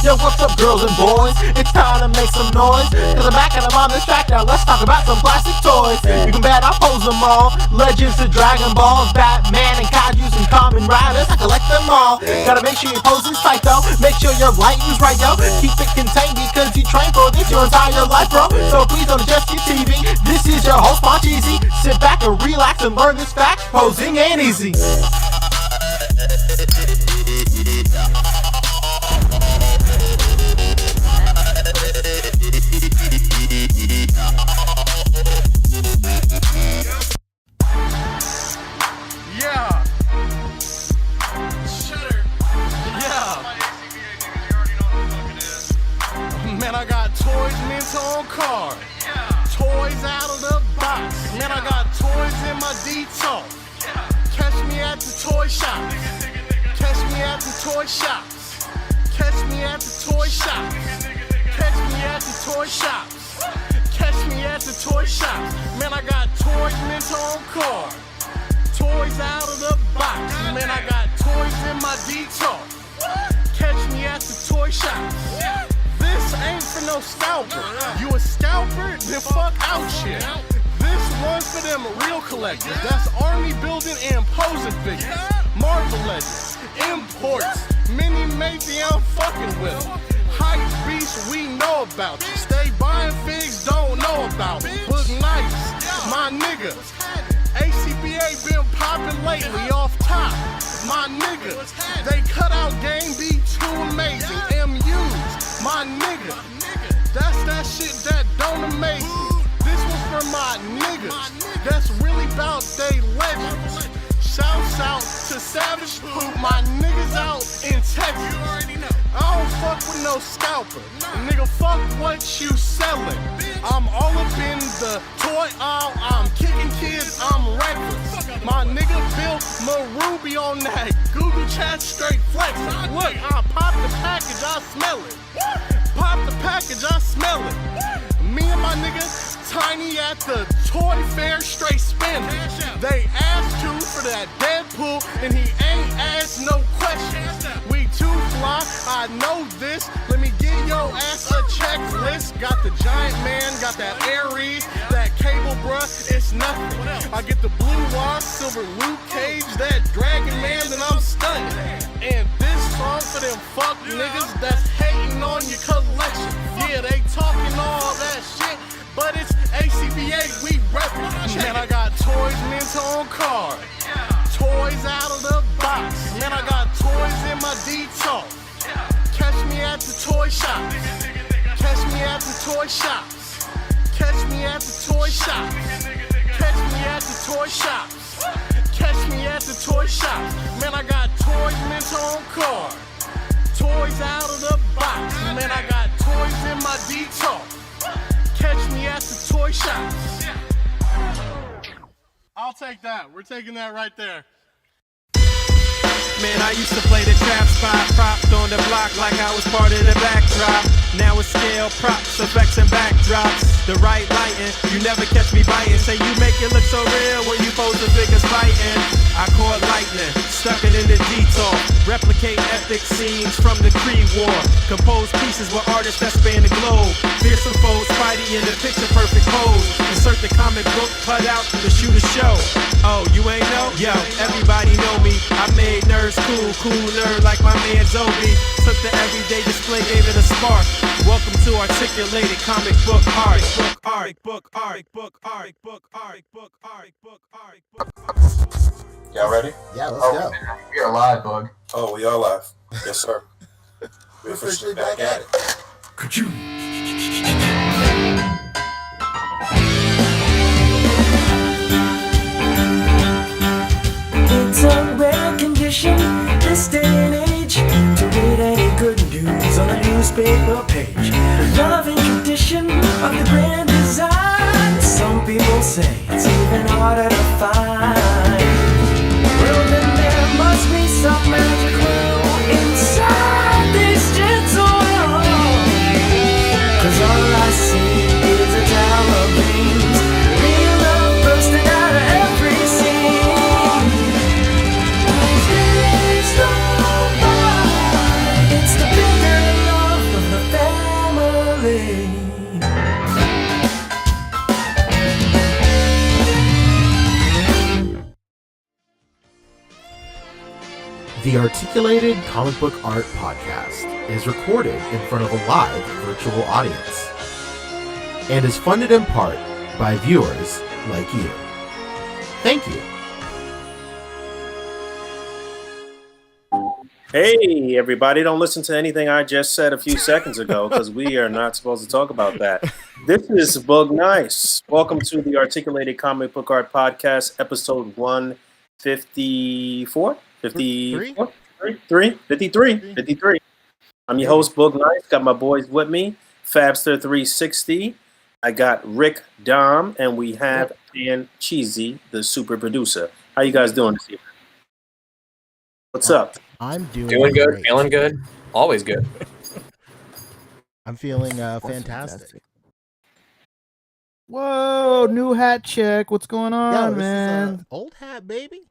Yo, what's up, girls and boys? It's time to make some noise. Cause I'm back and I'm on this track now. Let's talk about some plastic toys. You can bet I pose them all. Legends to Dragon Balls, Batman and Kaijus and Kamen Riders. I collect them all. Gotta make sure your pose is tight though. Make sure your lighting's right, yo. Keep it contained because you train for this your entire life, bro. So please don't adjust your TV. This is your host, Monch Easy. Sit back and relax and learn this fact. Posing ain't easy. Man, I got toys mint on card. Toys out of the box. Man, I got toys in my detox. Catch me at the toy shops. Catch me at the toy shops. Catch me at the toy shops. Catch me at the toy shops. Catch me at the toy shops. Man, I got toys mint on card. Toys out of the box. Man, I got toys in my detox. Catch me at the toy shops. This ain't for no scalper. You a scalper? Then fuck out shit. This one's for them real collectors. That's army building and posing figures. Marvel Legends, imports, mini matey, I'm fucking with them. Hype beasts, we know about you. Stay buying figs, don't know about them. Boog nice, my nigga. A.C.B.A been popping lately off top. My nigga, they cut out game be too amazing. MUs, my nigga, that's that shit that don't amaze me. This was for my niggas, that's really about they legends. Shouts out to Savage Poop, my niggas out in Texas. I don't fuck with no scalper, nigga, fuck what you selling. I'm all up in the toy aisle, I'm kicking kids, I'm reckless. My nigga built Maruby on that Google chat straight flexing. Look, I pop the package, I smell it. Pop the package, I smell it. Me and my nigga Tiny at the toy fair straight spinning. They asked to for that Deadpool and he ain't asked no questions. We too fly, I know this. Let me give your ass a checklist. Got the Giant Man, got that Ares, that Cable bruh, it's nothing. I get the Blue Wire, Silver Luke Cage, that Dragon Man, then I'm stunning. And this song for them fuck niggas that's hating on your collection. Yeah, they talking all that shit, but it's A.C.B.A, we reppin'. Man, I got toys mint on card. Toys out of the box. Man, I got toys in my detox. Catch me at the toy shops. Catch me at the toy shops. Catch me at the toy shops. Catch me at the toy shops. Catch me at the toy shops. Man, I got toys mint on card. Toys out of the box. Man, I got toys in my detox. Catch me at the toy shops. I'll take that. We're taking that right there. Man, I used to play the trap spot, propped on the block like I was part of the backdrop. Now it's scale, props, effects, and backdrops. The right lighting, you never catch me biting. Say you make it look so real when you pose the figures fighting. I caught lightning, stuck it in the detour. Replicate epic scenes from the Creed War. Compose pieces with artists that span the globe. Fearsome foes, Spidey in the picture perfect pose. Insert the comic book cut out to shoot a show. Oh, you ain't know? Yo, everybody know me. I made nerds cool, cool nerd like my man Zobi. Took the everyday display, gave it a spark. Welcome to articulated comic book art. Y'all ready? Yeah, let's go. We are live, Boog. Oh, we are live. Yes, sir. We're officially back at it. It's a rare condition this day and age to read any good news on a newspaper page. Love and tradition of the grand design. Some people say it's even harder to find. Well, then there must be some magic clue inside this gentle world. 'Cause all I see is a tower of dreams, real love bursting out of every scene. Days go by, The Articulated Comic Book Art Podcast is recorded in front of a live virtual audience and is funded in part by viewers like you. Thank you. Hey, everybody, don't listen to anything I just said a few seconds ago because we are not supposed to talk about that. This is Boog Nice. Welcome to the Articulated Comic Book Art Podcast, episode 154? 53. I'm your host, Boog Nice. Got my boys with me, Fabster360. I got Rick Dom, and we have Dan Cheesy, the super producer. How you guys doing this evening? What's up? I'm doing good, great. feeling good, always good. I'm feeling fantastic. Whoa, new hat check. What's going on, This man? is old hat, baby.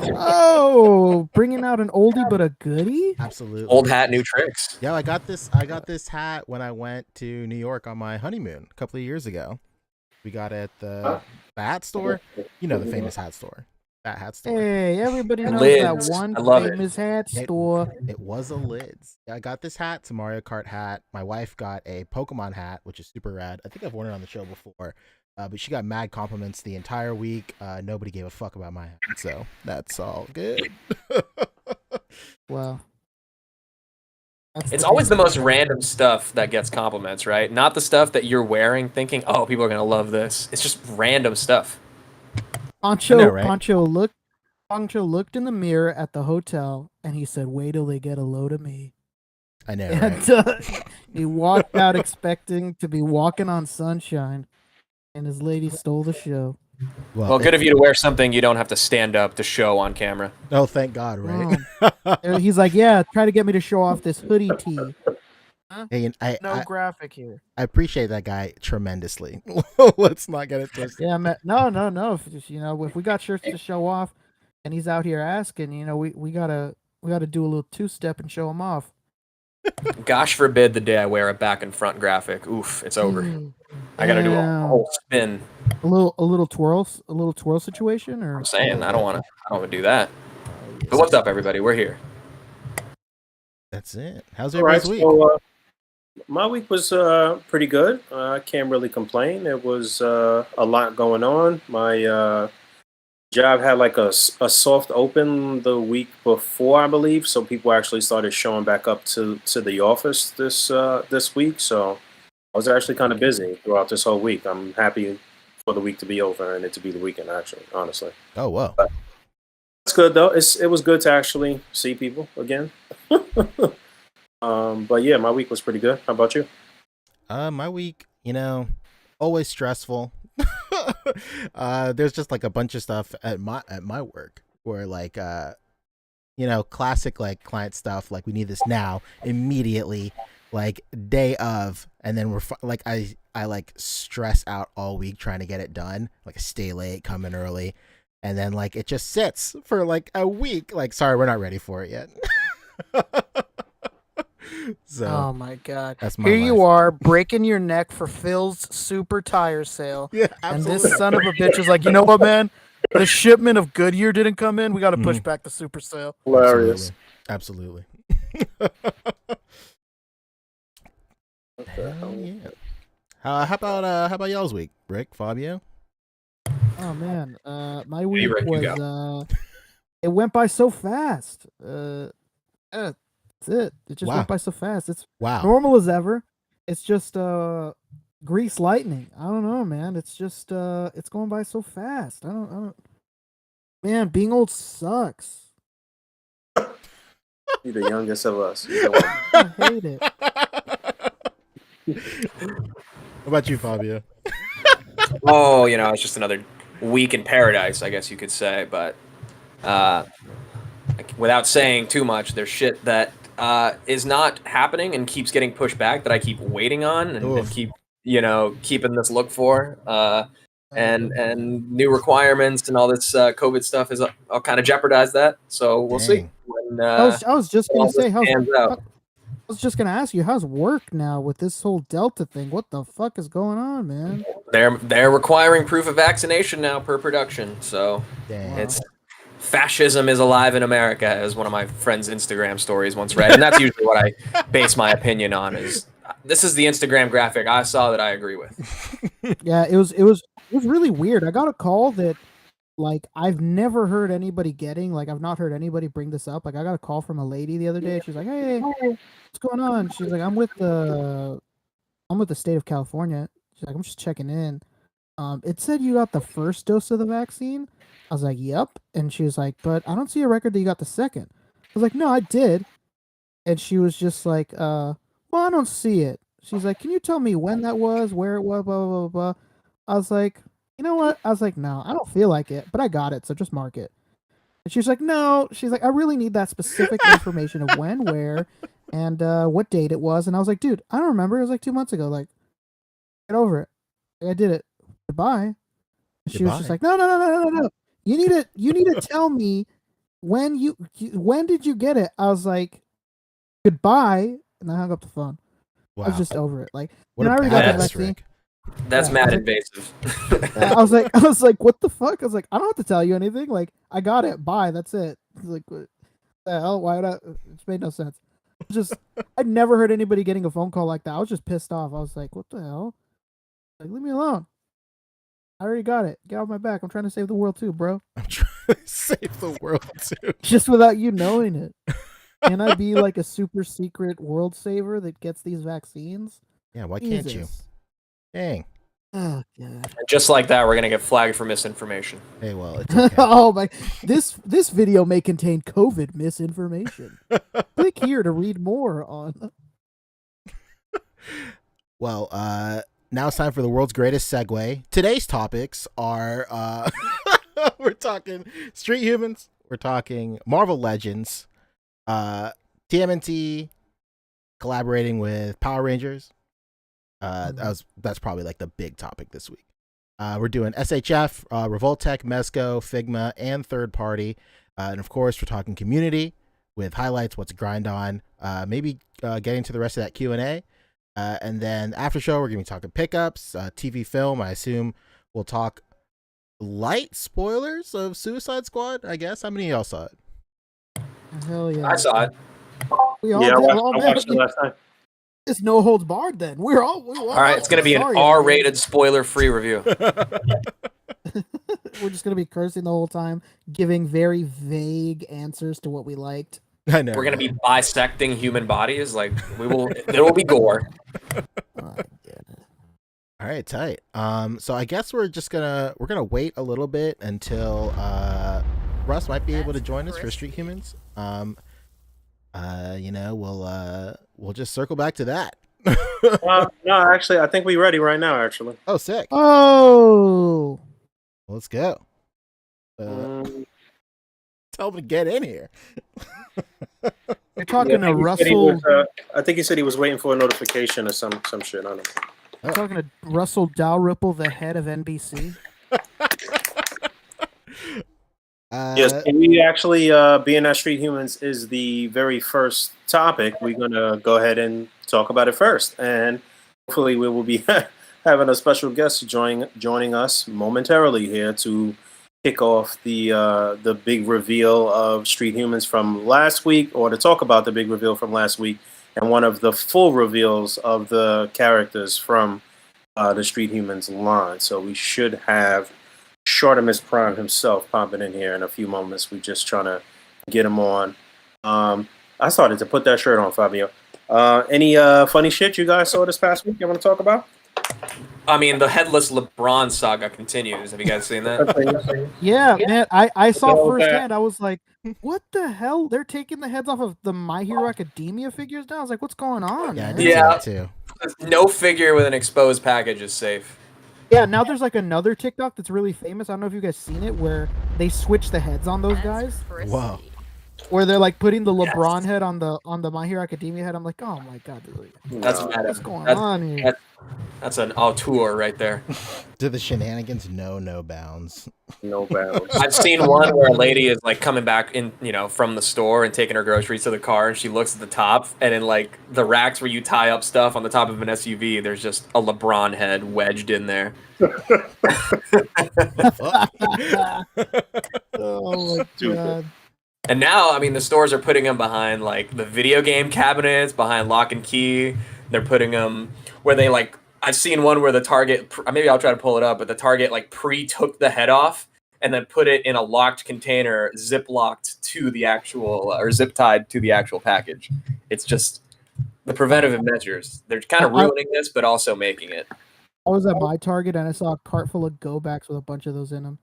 Oh, bringing out an oldie but a goodie? Absolutely. Old hat, new tricks. Yeah, I got this hat when I went to New York on my honeymoon a couple of years ago. We got it at the hat store. You know, the famous hat store. That hat store. Hey, everybody knows Lids. that one I love it. famous hat store. It was a Lids. Yeah, I got this hat. It's a Mario Kart hat. My wife got a Pokemon hat, which is super rad. I think I've worn it on the show before. But she got mad compliments the entire week. Nobody gave a fuck about my hat, so that's all good. Well, It's always the most random stuff that gets compliments, right? Not the stuff that you're wearing thinking, oh, people are going to love this. It's just random stuff. Poncho. I know, right? Poncho looked in the mirror at the hotel and he said, "Wait till they get a load of me." I know, And right? he walked out expecting to be walking on sunshine, and his lady stole the show. Well, good of you to wear something you don't have to stand up to show on camera. Oh, thank God, right? And he's like, "Yeah, try to get me to show off this hoodie tee." Hey, and No graphic here. I appreciate that guy tremendously. Let's not get it twisted. Yeah, man. No. If we got shirts to show off, and he's out here asking, we gotta do a little two-step and show him off. Gosh forbid the day I wear a back and front graphic. Oof, it's over. I got to do a whole spin. A little twirl situation, or I'm saying I don't want to do that. But what's up, everybody? We're here. That's it. How's All right, everybody's week? so my week was pretty good. I can't really complain. There was a lot going on. My job had like a soft open the week before, I believe, so people actually started showing back up to the office this week. So I was actually kind of busy throughout this whole week. I'm happy for the week to be over and it to be the weekend, actually, honestly. Oh, whoa. It's good, though. It was good to actually see people again. But yeah, my week was pretty good. How about you? My week, always stressful. There's just like a bunch of stuff at my work where like classic like client stuff, like we need this now, immediately, like day of, and then we're like I like stress out all week trying to get it done, like stay late, come in early, and then like it just sits for like a week, like sorry, we're not ready for it yet. So oh my God! that's my Here life. you are breaking your neck for Phil's super tire sale, Yeah, and absolutely. this son of a bitch is like, you know what, man? The shipment of Goodyear didn't come in. We got to push back the super sale. Hilarious. Absolutely. Hell yeah. How about y'all's week, Rick, Fabio? Oh man, my week Rick, you was it went by so fast. That's it. It just Wow. went by so fast. It's Wow. normal as ever. It's just grease lightning. I don't know, man. It's just it's going by so fast. I don't. Man, being old sucks. You're the youngest of us. I hate it. What about you, Fabio? Oh, it's just another week in paradise, I guess you could say. But without saying too much, there's shit that is not happening and keeps getting pushed back that I keep waiting on and keep keeping this look for. And new requirements and all this COVID stuff is I'll kind of jeopardize that. So we'll see. When, I was just gonna say, pans out. I was just gonna ask you, how's work now with this whole Delta thing? What the fuck is going on, man? They're requiring proof of vaccination now per production. So Dang. it's fascism is alive in America, as one of my friend's Instagram stories once read, and that's usually what I base my opinion on. Is this is the Instagram graphic I saw that I agree with. Yeah, it was really weird. I got a call that like I've never heard anybody getting. Like I've not heard anybody bring this up. Like I got a call from a lady the other day. She's like, "Hey, what's going on?" She's like, I'm with the state of California." She's like, "I'm just checking in. It said you got the first dose of the vaccine." I was like, "Yep." And she was like, "But I don't see a record that you got the second." I was like, "No, I did." And she was just like, "Well, I don't see it." She's like, "Can you tell me when that was, where it was, blah, blah, blah, blah." I was like, "You know what?" I was like, "No, I don't feel like it, but I got it, so just mark it." And she's like, "No." She's like, "I really need that specific information of when, where, and what date it was." And I was like, "Dude, I don't remember. It was like 2 months ago. Like, get over it. Like, I did it. Goodbye." And she was just like, "No. You need to tell me when when did you get it?" I was like, "Goodbye," and I hung up the phone. Wow. I was just over it. Like, What I a already got the badass, vaccine. Rick. That's mad invasive. I was like, "What the fuck?" I was like, "I don't have to tell you anything. Like, I got it. Bye. That's it." I was like, "What the hell? Why would I?" It just made no sense. Just, I'd never heard anybody getting a phone call like that. I was just pissed off. I was like, "What the hell? Like, leave me alone. I already got it. Get off my back. I'm trying to save the world too, bro." I'm trying to save the world too. Just without you knowing it. Can I be like a super secret world saver that gets these vaccines? Yeah, why can't you? Jesus. Dang. Oh god. And just like that, we're gonna get flagged for misinformation. Hey, well, it's okay. Oh my! This video may contain COVID misinformation. Click here to read more on. Well, now it's time for the world's greatest segue. Today's topics are we're talking Street Humans, we're talking Marvel Legends, TMNT collaborating with Power Rangers. That's probably like the big topic this week. We're doing SHF, Revoltech, MEZCO, Figma, and third party. And of course, we're talking community with highlights, what's to grind on, maybe getting to the rest of that Q&A. And then after show, we're going to be talking pickups, TV film. I assume we'll talk light spoilers of Suicide Squad, I guess. How many of y'all saw it? Hell yeah! I saw it. We all Yeah, did. I watched it last time. It's no holds barred. Then we all All right, it's gonna be an R-rated, spoiler-free review. We're just gonna be cursing the whole time, giving very vague answers to what we liked. I know. We're gonna be bisecting human bodies. Like we will. There will be gore. Oh, All right, tight. So I guess we're gonna wait a little bit until Russ might be able to join us for Street Humans. We'll just circle back to that. No, actually, I think we're ready right now. Actually. Oh, sick. Oh, Let's go. Tell him to get in here. you're talking to I Russell. think he said he was waiting for a notification or some shit. I don't know. You're talking to Russell Dalrymple, the head of NBC. Yes, and we actually, being that Street Humans is the very first topic, we're going to go ahead and talk about it first. And hopefully we will be having a special guest joining us momentarily here to kick off the big reveal of Street Humans from last week, or to talk about the big reveal from last week, and one of the full reveals of the characters from the Street Humans line. So we should have Shortimus Prime himself popping in here in a few moments. We're just trying to get him on. I started to put that shirt on, Fabio. Any funny shit you guys saw this past week you want to talk about? I mean, the headless LeBron saga continues. Have you guys seen that? Yeah, man, I saw Well, that- firsthand. I was like, what the hell? They're taking the heads off of the My Hero Academia figures now? I was like, what's going on? Yeah, I man? did see Yeah. that too. No figure with an exposed package is safe. Yeah, now there's like another TikTok that's really famous. I don't know if you guys seen it, where they switch the heads on those guys. Whoa. Where they're like putting the LeBron head on the My Hero Academia head. I'm like, oh my god, dude, That's what's going that's- on here? That's an auteur right there. Do the shenanigans know no bounds? No bounds. I've seen one where a lady is like coming back in, from the store and taking her groceries to the car, and she looks at the top, and in like the racks where you tie up stuff on the top of an SUV, there's just a LeBron head wedged in there. Oh Oh my Stupid. god. And now, I mean, the stores are putting them behind like the video game cabinets, behind lock and key. They're putting them where they like. I've seen one where the Target. Maybe I'll try to pull it up, but the Target like took the head off and then put it in a locked container, zip locked to the actual or zip tied to the actual package. It's just the preventative measures. They're kind of ruining this, but also making it. I was at my Target and I saw a cart full of go backs with a bunch of those in them.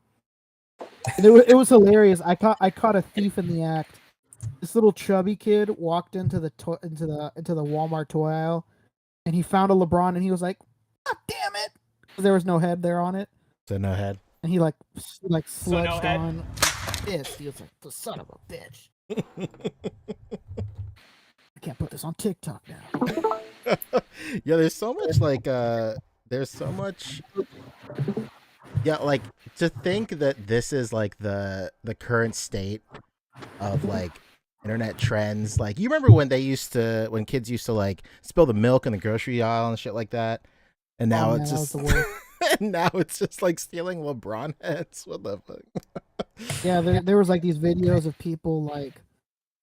It was hilarious. I caught a thief in the act. This little chubby kid walked into the Walmart toy aisle, and he found a LeBron, and he was like, "God damn it!" There was no head there on it. So no head. And he sludged So no head? on. This he was like, "The son of a bitch." I can't put this on TikTok now. Yeah, there's so much there's so much. Yeah, like to think that this is like the current state of like internet trends. Like you remember when when kids used to like spill the milk in the grocery aisle and shit like that, and now it's just and now it's just like stealing LeBron heads. What the fuck? Yeah, there was like these videos of people like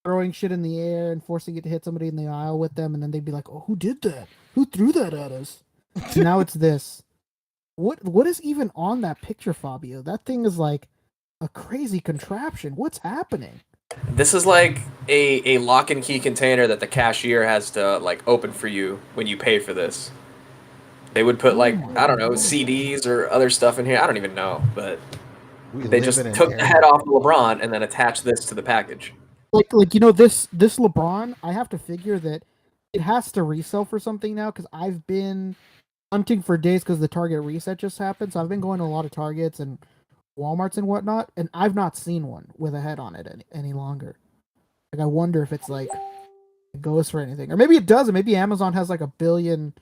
throwing shit in the air and forcing it to hit somebody in the aisle with them, and then they'd be like, "Oh, who did that? Who threw that at us?" And now it's this. What is even on that picture, Fabio? That thing is like a crazy contraption. What's happening? This is like a lock and key container that the cashier has to like open for you when you pay for this. They would put like, I don't know, CDs or other stuff in here. I don't even know, but they just took the head off LeBron and then attached this to the package. Like this LeBron, I have to figure that it has to resell for something now because I've been hunting for days because the Target reset just happened. So I've been going to a lot of Targets and Walmarts and whatnot, and I've not seen one with a head on it any longer. Like I wonder if it's like it goes for anything, or maybe it doesn't. Maybe Amazon has like 1 billion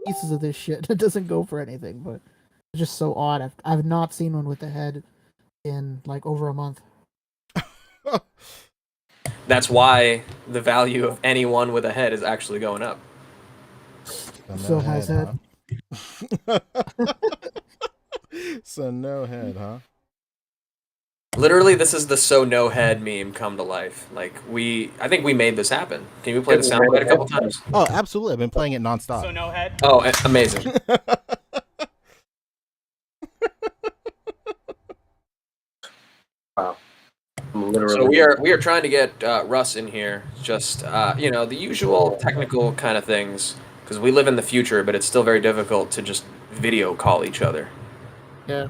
pieces of this shit. It doesn't go for anything, but it's just so odd. I've not seen one with a head in like over a month. That's why the value of anyone with a head is actually going up. So has head. Huh? So no head, huh? Literally, this is the "so no head" meme come to life. Like I think we made this happen. Can you play the soundbite a couple times? Oh, absolutely! I've been playing it nonstop. So no head? Oh, amazing! Wow. Literally. So we are trying to get Russ in here. Just the usual technical kind of things because we live in the future, but it's still very difficult to just video call each other. Yeah.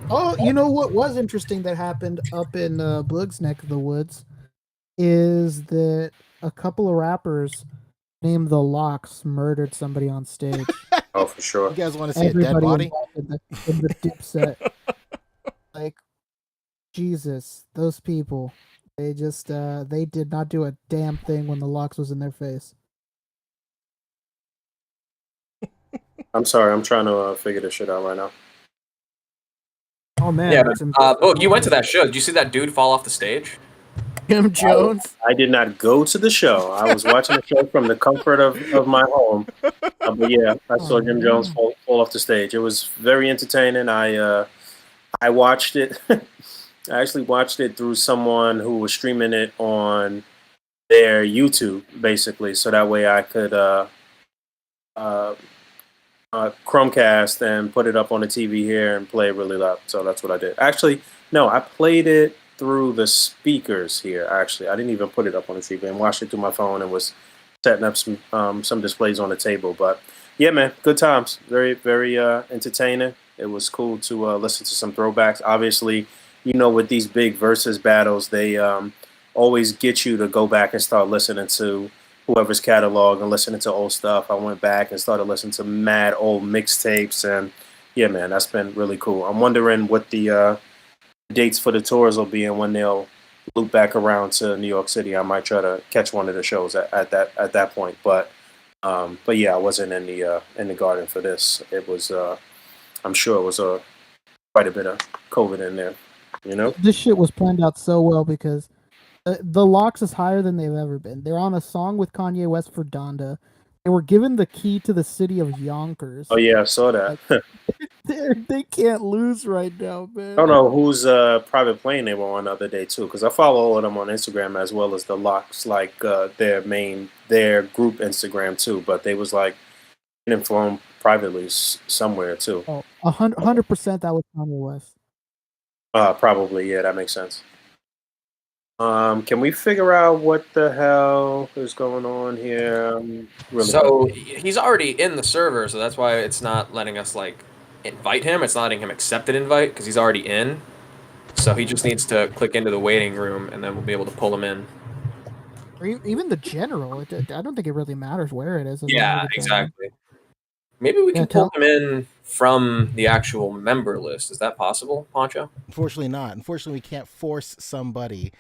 Oh, you know what was interesting that happened up in Boog's neck of the woods is that a couple of rappers named the Locks murdered somebody on stage. Oh, for sure. You guys want to see a dead body? In the Dipset. Like, Jesus, those people. They just they did not do a damn thing when the Locks was in their face. I'm sorry. I'm trying to figure this shit out right now. Oh man, Yeah, but you went to that show. Did you see that dude fall off the stage? Jim Jones. I did not go to the show. I was watching the show from the comfort of my home. But yeah, I saw Jim Jones fall off the stage. It was very entertaining. I watched it. I actually watched it through someone who was streaming it on their YouTube, basically, so that way I could Chromecast and put it up on the TV here and play it really loud. So that's what I did. Actually, no, I played it through the speakers here. Actually, I didn't even put it up on the TV and watched it through my phone and was setting up some displays on the table. But yeah, man, good times. Very, very entertaining. It was cool to listen to some throwbacks. Obviously, with these big versus battles, they always get you to go back and start listening to whoever's catalog and listening to old stuff. I went back and started listening to mad old mixtapes, and yeah, man, that's been really cool. I'm wondering what the dates for the tours will be and when they'll loop back around to New York City. I might try to catch one of the shows at that point. But yeah, I wasn't in the garden for this. It was I'm sure it was quite a bit of COVID in there. This shit was planned out so well because the Locks is higher than they've ever been. They're on a song with Kanye West for Donda. They were given the key to the city of Yonkers. Oh yeah, I saw that. They can't lose right now, man. I don't know whose private plane they were on the other day too, because I follow all of them on Instagram as well as the Locks, like their group Instagram too. But they was like getting flown privately somewhere too. Oh, 100% that was Kanye West. Probably, yeah, that makes sense. Can we figure out what the hell is going on here? So he's already in the server, so that's why it's not letting us like invite him. It's not letting him accept an invite because he's already in. So he just needs to click into the waiting room, and then we'll be able to pull him in. Or even the general. I don't think it really matters where it is. Yeah, exactly. Maybe we can pull him in from the actual member list. Is that possible, Poncho? Unfortunately not. Unfortunately, we can't force somebody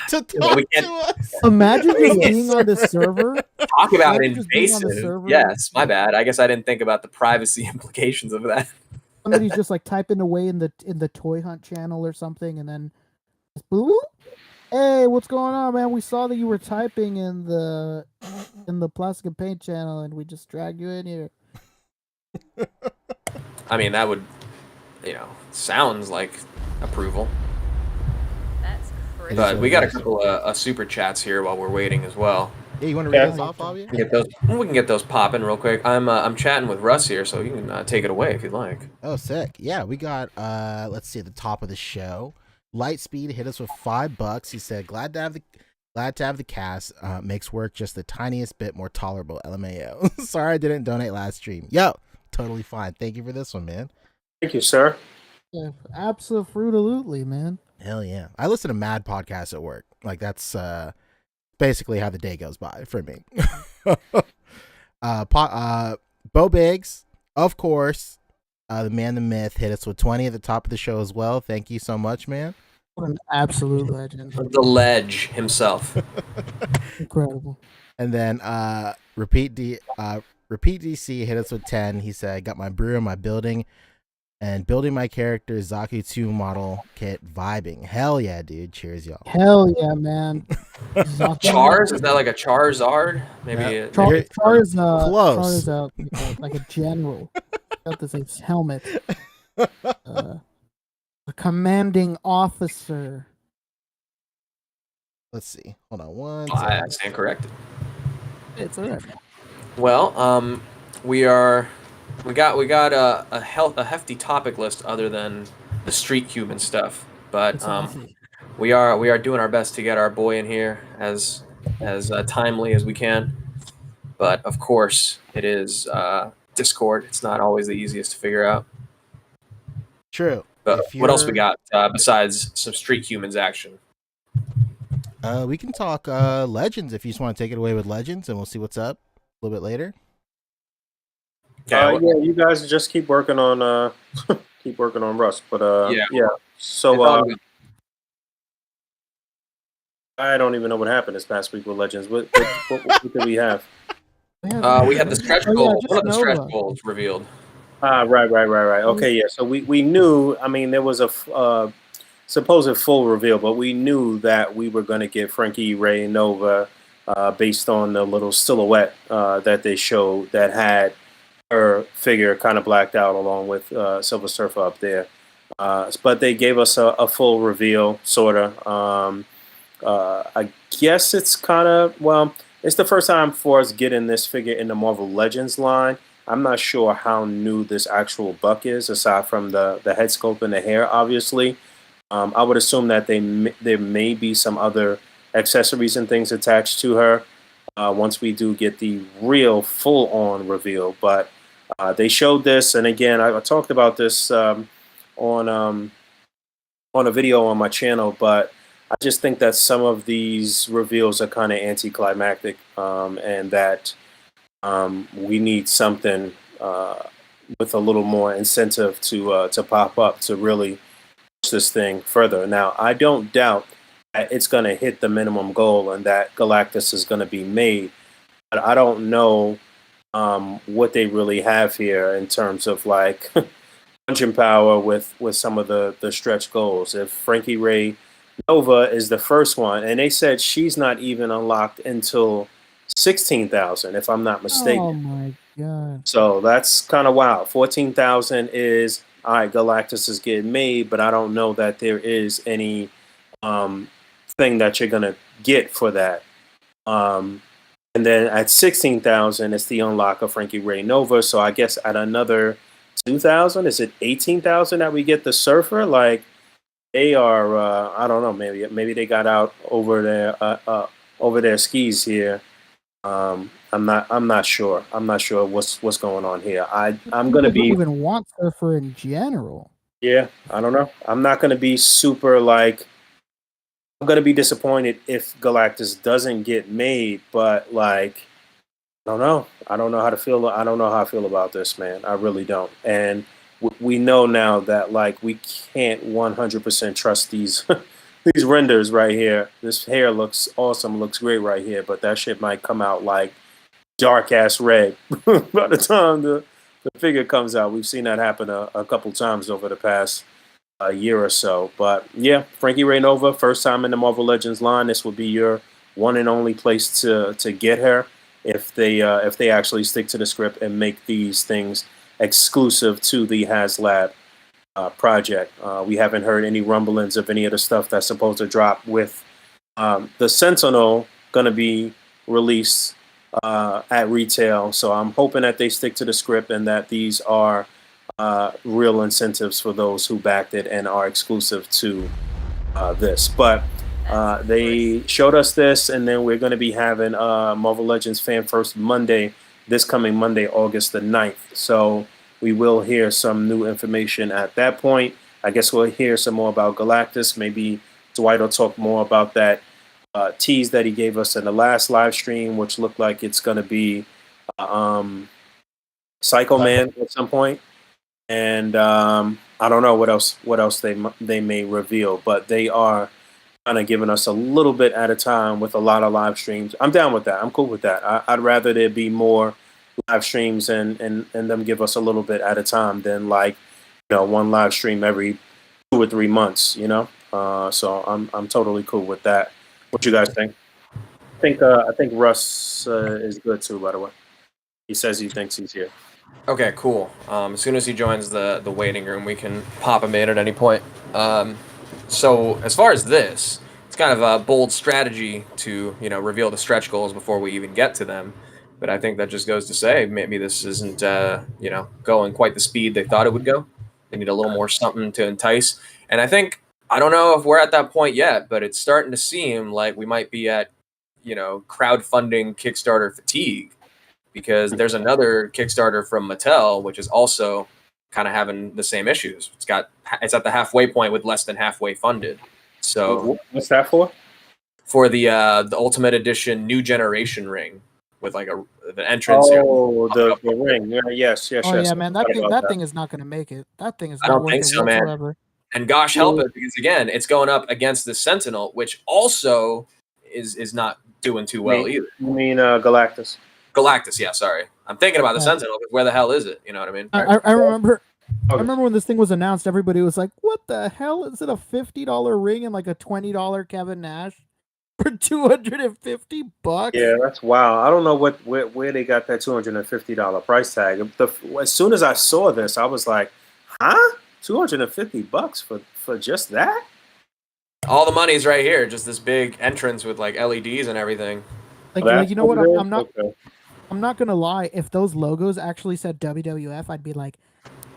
to talk to us. Imagine just being on the server. Talk about invasive. Yes, my bad. I guess I didn't think about the privacy implications of that. Somebody's just like typing away in the Toy Hunt channel or something, and then boop. Hey, what's going on, man? We saw that you were typing in the Plastic and Paint channel, and we just dragged you in here. I mean, that would, sounds like approval. That's crazy. But we got a couple of super chats here while we're waiting as well. Yeah, you want to read those off, Bobby? We can get those popping real quick. I'm chatting with Russ here, so you can take it away if you'd like. Oh, sick. Yeah, we got, let's see, at the top of the show. Lightspeed hit us with $5. He said, glad to have the cast. Makes work just the tiniest bit more tolerable. LMAO. Sorry I didn't donate last stream. Yo, totally fine. Thank you for this one, man. Thank you, sir. Yeah, absolutely, man. Hell yeah. I listen to mad podcasts at work. Like that's basically how the day goes by for me. Bo Biggs, of course. The man, the myth, hit us with 20 at the top of the show as well. Thank you so much, man. What an absolute legend. The ledge himself. Incredible. And then Repeat DC hit us with 10. He said, got my brew in my building and building my character Zaku 2 model kit vibing. Hell yeah, dude. Cheers, y'all. Hell yeah, man. Chars? Is that like a Charizard? Maybe Close. Close. Like a general. Got this helmet. A commanding officer. Let's see. Hold on one. I stand corrected. It's alright. Well, we got a hefty topic list other than the street human stuff, but we are doing our best to get our boy in here as timely as we can. But of course, it is Discord. It's not always the easiest to figure out. True. But what else we got besides some street humans action? We can talk Legends if you just want to take it away with Legends, and we'll see what's up a little bit later. Yeah, you guys just keep working on Rust, but yeah. So I don't even know what happened this past week with Legends. What did we have? We had the stretch goal. One of the stretch goals revealed. Right. Okay, yeah. So we knew. I mean, there was a supposed full reveal, but we knew that we were going to get Frankie Ray Nova based on the little silhouette that they showed that had her figure kind of blacked out along with Silver Surfer up there. But they gave us a full reveal, sort of. I guess it's kind of, well, it's the first time for us getting this figure in the Marvel Legends line. I'm not sure how new this actual Buck is, aside from the head sculpt and the hair, obviously. I would assume that there may be some other accessories and things attached to her once we do get the real full-on reveal. But they showed this, and again, I talked about this on a video on my channel, but I just think that some of these reveals are kind of anticlimactic, and that we need something with a little more incentive to pop up to really push this thing further. Now, I don't doubt that it's going to hit the minimum goal and that Galactus is going to be made, but I don't know what they really have here in terms of like punching power with some of the stretch goals. If Frankie Ray Nova is the first one, and they said she's not even unlocked until 16,000, if I'm not mistaken. Oh my god. So that's kind of wild. 14,000 is all right. Galactus is getting made, but I don't know that there is any thing that you're gonna get for that. And then at 16,000, it's the unlock of Frankie Ray Nova. So I guess at another 2,000, is it 18,000 that we get the Surfer? Like they are, I don't know. Maybe they got out over their skis here. I'm not sure. I'm not sure what's going on here. I'm gonna be even want Surfer in general. Yeah, I don't know. I'm not gonna be super like. I'm gonna be disappointed if Galactus doesn't get made, but like, I don't know. I don't know how to feel. I don't know how I feel about this, man. I really don't. And we know now that like we can't 100% trust these these renders right here. This hair looks awesome, looks great right here, but that shit might come out like dark ass red by the time the figure comes out. We've seen that happen a couple times over the past year or so. But yeah, Frankie Ray Nova, first time in the Marvel Legends line. This will be your one and only place to get her if they actually stick to the script and make these things exclusive to the HasLab project. We haven't heard any rumblings of any of the stuff that's supposed to drop with the Sentinel going to be released at retail. So I'm hoping that they stick to the script and that these are real incentives for those who backed it and are exclusive to this. But they showed us this, and then we're going to be having Marvel Legends Fan First Monday, this coming Monday, August the 9th. So we will hear some new information at that point. I guess we'll hear some more about Galactus. Maybe Dwight will talk more about that tease that he gave us in the last live stream, which looked like it's going to be Psycho Man at some point. And I don't know what else they may reveal, but they are kind of giving us a little bit at a time with a lot of live streams. I'm down with that. I'm cool with that. I'd rather there be more live streams and them give us a little bit at a time than like, one live stream every 2 or 3 months, So I'm totally cool with that. What you guys think? I think Russ is good too, by the way. He says he thinks he's here. Okay, cool. As soon as he joins the waiting room, we can pop him in at any point. So as far as this, it's kind of a bold strategy to reveal the stretch goals before we even get to them. But I think that just goes to say maybe this isn't going quite the speed they thought it would go. They need a little more something to entice. And I don't know if we're at that point yet, but it's starting to seem like we might be at crowdfunding Kickstarter fatigue. Because there's another Kickstarter from Mattel, which is also kind of having the same issues. It's at the halfway point with less than halfway funded. So what's that for? For the Ultimate Edition New Generation ring with like the entrance. Oh, the ring. Yeah, yes. Oh yeah, man, that thing is not going to make it. That thing is not worth it whatsoever. Man. And gosh help it, because again, it's going up against the Sentinel, which also is not doing too well either. You mean Galactus? Galactus, yeah, sorry. I'm thinking about the Sentinel, but where the hell is it? You know what I mean? I remember when this thing was announced, everybody was like, what the hell? Is it a $50 ring and like a $20 Kevin Nash for $250? Yeah, that's wild. I don't know where they got that $250 price tag. As soon as I saw this, I was like, huh? $250 for just that? All the money's right here, just this big entrance with like LEDs and everything. Like you know what? I'm not gonna lie. If those logos actually said WWF, I'd be like,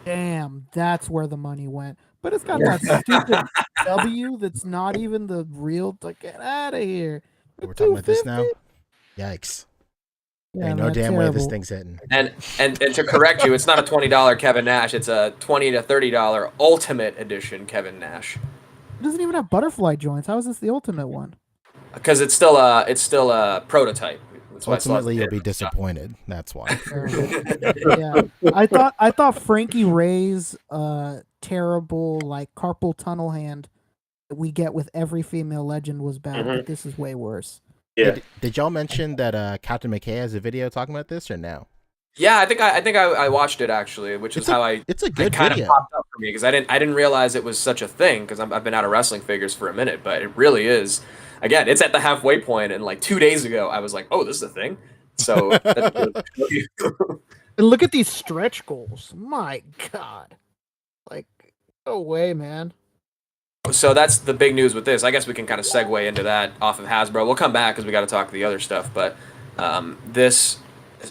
"Damn, that's where the money went." But it's got that stupid W that's not even the real. Like, get out of here. We're talking about this now. Yikes! Yeah, no damn way this thing's hitting. And to correct you, it's not a $20 Kevin Nash. It's a $20 to $30 Ultimate Edition Kevin Nash. It doesn't even have butterfly joints. How is this the Ultimate one? Because it's still a prototype. Ultimately, you'll be disappointed. That's why. Yeah, I thought Frankie Ray's terrible like carpal tunnel hand that we get with every female legend was bad, but this is way worse. Yeah. Did y'all mention that Captain McKay has a video talking about this or no? Yeah, I think I watched it actually, which is how it's a it good kind of video. popped up for me because I didn't realize it was such a thing because I've been out of wrestling figures for a minute, but it really is. Again, it's at the halfway point, and like 2 days ago, I was like, "Oh, this is a thing." So that's really And look at these stretch goals. My God, like, no way, man. So that's the big news with this. I guess we can kind of segue into that off of Hasbro. We'll come back because we got to talk the other stuff. But this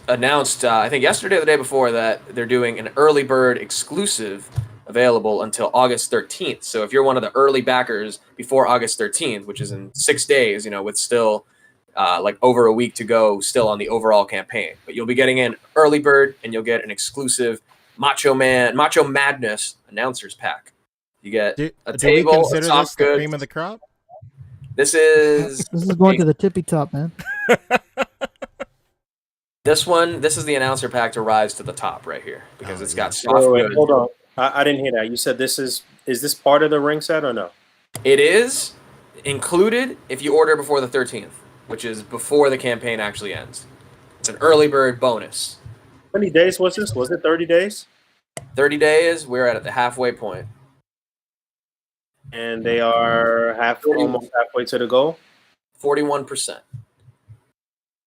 announced, I think yesterday or the day before, that they're doing an early bird exclusive available until August 13th. So if you're one of the early backers before August 13th, which is in 6 days, with still like over a week to go still on the overall campaign. But you'll be getting an early bird and you'll get an exclusive Macho Madness announcers pack. You get a do we table, consider a soft this the goods. cream of the crop? This is going to the tippy top, man. This is the announcer pack to rise to the top right here because it's got soft Wait, goods. hold on. I didn't hear that. You said is this part of the ring set or no? It is included if you order before the 13th, which is before the campaign actually ends. It's an early bird bonus. How many days was this? Was it 30 days? 30 days, we're at the halfway point. And they are almost halfway to the goal? 41%.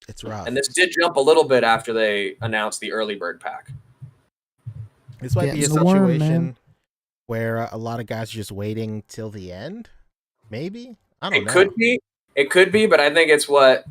It's rough. And this did jump a little bit after they announced the early bird pack. This might be a Getting warm, situation man. where a lot of guys are just waiting till the end. Maybe I don't know. It could be, but I think it's what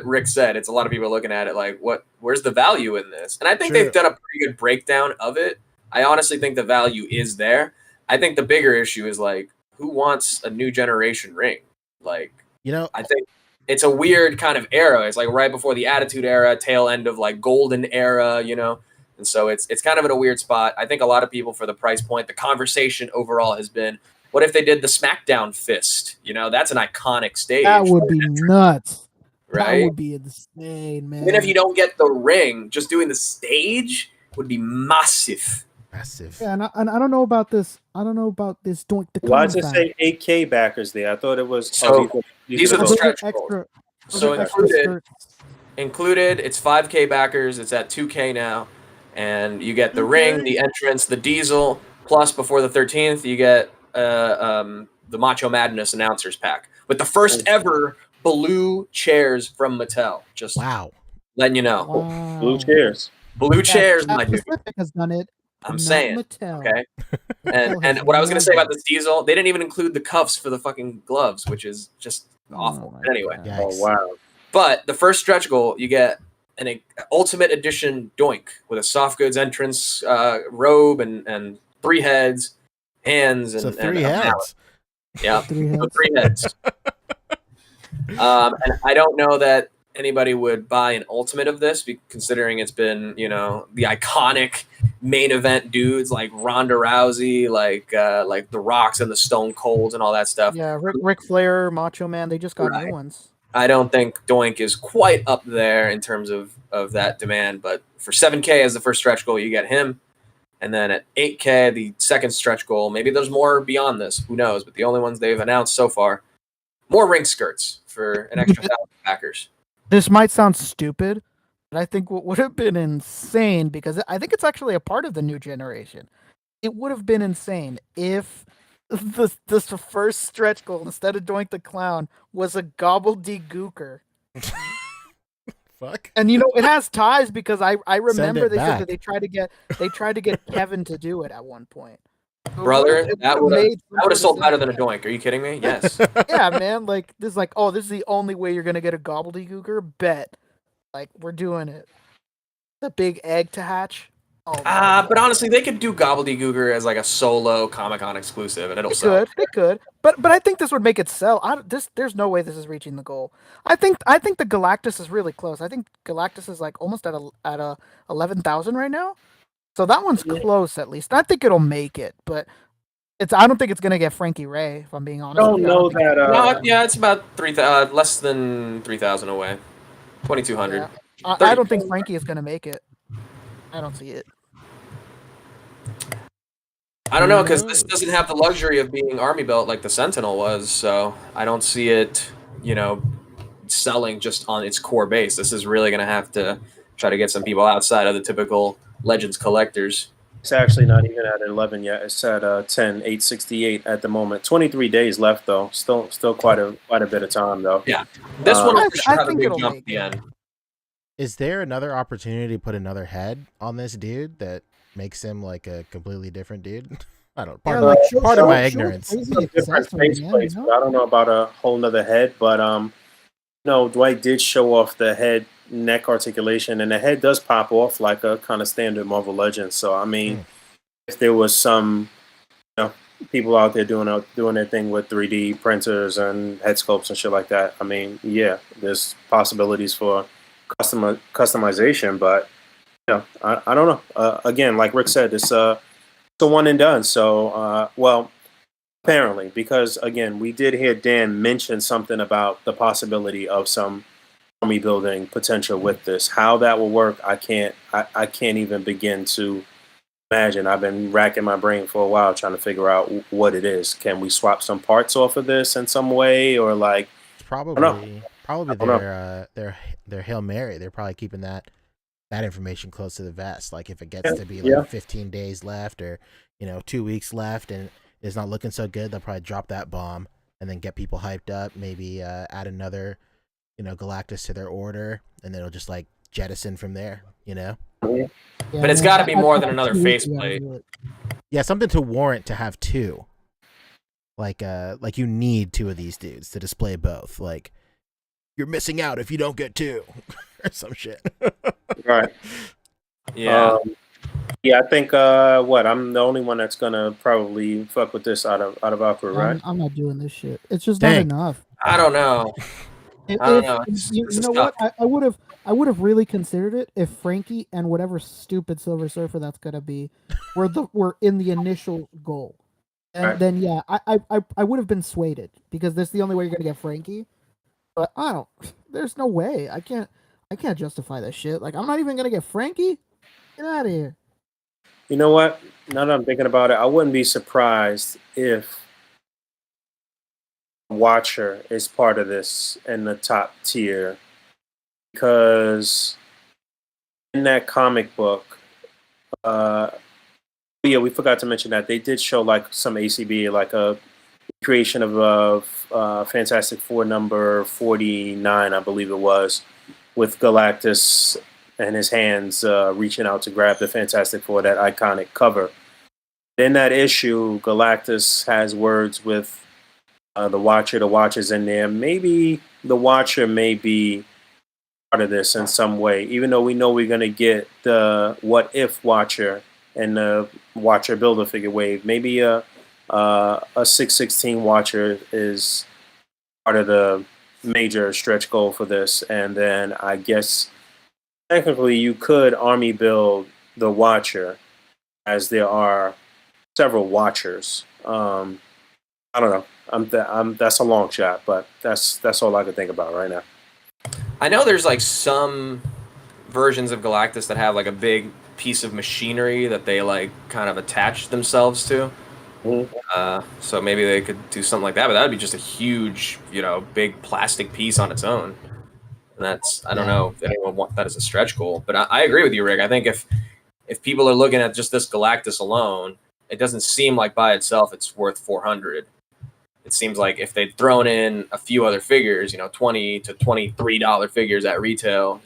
Rick said. It's a lot of people looking at it like, where's the value in this? And I think they've done a pretty good breakdown of it. I honestly think the value is there. I think the bigger issue is like, who wants a new generation ring? Like, I think it's a weird kind of era. It's like right before the Attitude Era, tail end of like Golden Era, and so it's kind of in a weird spot. I think a lot of people, for the price point, the conversation overall has been, what if they did the SmackDown fist? That's an iconic stage. That would be nuts. Right? That would be insane, man. Even if you don't get the ring, just doing the stage would be massive. Yeah, and I don't know about this. I don't know about this. Why does it say 8K backers there? I thought it was. These are the stretch goals. extra. So included, it's 5K backers. It's at 2K now, and you get the ring, the entrance, the diesel. Plus, before the 13th, you get the Macho Madness announcers pack with the first ever blue chairs from Mattel. Just letting you know. Wow. Blue chairs. Blue chairs, my dude. Pacific has done it. I'm not saying, Mattel. okay. And what I was gonna say about this diesel, they didn't even include the cuffs for the fucking gloves, which is just awful. But anyway, Oh wow! But the first stretch goal, you get an Ultimate Edition Doink with a soft goods entrance robe and 3 heads, hands, and 3 heads. Yeah, 3 heads. So 3 heads. And I don't know that anybody would buy an ultimate of this, considering it's been, the iconic main event dudes like Ronda Rousey, like the Rocks and the Stone Colds and all that stuff. Yeah, Ric Flair, Macho Man, they just got new ones. I don't think Doink is quite up there in terms of that demand, but for 7K as the first stretch goal, you get him. And then at 8K, the second stretch goal, maybe there's more beyond this, who knows, but the only ones they've announced so far, more ring skirts for an extra 1,000 backers. This might sound stupid, but I think what would have been insane, because I think it's actually a part of the new generation. It would have been insane if this first stretch goal, instead of Doink the Clown, was a gobbledygooker. Fuck. And it has ties because I remember it they back. said that they tried to get Kevin to do it at one point. Brother, that would have sold better than a sense. Doink. Are you kidding me? Yes. Yeah, man. Like this is the only way you're gonna get a gobbledygooker. Bet. Like we're doing it. The big egg to hatch. Oh, But honestly, they could do Gobbledygooker as like a solo Comic-Con exclusive, and it'll sell. It could. But I think this would make it sell. There's no way this is reaching the goal. I think the Galactus is really close. I think Galactus is like almost at 11,000 right now. So that one's close at least. I think it'll make it, but I don't think it's gonna get Frankie Ray. If I'm being honest. Don't know that. No, yeah, it's about less than 3,000 away. 2,200. Yeah. I don't think Frankie is gonna make it. I don't see it. I don't know, because this doesn't have the luxury of being Army Belt like the Sentinel was, so I don't see it, selling just on its core base. This is really going to have to try to get some people outside of the typical Legends collectors. It's actually not even at 11 yet. It's at 10, 868 at the moment. 23 days left though. Still quite a bit of time though. Yeah, this one will I for sure have a think big it'll jump at make the it. end. Is there another opportunity to put another head on this dude that makes him like a completely different dude? I don't. Yeah, Pardon, like, show- pardon show- my show ignorance. crazy Some different accessory, man, faceplates, you know? but I don't know about a whole nother head. But no, Dwight did show off the head neck articulation, and the head does pop off like a kind of standard Marvel Legends. So I mean, if there was some, people out there doing their thing with 3D printers and head sculpts and shit like that, I mean, yeah, there's possibilities for customization, but I don't know. Again, like Rick said, it's a one and done. So, well, apparently, because again, we did hear Dan mention something about the possibility of some army building potential with this. How that will work, I can't even begin to imagine. I've been racking my brain for a while trying to figure out what it is. Can we swap some parts off of this in some way, or like? It's probably their Hail Mary. They're probably keeping that information close to the vest. Like if it gets to be like 15 days left or 2 weeks left and it's not looking so good, they'll probably drop that bomb and then get people hyped up. Maybe add another Galactus to their order, and then it'll just like jettison from there. Yeah, But it's man, got to be I- more I- than another I- faceplate. Yeah, something to warrant to have two. Like you need two of these dudes to display both. Like you're missing out if you don't get two or some shit. Right. Yeah. Yeah, I think I'm the only one that's gonna probably fuck with this out of our crew, right? I'm not doing this shit. It's just Dang. not enough. I don't know. If, I don't if- know. you This is know tough. what? I would have really considered it if Frankie and whatever stupid Silver Surfer that's gonna be were in the initial goal, and Right. then yeah, I would have been swayed because that's the only way you're gonna get Frankie. But I don't. There's no way. I can't justify that shit. Like I'm not even gonna get Frankie. Get out of here. You know what? Now that I'm thinking about it, I wouldn't be surprised if Watcher is part of this in the top tier, because in that comic book, yeah, we forgot to mention that they did show like some A.C.B.A, like a creation of Fantastic Four number 49, I believe it was, with Galactus and his hands reaching out to grab the Fantastic Four, that iconic cover. In that issue, Galactus has words with the Watcher. The Watcher's in there. Maybe the Watcher may be part of this in some way, even though we know we're going to get the What If Watcher and the Watcher Build-A-Figure wave. Maybe a 616 Watcher is part of the major stretch goal for this. And then I guess technically you could army build the Watcher, as there are several Watchers. I don't know. That's a long shot, but that's all I can think about right now. I know there's like some versions of Galactus that have like a big piece of machinery that they like kind of attach themselves to. So maybe they could do something like that, but that would be just a huge, big plastic piece on its own. And that's, I don't know if anyone want that as a stretch goal, but I agree with you, Rick. I think if people are looking at just this Galactus alone, it doesn't seem like by itself it's worth 400. It seems like if they'd thrown in a few other figures, $20 to $23 figures at retail,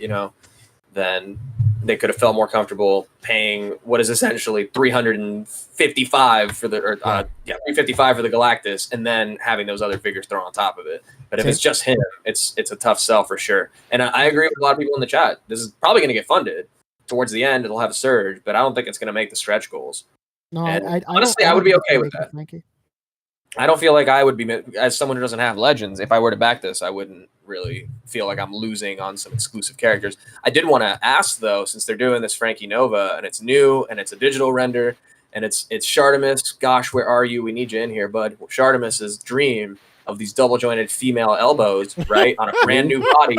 then they could have felt more comfortable paying what is essentially $355 for the $355 for the Galactus, and then having those other figures thrown on top of it. But if it's just him, it's a tough sell for sure. And I agree with a lot of people in the chat. This is probably going to get funded towards the end. It'll have a surge, but I don't think it's going to make the stretch goals. No, And honestly, I would be okay with that. Frankie. I don't feel like I would be, as someone who doesn't have Legends, if I were to back this, I wouldn't really feel like I'm losing on some exclusive characters. I did want to ask, though, since they're doing this Frankie Nova, and it's new, and it's a digital render, and it's Shartimus. Gosh, where are you? We need you in here, bud. Shartimus's dream of these double-jointed female elbows, right, on a brand new body,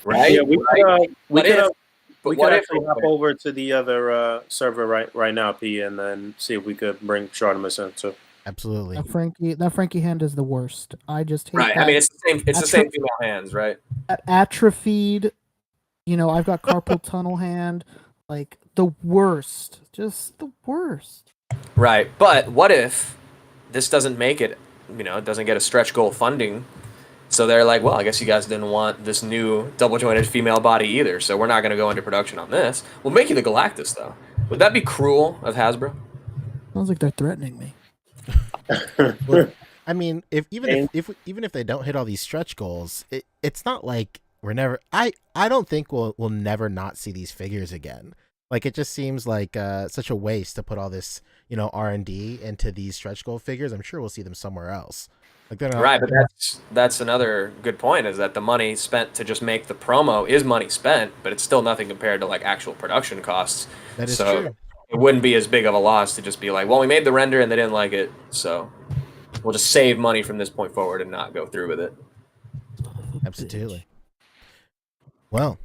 right? Yeah, we could if actually hop over to the other server right now, P, and then see if we could bring Shartimus in too. Absolutely. That Frankie hand is the worst. I just hate right. that. I mean, it's the same female hands, right? That atrophied You know, I've got carpal tunnel hand. Like the worst, just the worst. Right, but what if this doesn't make it? You know, it doesn't get a stretch goal funding. So they're like, well, I guess you guys didn't want this new double jointed female body either, so we're not going to go into production on this. We'll make you the Galactus, though. Would that be cruel of Hasbro? Sounds like they're threatening me. Well, I mean, even if they don't hit all these stretch goals, it's not like we're never. I don't think we'll never not see these figures again. Like, it just seems like such a waste to put all this, you know, R&D into these stretch goal figures. I'm sure we'll see them somewhere else. Like, they're not, Right, but that's another good point, is that the money spent to just make the promo is money spent, but it's still nothing compared to like actual production costs. That is so true. It wouldn't be as big of a loss to just be like, well, we made the render and they didn't like it, so we'll just save money from this point forward and not go through with it. Absolutely. Well,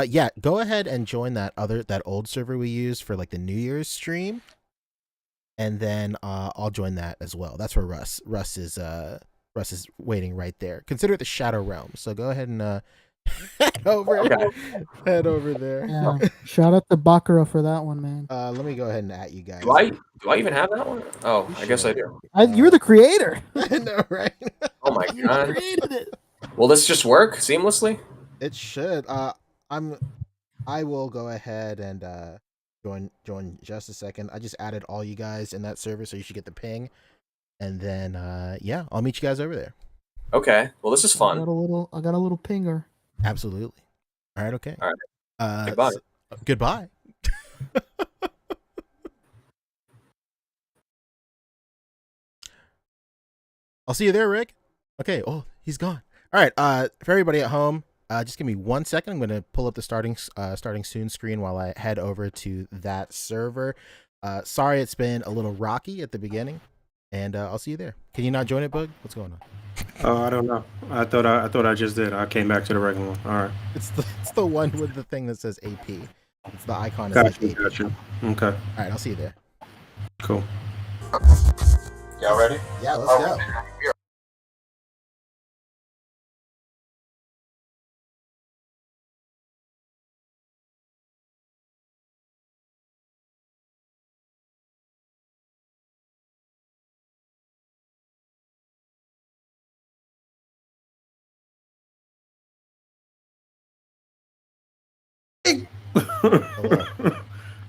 yeah, go ahead and join that old server we used for like the New Year's stream, and then I'll join that as well. That's where Russ is waiting right there. Consider it the Shadow Realm. So go ahead and head over there. Yeah. Shout out to Bakura for that one, man. Let me go ahead and at you guys. Do I even have that one? Oh, I guess I do. You're the creator. I know, right? Oh my You god. created it. Will this just work seamlessly? It should. I will go ahead and join just a second. I just added all you guys in that server, so you should get the ping. And then yeah, I'll meet you guys over there. Okay. Well, this is fun. I got a little pinger. Absolutely. All right. Okay. All right. Goodbye. Goodbye. I'll see you there, Rick. Okay. Oh, he's gone. All right. For everybody at home, just give me 1 second. I'm going to pull up the starting soon screen while I head over to that server. Sorry, it's been a little rocky at the beginning, and I'll see you there. Can you not join it, Boog? What's going on? Oh, I don't know. I thought I just did. I came back to the regular one. All right. It's the one with the thing that says AP. It's the icon. Gotcha. AP. Gotcha. Okay. All right. I'll see you there. Cool. Y'all ready? Yeah. Let's go.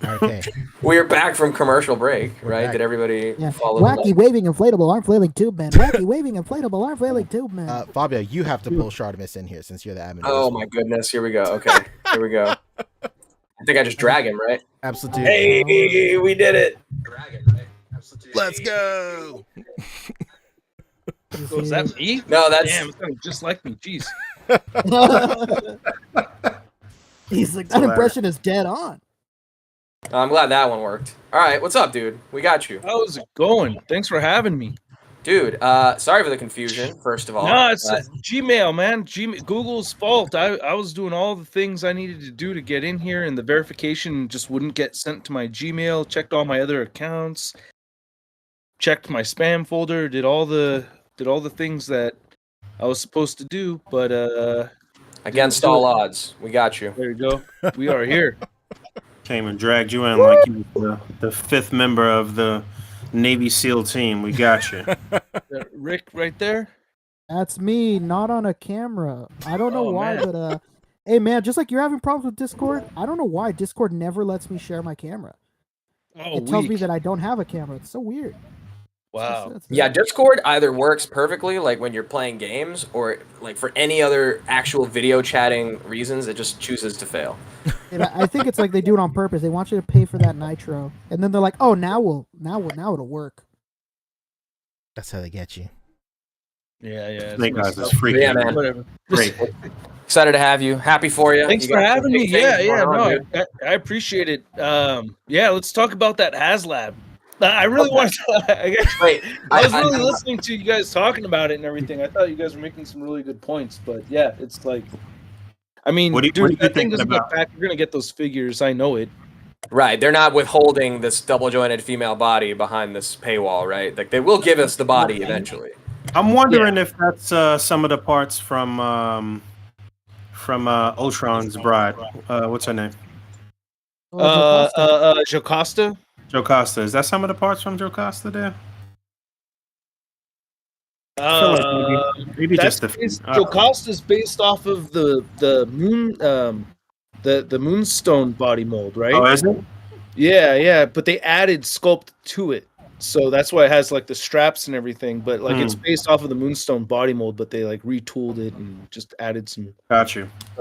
Okay. We're back from commercial break, right? back. Did everybody follow? Wacky waving inflatable arm flailing tube man. Wacky waving inflatable arm flailing tube man. Fabio, you have to pull Shardamus in here since you're the admin. Oh my goodness! Here we go. Okay, here we go. I think I just drag him, right? Absolutely. Hey, we did it. Drag him, right? Absolutely. Let's go. Was that me? No, that's Damn, it sounded just like me. Jeez. He's like, that impression is dead on. I'm glad that one worked. All right, what's up, dude? We got you. How's it going? Thanks for having me. Dude, sorry for the confusion, first of all. No, it's Gmail, man. Google's fault. I was doing all the things I needed to do to get in here, and the verification just wouldn't get sent to my Gmail. Checked all my other accounts. Checked my spam folder. Did all the things that I was supposed to do, but against all odds, we got you. There you go. We are here. Came and dragged you in like you were the fifth member of the Navy SEAL team. We got you. Rick right there. That's me, not on a camera. I don't know why, man. but hey man, just like you're having problems with Discord, I don't know why Discord never lets me share my camera. It tells me that I don't have a camera. It's so weird. Wow. Yeah, Discord either works perfectly, like when you're playing games, or like for any other actual video chatting reasons, it just chooses to fail. And I think it's like they do it on purpose. They want you to pay for that nitro, and then they're like, "Oh, now it'll work." That's how they get you. Yeah. Snake Eyes is freaking. Yeah, man. Whatever. Great. Excited to have you. Happy for you. Thanks You for got some having me. big things Yeah. going on, No, dude. I appreciate it. Yeah, let's talk about that HasLab. I really want to. Wait, I was really listening to you guys talking about it and everything. I thought you guys were making some really good points, but yeah, it's like, I mean, What do you dude, think that thing doesn't about- get back. You're gonna get those figures. I know it. Right, they're not withholding this double-jointed female body behind this paywall, right? Like they will give us the body eventually. I'm wondering if that's some of the parts from from Ultron's bride. What's her name? Jocasta. Jocasta. Is that some of the parts from Jocasta there? I feel like maybe just the Jocasta's based off of the moon the moonstone body mold, right? Oh, is it? Yeah, but they added sculpt to it. So that's why it has like the straps and everything, but like it's based off of the moonstone body mold, but they like retooled it and just added some stuff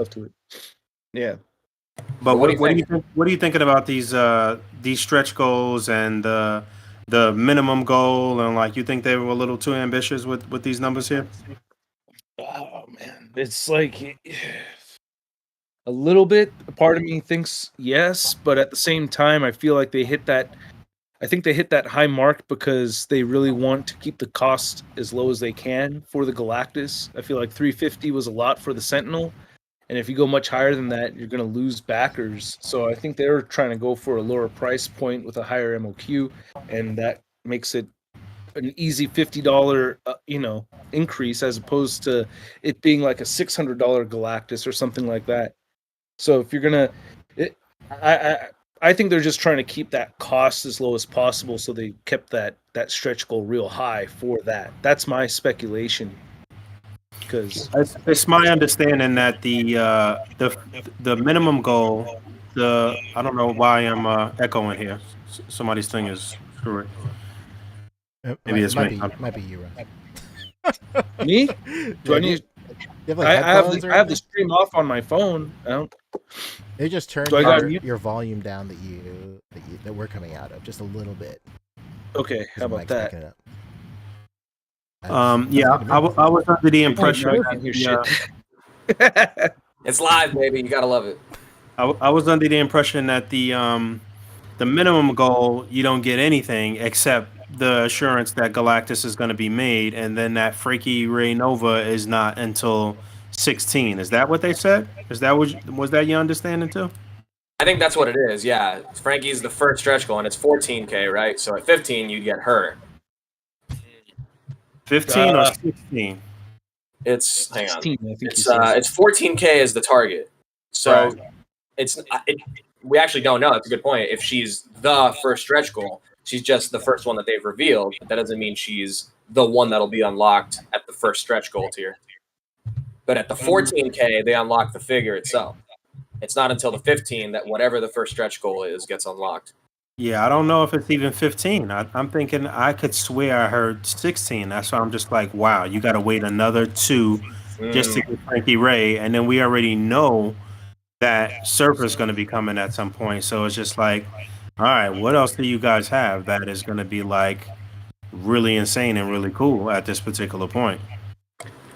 to it. Yeah. But what do you think? What are you thinking about these stretch goals and the minimum goal, and like you think they were a little too ambitious with these numbers here? Oh man, it's like a little bit. A part of me thinks yes, but at the same time, I feel like they hit that. I think they hit that high mark because they really want to keep the cost as low as they can for the Galactus. I feel like 350 was a lot for the Sentinel. And if you go much higher than that, you're going to lose backers. So I think they're trying to go for a lower price point with a higher MOQ, and that makes it an easy $50, increase as opposed to it being like a $600 Galactus or something like that. So if you're gonna, I think they're just trying to keep that cost as low as possible. So they kept that stretch goal real high for that. That's my speculation. Because it's my understanding that the minimum goal, I don't know why I'm echoing here. Somebody's thing is screwy. Maybe it's me. Might be you, Ron. Me? Do I need? I have the stream off on my phone. They just turned your volume down that we're coming out of just a little bit. Okay, how about that? I was under the impression. It's live, baby. You gotta love it. I was under the impression that the minimum goal, you don't get anything except the assurance that Galactus is going to be made, and then that Frankie Ray Nova is not until 16. Is that what they said? Was that your understanding too? I think that's what it is. Yeah, Frankie's the first stretch goal, and it's 14K, right? So at 15, you get her. 15 or 16? It's hang on. 16, I think it's 14K is the target. So we actually don't know. That's a good point. If she's the first stretch goal, she's just the first one that they've revealed. That doesn't mean she's the one that'll be unlocked at the first stretch goal tier. But at the 14K, they unlock the figure itself. It's not until the 15 that whatever the first stretch goal is gets unlocked. Yeah, I don't know if it's even 15. I'm thinking I could swear I heard 16. That's why I'm just like, wow, you got to wait another 2 just to get Frankie Ray. And then we already know that Surfer's going to be coming at some point. So it's just like, all right, what else do you guys have that is going to be like really insane and really cool at this particular point?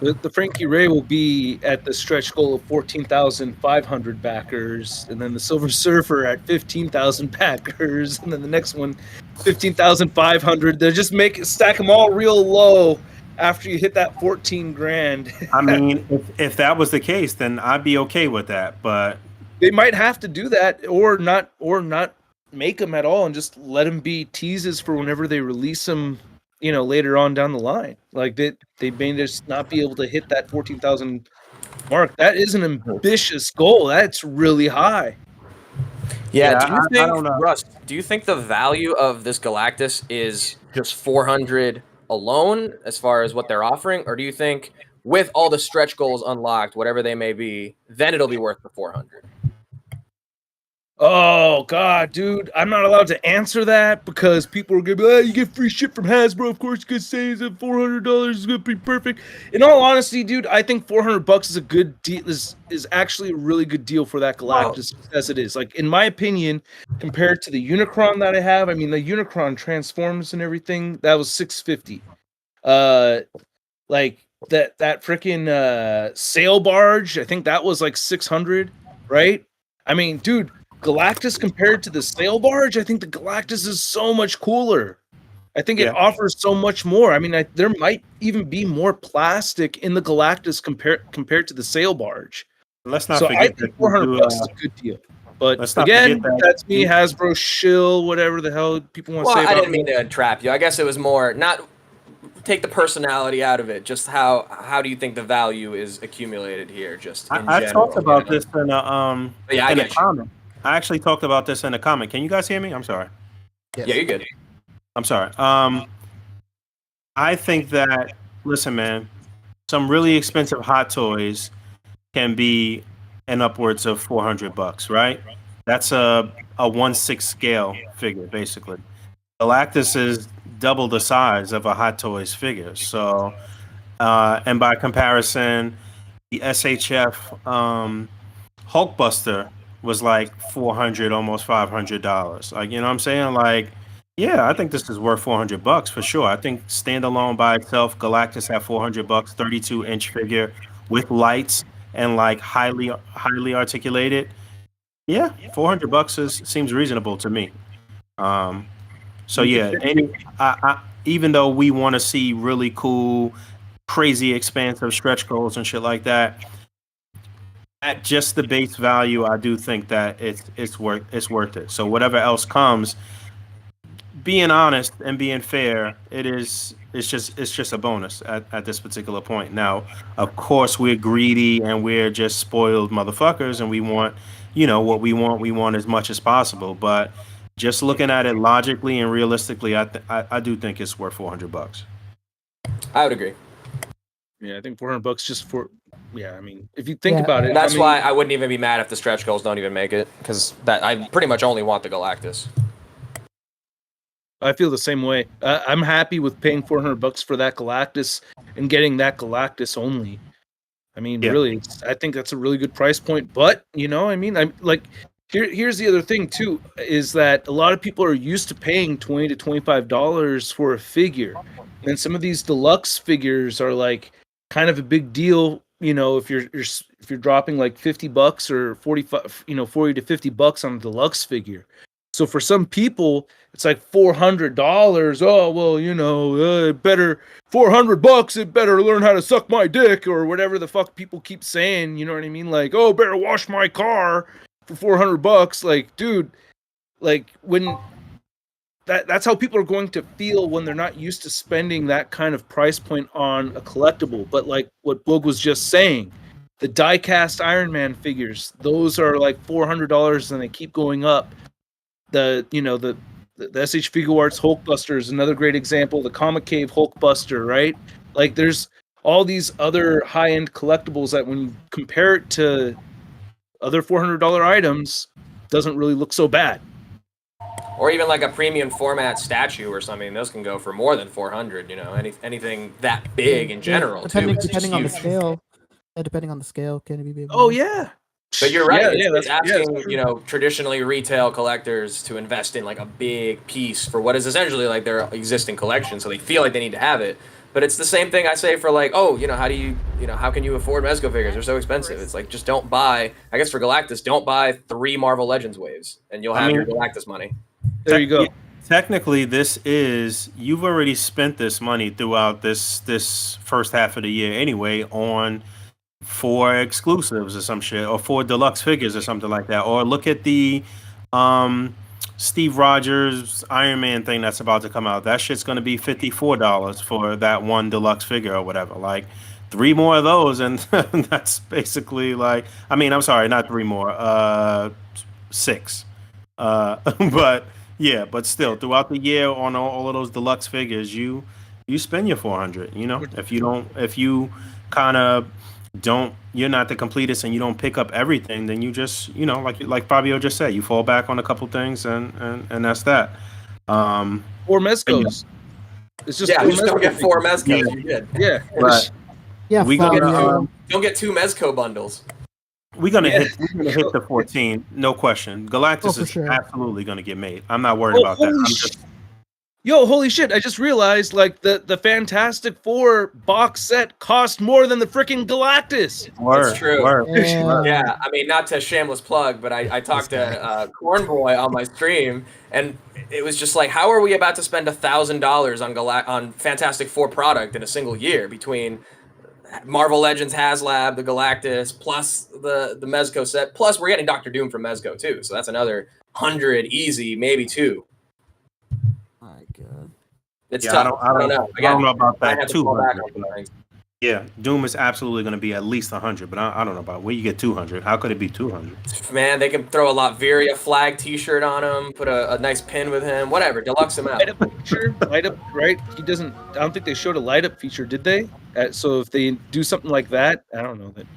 The Frankie Ray will be at the stretch goal of 14,500 backers, and then the Silver Surfer at 15,000 backers, and then the next one, 15,500. They just stack them all real low after you hit that 14 grand. I mean, if that was the case, then I'd be okay with that. But they might have to do that, or not make them at all, and just let them be teases for whenever they release them. Later on down the line, like they may just not be able to hit that 14,000 mark. That is an ambitious goal. That's really high. Yeah. Do you think the value of this Galactus is just 400 alone as far as what they're offering, or do you think with all the stretch goals unlocked, whatever they may be, then it'll be worth the 400? Oh God, dude, I'm not allowed to answer that because people are gonna be like, you get free shit from Hasbro. Of course, you could say that $400 is gonna be perfect. In all honesty, dude, I think $400 is a good deal. Is actually a really good deal for that Galactus as it is. Like in my opinion, compared to the Unicron that I have, I mean the Unicron transforms and everything. That was $650. Like that freaking sail barge, I think that was like $600, right? I mean, dude. Galactus compared to the sail barge, I think the Galactus is so much cooler. I think it offers so much more. I mean, there might even be more plastic in the Galactus compared to the sail barge. Let's not forget I think $400 is a good deal. But again, that's me, Hasbro shill, whatever the hell people want to say. I didn't mean to trap you. I guess it was more not take the personality out of it, just how do you think the value is accumulated here? Just in I general, talked about you know? this in a Yeah, I in a get you. comment. I actually talked about this in a comment. Can you guys hear me? I'm sorry. Yes. Yeah, you're good. I'm sorry. I think that, listen, man, some really expensive hot toys can be an upwards of $400, right? That's a 1/6 scale figure, basically. Galactus is double the size of a Hot Toys figure. So, and by comparison, the SHF Hulkbuster was like $400, almost $500. Like, you know what I'm saying? Like, yeah, I think this is worth $400 for sure. I think standalone by itself, Galactus at $400, 32-inch figure with lights and like highly articulated. Yeah, $400 seems reasonable to me. So yeah, even though we want to see really cool, crazy, expansive stretch goals and shit like that, at just the base value, I do think that it's worth it. So whatever else comes, being honest and being fair, it's just a bonus at this particular point. Now, of course, we're greedy and we're just spoiled motherfuckers, and we want, what we want as much as possible. But just looking at it logically and realistically, I do think it's worth $400. I would agree. Yeah, I think $400 just for. Yeah, I mean, if you think Yeah. about it, That's why I wouldn't even be mad if the stretch goals don't even make it, because that I pretty much only want the Galactus. I feel the same way. I'm happy with paying $400 for that Galactus and getting that Galactus only. I mean, Yeah. really, I think that's a really good price point. But I mean, I'm like, here's the other thing too, is that a lot of people are used to paying $20 to $25 for a figure, and some of these deluxe figures are like kind of a big deal. If you're dropping like $50 or 45, $40 to $50 on a deluxe figure. So for some people, it's like $400. Oh well, better $400. It better learn how to suck my dick or whatever the fuck people keep saying. You know what I mean? Like, oh, better wash my car for $400. Like, dude, like when that's how people are going to feel when they're not used to spending that kind of price point on a collectible. But like what Boog was just saying, the die-cast Iron Man figures, those are like $400 and they keep going up. The SH Figuarts Hulkbuster is another great example. The Comic Cave Hulkbuster, right? Like there's all these other high-end collectibles that when you compare it to other $400 items, doesn't really look so bad. Or even like a premium format statue or something, those can go for more than 400. Anything that big in general. Depending on the scale. Yeah, depending on the scale, can it be? Oh yeah. But you're right. Yeah, it's asking, that's traditionally retail collectors to invest in like a big piece for what is essentially like their existing collection, so they feel like they need to have it. But it's the same thing I say for like, how can you afford MEZCO figures? They're so expensive. It's like, just don't buy, I guess for Galactus, don't buy 3 Marvel Legends waves and you'll have your Galactus money. There you go. Technically, you've already spent this money throughout this first half of the year anyway on 4 exclusives or some shit, or 4 deluxe figures or something like that. Or look at the Steve Rogers Iron Man thing that's about to come out. That shit's going to be $54 for that one deluxe figure or whatever. Like 3 more of those, and that's basically like, I'm sorry, not 3 more, 6. But yeah, but still, throughout the year on all of those deluxe figures, you spend your $400. If you kind of you're not the completist and you don't pick up everything, then you just, like Fabio just said, you fall back on a couple things and that's that. Or MEZCOs. It's just you just don't get 4 MEZCOs. Yeah. You did. Yeah. But Yeah, we Fabio. Don't get 2 MEZCO bundles. we're gonna hit the 14, no question. Galactus is sure. absolutely gonna get made. I'm not worried about that. Holy shit, I just realized like the Fantastic Four box set cost more than the freaking Galactus. That's true. Yeah. I mean, not to shameless plug, but I talked to Cornboy on my stream, and it was just like, how are we about to spend $1,000 on Fantastic Four product in a single year between Marvel Legends HasLab, the Galactus, plus the MEZCO set, plus we're getting Doctor Doom from MEZCO too, so that's another 100 easy, maybe 2. My God. It's Yeah, tough. I don't know. I don't know about I that. had to fall back 200. on some things. Yeah, Doom is absolutely going to be at least 100, but I don't know about where you get 200. How could it be 200? Man, they can throw a Latveria flag T-shirt on him, put a nice pin with him, whatever, deluxe him out. Light up feature, light up, right? He doesn't. I don't think they showed a light up feature, did they? So if they do something like that, I don't know that.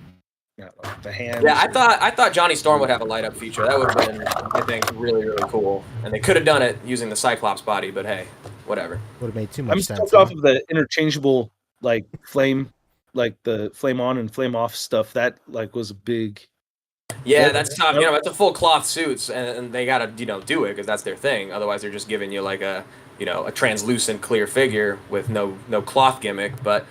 The hands. Yeah, I thought Johnny Storm would have a light up feature. That would have been, I think, really cool. And they could have done it using the Cyclops body, but hey, whatever. Would have made too much I'm sense. stoked off of the interchangeable like flame, like the flame on and flame off stuff. That like was a big. Yeah, that's tough. You know, it's a full cloth suits, and they gotta do it because that's their thing. Otherwise, they're just giving you like a translucent clear figure with no cloth gimmick. But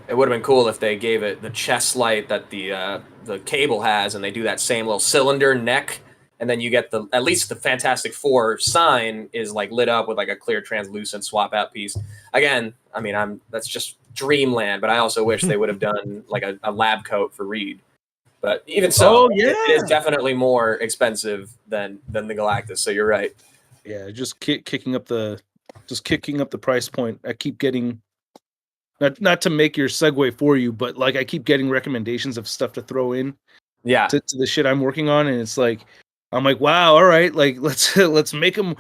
it would have been cool if they gave it the chest light that the cable has, and they do that same little cylinder neck, and then you get at least the Fantastic Four sign is like lit up with like a clear translucent swap out piece. Again, I mean, that's just dreamland, but I also wish they would have done like a lab coat for Reed. But even so, it is definitely more expensive than the Galactus. So you're right. Yeah, just kicking up the price point. I keep getting. Not to make your segue for you, but like I keep getting recommendations of stuff to throw in, to the shit I'm working on, and it's like I'm like, wow, all right, like let's make them.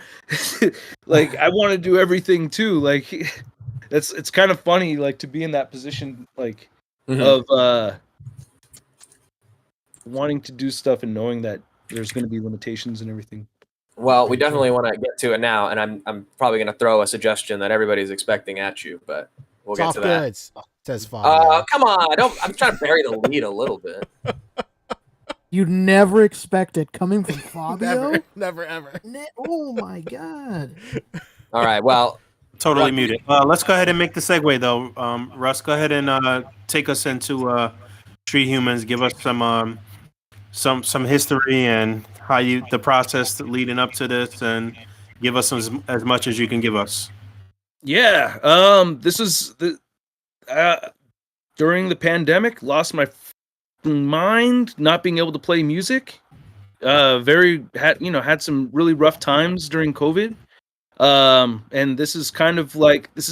Like I want to do everything too. Like it's kind of funny, like to be in that position, like of wanting to do stuff and knowing that there's going to be limitations and everything. Well, we definitely want to get to it now, and I'm probably going to throw a suggestion that everybody's expecting at you, but. We'll get to that. Goods, says Fabio. Come on! I'm trying to bury the lead a little bit. You'd never expect it coming from Fabio. Never ever. Oh my god! All right, well, totally muted. Let's go ahead and make the segue though. Russ, go ahead and take us into Street Humans. Give us some history and how the process leading up to this, and give us as much as you can give us. Yeah, this is during the pandemic, lost my mind, not being able to play music. Had some really rough times during COVID. And this is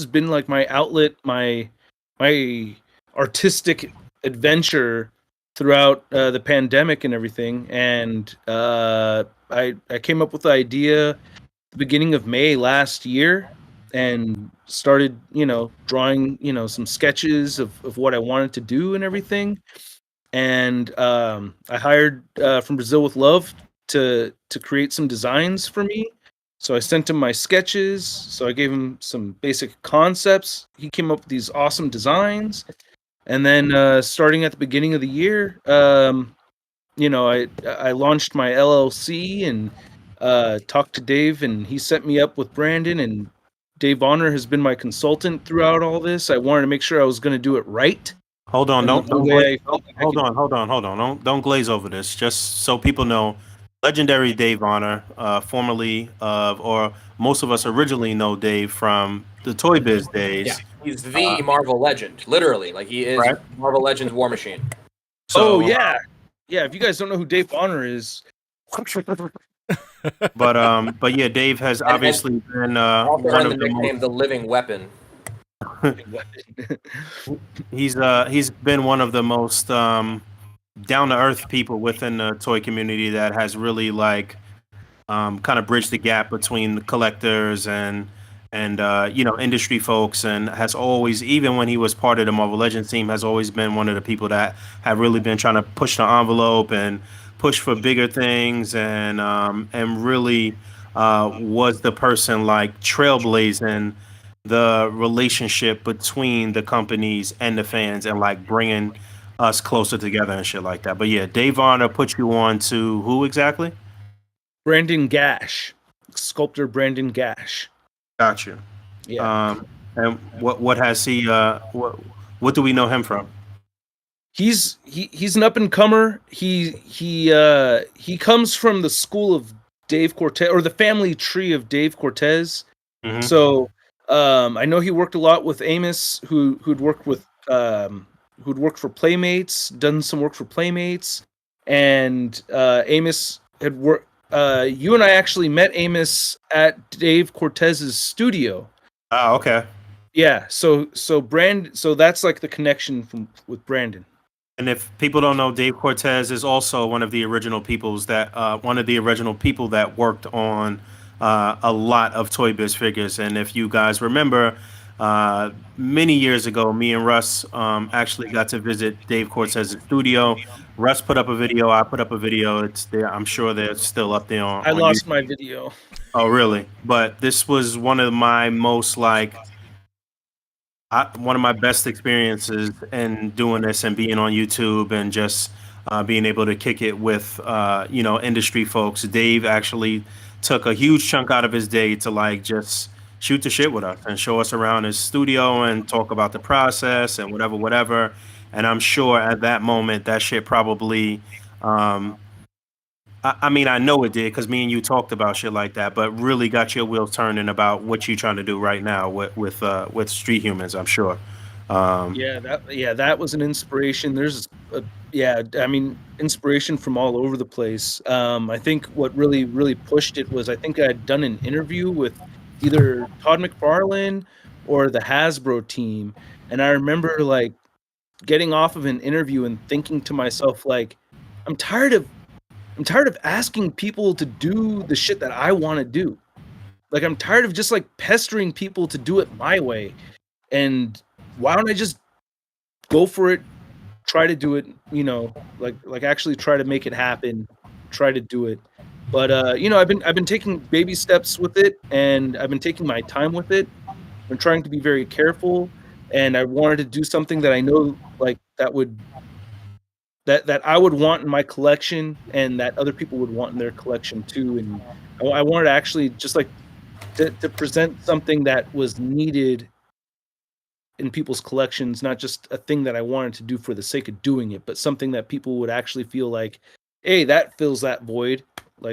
been like my outlet, my artistic adventure throughout the pandemic and everything. And I came up with the idea at the beginning of May last year. And started, drawing, some sketches of what I wanted to do and everything. And I hired from Brazil with Love to create some designs for me. So I sent him my sketches. So I gave him some basic concepts. He came up with these awesome designs. And then starting at the beginning of the year, I launched my LLC and talked to Dave, and he set me up with Brandon, and Dave Bonner has been my consultant throughout all this. I wanted to make sure I was going to do it right. Hold on, don't glaze over this. Just so people know, legendary Dave Bonner, formerly or most of us originally know Dave from the Toy Biz days. Yeah, he's the Marvel legend, literally. Like he is Marvel Legends War Machine. So yeah. If you guys don't know who Dave Bonner is. But yeah, Dave has obviously been one of the nickname the Living Weapon. He's been one of the most down to earth people within the toy community that has really kind of bridged the gap between the collectors and industry folks, and has always, even when he was part of the Marvel Legends team, has always been one of the people that have really been trying to push the envelope and push for bigger things, and really was the person trailblazing the relationship between the companies and the fans, and bringing us closer together and shit like that. But yeah, Dave Bonner put you on to who exactly? Brandon Gash, sculptor Brandon Gash. Gotcha. Yeah. And what has he? What do we know him from? He's an up and comer. He comes from the school of Dave Cortez, or the family tree of Dave Cortez. Mm-hmm. So I know he worked a lot with Amos, who'd worked for Playmates, done some work for Playmates, and Amos had worked. You and I actually met Amos at Dave Cortez's studio. Oh, okay. Yeah, so that's like the connection with Brandon. And if people don't know, Dave Cortez is also one of the original people that worked on a lot of Toy Biz figures. And if you guys remember, many years ago, me and Russ actually got to visit Dave Cortez's studio. Russ put up a video. I put up a video. It's there. I'm sure they're still up there I on lost YouTube. my video. Oh, really? But this was one of my most one of my best experiences in doing this and being on YouTube and just being able to kick it with industry folks. Dave actually took a huge chunk out of his day to just shoot the shit with us and show us around his studio and talk about the process and whatever. And I'm sure at that moment that shit probably I mean, I know it did because me and you talked about shit like that, but really got your wheels turning about what you're trying to do right now with Street Humans. I'm sure. That was an inspiration. There's inspiration from all over the place. I think what really pushed it was I think I'd done an interview with either Todd McFarlane or the Hasbro team, and I remember getting off of an interview and thinking to myself I'm tired of asking people to do the shit that I want to do. I'm tired of just pestering people to do it my way. And why don't I just go for it, try to do it, actually try to make it happen, try to do it. But I've been taking baby steps with it, and I've been taking my time with it. I'm trying to be very careful, and I wanted to do something that I know that I would want in my collection and that other people would want in their collection too. And I wanted to actually just to present something that was needed in people's collections, not just a thing that I wanted to do for the sake of doing it, but something that people would actually feel hey, that fills that void.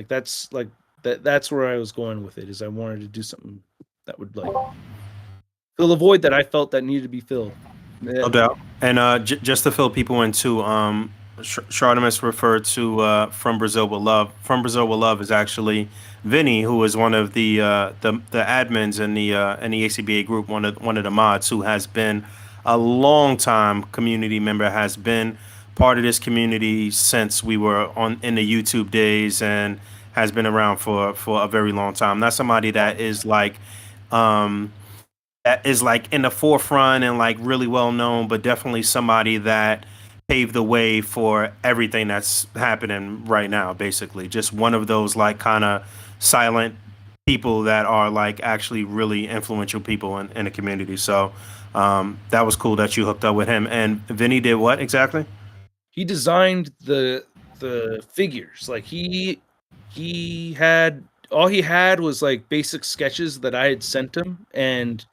That's where I was going with it, is I wanted to do something that would fill a void that I felt that needed to be filled. No doubt. And just to fill people in too, Chartemis referred to From Brazil with Love. From Brazil with Love is actually Vinny, who is one of the admins in the A.C.B.A group, one of the mods, who has been a long time community member, has been part of this community since we were in the YouTube days, and has been around for a very long time. That's somebody that is in the forefront and really well known, but definitely somebody that paved the way for everything that's happening right now. Basically, just one of those kind of silent people that are actually really influential people in the community. So that was cool that you hooked up with him. And Vinny did what exactly? He designed the figures. He had all he had was basic sketches that I had sent him, and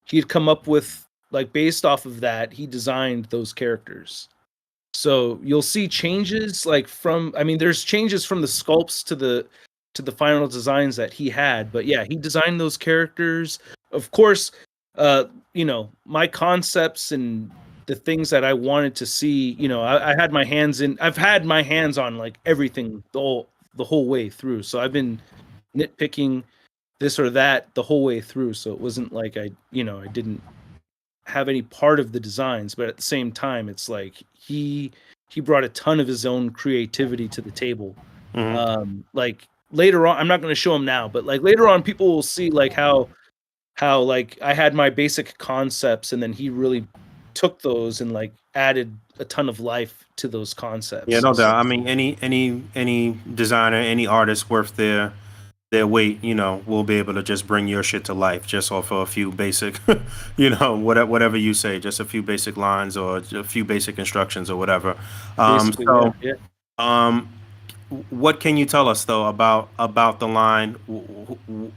he'd come up with based off of that, he designed those characters. So you'll see changes there's changes from the sculpts to the final designs that he had, but yeah, he designed those characters. Of course, my concepts and the things that I wanted to see, I've had my hands on everything the whole way through. So I've been nitpicking this or that the whole way through. So it wasn't I didn't have any part of the designs, but at the same time, it's he brought a ton of his own creativity to the table. Mm-hmm. Later on, I'm not going to show him now, but later on, people will see how I had my basic concepts, and then he really took those and added a ton of life to those concepts. Yeah, no doubt. I mean, any designer, any artist worth their weight, will be able to just bring your shit to life just off of a few basic, whatever you say, just a few basic lines or a few basic instructions or whatever. What can you tell us though about the line?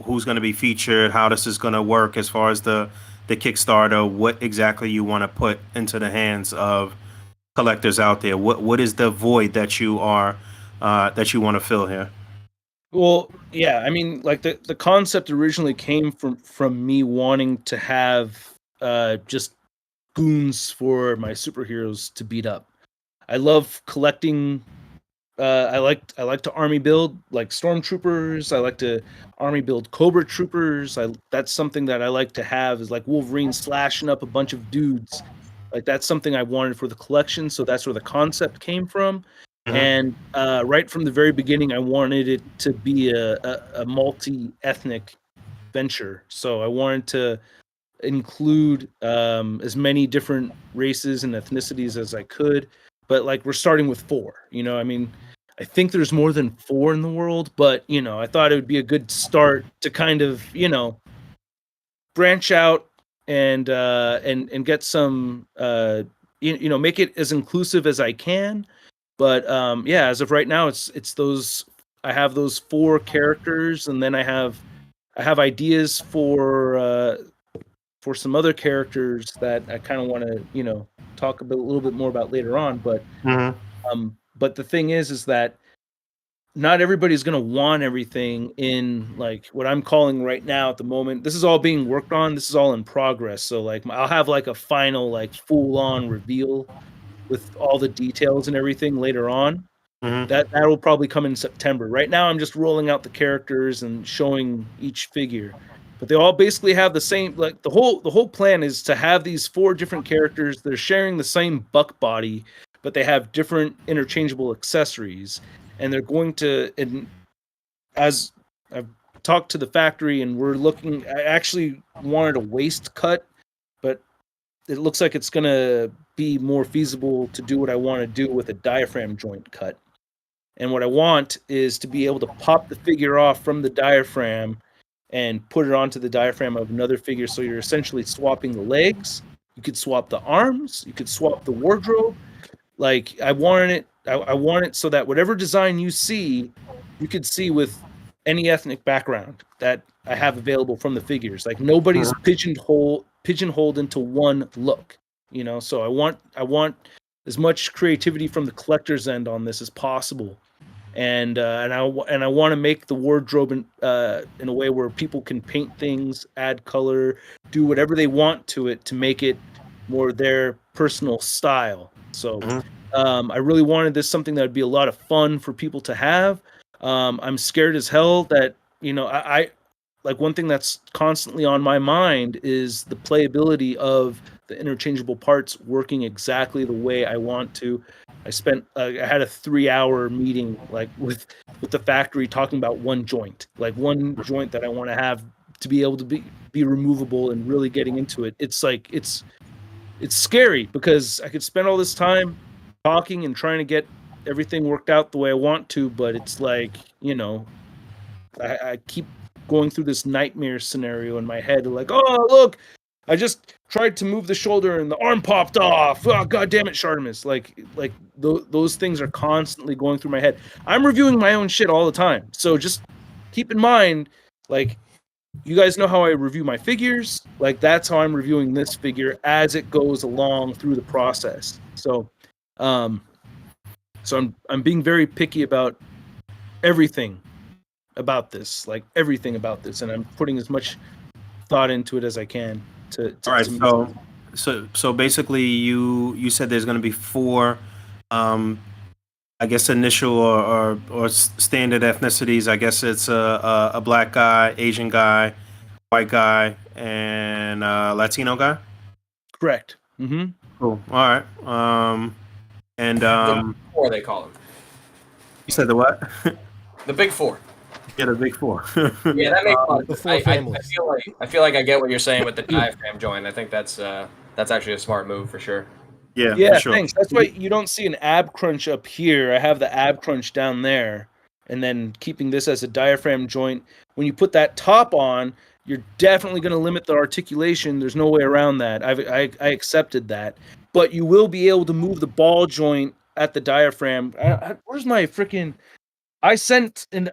Who's going to be featured? How this is going to work as far as the Kickstarter? What exactly you want to put into the hands of collectors out there? What is the void that you want to fill here? Well, yeah, I mean, the concept originally came from me wanting to have just goons for my superheroes to beat up. I love collecting I like to army build like stormtroopers. I like to army build Cobra troopers. That's something that I like to have is like Wolverine slashing up a bunch of dudes. Like that's something I wanted for the collection, so that's where the concept came from. And right from the very beginning, I wanted it to be a multi-ethnic venture. So I wanted to include as many different races and ethnicities as I could. But like we're starting with 4. I mean, I think there's more than 4 in the world, but I thought it would be a good start to kind of branch out and get some make it as inclusive as I can. But yeah, as of right now, it's those. I have those 4 characters, and then I have ideas for some other characters that I kind of want to talk a little bit more about later on. But but the thing is that not everybody's going to want everything in like what I'm calling right now at the moment. This is all being worked on. This is all in progress. So like I'll have like a final like full on reveal with all the details and everything later on. That will probably come in September. Right now I'm just rolling out the characters and showing each figure. But they all basically have the same like the whole plan is to have these 4 different characters. They're sharing the same buck body, but they have different interchangeable accessories. And they're going to, and as I've talked to the factory and we're looking, I actually wanted a waist cut, but it looks like it's going to be more feasible to do what I want to do with a diaphragm joint cut. And what I want is to be able to pop the figure off from the diaphragm and put it onto the diaphragm of another figure. So you're essentially swapping the legs. You could swap the arms. You could swap the wardrobe. Like I want it so that whatever design you see, you could see with any ethnic background that I have available from the figures. Like nobody's pigeonholed into one look, So I want as much creativity from the collector's end on this as possible, and I want to make the wardrobe in a way where people can paint things, add color, do whatever they want to it to make it more their personal style. So I really wanted this something that would be a lot of fun for people to have. I'm scared as hell that I like one thing that's constantly on my mind is the playability of the interchangeable parts working exactly the way I want to. I had a 3-hour meeting like with the factory talking about one joint that I want to have to be able to be removable and really getting into it. It's like it's scary because I could spend all this time talking and trying to get everything worked out the way I want to, but it's like, I keep going through this nightmare scenario in my head, like, oh, look, I just tried to move the shoulder and the arm popped off. Oh, God damn it, Shartimus. Like those things are constantly going through my head. I'm reviewing my own shit all the time. So just keep in mind, like, you guys know how I review my figures. Like, that's how I'm reviewing this figure as it goes along through the process. So I'm being very picky about everything about this, and I'm putting as much thought into it as I can. All right, so basically, you said there's going to be 4, I guess initial or standard ethnicities. I guess it's a black guy, Asian guy, white guy, and Latino guy. Correct. Mm-hmm. Cool. All right. And the 4 they call them. You said the what? The big 4. Yeah, the big 4. Yeah, that makes sense. The 4 families. I feel like I get what you're saying with the diaphragm joint. I think that's actually a smart move for sure. Yeah, for sure. Thanks. That's why you don't see an ab crunch up here. I have the ab crunch down there, and then keeping this as a diaphragm joint. When you put that top on, you're definitely going to limit the articulation. There's no way around that. I accepted that, but you will be able to move the ball joint at the diaphragm. Where's my freaking? I sent an.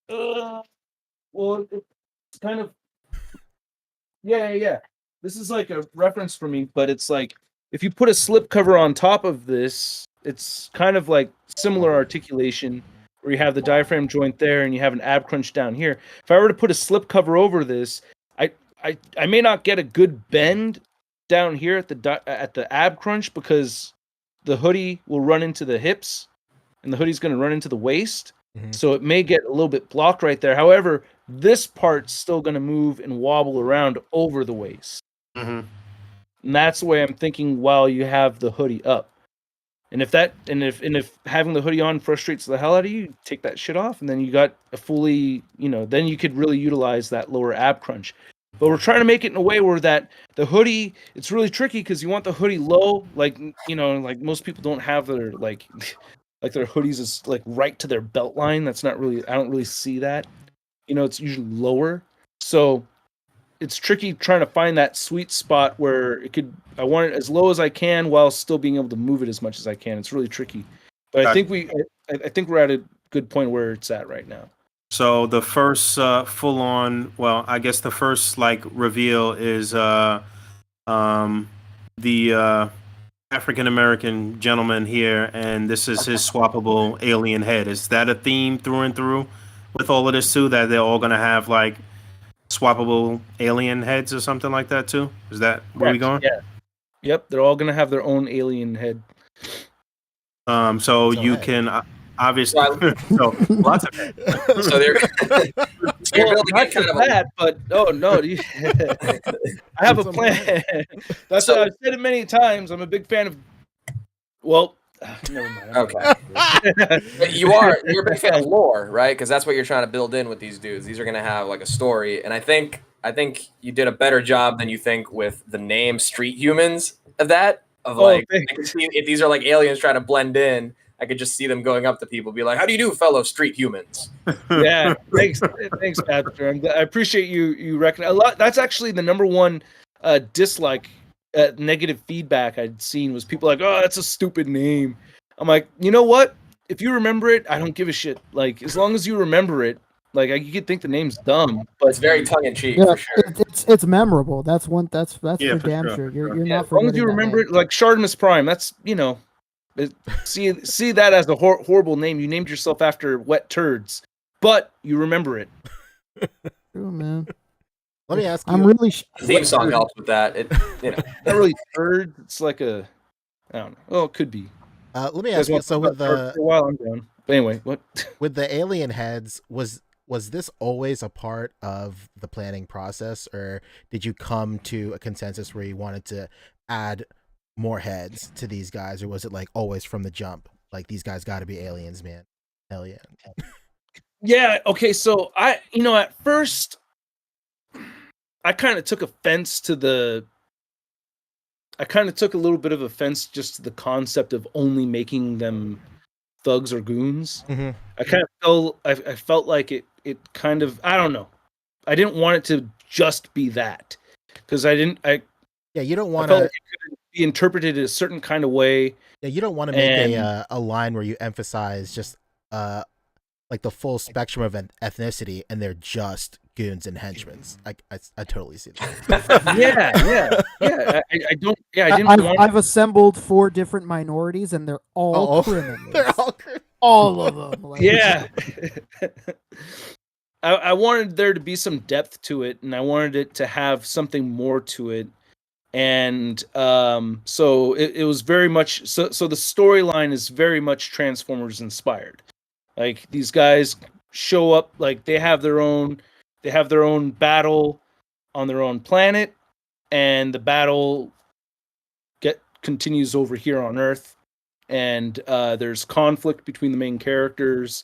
Well, it's kind of. Yeah. This is like a reference for me, but it's like if you put a slip cover on top of this, it's kind of like similar articulation where you have the diaphragm joint there and you have an ab crunch down here. If I were to put a slip cover over this, I may not get a good bend down here at the ab crunch because the hoodie will run into the hips. and the hoodie's going to run into the waist. Mhm. So it may get a little bit blocked right there. However, this part's still going to move and wobble around over the waist. Mm-hmm. And that's the way I'm thinking while you have the hoodie up. And if having the hoodie on frustrates the hell out of you, take that shit off, and then you got a fully, then you could really utilize that lower ab crunch. But we're trying to make it in a way where that the hoodie, it's really tricky because you want the hoodie low, like most people don't have their like their hoodies is like right to their belt line. That's not really, I don't really see that. It's usually lower. So it's tricky trying to find that sweet spot where I want it as low as I can while still being able to move it as much as I can. It's really tricky. But I think we're at a good point where it's at right now. So the first full on, well, I guess the first like reveal is the African American gentleman here, and this is his swappable alien head. Is that a theme through and through with all of this too? That they're all gonna have like swappable alien heads or something like that too? Is that where we going? Yeah. Yep, they're all gonna have their own alien head. So you can obviously so lots of heads. So they're Well, not for that, but oh no, I have a plan. That's what I've said it many times. I'm a big fan of. Well, never mind. Okay. You're a big fan of lore, right? Because that's what you're trying to build in with these dudes. These are gonna have like a story, and I think you did a better job than you think with the name Street Humans of that. I can see if these are like aliens trying to blend in. I could just see them going up to people, be like, "How do you do, fellow street humans?" Yeah, thanks, Pastor. I appreciate you recognize a lot. That's actually the number one dislike, negative feedback I'd seen was people like, "Oh, that's a stupid name." I'm like, you know what? If you remember it, I don't give a shit. Like, as long as you remember it, like you could think the name's dumb, but it's very tongue in cheek. Yeah, for sure. it's memorable. That's for for damn sure. sure. You're yeah, not as long as forgetting you that remember name. it, like Shardimus Prime. That's see that as a horrible name. You named yourself after wet turds, but you remember it. True, man. Let me ask you. I'm really. The theme song helps with that. Not really turd. It's like a, I don't know. Well, it could be. Let me ask you. So with for a while, I'm down. But anyway, what? With the alien heads, was this always a part of the planning process, or did you come to a consensus where you wanted to add more heads to these guys, or was it like always from the jump, like these guys got to be aliens, man? Hell yeah. Yeah. Okay. So at first, I kind of took offense to I kind of took a little bit of offense just to the concept of only making them thugs or goons. Mm-hmm. I felt like it kind of, I don't know. I didn't want it to just be that because you don't want I felt to like it could be interpreted a certain kind of way. Yeah, you don't want to make a line where you emphasize just like the full spectrum of an ethnicity, and they're just goons and henchmen. I totally see that. yeah. I don't. Yeah, I didn't. I've assembled 4 different minorities, and they're all criminals. They're all all of them. Like, yeah. I wanted there to be some depth to it, and I wanted it to have something more to it. And so it was very much so the storyline is very much Transformers inspired. Like these guys show up, like they have their own battle on their own planet, and the battle continues over here on Earth, and there's conflict between the main characters.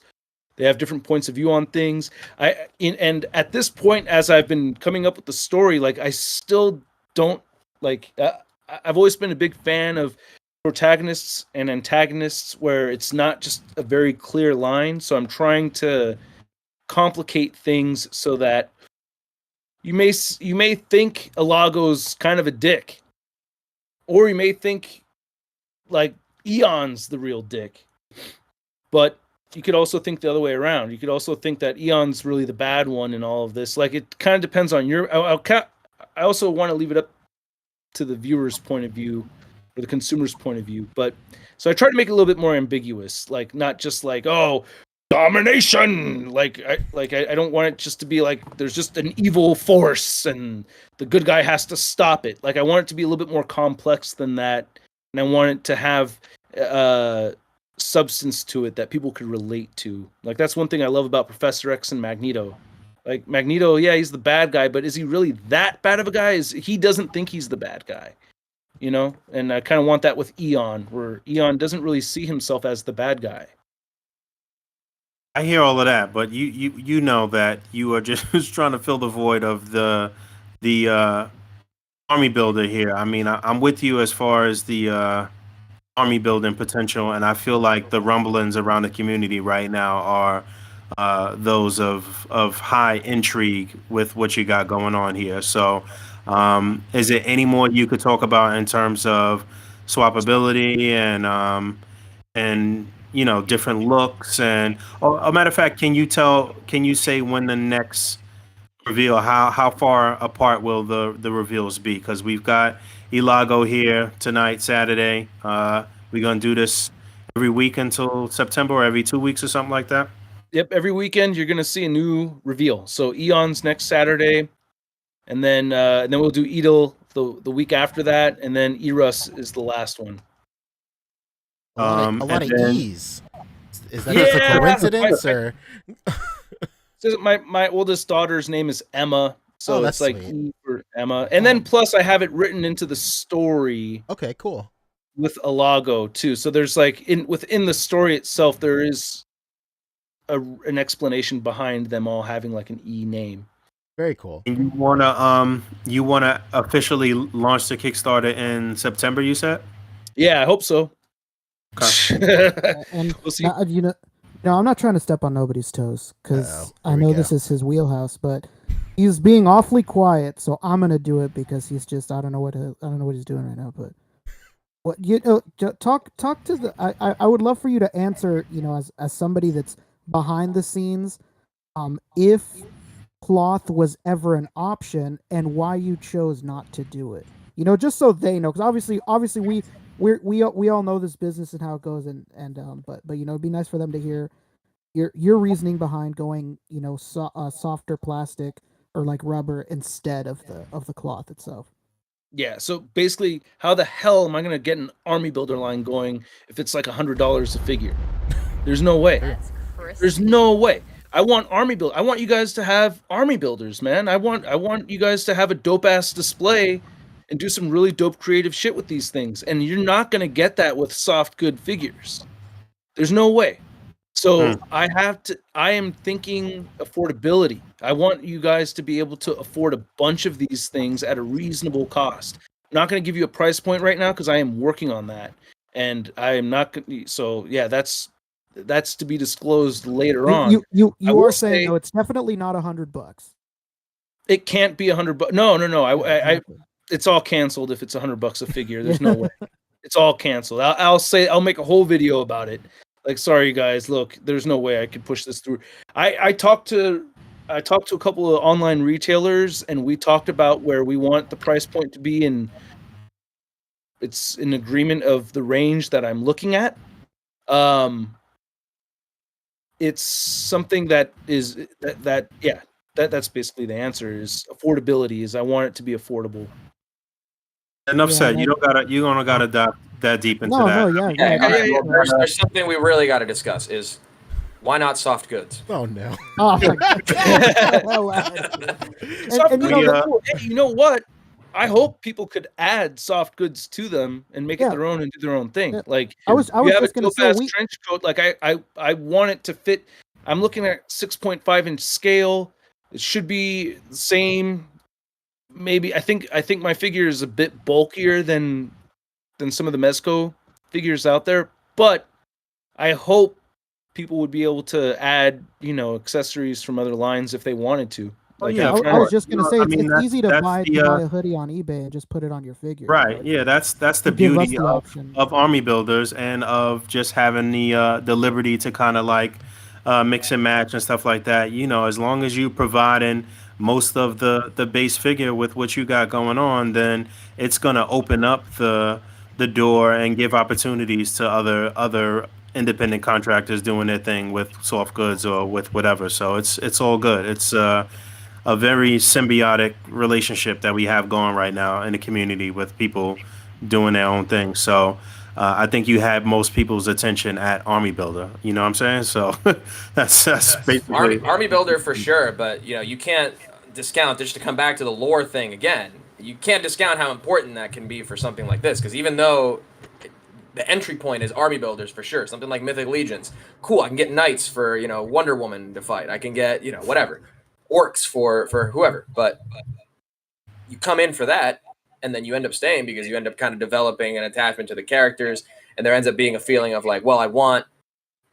They have different points of view on things. And at this point, as I've been coming up with the story, like I still don't like. I've always been a big fan of protagonists and antagonists where it's not just a very clear line. So I'm trying to complicate things so that you may think Alago's kind of a dick, or you may think like Eon's the real dick, but you could also think the other way around. You could also think that Eon's really the bad one in all of this. Like it kind of depends on your. I also want to leave it up to the viewer's point of view or the consumer's point of view. But so I try to make it a little bit more ambiguous, like not just like, oh, domination. Like I don't want it just to be like there's just an evil force and the good guy has to stop it. Like I want it to be a little bit more complex than that, and I want it to have substance to it that people could relate to. Like that's one thing I love about Professor X and Magneto. Like Magneto, yeah, he's the bad guy, but is he really that bad of a guy? He doesn't think he's the bad guy, you know? And I kind of want that with Eon, where Eon doesn't really see himself as the bad guy. I hear all of that, but you know that you are just trying to fill the void of the army builder here. I mean, I'm with you as far as the army building potential, and I feel like the rumblings around the community right now are those of high intrigue with what you got going on here. So, is there any more you could talk about in terms of swappability and you know different looks and a matter of fact, can you say when the next reveal, how far apart will the reveals be? Because we've got Elago here tonight, Saturday. We're gonna do this every week until September, or every 2 weeks or something like that. Yep, every weekend you're gonna see a new reveal. So Eon's next Saturday, and then we'll do Edel the week after that, and then Eros is the last one. A lot of then- E's. Is that just a coincidence, or? So my oldest daughter's name is Emma, so Oh, it's that's like sweet. E for Emma, and then plus I have it written into the story Okay, cool. with Elago too. So there's like within the story itself, there is an explanation behind them all having like an E name. Very cool. And you wanna officially launch the Kickstarter in September, you said? Yeah, I hope so. And We'll see. now, you know, no, I'm not trying to step on nobody's toes because Uh-oh, I here we know go. this is his wheelhouse, but he's being awfully quiet, so I'm gonna do it because he's just I don't know what he's doing right now. But what you know, talk to the I would love for you to answer, you know, as somebody that's behind the scenes, if cloth was ever an option and why you chose not to do it. You know, just so they know, because obviously we all know this business and how it goes, and but you know, it'd be nice for them to hear your reasoning behind going, you know, softer plastic or like rubber instead of the cloth itself. Yeah, so basically, how the hell am I gonna get an army builder line going if it's like $100 a figure? There's no way. That's crispy. There's no way. I want I want you guys to have army builders, man. I want you guys to have a dope ass display and do some really dope creative shit with these things. And you're not gonna get that with soft good figures. There's no way. So I am thinking affordability. I want you guys to be able to afford a bunch of these things at a reasonable cost. I'm not going to give you a price point right now because I am working on that, and I am not. So yeah, that's to be disclosed later on. You I will are saying say- though it's definitely not $100. It can't be $100. No. Exactly. It's all canceled if it's $100 a figure. There's no way. It's all canceled. I'll make a whole video about it. Like, sorry guys, look, there's no way I could push this through. I talked to a couple of online retailers, and we talked about where we want the price point to be, and it's in agreement of the range that I'm looking at. It's something that is that's basically the answer. Is affordability. Is I want it to be affordable. Enough Yeah, said. that- You don't gotta dive that deep into No, that. no, Yeah, there's something we really got to discuss is why not soft goods? Oh no. Oh, my God. Hell out of here. Soft And, you goods know, are cool. Hey, you know what? I hope people could add soft goods to them and make it Yeah. their own and do their own thing. Yeah. Like I was you have just a gonna say dope-ass trench coat. Like I want it to fit. I'm looking at 6.5-inch scale. It should be the same. Maybe I think my figure is a bit bulkier than some of the MEZCO figures out there, but I hope people would be able to add, you know, accessories from other lines if they wanted to. Like, yeah, I'm of trying I to- was just gonna No, say I it's, mean, it's easy to that's buy the, a hoodie on eBay and just put it on your figure. Right. you know? Yeah. That's the To give us beauty the option. of army builders and of just having the liberty to kind of like mix and match and stuff like that. You know, as long as you providing most of the base figure with what you got going on, then it's gonna open up the door and give opportunities to other independent contractors doing their thing with soft goods or with whatever. So it's all good. It's a very symbiotic relationship that we have going right now in the community with people doing their own thing. So I think you had most people's attention at Army Builder. You know what I'm saying? So that's basically Army Builder for sure, but you can't discount, just to come back to the lore thing again, you can't discount how important that can be for something like this, because even though the entry point is Army Builders for sure, something like Mythic Legions, cool, I can get knights for Wonder Woman to fight, I can get whatever, orcs for whoever, but you come in for that and then you end up staying because you end up kind of developing an attachment to the characters, and there ends up being a feeling of like, well, I want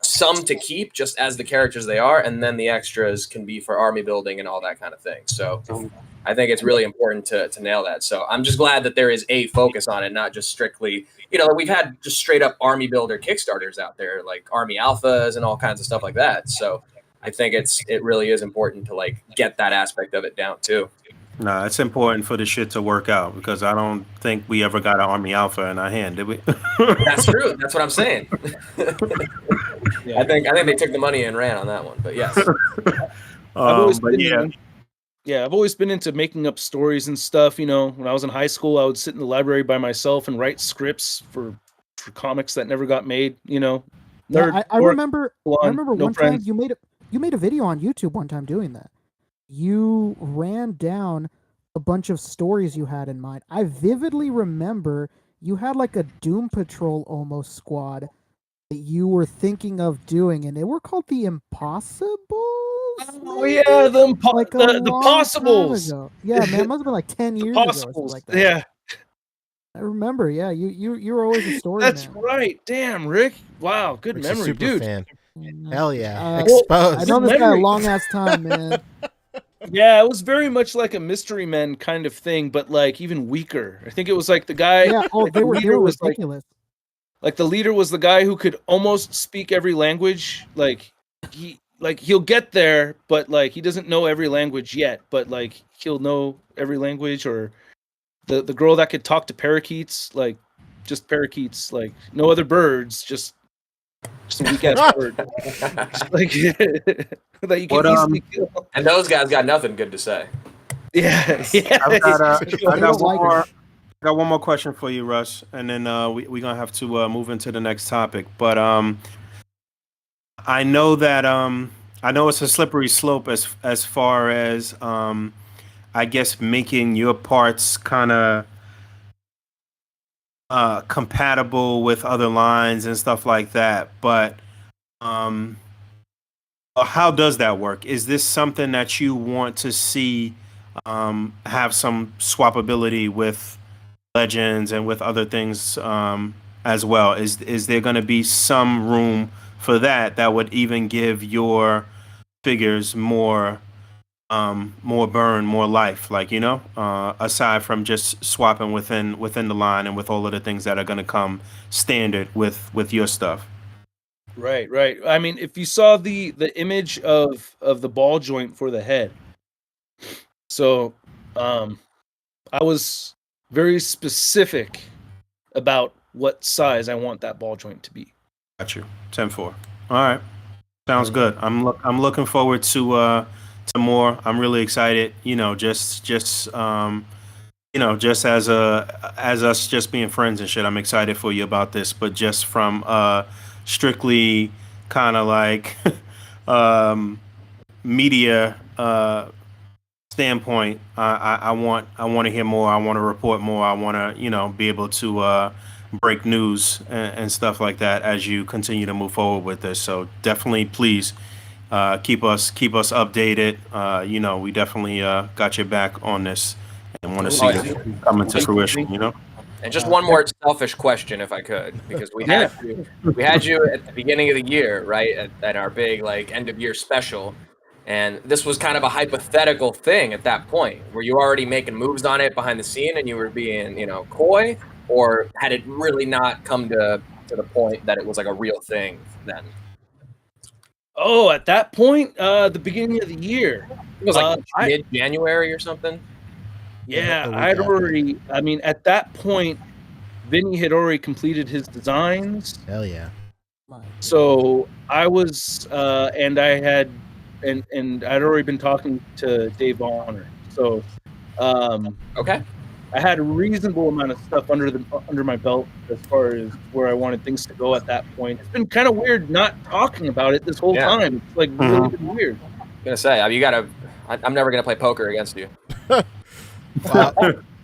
some to keep just as the characters they are, and then the extras can be for army building and all that kind of thing. So I think it's really important to nail that. So I'm just glad that there is a focus on it, not just strictly, we've had just straight up army builder Kickstarters out there, like Army Alphas and all kinds of stuff like that. So I think it really is important to like get that aspect of it down too. No, it's important for the shit to work out, because I don't think we ever got an Army Alpha in our hand, did we? That's true. That's what I'm saying. I think they took the money and ran on that one, but yes. I've always been into making up stories and stuff. When I was in high school, I would sit in the library by myself and write scripts for comics that never got made. I remember one time you made a video on YouTube one time doing that. You ran down a bunch of stories you had in mind. I vividly remember you had like a Doom Patrol almost squad that you were thinking of doing, and they were called the Impossibles. Oh yeah, the Possibles. Yeah, man, it must have been like 10 years ago. Or something like that. Yeah, I remember. Yeah, you were always a story. That's man. Right. Damn, Rick. Wow, good Rick's memory, a super dude. Fan. Hell yeah, exposed. I know this guy a memory. long ass time, man. Yeah, it was very much like a Mystery Men kind of thing, but like even weaker. I think it was like the guy. Yeah, they were ridiculous. Like the leader was the guy who could almost speak every language. Like he'll get there, but like he doesn't know every language yet. But like he'll know every language. Or the girl that could talk to parakeets, like just parakeets, like no other birds, just a weak ass bird. Like that you can easily kill. And those guys got nothing good to say. Yeah. I got one more question for you, Russ, and then we're gonna have to move into the next topic. But I know that I know it's a slippery slope as far as I guess making your parts kind of compatible with other lines and stuff like that. But how does that work? Is this something that you want to see have some swappability with Legends and with other things as well? Is there going to be some room for that would even give your figures more burn, more life, like, aside from just swapping within the line and with all of the things that are going to come standard with your stuff? Right. I mean, if you saw the image of the ball joint for the head, so I was very specific about what size I want that ball joint to be. Got you. 10-4. All right, sounds good. I'm looking forward to more. I'm really excited. Just as us just being friends and shit, I'm excited for you about this. But just from strictly kind of like media standpoint, I want to hear more. I want to report more. I want to be able to break news and stuff like that as you continue to move forward with this. So definitely, please keep us updated. We definitely got your back on this and want to see it come into fruition. And just one more selfish question, if I could, because we had you at the beginning of the year, right, at our big like end of year special, and this was kind of a hypothetical thing at that point. Were you already making moves on it behind the scene, and you were being coy, or had it really not come to the point that it was like a real thing then? Oh, at that point, the beginning of the year, it was like mid-January or something. Yeah, at that point, Vinny had already completed his designs. Hell yeah. So I was, and I'd already been talking to Dave Bonner. So, okay. I had a reasonable amount of stuff under my belt as far as where I wanted things to go at that point. It's been kind of weird not talking about it this whole time. It's like really been weird. I'm gonna say you gotta. I'm never gonna play poker against you. I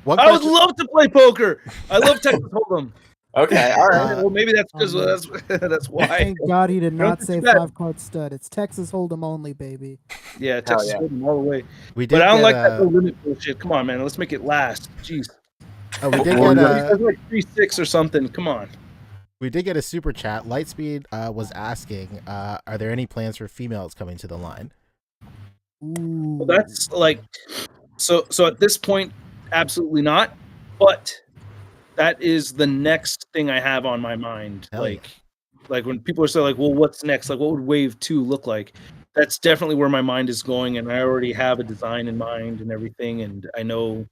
would love to play poker. I love Texas Hold'em. Okay, all right. Well, maybe that's because that's why. Thank God he did not say that. 5-card stud. It's Texas Hold'em only, baby. Yeah, Texas Hold'em all the way. We But did I don't get, like that no limit bullshit. Come on, man. Let's make it last. Jeez. Oh, we did get like 3-6 or something. Come on. We did get a super chat. Lightspeed was asking, are there any plans for females coming to the line? Well, that's like so at this point, absolutely not. But that is the next thing I have on my mind. Hell like when people are saying like, well, what's next? Like, what would Wave 2 look like? That's definitely where my mind is going, and I already have a design in mind and everything, and I know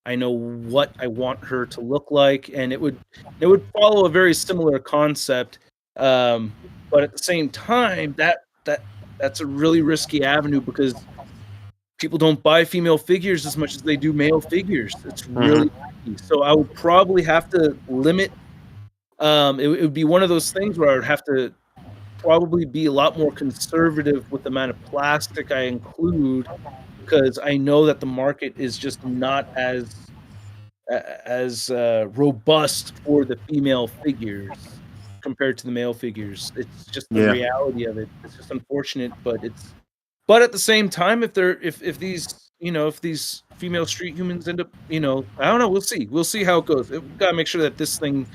what I want her to look like, and it would follow a very similar concept. But at the same time, that's a really risky avenue because people don't buy female figures as much as they do male figures. It's really risky. So I would probably have to limit. It would be one of those things where I would have to probably be a lot more conservative with the amount of plastic I include, because I know that the market is just not as robust for the female figures compared to the male figures. It's just the reality of it. It's just unfortunate, but at the same time, if these female street humans end up, I don't know. We'll see how it goes. We've got to make sure that this thing,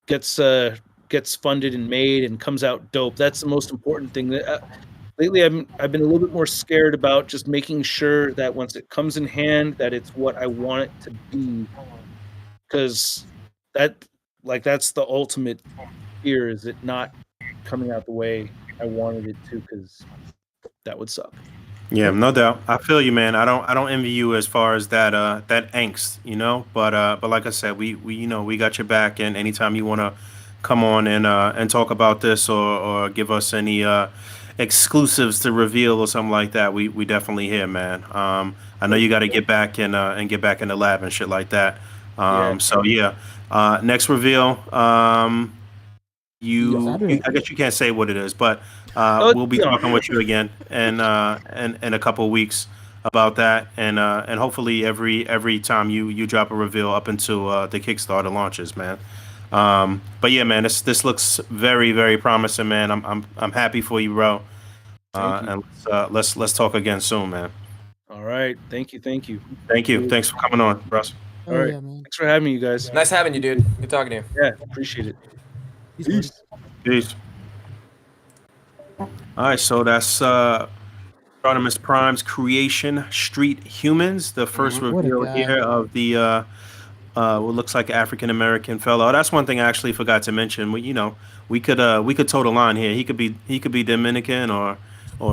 gets funded and made and comes out dope. That's the most important thing. Lately, I've been a little bit more scared about just making sure that once it comes in hand, that it's what I want it to be, because that's the ultimate fear, is it not coming out the way I wanted it to, because that would suck. Yeah, no doubt. I feel you, man. I don't envy you as far as that angst, But like I said, we got your back, and anytime you want to come on and talk about this or give us any exclusives to reveal or something like that, we definitely here, man. I know you got to get back and get back in the lab and shit like that. So yeah, next reveal. I guess you can't say what it is, but we'll be talking with you again in a couple of weeks about that, and hopefully every time you drop a reveal up into the Kickstarter launches, man. But yeah, man, this looks very, very promising, man. I'm happy for you, bro. And let's talk again soon, man. All right, thank you. Thanks for coming on, Russ. All right, thanks for having me, you guys. Nice having you, dude. Good talking to you. Yeah, appreciate it. Peace. All right, so that's Artemis Prime's creation, Street Humans, the first reveal here of the what looks like African American fellow. That's one thing I actually forgot to mention. We could toe the line here. He could be Dominican or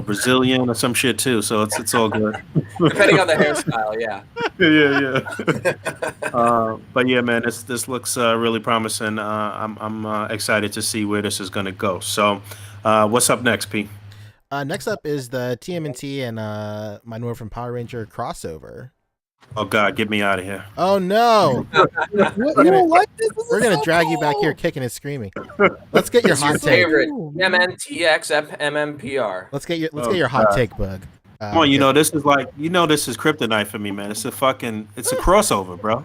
Brazilian or some shit too. So it's all good. Depending on the hairstyle, yeah. Yeah. But yeah, man, this looks really promising. I'm excited to see where this is gonna go. So, what's up next, P? Next up is the TMNT and My Northern Power Ranger crossover. Oh God, get me out of here! Oh no! We're gonna drag you back here, kicking and screaming. Let's get your hot take. Favorite MNTX MMPR. Let's get your hot take, Boog. Come on, this is kryptonite for me, man. It's a crossover, bro.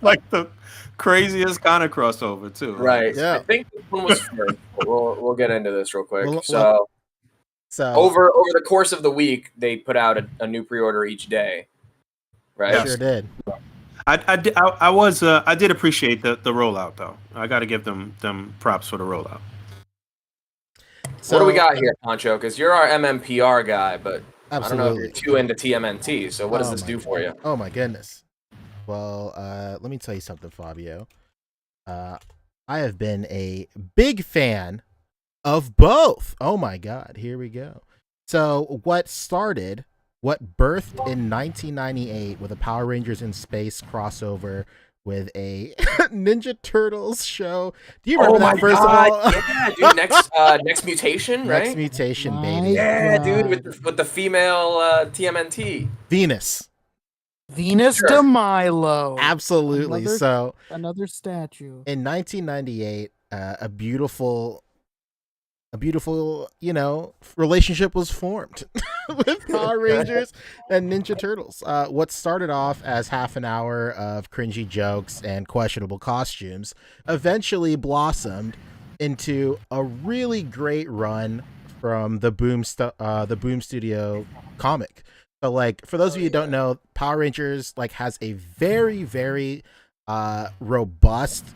Like the craziest kind of crossover too. Right. Yeah. I think this one was first. We'll get into this real quick. So over the course of the week, they put out a new pre-order each day. Right. Yes. Sure did. I did appreciate the rollout though. I got to give them props for the rollout. So, what do we got here, Poncho? Because you're our MMPR guy, but absolutely. I don't know if you're too into TMNT. So what does this do for you? Oh my goodness. Well, let me tell you something, Fabio. I have been a big fan of both. Oh my God, here we go. So what birthed in 1998 with a Power Rangers in Space crossover with a Ninja Turtles show. Do you remember that, first of all? Yeah, dude, next mutation, right? Next mutation, baby. Yeah, dude, with the female TMNT. Venus. Venus Sure. de Milo. Absolutely. So another statue. in 1998, a beautiful, relationship was formed with Power Rangers and Ninja Turtles. What started off as half an hour of cringy jokes and questionable costumes eventually blossomed into a really great run from the Boom Studio comic. So, like, for those of you who don't know, Power Rangers has a very, very robust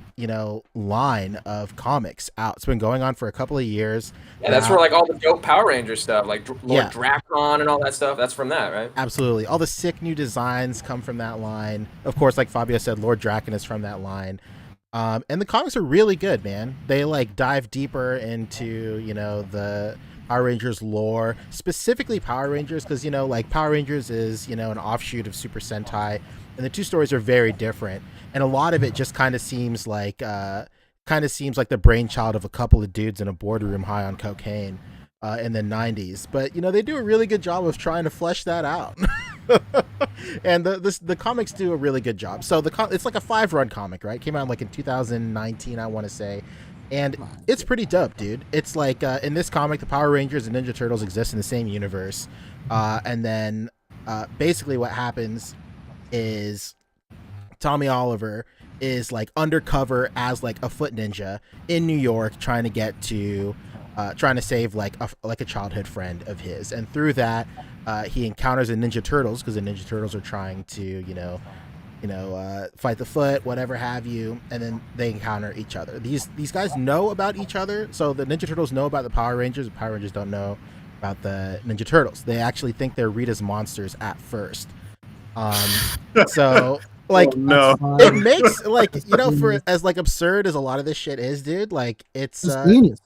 line of comics out. It's been going on for a couple of years. Yeah, that's where all the dope Power Ranger stuff, like Lord Dracon and all that stuff, that's from that, right? Absolutely. All the sick new designs come from that line. Of course, like Fabio said, Lord Draken is from that line. And the comics are really good, man. They dive deeper into, the Power Rangers lore, specifically Power Rangers, because, Power Rangers is, an offshoot of Super Sentai, and the two stories are very different. And a lot of it just kind of seems like the brainchild of a couple of dudes in a boardroom high on cocaine in the 90s. But, they do a really good job of trying to flesh that out. And the comics do a really good job. So it's like a 5-run comic, right? Came out in 2019, I want to say. And it's pretty dope, dude. It's in this comic, the Power Rangers and Ninja Turtles exist in the same universe. And then basically what happens is Tommy Oliver is undercover as a foot ninja in New York, trying to save a childhood friend of his. And through that, he encounters the Ninja Turtles, because the Ninja Turtles are trying to, fight the foot, whatever have you, and then they encounter each other. These guys know about each other, so the Ninja Turtles know about the Power Rangers. The Power Rangers don't know about the Ninja Turtles. They actually think they're Rita's monsters at first. So no, it makes for as absurd as a lot of this shit is, dude. It's genius.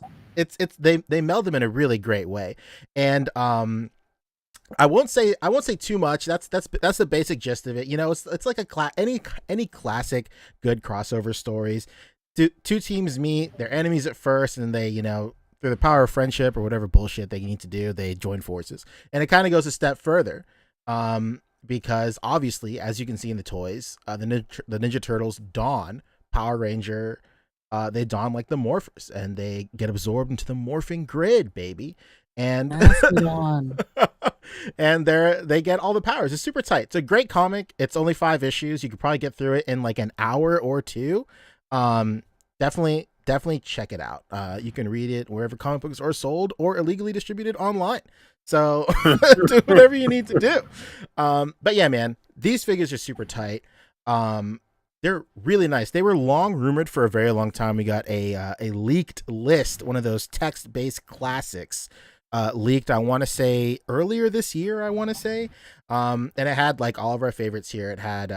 They meld them in a really great way, and I won't say too much. That's the basic gist of it. It's like any classic good crossover stories. Two teams meet, they're enemies at first, and they through the power of friendship or whatever bullshit they need to do, they join forces, and it kind of goes a step further. Because obviously, as you can see in the toys, the Ninja Turtles don Power Ranger. They don the morphers, and they get absorbed into the morphing grid, baby. And and they get all the powers. It's super tight. It's a great comic. It's only 5 issues. You could probably get through it in an hour or two. Definitely check it out. You can read it wherever comic books are sold or illegally distributed online. So do whatever you need to do. But yeah, man, these figures are super tight. They're really nice. They were long rumored for a very long time. We got a leaked list, one of those text-based classics, leaked, I want to say earlier this year, and it had all of our favorites here. It had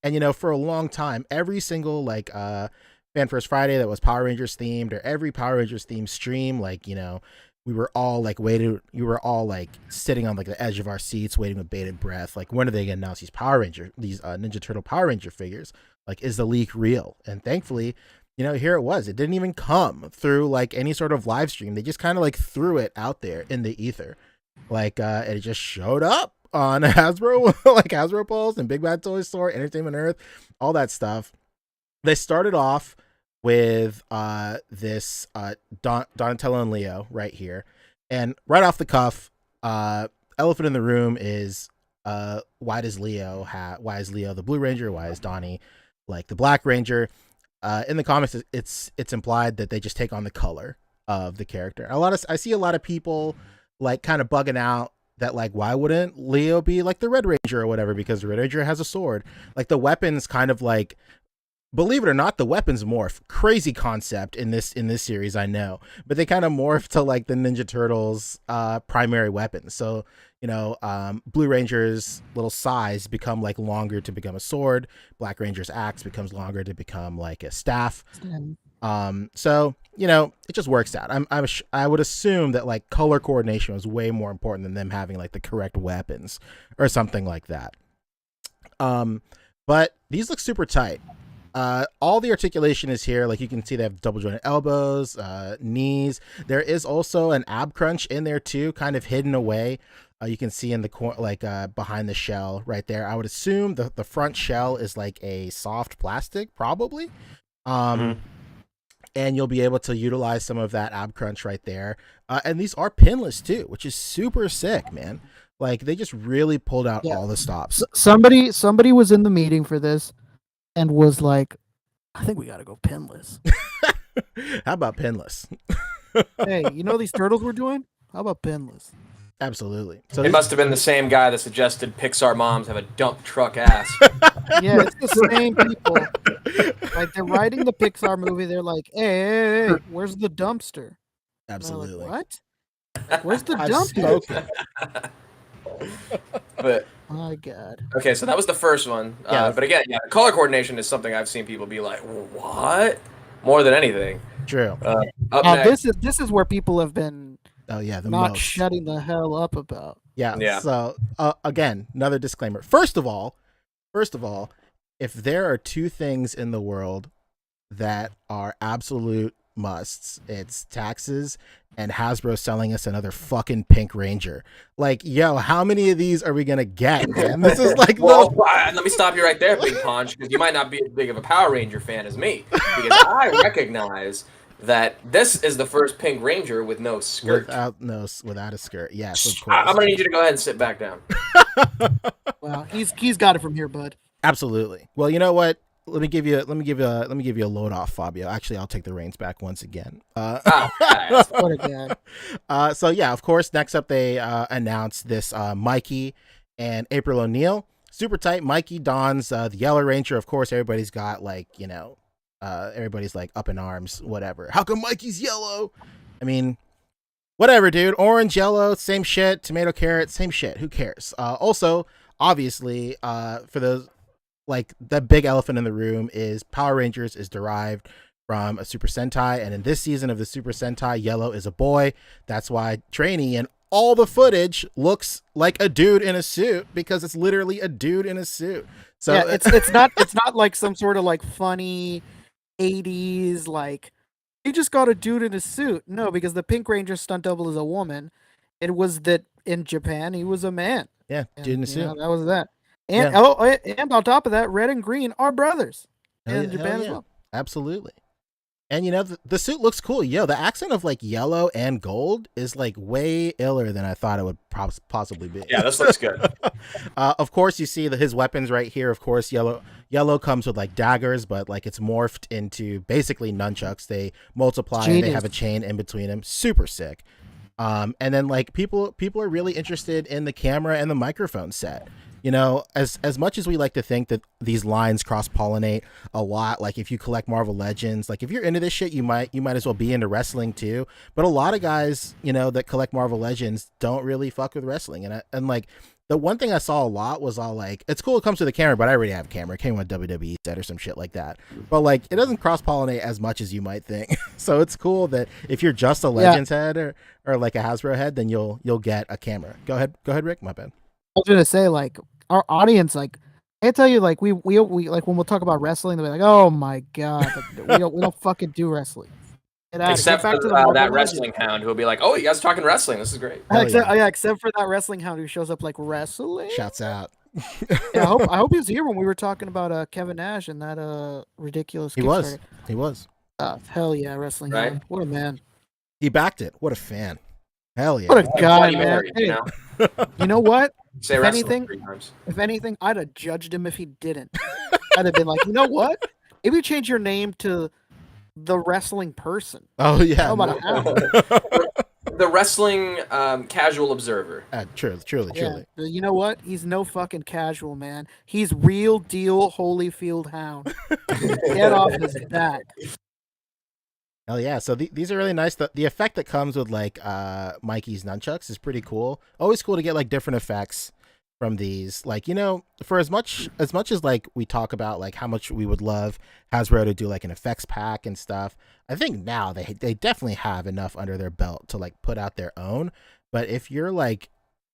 and for a long time, every single Fan First Friday that was Power Rangers themed, or every Power Rangers themed stream, we were all you were all sitting on the edge of our seats waiting with bated breath, when are they gonna announce these Ninja Turtle Power Ranger figures? Is the leak real? And thankfully, here it was. It didn't even come through any sort of live stream. They just kind of threw it out there in the ether. It just showed up on Hasbro, Hasbro Pulse and Big Bad Toy Store, Entertainment Earth, all that stuff. They started off with this Donatello and Leo right here. And right off the cuff, elephant in the room is why is Leo the Blue Ranger? Why is Donnie the Black Ranger? In the comics, it's implied that they just take on the color of the character. I see a lot of people kind of bugging out that why wouldn't Leo be the Red Ranger or whatever, because the Red Ranger has a sword. The weapons kind of believe it or not, the weapons morph. Crazy concept in this series, I know, but they kind of morph to the Ninja Turtles primary weapons. So Blue Ranger's little size become longer to become a sword. Black Ranger's axe becomes longer to become a staff. So it just works out. I would assume that color coordination was way more important than them having the correct weapons or something like that. But these look super tight. All the articulation is here. You can see they have double jointed elbows, knees. There is also an ab crunch in there too, kind of hidden away. You can see in the behind the shell right there. I would assume the front shell is like a soft plastic, probably. And you'll be able to utilize some of that ab crunch right there. And these are pinless too, which is super sick, man. Like they just really pulled out all the stops. Somebody was in the meeting for this and was like, I think we got to go pinless. How about pinless? Hey, you know these turtles we're doing? How about pinless? Absolutely. So it must have been the same guy that suggested Pixar moms have a dump truck ass. Yeah, it's the same people. Like they're writing the Pixar movie. They're like, hey, where's the dumpster? Absolutely. Like, what? Like, where's the dumpster? But my God. Okay, so that was the first one. But again, color coordination is something I've seen people be like, what? More than anything. True. Up next. This is where people have been. The not most. shutting the hell up about. Yeah. So again, another disclaimer. First of all, if there are two things in the world that are absolute musts, it's taxes and Hasbro selling us another fucking Pink Ranger. Like, yo, how many of these are we gonna get, man? This is like let me stop you right there, Big Punch, because you might not be as big of a Power Ranger fan as me. Because I recognize that this is the first Pink Ranger with no skirt. Without a skirt. Yes, of course. I'm gonna need you to go ahead and sit back down. Well, he's got it from here, bud. Absolutely. Well, you know what? Let me give you a load off, Fabio. Actually, I'll take the reins back once again. What again? So yeah, of course. Next up, they announced this Mikey and April O'Neil. Super tight. Mikey dons the Yellow Ranger. Of course, everybody's got everybody's like up in arms. Whatever. How come Mikey's yellow? I mean, whatever, dude. Orange, yellow, same shit. Tomato, carrot, same shit. Who cares? Also, obviously, for those. Like the big elephant in the room is Power Rangers is derived from a Super Sentai, and in this season of the Super Sentai, Yellow is a boy. That's why Trainee and all the footage looks like a dude in a suit, because it's literally a dude in a suit. So yeah, it's not like some sort of like funny 80s like he just got a dude in a suit. No, because the Pink Ranger stunt double is a woman. It was that in Japan he was a man. Yeah, dude in a suit. That was that. And and on top of that, red and green are brothers in Japan as well. Absolutely. And the suit looks cool. Yo, the accent of like yellow and gold is like way iller than I thought it would possibly be. Yeah, this looks good. Of course, you see his weapons right here. Of course, yellow comes with like daggers, but like it's morphed into basically nunchucks. They multiply and they have a chain in between them. Super sick. And then like people are really interested in the camera and the microphone set. As much as we like to think that these lines cross-pollinate a lot, like if you collect Marvel Legends, like if you're into this shit, you might as well be into wrestling too. But a lot of guys, that collect Marvel Legends don't really fuck with wrestling. And like the one thing I saw a lot was all like, it's cool it comes with a camera, but I already have a camera. It came with a WWE set or some shit like that. But like it doesn't cross-pollinate as much as you might think. So it's cool that if you're just a Legends head or like a Hasbro head, then you'll get a camera. Go ahead, Rick. My bad. I was gonna say, like, our audience, like, I tell you, like, we like when we'll talk about wrestling, they'll be like, "Oh my god, like, we don't fucking do wrestling." Except for that wrestling hound who'll be like, "Oh, you guys talking wrestling? This is great." Except for that wrestling hound who shows up like wrestling. Shouts out. Yeah, I hope he was here when we were talking about Kevin Nash and that ridiculous. He was. Hell yeah, wrestling hound. What a man. He backed it. What a fan. Hell yeah. What a guy, man. Hey, you you know what? Say if anything, I'd have judged him if he didn't. I'd have been like, you know what? Maybe change your name to the wrestling person. Oh yeah. How about the wrestling casual observer? Truly. You know what? He's no fucking casual, man. He's real deal Holyfield hound. Get off his back. Hell yeah. So these are really nice. The effect that comes with like Mikey's nunchucks is pretty cool. Always cool to get like different effects from these. Like, for as much as like we talk about like how much we would love Hasbro to do like an effects pack and stuff, I think now they definitely have enough under their belt to like put out their own. But if you're like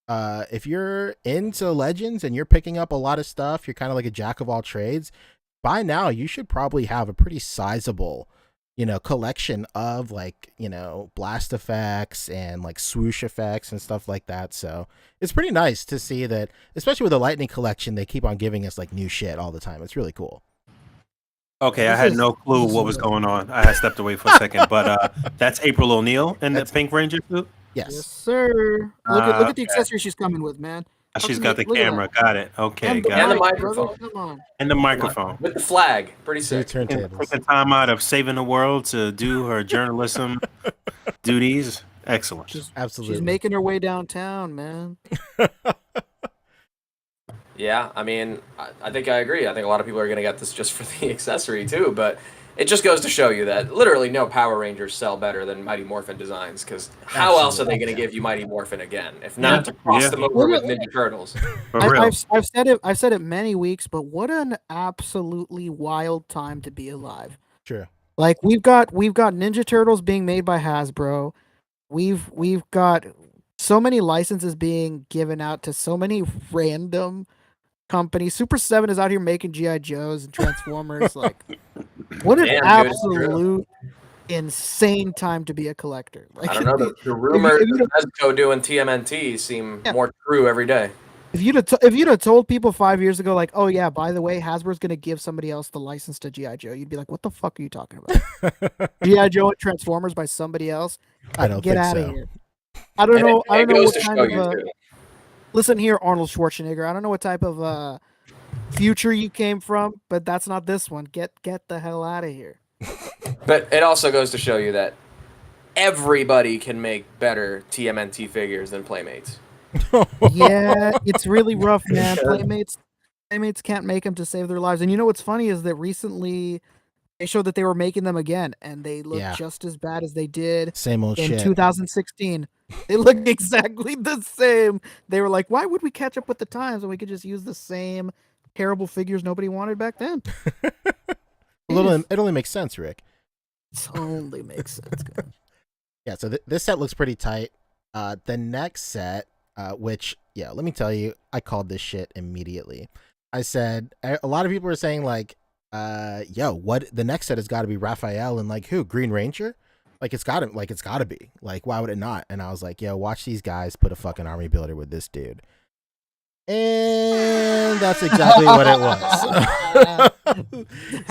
if you're into Legends and you're picking up a lot of stuff, you're kind of like a jack of all trades, by now you should probably have a pretty sizable collection of like, blast effects and like swoosh effects and stuff like that. So it's pretty nice to see that, especially with the Lightning collection, they keep on giving us like new shit all the time. It's really cool. Okay, I had no clue what was going on. I had stepped away for a second, but that's April O'Neil in the Pink Ranger suit. Yes, sir. Look at the accessory she's coming with, man. She's got the camera. Got it. Okay, got And the it. microphone. Come on. And the microphone. With the flag. Pretty sick. Taking time out of saving the world to do her journalism duties. Excellent. Absolutely. She's making her way downtown, man. Yeah, I mean, I think I agree. I think a lot of people are going to get this just for the accessory, too. But it just goes to show you that literally no Power Rangers sell better than Mighty Morphin designs. Because how else are they going to give you Mighty Morphin again? If not to cross them over with Ninja Turtles. I've said it many weeks, but what an absolutely wild time to be alive. True. Like we've got Ninja Turtles being made by Hasbro. We've got so many licenses being given out to so many random companies. Super 7 is out here making G.I. Joes and Transformers. Like, what an absolute insane time to be a collector. Like, I don't know. The rumors of MEZCO doing TMNT seem more true every day. If you'd have told people 5 years ago, like, oh yeah, by the way, Hasbro's gonna give somebody else the license to G.I. Joe, you'd be like, what the fuck are you talking about? G.I. Joe and Transformers by somebody else? I don't get think out so. of here. I don't know what kind of too. listen here, Arnold Schwarzenegger. I don't know what type of future you came from, but that's not this one. Get the hell out of here. But it also goes to show you that everybody can make better TMNT figures than Playmates. Yeah, it's really rough, man. Playmates can't make them to save their lives. And you know what's funny is that recently they showed that they were making them again, and they look just as bad as they did Same old in shit. 2016. They look exactly the same. They were like, why would we catch up with the times when we could just use the same terrible figures nobody wanted back then? It only makes sense, Rick. It only makes sense. Yeah, so this set looks pretty tight. The next set, which, let me tell you, I called this shit immediately. I said, a lot of people are saying, like, what the next set has got to be Raphael and, like, who? Green Ranger? Like, it's got to be. Like, why would it not? And I was like, watch these guys put a fucking army builder with this dude. And that's exactly what it was.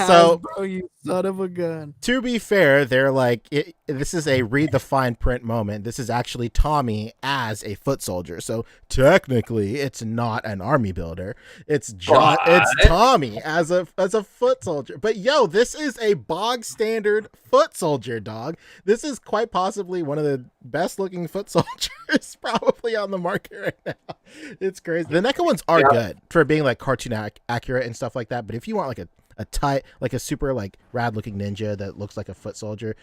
So, bro, you son of a gun. To be fair, they're like, this is a read the fine print moment. This is actually Tommy as a foot soldier. So technically, it's not an army builder. It's Tommy as a foot soldier. But this is a bog standard foot soldier, dog. This is quite possibly one of the best looking foot soldiers probably on the market right now. It's crazy. The NECA ones are good for being like cartoon accurate and stuff like that. But if you want like a tight, like a super like rad looking ninja that looks like a foot soldier,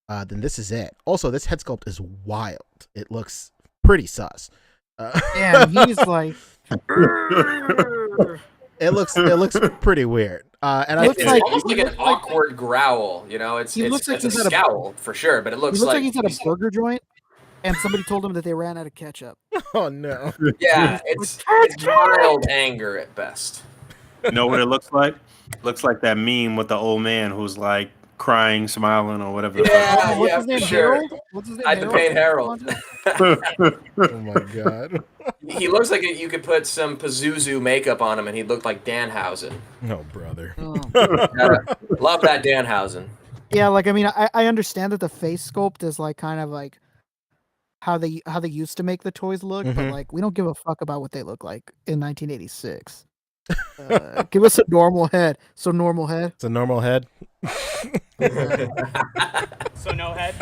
then this is it. Also, this head sculpt is wild. It looks pretty sus. Yeah, he's like, it looks pretty weird. And it's almost like an awkward growl. You know, it's looks like a scowl for sure, but it looks like he's at a burger joint. And somebody told him that they ran out of ketchup. Oh no! Yeah, it's mild anger at best. You know what it looks like? Looks like that meme with the old man who's like crying, smiling, or whatever. What's his name? Harold? What's his name? I paint Harold. Oh my god! He looks like you could put some Pazuzu makeup on him, and he'd look like Danhausen. No, brother. Love that Danhausen. Yeah, like I mean, I understand that the face sculpt is like kind of like how they used to make the toys look, but like we don't give a fuck about what they look like in 1986. Give us a normal head. So normal head. It's a normal head. So no head.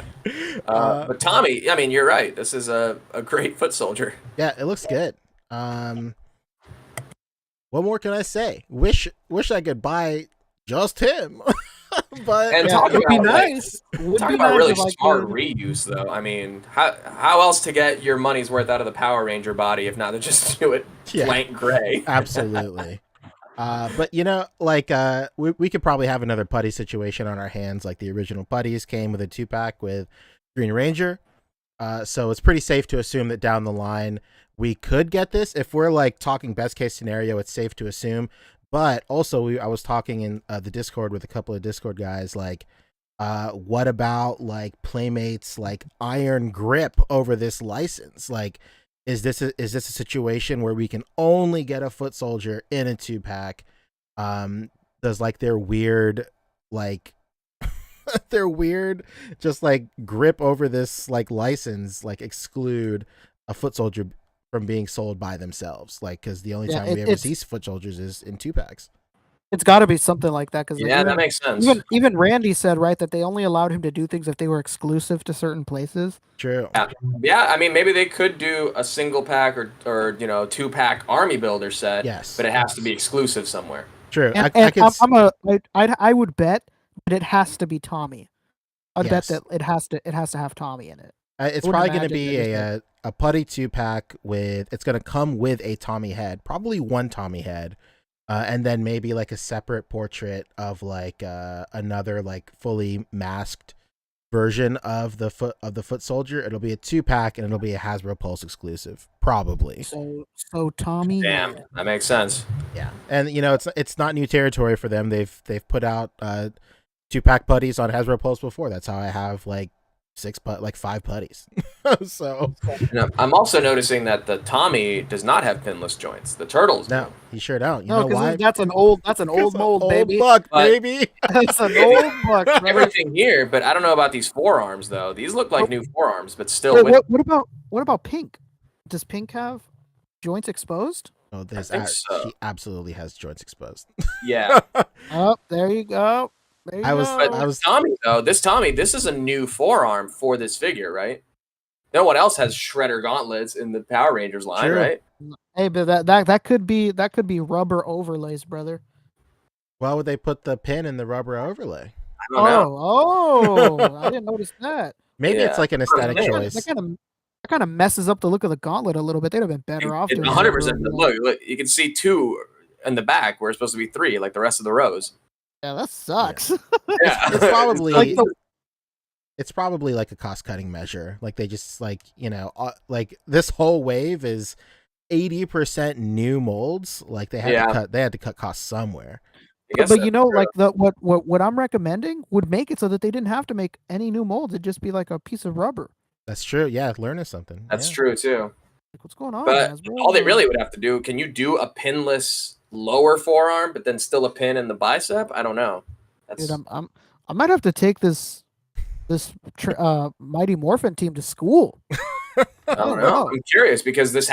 But Tommy, I mean, you're right. This is a great foot soldier. Yeah, it looks good. What more can I say? Wish I could buy just him. But and it would be nice. Talk about really smart reuse, though. I mean, how else to get your money's worth out of the Power Ranger body if not to just do it blank gray? Absolutely. But you know, like we could probably have another putty situation on our hands. Like the original putties came with a 2-pack with Green Ranger, so it's pretty safe to assume that down the line we could get this. If we're like talking best case scenario, it's safe to assume. But also, I was talking in the Discord with a couple of Discord guys. Like, What about like Playmate's like iron grip over this license? Like, is this a situation where we can only get a foot soldier in a 2-pack? Does like their weird like their weird just like grip over this like license like exclude a foot soldier from being sold by themselves? Like, because the only time we ever see foot soldiers is in 2-packs. It's got to be something like that. Because that makes sense. Even Randy said, right, that they only allowed him to do things if they were exclusive to certain places. True. Yeah. I mean, maybe they could do a single pack or 2-pack army builder set. Yes. But it has to be exclusive somewhere. True. I would bet that it has to be Tommy. I'd bet that it has to have Tommy in it. It's probably going to be a putty 2-pack with. It's going to come with a Tommy head, probably one Tommy head. And then maybe like a separate portrait of like another like fully masked version of the foot soldier. It'll be a 2-pack and it'll be a Hasbro Pulse exclusive, probably. So Tommy. Damn, that makes sense. Yeah, and it's not new territory for them. They've put out 2-pack putties on Hasbro Pulse before. That's how I have like 5 putties. So I'm also noticing that the Tommy does not have pinless joints. The turtles no, you sure don't. You know why? That's an old mold, baby. Buck, baby. That's an old buck. Everything here, but I don't know about these forearms though. These look like new forearms, but still. Wait, what about Pink? Does Pink have joints exposed? Oh, she absolutely has joints exposed. Yeah. Oh, there you go. I was Tommy though. This is a new forearm for this figure, right? No one else has Shredder gauntlets in the Power Rangers line, right? Hey, but that could be rubber overlays, brother. Why would they put the pin in the rubber overlay? I don't know. Oh, I didn't notice that. Maybe it's like an aesthetic choice. That kind of messes up the look of the gauntlet a little bit. They'd have been better off. 100%. Look, you can see 2 in the back where it's supposed to be 3, like the rest of the rows. Yeah, that sucks. Yeah. It's probably like it's probably like a cost-cutting measure. Like they just like this whole wave is 80% new molds. Like they had to cut costs somewhere. But like what I'm recommending would make it so that they didn't have to make any new molds. It'd just be like a piece of rubber. That's true. Yeah, learning something. That's true too. Like, what's going on? But all they really would have to do, can you do a pinless lower forearm, but then still a pin in the bicep? I don't know. Dude, I might have to take this Mighty Morphin team to school. I don't know. I'm curious because this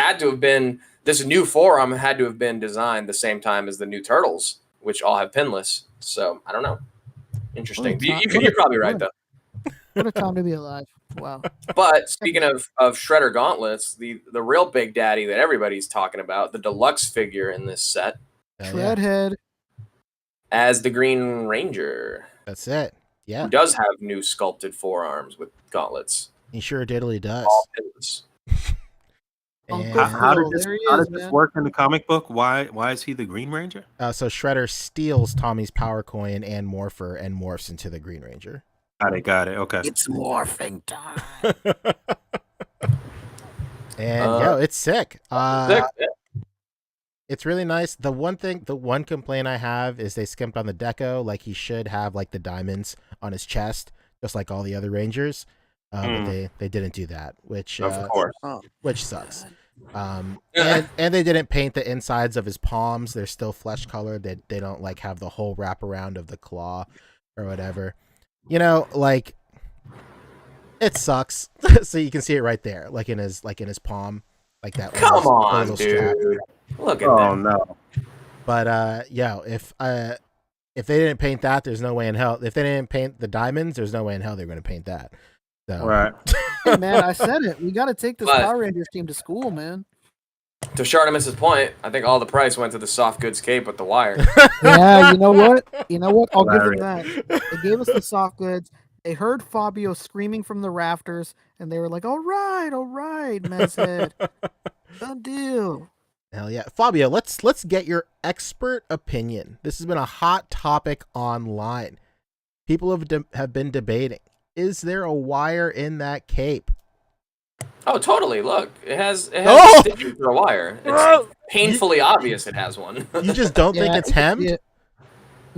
new forearm had to have been designed the same time as the new Turtles, which all have pinless. So I don't know. Interesting. You're probably right though. What a time to be alive. Wow. But speaking of Shredder gauntlets, the real big daddy that everybody's talking about, the deluxe figure in this set, Shredhead, as the Green Ranger. That's it. Yeah. Who does have new sculpted forearms with gauntlets. He sure diddly does. All pinless. How did this work in the comic book? Why is he the Green Ranger? So Shredder steals Tommy's power coin and Morpher and morphs into the Green Ranger. Got it. Okay. It's morphing time. And it's sick. Yeah. It's really nice. The one complaint I have is they skimped on the deco. Like he should have like the diamonds on his chest, just like all the other Rangers. But they didn't do that, which of course, which sucks. And they didn't paint the insides of his palms. They're still flesh colored. They don't like have the whole wraparound of the claw or whatever. Like it sucks. So you can see it right there, like in his palm, like that. Come on, dude. Strap. Look at that. Oh no. But if they didn't paint that, there's no way in hell. If they didn't paint the diamonds, there's no way in hell they're going to paint that. So. Right. Hey man, I said it. We got to take this Power Rangers team to school, man. To Shartimus's point, I think all the price went to the soft goods cape with the wire. Yeah, you know what? I'll give them that. They gave us the soft goods. They heard Fabio screaming from the rafters, and they were like, all right, Mez head. Done deal. Hell yeah. Fabio, let's get your expert opinion. This has been a hot topic online. People have been debating. Is there a wire in that cape? Oh, totally. Look, it has stitching for a wire. It's painfully obvious it has one. You just don't think it's hemmed?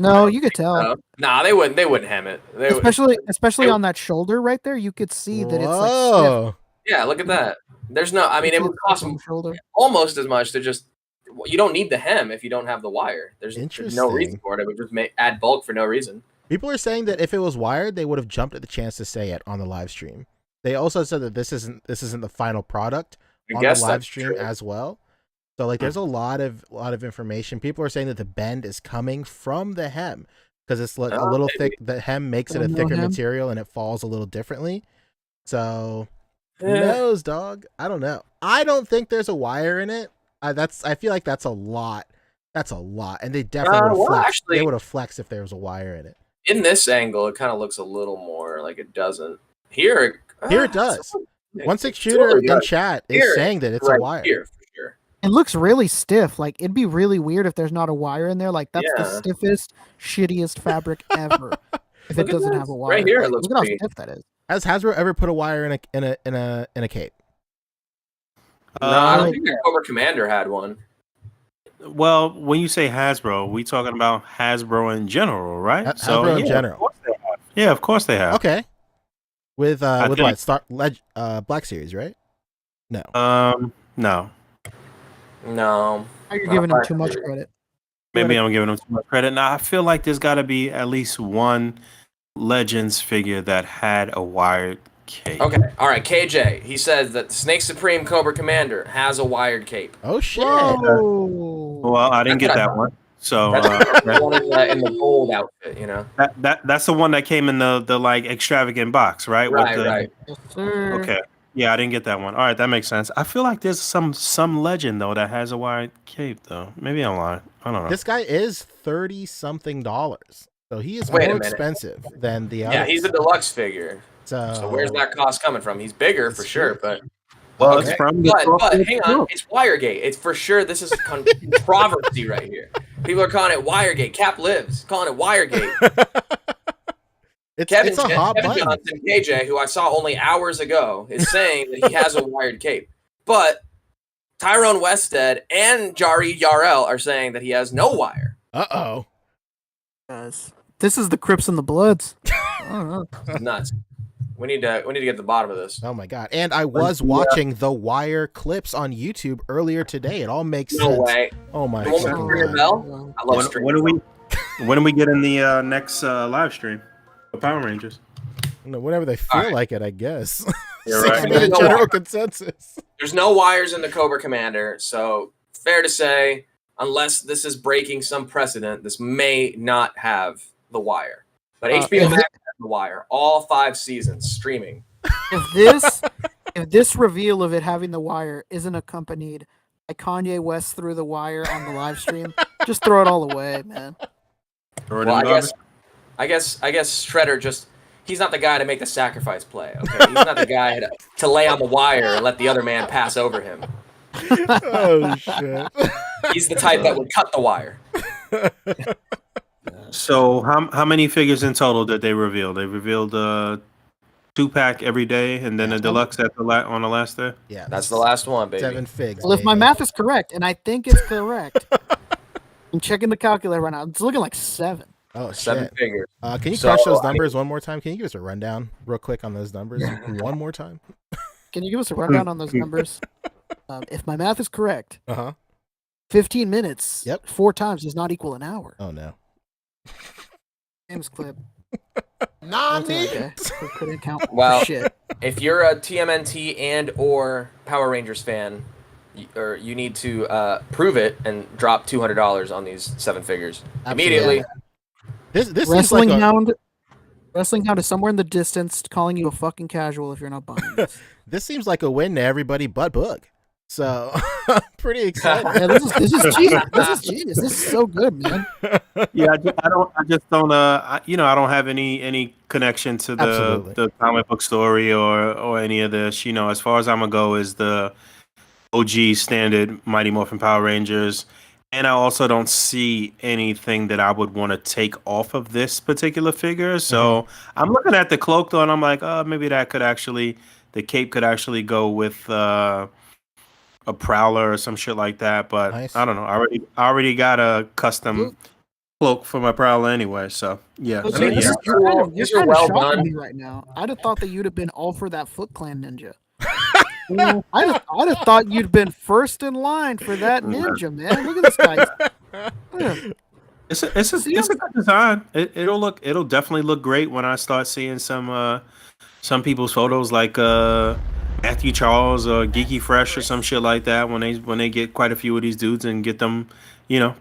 No, you could tell. Nah, they wouldn't. They wouldn't hem it. They would- Especially on that shoulder right there, you could see that it's like stiff. Whoa. Yeah, look at that. There's no. I mean, You it see would it's cost stiff on them the shoulder. almost as much to just. You don't need the hem if you don't have the wire. There's no reason Interesting. for it. It would just add bulk for no reason. People are saying that if it was wired, they would have jumped at the chance to say it on the live stream. They also said that this isn't the final product I on the guess live that's stream true. as well. So like, there's a lot of information. People are saying that the bend is coming from the hem because it's like a little thick. The hem makes it a thicker material and it falls a little differently. So who knows, dog? I don't know. I don't think there's a wire in it. I feel like that's a lot. That's a lot, and they definitely would have flexed. Actually, they would have flexed if there was a wire in it. In this angle, it kind of looks a little more like it doesn't. Here it does. 1-6 shooter in chat is saying that it's a wire. Here, for sure. It looks really stiff. Like, it'd be really weird if there's not a wire in there. Like, that's the Yeah. stiffest, shittiest fabric ever. If it doesn't have a wire. Right here, it Like, looks look at how pretty. stiff that is. Has Hasbro ever put a wire in a cape? No, I don't think the Cobra Commander had one. Well, when you say Hasbro, we talking about Hasbro in general, right? Hasbro in general. Of course they have. Yeah, of course they have. Okay. With think- what? Black Series, right? No. No. No. You're giving them too much credit. Maybe I'm giving them too much credit. Now I feel like there's got to be at least one Legends figure that had a wired cape. Okay, all right. KJ, he says that Snake Supreme Cobra Commander has a wired cape. Oh shit! Well, I didn't get that one. So That's the one in the gold outfit, you know. That's the one that came in the like extravagant box, right? Right, With the, right. Yes, sir. Okay. Yeah, I didn't get that one. All right, that makes sense. I feel like there's some legend though that has a wired cape though. Maybe I'm lying. I don't know. This guy is $30-something, so he is Wait a more minute. expensive than the others. Yeah, he's a deluxe figure. So where's that cost coming from? He's bigger for sure, but Well, okay. it's from but hang on, it's Wiregate. It's for sure. This is controversy right here. People are calling it Wiregate. Cap lives calling it Wiregate. It's a hot Kevin button. Johnson, KJ, who I saw only hours ago, is saying that he has a wired cape. But Tyrone Wested and Jari Yarel are saying that he has no wire. Uh-oh. Guys, this is the Crips and the Bloods. I don't know. It's nuts. We need to get to the bottom of this. Oh my god! And I was watching the Wire clips on YouTube earlier today. It all makes No sense. way. Oh my You want me to fucking ring your god! bell? I love streaming. When do we get in the next live stream for Power Rangers? No, whenever they feel like it, I guess. You're right. 6-minute No general wire. consensus. There's no wires in the Cobra Commander, so fair to say, unless this is breaking some precedent, this may not have the wire. But HBO Max has the wire. All 5 seasons streaming. If this reveal of it having the wire isn't accompanied by Kanye West through the wire on the live stream, just throw it all away, man. Well, I guess Shredder he's not the guy to make the sacrifice play, okay? He's not the guy to lay on the wire and let the other man pass over him. Oh shit! He's the type that would cut the wire. So how many figures in total did they reveal? They revealed 2-pack every day, and then a deluxe on the last day. Yeah, That's the last one, baby. 7 figs. Well, if my math is correct, and I think it's correct, I'm checking the calculator right now. It's looking like 7. Oh 7 shit! figures. Can you So, crush those I mean- numbers one more time? Can you give us a rundown real quick on those numbers one more time? Can you give us a rundown on those numbers? If my math is correct, 15 minutes 4 times does not equal an hour. Oh no. Games clip. Nani? Couldn't count for Well, shit. if you're a TMNT and or Power Rangers fan, you need to prove it and drop $200 on these 7 figures immediately. This Wrestling seems like Hound. Wrestling Hound is somewhere in the distance calling you a fucking casual if you're not buying this. this seems like a win to everybody but Boog. So I'm pretty excited. Yeah, this is genius. This is genius. This is so good, man. Yeah, I don't have any connection to the comic book story or any of this. You know, as far as I'm gonna go is the OG standard Mighty Morphin Power Rangers, and I also don't see anything that I would want to take off of this particular figure. So I'm looking at the cloak though, and I'm like, oh, maybe the cape could actually go with a Prowler or some shit like that. But Nice. I don't know. I already got a custom cloak for my prowler anyway. So yeah. But So, see, mean, this yeah. is, you're kind of, these you're are kind of well shocking done. me right now. I'd have thought that you'd have been all for that Foot Clan ninja. I'd have thought you'd been first in line for that ninja, man. Look at this guy. Look at him. It's a See, good design. It'll definitely look great when I start seeing some people's photos like Matthew Charles or Geeky Fresh or some shit like that when they get quite a few of these dudes and get them,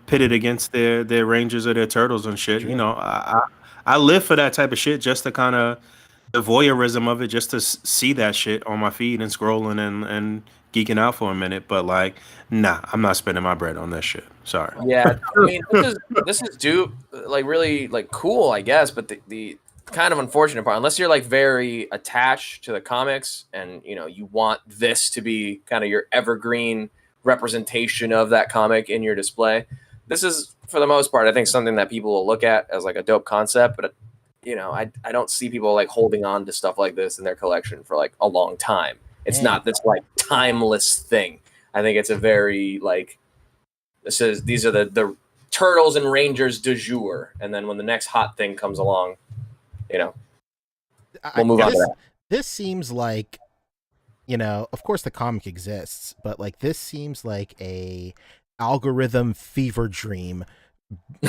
pitted against their Rangers or their Turtles and shit. Sure. I live for that type of shit just to kind of the voyeurism of it, just to see that shit on my feed and scrolling and geeking out for a minute. But like, nah, I'm not spending my bread on that shit. Sorry. Yeah, I mean, this is really like cool, I guess. But the kind of unfortunate part, unless you're like very attached to the comics and you want this to be kind of your evergreen representation of that comic in your display, this is for the most part, I think, something that people will look at as like a dope concept. But I don't see people like holding on to stuff like this in their collection for like a long time. It's not this like timeless thing. I think it's a very like these are the Turtles and Rangers du jour, and then when the next hot thing comes along, we'll move on to that. This seems like, of course the comic exists, but like this seems like a algorithm fever dream,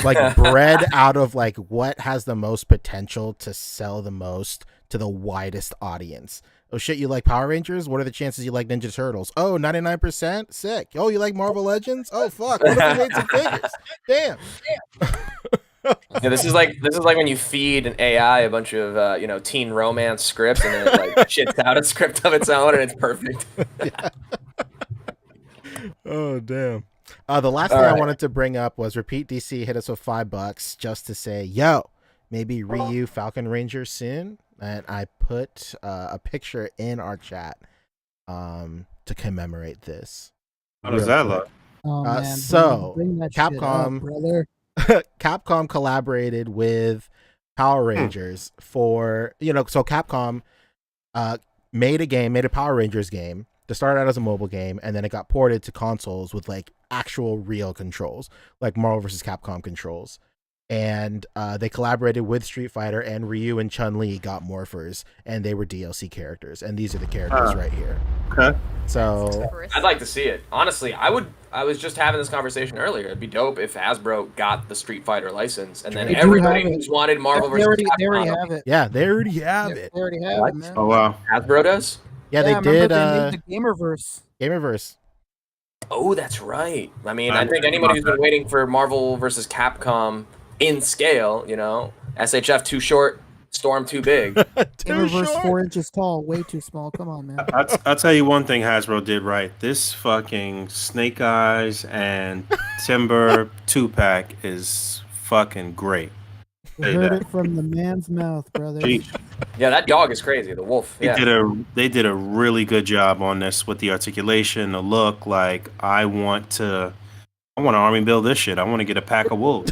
like bred out of like what has the most potential to sell the most to the widest audience. Oh shit, you like Power Rangers? What are the chances you like Ninja Turtles? Oh, 99%? Sick. Oh, you like Marvel Legends? Oh fuck, what if we made some figures? Damn. Yeah, this is like when you feed an AI a bunch of teen romance scripts and then it like shits out a script of its own and it's perfect. Oh damn. The last thing I wanted to bring up was Repeat DC hit us with $5 just to say, yo, maybe Ryu Falcon Ranger soon. And I put a picture in our chat to commemorate this. How does that look? Oh, man, so bring that shit Capcom, up, brother. Capcom collaborated with Power Rangers for, so Capcom made a Power Rangers game that started out as a mobile game, and then it got ported to consoles with like actual real controls, like Marvel vs. Capcom controls. And they collaborated with Street Fighter, and Ryu and Chun-Li got morphers, and they were DLC characters, and these are the characters right here. Okay. So I'd like to see it. Honestly, I was just having this conversation earlier. It'd be dope if Hasbro got the Street Fighter license, and then They do everybody have it. who's wanted Marvel They vs. already Capcom. have it. yeah, they already have it. They already have it, man. Oh wow. Hasbro does? Yeah, they remember did they made the Gamerverse. Gamerverse. Oh, that's right. I mean, I think anybody who's been waiting for Marvel vs. Capcom in scale, SHF too short, Storm too big. Gamerverse 4 inches tall, way too small. Come on, man. I'll tell you one thing Hasbro did right. This fucking Snake Eyes and Timber 2-pack is fucking great. We heard it from the man's mouth, brother. Yeah, that dog is crazy. The wolf. Yeah. They did a really good job on this with the articulation, the look. Like I want to army build this shit. I want to get a pack of wolves.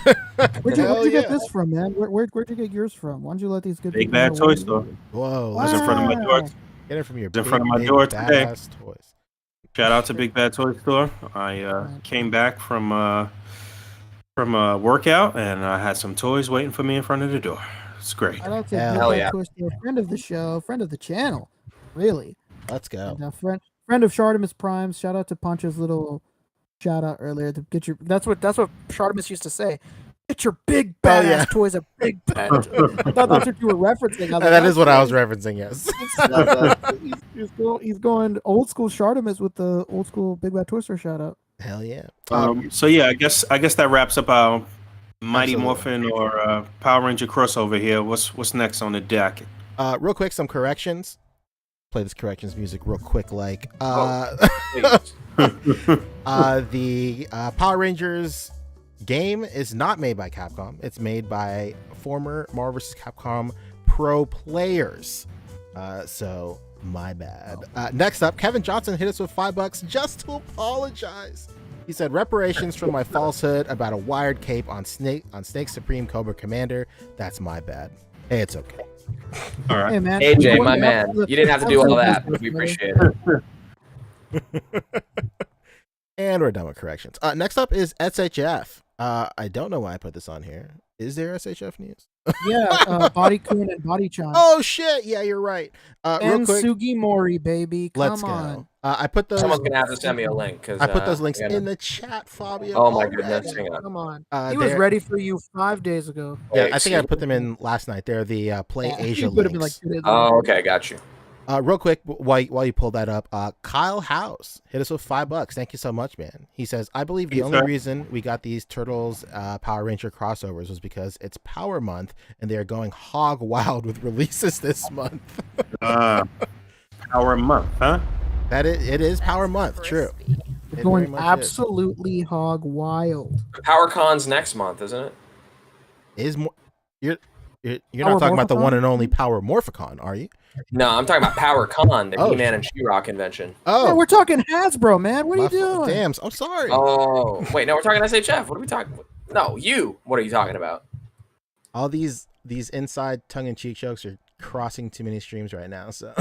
Where'd you get this from, man? Where'd you get yours from? Why'd you let these good Big people Bad know Toy where- Store. Whoa. It was in front of my door. Get it from your It's in front of my big, door big, today. badass toys. Shout out to Big Bad Toy Store. I came back from a workout and I had some toys waiting for me in front of the door. It's great. Shout out to Hell Big Bad yeah. Toy Store, friend of the show, friend of the channel. Really. Let's go. And, friend of Shartimus Primes. Shout out to Poncho's little shout out earlier to get your. That's what Shartimus used to say. Get your big badass yeah. toys at Big Bad. I thought that's what you were referencing. That is what I was referencing. Yes. He's going old school Shartimus with the old school Big Bad Toy Store shout out. Hell yeah. So yeah, I guess that wraps up our Mighty Absolutely. Morphin or Power Ranger crossover here. What's next on the deck? Real quick, some corrections. Play this corrections music real quick. Like, Please. the Power Rangers game is not made by Capcom. It's made by former Marvel vs. Capcom pro players. So my bad. Next up, Kevin Johnson hit us with $5 just to apologize. He said, reparations for my falsehood about a wired cape on Snake Supreme Cobra Commander. That's my bad. Hey, it's okay. All right. Hey, man. AJ, my man, you didn't have to do all that, but we appreciate it. And we're done with corrections. Next up is SHF. I don't know why I put this on here. Is there SHF news? Yeah, Body Kun and Body Chan. Oh shit! Yeah, you're right. Real And quick, Sugimori, baby. Come let's on. go. I put those. Someone's gonna have to send me a link because I put those links in the chat, Fabio. Oh my already. goodness, hang on. Come on. He was ready for you 5 days ago. Yeah, I think I put them in last night. They're the Play Asia links. Oh, okay, got you. Real quick, while you pull that up, Kyle House hit us with $5. Thank you so much, man. He says, I believe the only reason we got these Turtles Power Ranger crossovers was because it's Power Month and they're going hog wild with releases this month. Power Month, huh? It is Power Month, true. We're going absolutely hog wild. PowerCon's next month, isn't it? You're not talking about the one and only Power Morphicon, are you? No, I'm talking about PowerCon, the He-Man and She-Ra convention. Oh, yeah, we're talking Hasbro, man. What are you doing? Damn, I'm sorry. Oh, wait, no, we're talking SHF. What are we talking about? No, you. What are you talking about? All these inside tongue-in-cheek jokes are crossing too many streams right now, so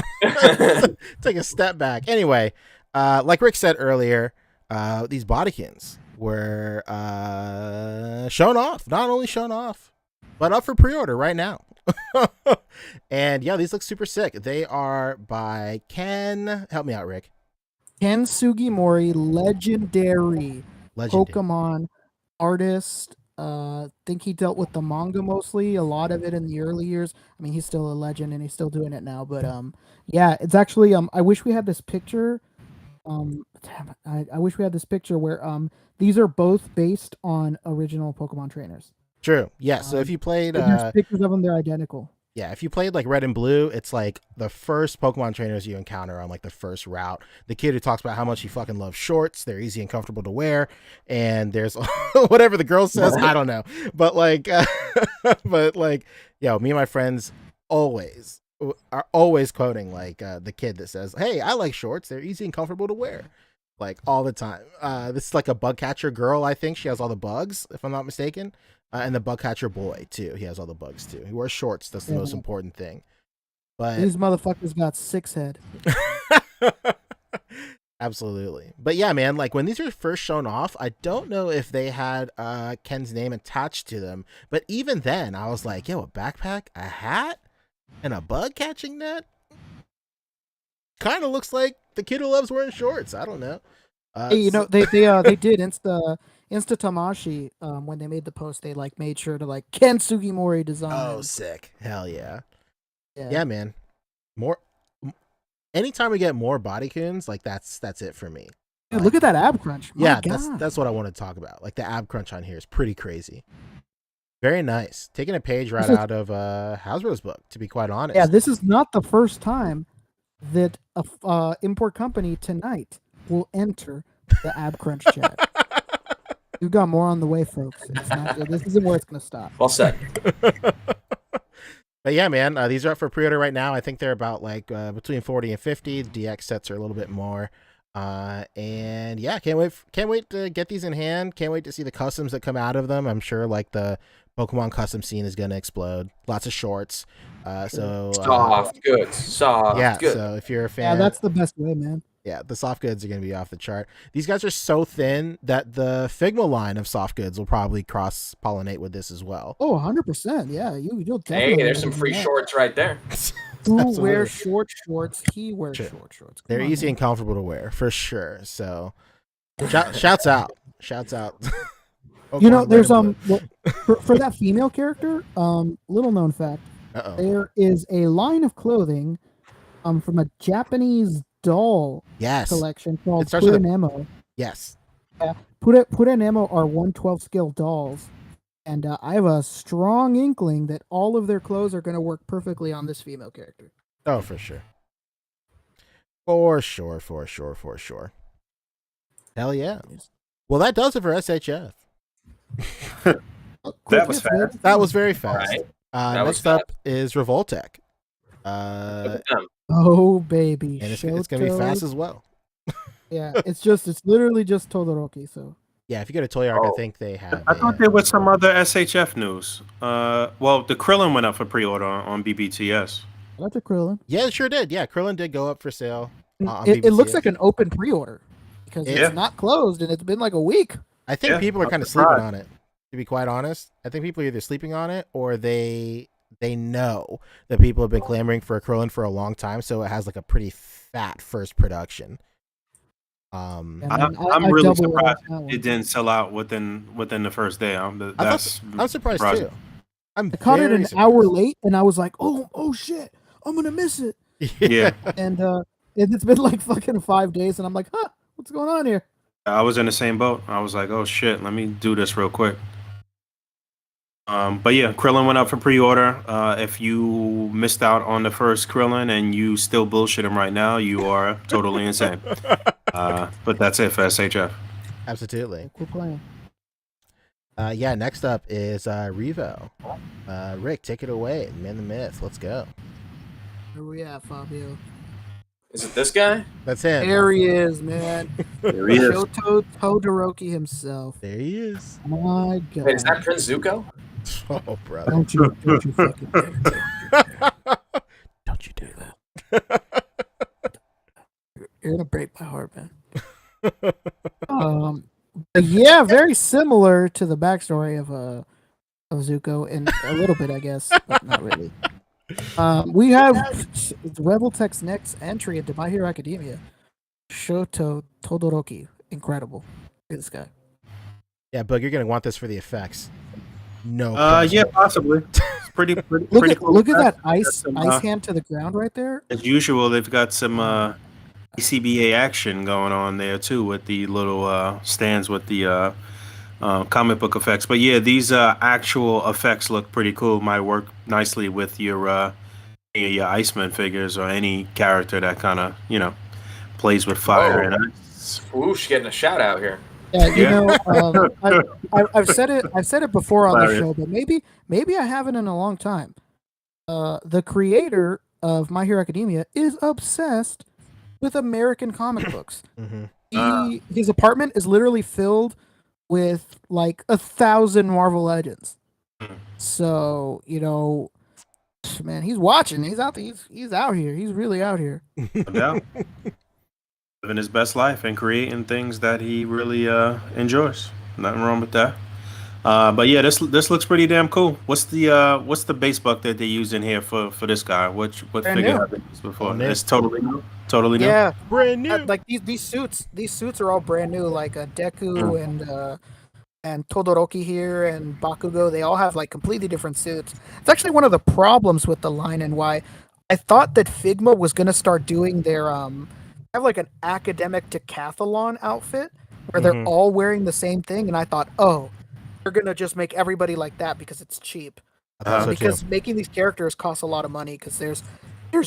take a step back. Anyway, like Rick said earlier, these bodykins were shown off. Not only shown off, but up for pre-order right now. And yeah, these look super sick. They are by Ken. Help me out, Rick. Ken Sugimori, legendary Pokemon artist. Think he dealt with the manga mostly, a lot of it in the early years. I mean, he's still a legend and he's still doing it now. But yeah, it's actually I wish we had this picture. I wish we had this picture where these are both based on original Pokemon trainers. True. Yeah. So if you played, there's pictures of them. They're identical. Yeah, if you played like Red and Blue, it's like the first Pokemon trainers you encounter on like the first route. The kid who talks about how much he fucking loves shorts, they're easy and comfortable to wear, and there's whatever the girl says, I don't know, but like, yo, me and my friends are always quoting like the kid that says, "Hey, I like shorts; they're easy and comfortable to wear." Like all the time. This is like a bug catcher girl. I think she has all the bugs, if I'm not mistaken. And the bug catcher boy too. He has all the bugs too. He wears shorts. That's the most important thing. But these motherfuckers got 6 head. Absolutely. But yeah, man, like when these were first shown off, I don't know if they had Ken's name attached to them. But even then, I was like, yo, a backpack, a hat, and a bug catching net? Kind of looks like the kid who loves wearing shorts. I don't know. Hey, you know, they did Insta Tamashi, when they made the post, they like made sure to like Ken Sugimori design. Oh, sick. Hell yeah. Yeah, man. Anytime we get more bodykins, like that's it for me. Dude, look at that ab crunch. My yeah, God. that's what I want to talk about. Like the ab crunch on here is pretty crazy. Very nice. Taking a page right out of Hasbro's book, to be quite honest. Yeah, this is not the first time that a import company tonight will enter the ab crunch chat. We've got more on the way, folks. This isn't where it's going to stop. Well said. But yeah, man, these are up for pre-order right now. I think they're about like between 40 and 50. The DX sets are a little bit more. And yeah, can't wait to get these in hand. Can't wait to see the customs that come out of them. I'm sure like the Pokemon custom scene is going to explode. Lots of shorts. Soft goods. Yeah, so if you're a fan. Yeah, that's the best way, man. Yeah, the soft goods are going to be off the chart. These guys are so thin that the Figma line of soft goods will probably cross-pollinate with this as well. Oh, 100%. Yeah, you'll definitely. Hey, there's some free shorts right there. Who wears short shorts? He wears short shorts. They're easy and comfortable to wear, for sure. So, shouts out. You know, there's for that female character, little known fact. There is a line of clothing from a Japanese doll collection called Purenemo. Yes. Yeah, Purenemo are 1/12 scale dolls, and I have a strong inkling that all of their clothes are going to work perfectly on this female character. Oh, for sure. For sure. Hell yeah. Well, that does it for SHF. That was fast. That was very fast. Right. Next up is Revoltech. Oh baby, and it's gonna be fast as well. Yeah, it's literally just Todoroki. So yeah, if you go to Toy Arc, I think they have. I thought there was some other SHF news. Well, the Krillin went up for pre-order on BBTS. That's a Krillin. Yeah, it sure did. Yeah, Krillin did go up for sale. It looks like an open pre-order because it's not closed and it's been like a week. I think people are kind of sleeping on it. To be quite honest, I think people are either sleeping on it or they know that people have been clamoring for a Krillin for a long time, so it has like a pretty fat first production. I'm I really double it surprised off that one. it didn't sell out within the first day. I'm surprised surprising. too. I'm I caught it very an hour late, and I was like, "Oh shit, I'm gonna miss it." Yeah, And it's been like fucking 5 days, and I'm like, "Huh, what's going on here?" I was in the same boat. I was like, oh shit, let me do this real quick. But yeah, Krillin went up for pre-order. If you missed out on the first Krillin and you still bullshit him right now, you are totally insane. But that's it for SHF. Absolutely. Quit playing. Yeah, next up is Revo. Rick, take it away. Man the myth. Let's go. Where we at, Fabio? Is it this guy? That's him. There he is, man. There he is. Shoto Todoroki himself. There he is. My God. Wait, is that Prince Zuko? Oh, brother. Don't you fucking dare. Don't you do that. You're gonna break my heart, man. But yeah, very similar to the backstory of Zuko, in a little bit, I guess, but not really. We have Rebel Tech's next entry into My Hero Academia. Shoto Todoroki, incredible. Look at this guy. Yeah, Boog, you're gonna want this for the effects. No. Yeah, possibly. It's pretty Look pretty at cool. look at that Got ice some, hand to the ground right there. As usual, they've got some A.C.B.A. action going on there too, with the little stands with the comic book effects. But yeah, these actual effects look pretty cool. Might work nicely with your Iceman figures or any character that kind of plays with fire and ice. Whoosh, getting a shout out here. Yeah, you Yeah. know, I've said it before on the Hilarious. show, but maybe I haven't in a long time. The creator of My Hero Academia is obsessed with American comic books. His apartment is literally filled with like 1,000 Marvel Legends. So man, he's watching. He's out. He's out here. He's really out here. No doubt. Living his best life and creating things that he really enjoys. Nothing wrong with that. But yeah, this looks pretty damn cool. What's the base buck that they use in here for this guy? What Brand figure new. have they used before? Brand new. It's totally new. Totally new. Yeah, Brand new. like these suits are all brand new. Like Deku and Todoroki here and Bakugo, they all have like completely different suits. It's actually one of the problems with the line and why I thought that Figma was gonna start doing their have like an academic decathlon outfit where they're all wearing the same thing, and I thought, oh, they're gonna just make everybody like that because it's cheap. I thought so Because too. making these characters costs a lot of money because there's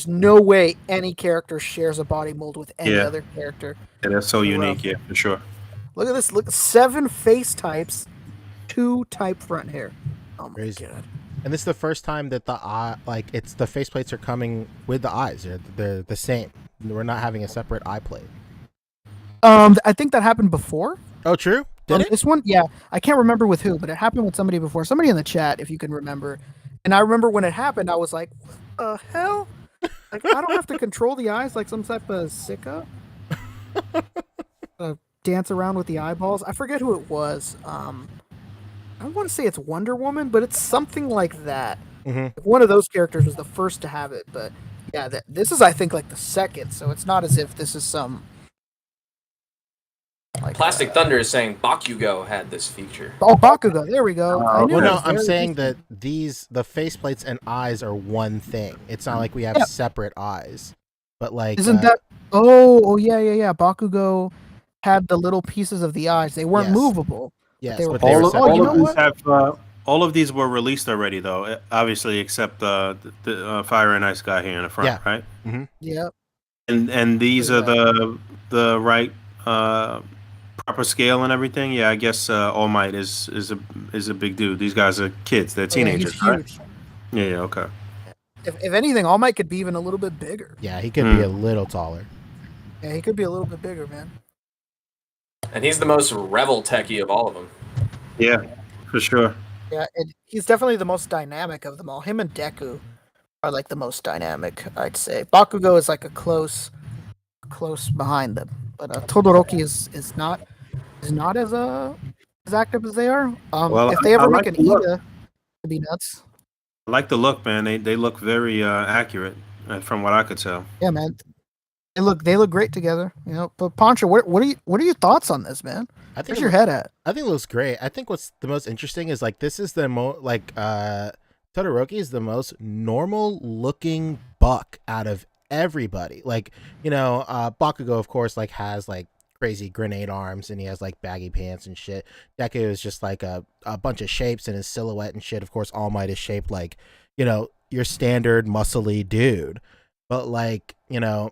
no way any character shares a body mold with any Yeah. other character. Yeah, that's so unique. Yeah, for sure. Look at this. Look, 7 face types, 2 type front hair. Oh my Crazy. God. And this is the first time that the eye, like it's the faceplates are coming with the eyes. They're the same. We're not having a separate eye plate. I think that happened before. Oh, true. Did it? This one, yeah. I can't remember with who, but it happened with somebody before. Somebody in the chat, if you can remember. And I remember when it happened, I was like, what the hell? Like, I don't have to control the eyes like some type of sicko. Dance around with the eyeballs. I forget who it was. I don't want to say it's Wonder Woman, but it's something like that. One of those characters was the first to have it, but yeah, this is, I think, like the second, so it's not as if this is some... Like, Plastic Thunder is saying Bakugo had this feature. Oh, Bakugo, there we go. I knew Well, it no, was I'm very saying decent. that the faceplates and eyes are one thing. It's not like we have Yeah. separate eyes. But like, Isn't that... Oh, yeah. Bakugo had the little pieces of the eyes. They weren't Yes. movable. yes, they were but they were All separate. you know of these what? have all of these were released already, though. Obviously, except the Fire and Ice guy here in the front, Yeah. right? Yeah. And these are the right proper scale and everything. Yeah, I guess All Might is a big dude. These guys are kids. They're teenagers, He's right? huge. Yeah. Okay. If anything, All Might could be even a little bit bigger. Yeah, he could be a little taller. Yeah, he could be a little bit bigger, man. And he's the most Revel techie of all of them. Yeah, for sure. Yeah, and he's definitely the most dynamic of them all. Him and Deku are like the most dynamic, I'd say. Bakugo is like a close behind them, but Todoroki is not as as active as they are. Well, If they ever I make like an the look. Ida, it'd be nuts. I like the look, man. They look very accurate, from what I could tell. Yeah, man. They look great together. You know, but Poncho, what are your thoughts on this, man? I think Where's your head at? I think it looks great. I think what's the most interesting is like this is the Todoroki is the most normal looking buck out of everybody. Like, you know, Bakugo of course like has like crazy grenade arms and he has like baggy pants and shit. Deku is just like a bunch of shapes in his silhouette and shit. Of course, All Might is shaped like, you know, your standard muscly dude. But like, you know,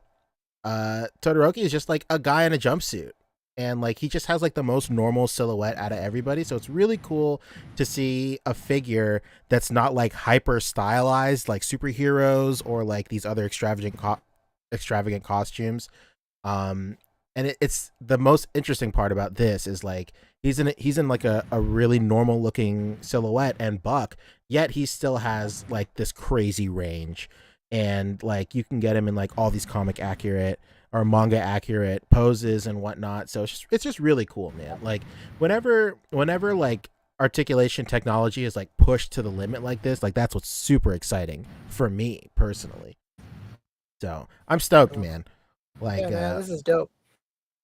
Todoroki is just like a guy in a jumpsuit. And like he just has like the most normal silhouette out of everybody, so it's really cool to see a figure that's not like hyper stylized like superheroes or like these other extravagant costumes. And it's the most interesting part about this is like he's in like a really normal looking silhouette and buck, yet he still has like this crazy range, and like you can get him in like all these comic accurate or manga accurate poses and whatnot. So it's just really cool, man. Like whenever like articulation technology is like pushed to the limit like this, like that's what's super exciting for me personally. So I'm stoked, man. Like Yeah, man, this is dope.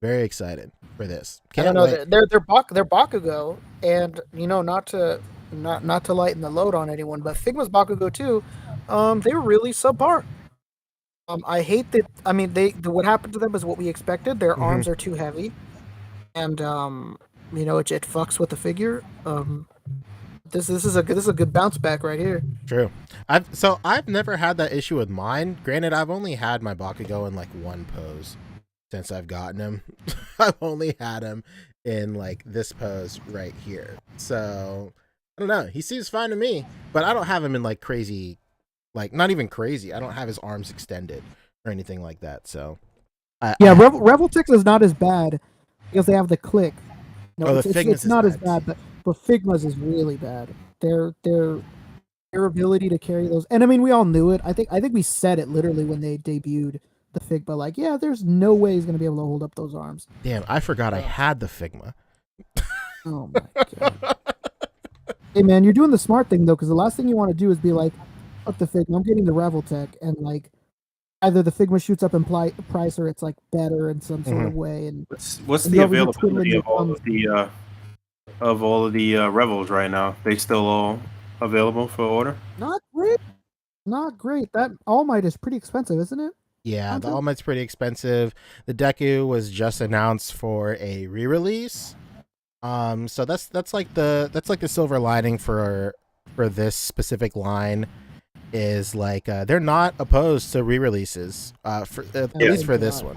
Very excited for this. I don't know. They're Bakugo, and you know, not to lighten the load on anyone, but Figma's Bakugo too. They were really subpar. I hate that. I mean, what happened to them is what we expected. Their arms are too heavy, and you know, it fucks with the figure. This is a good bounce back right here. True. I've never had that issue with mine. Granted, I've only had my Bakugo in like one pose since I've gotten him. I've only had him in like this pose right here. So I don't know. He seems fine to me, but I don't have him in like crazy. Like not even crazy. I don't have his arms extended or anything like that. So, Revoltech is not as bad because they have the click. No, it's not as bad, but Figma's is really bad. Their ability to carry those, and I mean we all knew it. I think we said it literally when they debuted the Figma. Like, yeah, there's no way he's gonna be able to hold up those arms. Damn, I forgot I had the Figma. Oh my god. Hey man, you're doing the smart thing though, because the last thing you want to do is be like, up the Figma, I'm getting the Revoltech, and like either the Figma shoots up in price or it's like better in some sort of way. And what's the availability of all of the Revels right now? They still all available for order? Not great. That All Might is pretty expensive, isn't it? Yeah, the All Might's pretty expensive. The Deku was just announced for a re-release. So that's like the silver lining for this specific line. Is like they're not opposed to re-releases for at least for this one.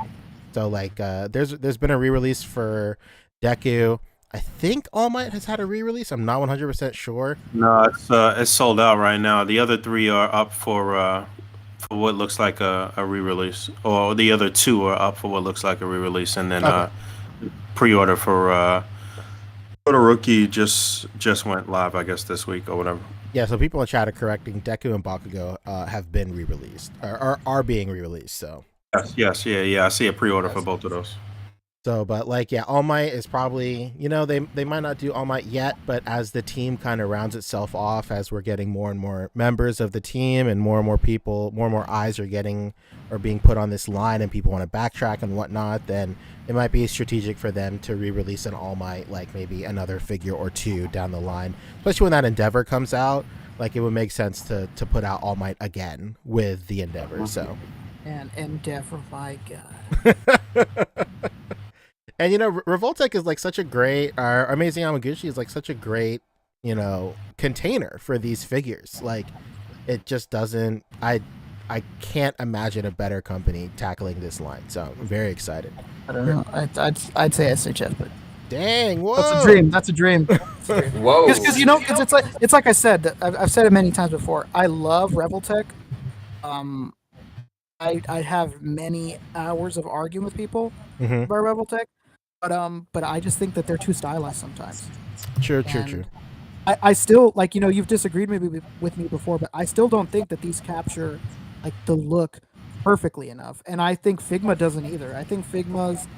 So like there's been a re-release for Deku. I think All Might has had a re-release. I'm not 100% sure. No, it's sold out right now. The other three are up for what looks like a re-release, or the other two are up for what looks like a re-release, and then pre-order for Todoroki just went live, I guess, this week or whatever. Yeah, so people in chat are correcting. Deku and Bakugo have been re-released, or are being re-released. So yes, I see a pre-order for both of those. So, but like, yeah, All Might is probably, you know, they might not do All Might yet, but as the team kind of rounds itself off, as we're getting more and more members of the team, and more people, more and more eyes are being put on this line, and people want to backtrack and whatnot, then it might be strategic for them to re-release an All Might, like maybe another figure or two down the line, especially when that Endeavor comes out. Like, it would make sense to put out All Might again with the Endeavor. So, and Endeavor, my god. And you know, Revoltech is like such a great, our Amazing Yamaguchi is like such a great, you know, container for these figures. Like, it just doesn't. I can't imagine a better company tackling this line. So I'm very excited. I don't know. I'd say SHF, but dang, whoa, that's a dream. Whoa, because you know, because it's like I said, I've said it many times before. I love Revoltech. I have many hours of arguing with people about Revoltech. But I just think that they're too stylized sometimes. True. I still, like, you know, you've disagreed maybe with me before, but I still don't think that these capture like the look perfectly enough. And I think Figma doesn't either. I think Figmas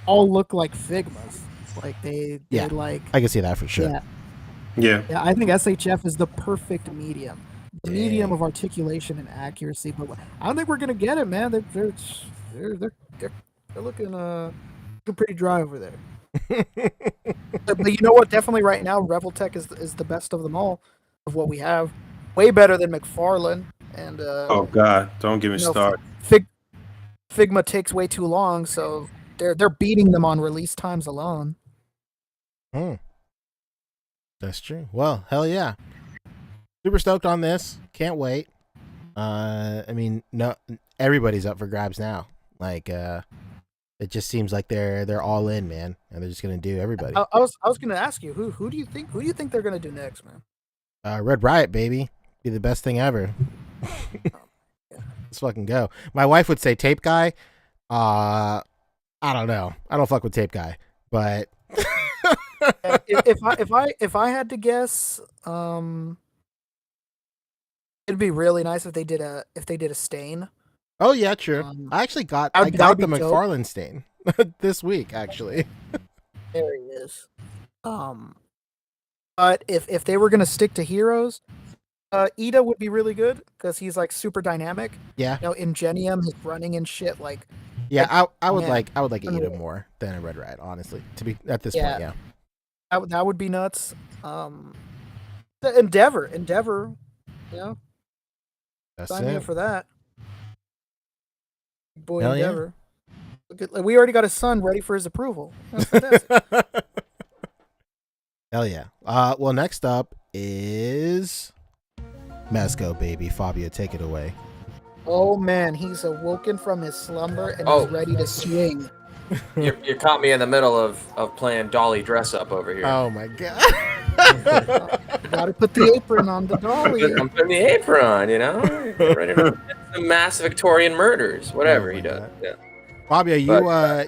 all look like Figmas. Like they Yeah. like. I can see that for sure. Yeah, Yeah. yeah. I think SHF is the perfect medium, the medium Dang. of articulation and accuracy. But I don't think we're gonna get it, man. They're looking pretty dry over there. But you know what? Definitely right now, Reveltech is the best of them all, of what we have. Way better than McFarlane and Oh God, don't get me you know, started. Figma takes way too long, so they're beating them on release times alone. That's true. Well, hell yeah. Super stoked on this. Can't wait. I mean, no, everybody's up for grabs now. Like, it just seems like they're all in, man, and they're just gonna do everybody. I was gonna ask you who do you think they're gonna do next, man? Red Riot, baby, be the best thing ever. Let's fucking go. My wife would say Tape Guy. I don't know. I don't fuck with Tape Guy, but if I had to guess, it'd be really nice if they did a stain. oh yeah, true. I actually got the McFarlane stain this week, actually. There he is. But if they were gonna stick to heroes, Ida would be really good because he's like super dynamic. Yeah. You know, Ingenium, his running and shit. Like, yeah, I would like Ida unreal. more than a Red Riot, honestly. To be at this Yeah. point, yeah. That would be nuts. The Endeavor, you know, That's sign me it. up for that. Boy, Hell yeah. Endeavor. Look at, like, we already got his son ready for his approval. That's fantastic. Hell yeah. Well, next up is MEZCO, baby. Fabio, take it away. Oh man, he's awoken from his slumber and Oh. he's ready to swing. You caught me in the middle of playing Dolly dress up over here. Oh my god. Gotta put the apron on the dolly. I'm putting the apron on, you know? Get ready to some mass Victorian murders, whatever Oh he my does. God. Yeah. Fabio,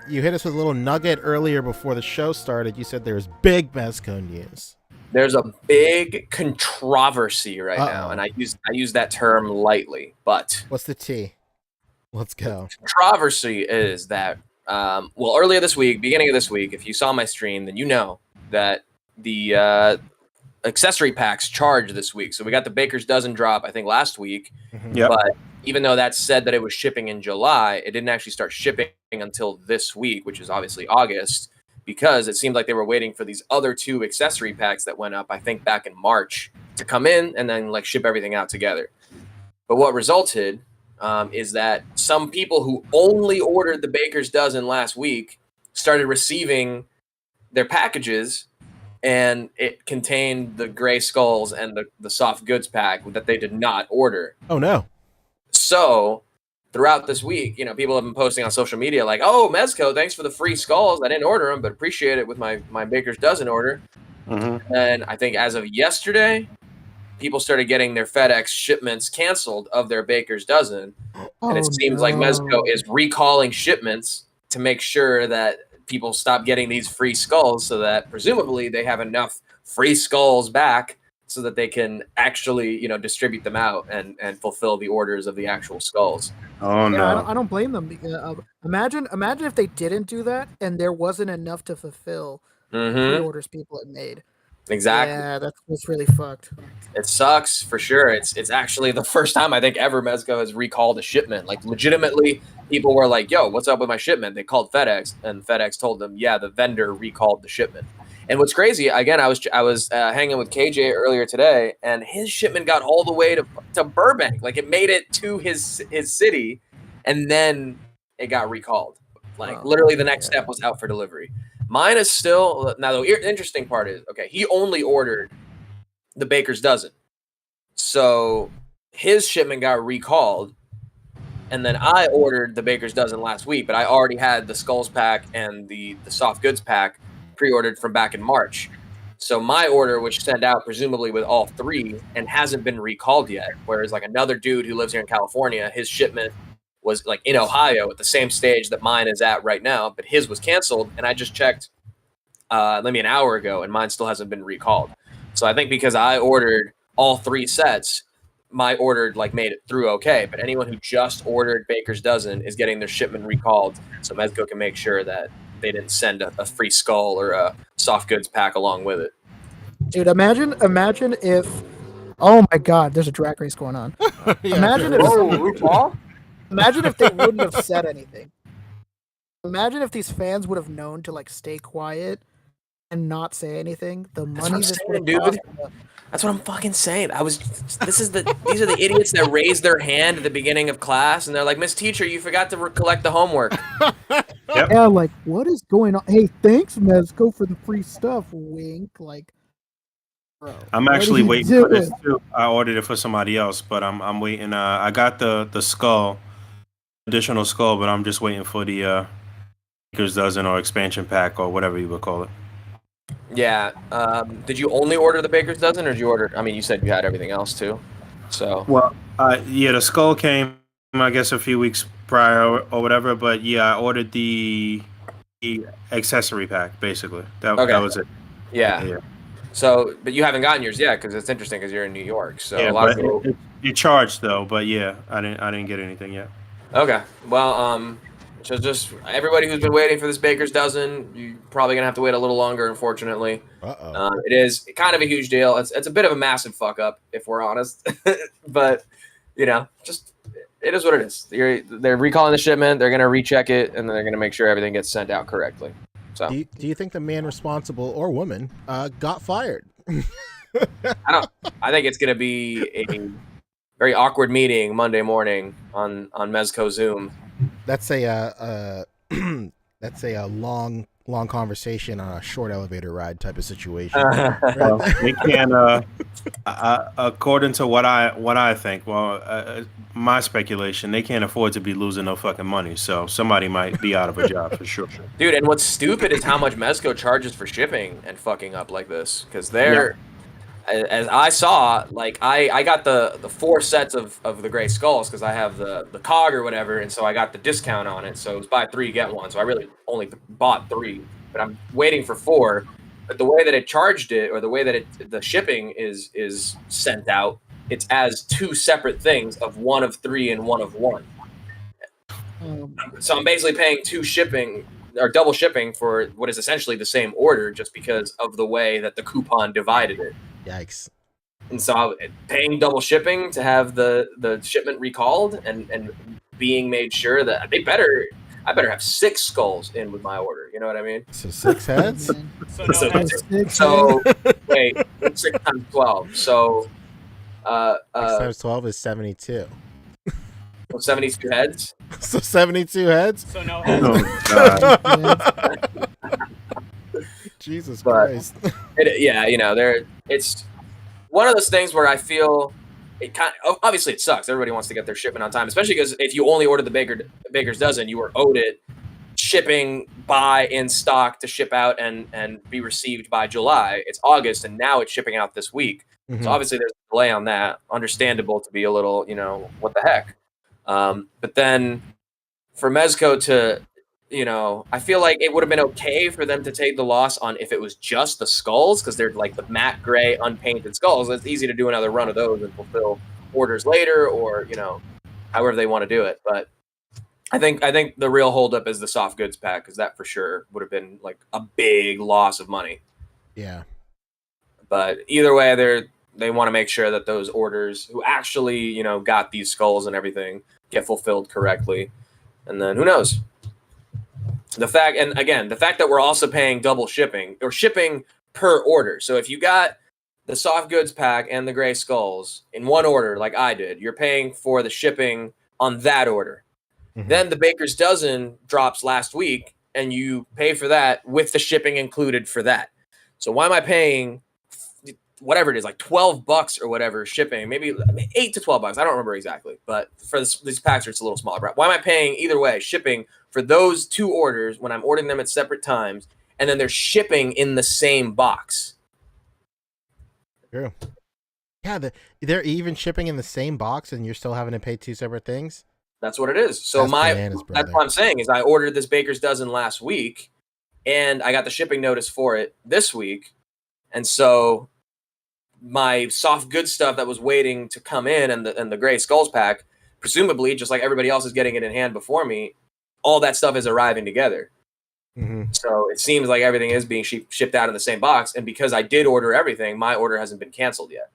you hit us with a little nugget earlier before the show started. You said there was big MEZCO news. There's a big controversy right Uh-oh. now, and I use that term lightly, but What's the T? Let's go. controversy is that earlier this week, beginning of this week, if you saw my stream, then you know that the accessory packs charged this week. So we got the Baker's Dozen drop, I think, last week. Yep. But even though that said that it was shipping in July, it didn't actually start shipping until this week, which is obviously August, because it seemed like they were waiting for these other two accessory packs that went up, I think, back in March to come in and then like ship everything out together. But what resulted is that some people who only ordered the Baker's Dozen last week started receiving their packages, and it contained the gray skulls and the soft goods pack that they did not order. Oh no. So throughout this week, you know, people have been posting on social media like, "Oh, MEZCO, thanks for the free skulls. I didn't order them, but appreciate it with my Baker's Dozen order." Mm-hmm. And I think as of yesterday, people started getting their FedEx shipments canceled of their Baker's Dozen. And it seems like MEZCO is recalling shipments to make sure that people stop getting these free skulls, so that presumably they have enough free skulls back so that they can actually, you know, distribute them out and fulfill the orders of the actual skulls. Oh no. Yeah, I don't blame them. Imagine if they didn't do that and there wasn't enough to fulfill pre-orders people had made. Exactly. Yeah, that's really fucked. It sucks for sure. It's actually the first time I think ever MEZCO has recalled a shipment. Like legitimately, people were like, "Yo, what's up with my shipment?" They called FedEx, and FedEx told them, "Yeah, the vendor recalled the shipment." And what's crazy, again, I was hanging with KJ earlier today, and his shipment got all the way to Burbank. Like it made it to his city, and then it got recalled. Like literally, the next step was out for delivery. Mine is still now. The interesting part is, okay, he only ordered the Baker's Dozen, so his shipment got recalled, and then I ordered the Baker's Dozen last week, but I already had the skulls pack and the soft goods pack pre-ordered from back in March. So my order was sent out presumably with all three and hasn't been recalled yet. Whereas like another dude who lives here in California, his shipment was like in Ohio at the same stage that mine is at right now, but his was canceled. And I just checked maybe an hour ago, and mine still hasn't been recalled. So I think because I ordered all three sets, my order like made it through okay. But anyone who just ordered Baker's Dozen is getting their shipment recalled, so MEZCO can make sure that they didn't send a free skull or a soft goods pack along with it. Dude, imagine if. Oh my God, there's a drag race going on. Imagine if. Imagine if they wouldn't have said anything. Imagine if these fans would have known to like stay quiet and not say anything. The money this would have cost. That's what I'm fucking saying. These are the idiots that raised their hand at the beginning of class, and they're like, "Miss Teacher, you forgot to collect the homework." Yeah, like what is going on? Hey, thanks, MEZCO, for the free stuff. Wink, like. Bro, I'm actually waiting for this too. I ordered it for somebody else, but I'm waiting. I got the skull, additional skull, but I'm just waiting for the Baker's Dozen or expansion pack or whatever you would call it. Yeah. Did you only order the Baker's Dozen, or did you order? I mean, you said you had everything else too. So. Well, yeah, the skull came, I guess, a few weeks prior or whatever. But yeah, I ordered the accessory pack basically. That was it. Yeah. So, but you haven't gotten yours yet because it's interesting because you're in New York. So yeah, a lot of people. It charged though, but yeah, I didn't get anything yet. Okay. Well, so just everybody who's been waiting for this Baker's Dozen, you're probably gonna have to wait a little longer, unfortunately. It is kind of a huge deal. It's a bit of a massive fuck up, if we're honest. But just it is what it is. They're recalling the shipment. They're gonna recheck it, and then they're gonna make sure everything gets sent out correctly. So, do you think the man responsible or woman got fired? I think it's gonna be a very awkward meeting Monday morning on MEZCO Zoom. That's a long conversation on a short elevator ride type of situation. They can, according to what I think. Well, my speculation, they can't afford to be losing no fucking money. So somebody might be out of a job for sure. Dude, and what's stupid is how much MEZCO charges for shipping and fucking up like this, because they're. Yeah. As I saw, like I got the 4 sets of the gray skulls because I have the cog or whatever, and so I got the discount on it. So it was buy 3 get 1. So I really only bought 3, but I'm waiting for 4. But the way that it charged it, or the way that the shipping is sent out, it's as 2 separate things of 1 of 3 and 1 of 1. So I'm basically paying 2 shipping or double shipping for what is essentially the same order, just because of the way that the coupon divided it. Yikes. And so paying double shipping to have the shipment recalled and being made sure that I better have 6 skulls in with my order. You know what I mean? So 6 heads? So wait, 6 times 12. So 6 times 12 is 72. So 72 heads? So 72 heads? So no heads. Oh, God. Jesus Christ. It's one of those things where I feel it obviously it sucks. Everybody wants to get their shipment on time, especially because if you only ordered the Baker's Dozen, you were owed it shipping by in stock to ship out and be received by July. It's August, and now it's shipping out this week. Mm-hmm. So obviously there's a delay on that. Understandable to be a little, what the heck. But then for MEZCO to, I feel like it would have been okay for them to take the loss on if it was just the skulls, because they're like the matte gray unpainted skulls. It's easy to do another run of those and fulfill orders later, or however they want to do it. But I think the real holdup is the soft goods pack, because that for sure would have been like a big loss of money. Yeah. But either way, they want to make sure that those orders who actually got these skulls and everything get fulfilled correctly, and then who knows. The fact that we're also paying double shipping or shipping per order. So if you got the soft goods pack and the gray skulls in one order, like I did, you're paying for the shipping on that order. Mm-hmm. Then the Baker's Dozen drops last week, and you pay for that with the shipping included for that. So why am I paying whatever it is, like $12 or whatever shipping, maybe $8 to $12? I don't remember exactly, but for these packs, it's a little smaller. Why am I paying either way shipping for those 2 orders when I'm ordering them at separate times, and then they're shipping in the same box? True. Yeah, they're even shipping in the same box, and you're still having to pay 2 separate things. That's what it is. So that's what I'm saying is I ordered this Baker's Dozen last week, and I got the shipping notice for it this week, and so my soft goods stuff that was waiting to come in and the gray skulls pack, presumably just like everybody else is getting it in hand before me, all that stuff is arriving together. So it seems like everything is being shipped out in the same box, and because I did order everything, my order hasn't been canceled yet.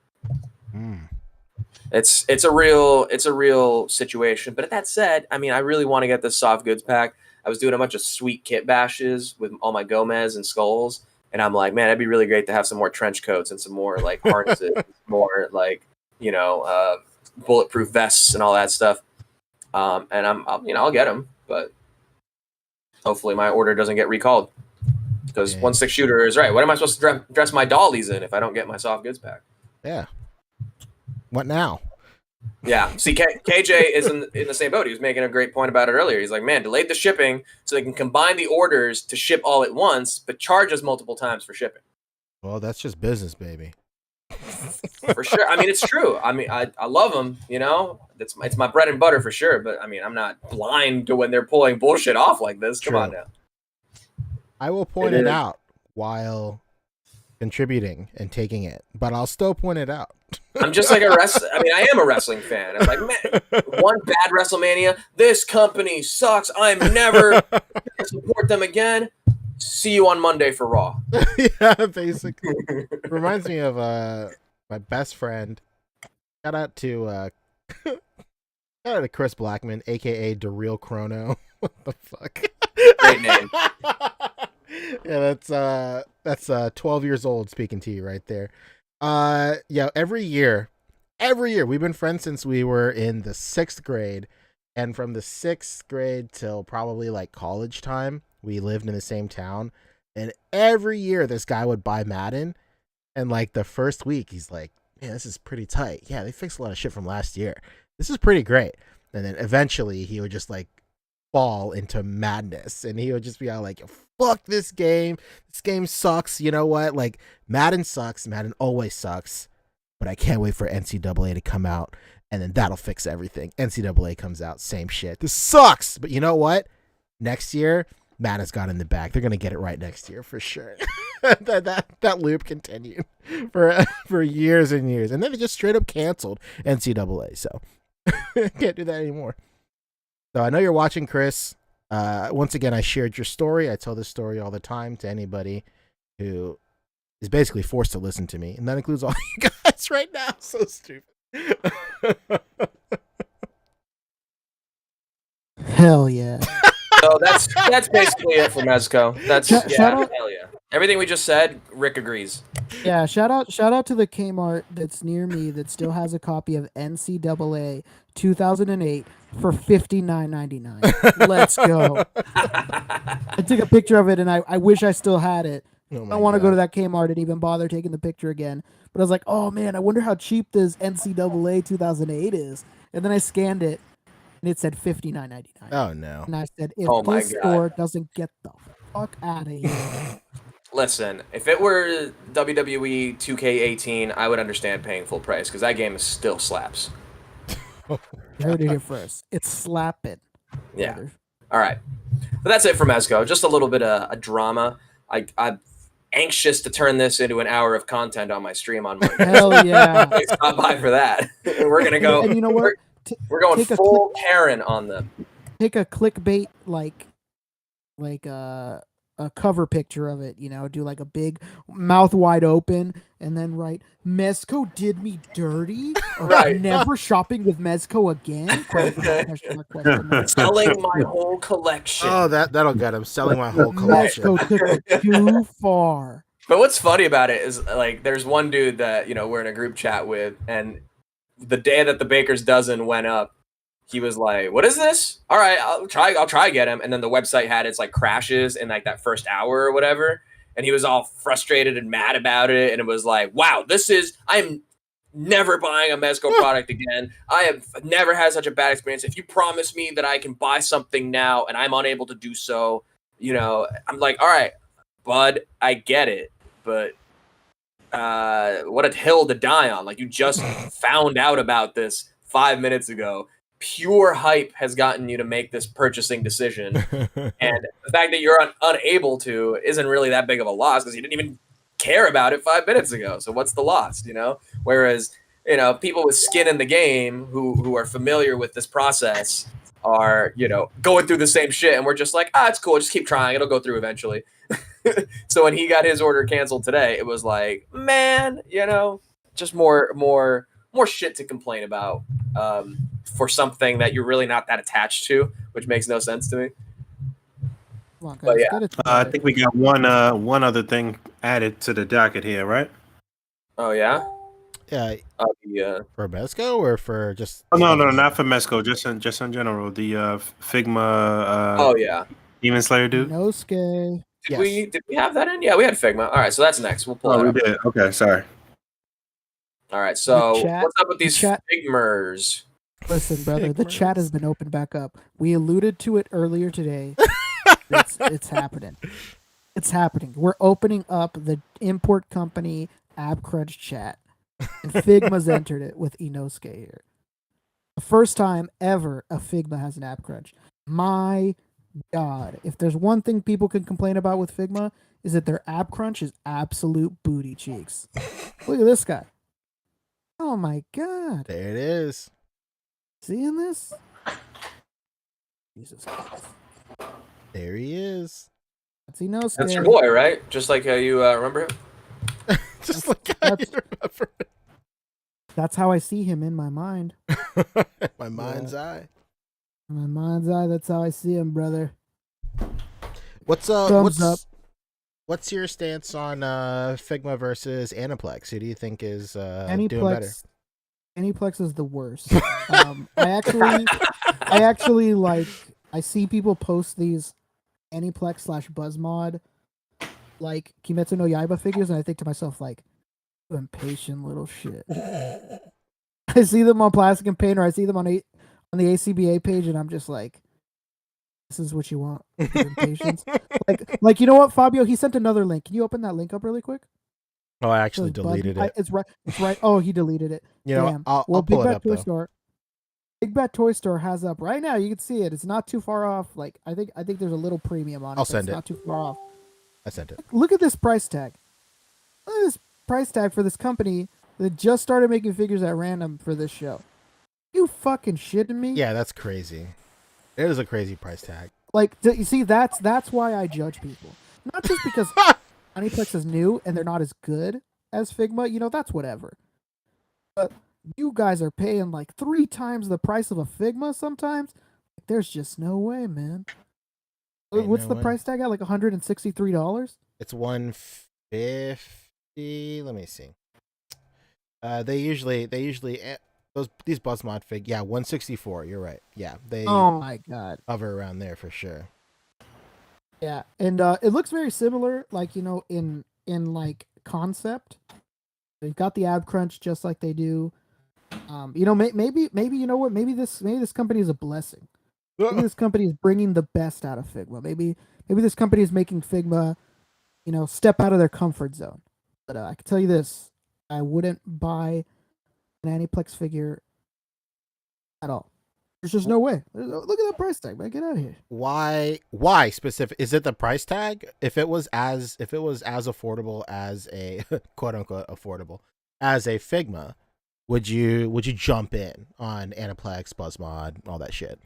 It's a real situation. But that said, I mean, I really want to get this soft goods pack. I was doing a bunch of sweet kit bashes with all my Gomez and skulls, and I'm like, man, it'd be really great to have some more trench coats and some more like harnesses, more like bulletproof vests and all that stuff. And I'll get them, but hopefully my order doesn't get recalled, because 1/6 shooter is right. What am I supposed to dress my dollies in if I don't get my soft goods pack? Yeah. What now? Yeah. See, KJ is in the same boat. He was making a great point about it earlier. He's like, man, delayed the shipping so they can combine the orders to ship all at once, but charge us multiple times for shipping. Well, that's just business, baby. For sure. I mean, it's true. I mean, I love them, it's my bread and butter for sure. But I mean, I'm not blind to when they're pulling bullshit off like this. Come on now. I will point it out while contributing and taking it, but I'll still point it out. I'm just like I am a wrestling fan. I'm like, man, one bad WrestleMania, this company sucks. I'm never going to support them again. See you on Monday for Raw. Yeah, basically. Reminds me of my best friend. Shout out to Chris Blackman, aka DeReal Chrono. What the fuck? Great name. Yeah, that's 12 years old speaking to you right there. Yeah, every year we've been friends since we were in the 6th grade, and from the 6th grade till probably like college time, we lived in the same town, and every year this guy would buy Madden, and like the first week he's like, man, this is pretty tight. Yeah, they fixed a lot of shit from last year. This is pretty great. And then eventually he would just like fall into madness, and he would just be all like, fuck this game. This game sucks. You know what? Like, Madden sucks. Madden always sucks. But I can't wait for NCAA to come out, and then that'll fix everything. NCAA comes out, same shit. This sucks. But you know what? Next year, Madden's got in the bag. They're gonna get it right next year for sure. that loop continued for years and years, and then they just straight up canceled NCAA. So can't do that anymore. So I know you're watching, Chris. Once again, I shared your story. I tell this story all the time to anybody who is basically forced to listen to me, and that includes all you guys right now. So stupid. Hell yeah. So that's basically it for MEZCO. Shout out, hell yeah. Everything we just said, Rick agrees. Yeah, shout out to the Kmart that's near me that still has a copy of NCAA 2008 for $59.99. Let's go. I took a picture of it, and I wish I still had it. Oh I don't want to go to that Kmart and even bother taking the picture again. But I was like, oh man, I wonder how cheap this NCAA 2008 is. And then I scanned it, and it said $59.99. Oh no. And I said, if this store doesn't get the fuck out of here. Listen, if it were WWE 2K18, I would understand paying full price, because that game still slaps. You heard it here first. It's slapping. Yeah. Brother. All right. But that's it for MEZCO. Just a little bit of a drama. I'm anxious to turn this into an hour of content on my stream on Monday. Hell yeah. Stop by for that. We're going to go. And you know what? We're going full Karen on them. Take a clickbait, like a cover picture of it, do like a big mouth wide open, and then write, MEZCO did me dirty? Or Right. Never shopping with MEZCO again? Question. Selling my whole collection. Oh, that'll get him. Selling my whole collection. MEZCO took it too far. But what's funny about it is, like, there's one dude that, we're in a group chat with, and the day that the Baker's Dozen went up, he was like, what is this? All right, I'll try get him. And then the website had its like crashes in like that first hour or whatever. And he was all frustrated and mad about it. And it was like, wow, I'm never buying a MEZCO product again. I have never had such a bad experience. If you promise me that I can buy something now and I'm unable to do so, I'm like, all right, bud, I get it. But what a hill to die on. Like, you just found out about this 5 minutes ago. Pure hype has gotten you to make this purchasing decision. And the fact that you're unable to isn't really that big of a loss, because you didn't even care about it 5 minutes ago. So what's the loss, Whereas, people with skin in the game who are familiar with this process, are, you know, going through the same shit, and we're just like, it's cool, just keep trying, it'll go through eventually. So when he got his order canceled today, it was like, man, you know, just more shit to complain about for something that you're really not that attached to, which makes no sense to me. Come on, guys, But yeah. get it I together. think we got one other thing added to the docket here, right? Oh yeah. Yeah. Yeah. For MEZCO or for just? Oh no, not for MEZCO. Just in general. The Figma. Oh yeah. Demon Slayer dude. Inosuke. Did we have that in? Yeah, we had Figma. All right, so that's next. We'll pull Oh, that we up. did. Okay, sorry. All right, so chat- what's up with the these chat- Figmers? Listen, brother, the chat has been opened back up. We alluded to it earlier today. It's happening. It's happening. We're opening up the import company AppCrunch chat, and Figma's entered it with Inosuke here. The first time ever a Figma has an AppCrunch. My God, if there's one thing people can complain about with Figma, is that their AppCrunch is absolute booty cheeks. Look at this guy. Oh my God. There it is. Seeing this? Jesus Christ. There he is. That's Inosuke. That's your boy, right? Just like how you remember him? Just like how you remember it. That's how I see him in my mind. My mind's eye. In my mind's eye, that's how I see him, brother. What's Thumbs up. What's your stance on Figma versus Aniplex? Who do you think is doing better? Aniplex is the worst. I actually like. I see people post these Aniplex / Buzzmod like Kimetsu no Yaiba figures, and I think to myself like, you impatient little shit. I see them on Plastic and Paint, or I see them on the A.C.B.A. page, and I'm just like, this is what you want. Impatience. like you know what, Fabio? He sent another link. Can you open that link up really quick? Oh, I actually deleted it. It's right. Oh, he deleted it. You know, Damn. I'll pull it up though. Big Bad Toy Store has up right now. You can see it. It's not too far off. Like I think there's a little premium on it. I'll send it's it. Not too far off. I sent it. Look at this price tag. Look at this price tag for this company that just started making figures at random for this show. You fucking shitting me? Yeah, that's crazy. It is a crazy price tag. Like, you see, that's why I judge people. Not just because Aniplex is new and they're not as good as Figma. You know, that's whatever. But you guys are paying like 3 times the price of a Figma sometimes. There's just no way, man. What's the price tag at? Like $163? It's $150. Let me see. They usually these Buzzmod fig. Yeah, $164. You're right. Yeah, they. Oh my God. Hover around there for sure. Yeah, and it looks very similar, like, you know, in like concept. They've got the ab crunch just like they do. You know, maybe you know what? Maybe this company is a blessing. Maybe this company is bringing the best out of Figma. Maybe this company is making Figma, you know, step out of their comfort zone. But I can tell you this: I wouldn't buy an Aniplex figure at all. There's just no way. Look at that price tag, man. Get out of here. Why specific? Is it the price tag? If it was as affordable as a quote unquote affordable as a Figma, would you jump in on Aniplex, Buzzmod, all that shit?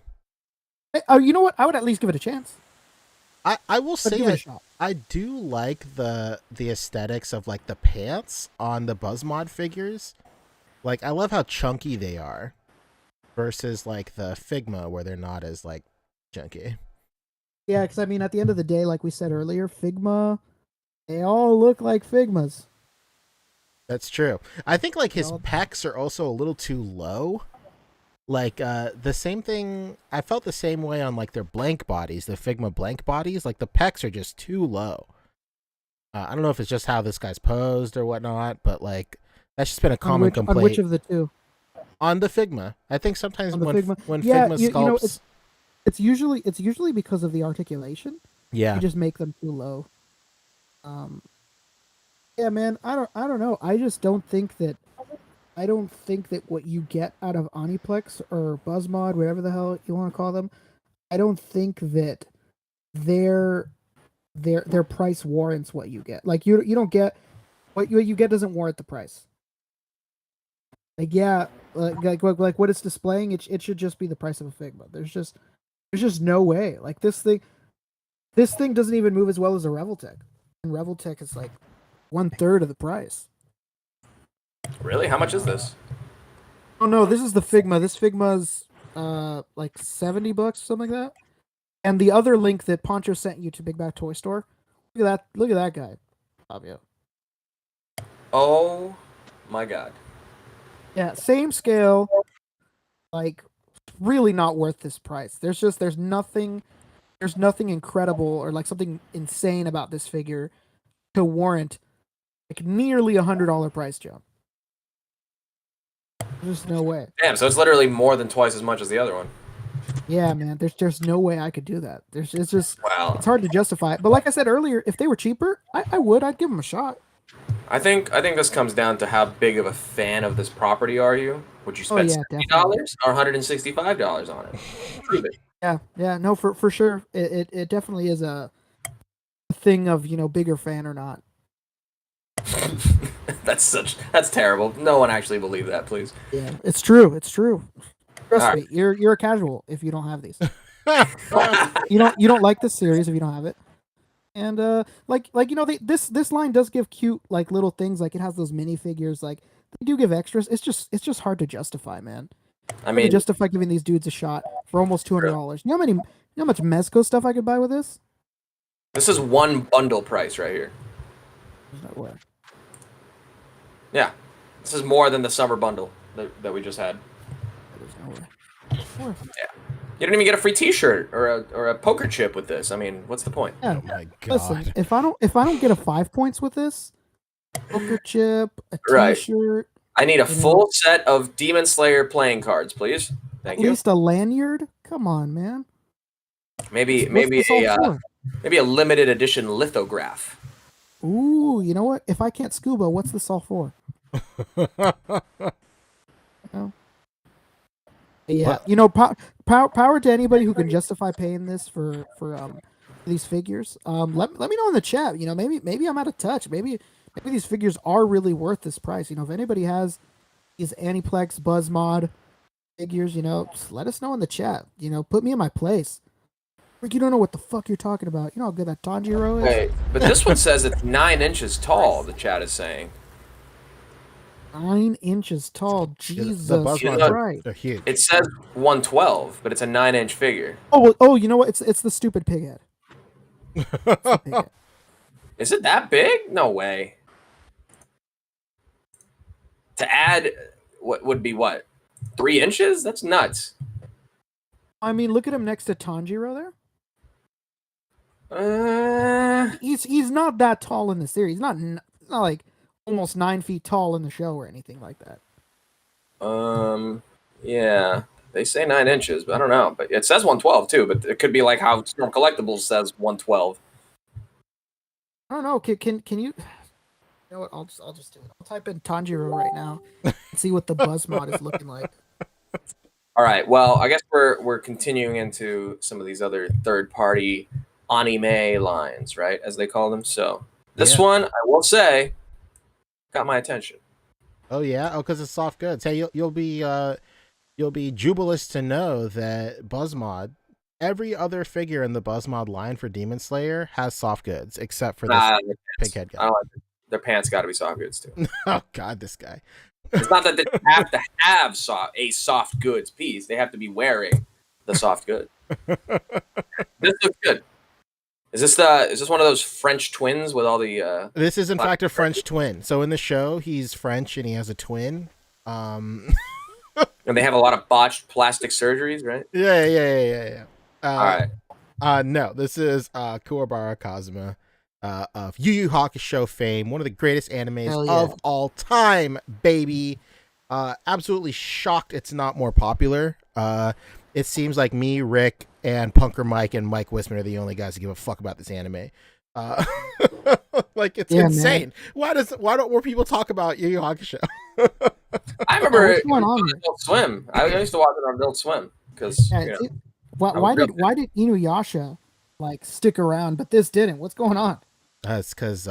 Hey, you know what? I would at least give it a chance. I will say I do like the aesthetics of like the pants on the Buzzmod figures. Like I love how chunky they are versus like the Figma where they're not as like chunky. Yeah, because I mean, at the end of the day, like we said earlier, Figma, they all look like Figmas. That's true. I think like his pecs are also a little too low. Like the same thing, I felt the same way on like their blank bodies, the Figma blank bodies. Like the pecs are just too low. I don't know if it's just how this guy's posed or whatnot, but like that's just been a common complaint. On which of the two? On the Figma. I think sometimes when Figma sculpts, you know, it's usually because of the articulation. Yeah, you just make them too low. Yeah, man, I don't know. I just don't think that. I don't think that what you get out of Aniplex or Buzzmod, whatever the hell you want to call them, I don't think that their price warrants what you get. Like you don't get what you get doesn't warrant the price. like what it's displaying, it should just be the price of a Figma. There's just no way. Like this thing doesn't even move as well as a Revoltech, and Revoltech is like 1/3 of the price. Really? How much is this? Oh no, this is the Figma. This Figma's like $70, something like that. And the other link that Poncho sent you to Big Bad Toy Store. Look at that guy, Fabio. Oh my god. Yeah, same scale. Like, really not worth this price. There's nothing incredible or like something insane about this figure to warrant like nearly $100 price jump. There's just no way. Damn, so it's literally more than twice as much as the other one. Yeah, man. There's no way I could do that. It's just Wow. it's hard to justify it. But like I said earlier, if they were cheaper, I'd give them a shot. I think this comes down to how big of a fan of this property are you? Would you spend $70 or $165 on it? Prove it. Yeah, no, for sure. It definitely is a thing of, bigger fan or not. That's terrible. No one actually believed that, please. Yeah, it's true. Trust me, you're a casual if you don't have these. you don't like this series if you don't have it. And this line does give cute like little things, like it has those minifigures, like they do give extras. It's just hard to justify, man. I mean, justify giving these dudes a shot for almost $200. You know how much MEZCO stuff I could buy with this? This is one bundle price right here. There's no way. Yeah, this is more than the summer bundle that we just had. There's no way. Yeah. You don't even get a free T-shirt or a poker chip with this. I mean, what's the point? Yeah. Oh my god! Listen, if I don't get a 5 points with this, poker chip, a T-shirt. I need a full set of Demon Slayer playing cards, please. Thank you. At least a lanyard. Come on, man. Maybe a limited edition lithograph. Ooh, you know what? If I can't scuba, what's this all for? Yeah, power to anybody who can justify paying this for these figures. Let me know in the chat. Maybe I'm out of touch. Maybe these figures are really worth this price. If anybody has these Aniplex Buzzmod figures, just let us know in the chat. Put me in my place. Like, you don't know what the fuck you're talking about. You know how good that Tanjiro is? Hey, but this one says it's 9 inches tall, the chat is saying. 9 inches tall. Jesus Christ. They're huge. It says 112, but it's a 9-inch figure. Oh, you know what? It's the stupid pig head. Is it that big? No way. To add, what would be what? 3 inches? That's nuts. I mean, look at him next to Tanjiro there. He's not that tall in the series. He's not like almost 9 feet tall in the show or anything like that. Yeah, they say 9 inches, but I don't know. But it says 112 too. But it could be like how Storm Collectibles says 112. I don't know. Can you? You know what? I'll just do it. I'll type in Tanjiro right now and see what the buzz mod is looking like. All right. Well, I guess we're continuing into some of these other third-party anime lines, right, as they call them. So this one, I will say, got my attention. Oh yeah, because it's soft goods. Hey, you'll be jubilous to know that Buzzmod, every other figure in the Buzzmod line for Demon Slayer has soft goods except for this pighead guy. Their pants got to be soft goods too. Oh God, this guy. It's not that they have to have a soft goods piece; they have to be wearing the soft good. This looks good. Is this one of those French twins with all the? This is in fact a French twin. So in the show, he's French and he has a twin. And they have a lot of botched plastic surgeries, right? Yeah. All right. No, this is Kuwabara Kazuma of Yu Yu Hakusho fame, one of the greatest animes of all time, baby. Absolutely shocked it's not more popular. It seems like me, Rick, and Punker Mike and Mike Wisman are the only guys that give a fuck about this anime. Like, it's insane. Man. Why don't more people talk about Yu Yu Hakusho? I remember it on Adult Swim. I used to watch it on Adult Swim because why did Inuyasha like stick around, but this didn't? What's going on? It's because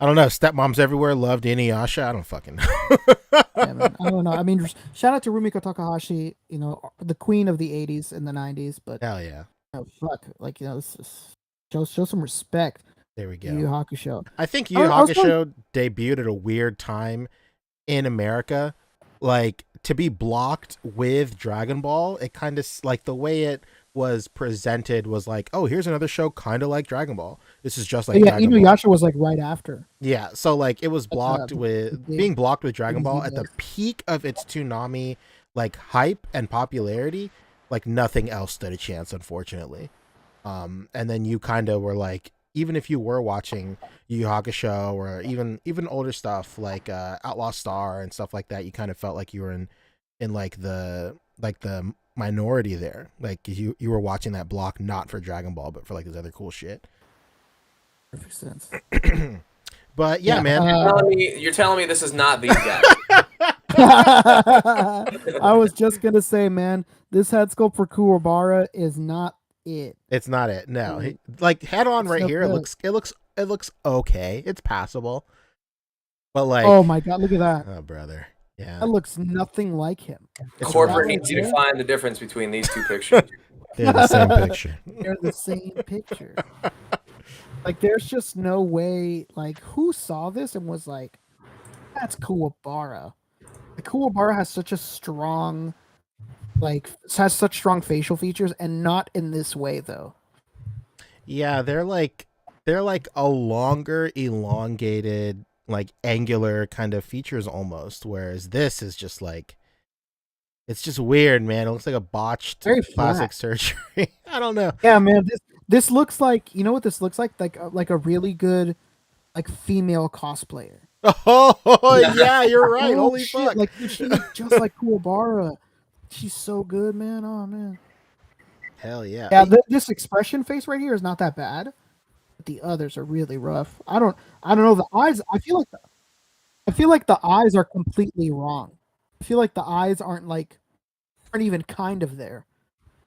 I don't know. Stepmoms everywhere loved Inuyasha. I don't fucking know. Yeah, man. I don't know. I mean, shout out to Rumiko Takahashi, you know, the queen of the 80s and the 90s. But Hell yeah. fuck, like, you know, show some respect. There we go. Yu Yu Hakusho. I think Yu Yu Hakusho debuted at a weird time in America. Like, to be blocked with Dragon Ball, it kind of, like, the way it was presented was like, oh, here's another show kind of like Dragon Ball. This is just like Dragon Ball. Inuyasha was like right after. Yeah, so like it was blocked being blocked with Dragon Ball at the peak of its Toonami like hype and popularity. Like nothing else stood a chance, unfortunately. And then you kind of were like, even if you were watching Yu Yu Hakusho or even older stuff like Outlaw Star and stuff like that, you kind of felt like you were in like the minority there. Like you were watching that block not for Dragon Ball but for like this other cool shit. Perfect sense. But yeah, man. You're telling me this is not these guys. I was just gonna say, man, this head sculpt for Kuwabara is not it. It's not it. No, like head on right here. Good. It looks okay. It's passable. But like, oh my god, look at that. Oh brother, yeah, that looks nothing like him. Corporate needs you to find the difference between these two pictures. They're the same picture. They're the same picture. Like, there's just no way. Like, who saw this and was like, "That's Kuwabara." Like, Kuwabara has such a strong, has such strong facial features, and not in this way though. Yeah, they're like a longer, elongated, like angular kind of features almost. Whereas this is just like, it's just weird, man. It looks like a botched plastic surgery. I don't know. Yeah, man. This looks like, you know what this looks like? Like a really good, like, female cosplayer. Oh yeah, you're right. Oh, Holy shit. fuck! Like, she looks just like Kuwabara. She's so good, man. Oh man. Hell yeah. Yeah, this expression face right here is not that bad. But the others are really rough. I don't know, the eyes. I feel like the eyes are completely wrong. I feel like the eyes aren't even kind of there.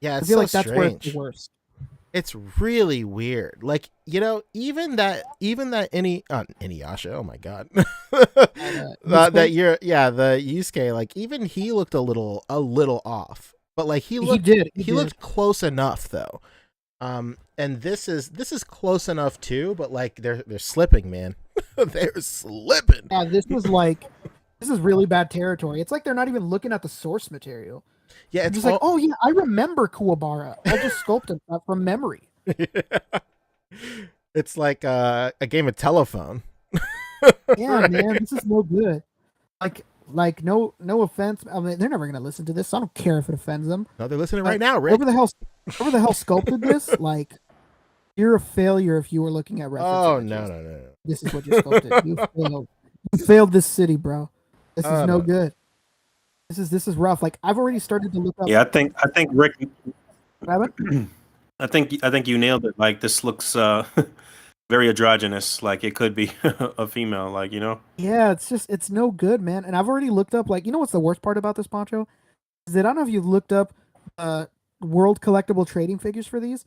Yeah, it's I feel so like that's strange. where it's the worst. It's really weird. Like, you know, even that Inuyasha, oh my god. The Yusuke, like even he looked a little off. But like he looked close enough though. And this is close enough too, but like they're slipping, man. They're slipping. Yeah, this is really bad territory. It's like they're not even looking at the source material. Yeah, it's just like, oh yeah, I remember Kuwabara. I just sculpted that from memory. Yeah. It's like a game of telephone. Yeah, Right. man, this is no good. Like no offense. I mean, they're never gonna listen to this. So I don't care if it offends them. No, they're listening right now, Rick. Whoever the hell sculpted this, like, you're a failure if you were looking at reference. Oh no. This is what you sculpted. You failed. You failed this city, bro. This is no good. This is rough. Like, I've already started to look up. Yeah, I think Rick. What happened? I think you nailed it. Like this looks very androgynous. Like it could be a female. Like, you know. Yeah, it's no good, man. And I've already looked up. Like, you know what's the worst part about this poncho? Is that I don't know if you've looked up world collectible trading figures for these,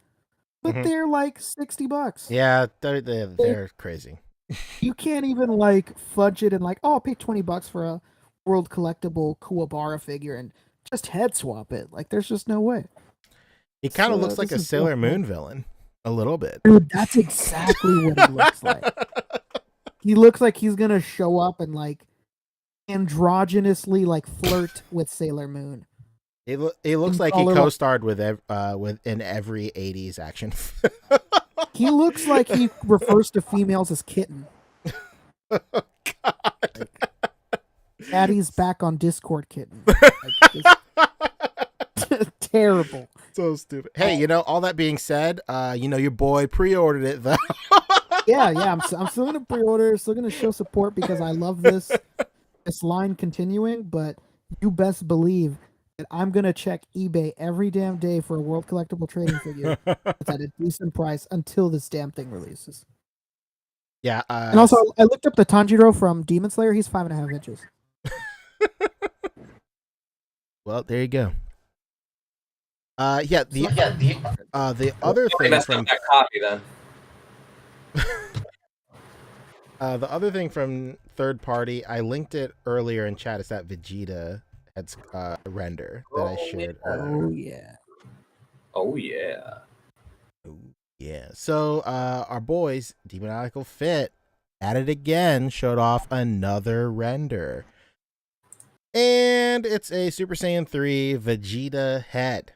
but they're like $60. Yeah, they're crazy. You can't even like fudge it and like, oh, I'll pay $20 for a world collectible Kuwabara figure and just head swap it. Like, there's just no way. He kind of looks like a Sailor Moon villain, a little bit. Dude, that's exactly what he looks like. He looks like he's gonna show up and like androgynously like flirt with Sailor Moon. It looks like he co-starred with in every 80s action. He looks like he refers to females as kitten. Oh, God. Like, Daddy's back on Discord, kitten. Terrible. So stupid. Hey, you know, all that being said, your boy pre-ordered it though. yeah, I'm still gonna pre-order, still gonna show support because I love this line continuing, but you best believe that I'm gonna check eBay every damn day for a world collectible trading figure that's at a decent price until this damn thing releases. Yeah, and also I looked up the Tanjiro from Demon Slayer. He's 5.5 inches. Well, there you go. The other thing messed from up that copy then. The other thing from third party, I linked it earlier in chat. It's that Vegeta head render that I shared earlier. Oh yeah. Oh yeah. Yeah. So our boys, Demoniacal Fit, at it again, showed off another render. And it's a Super Saiyan 3 Vegeta head.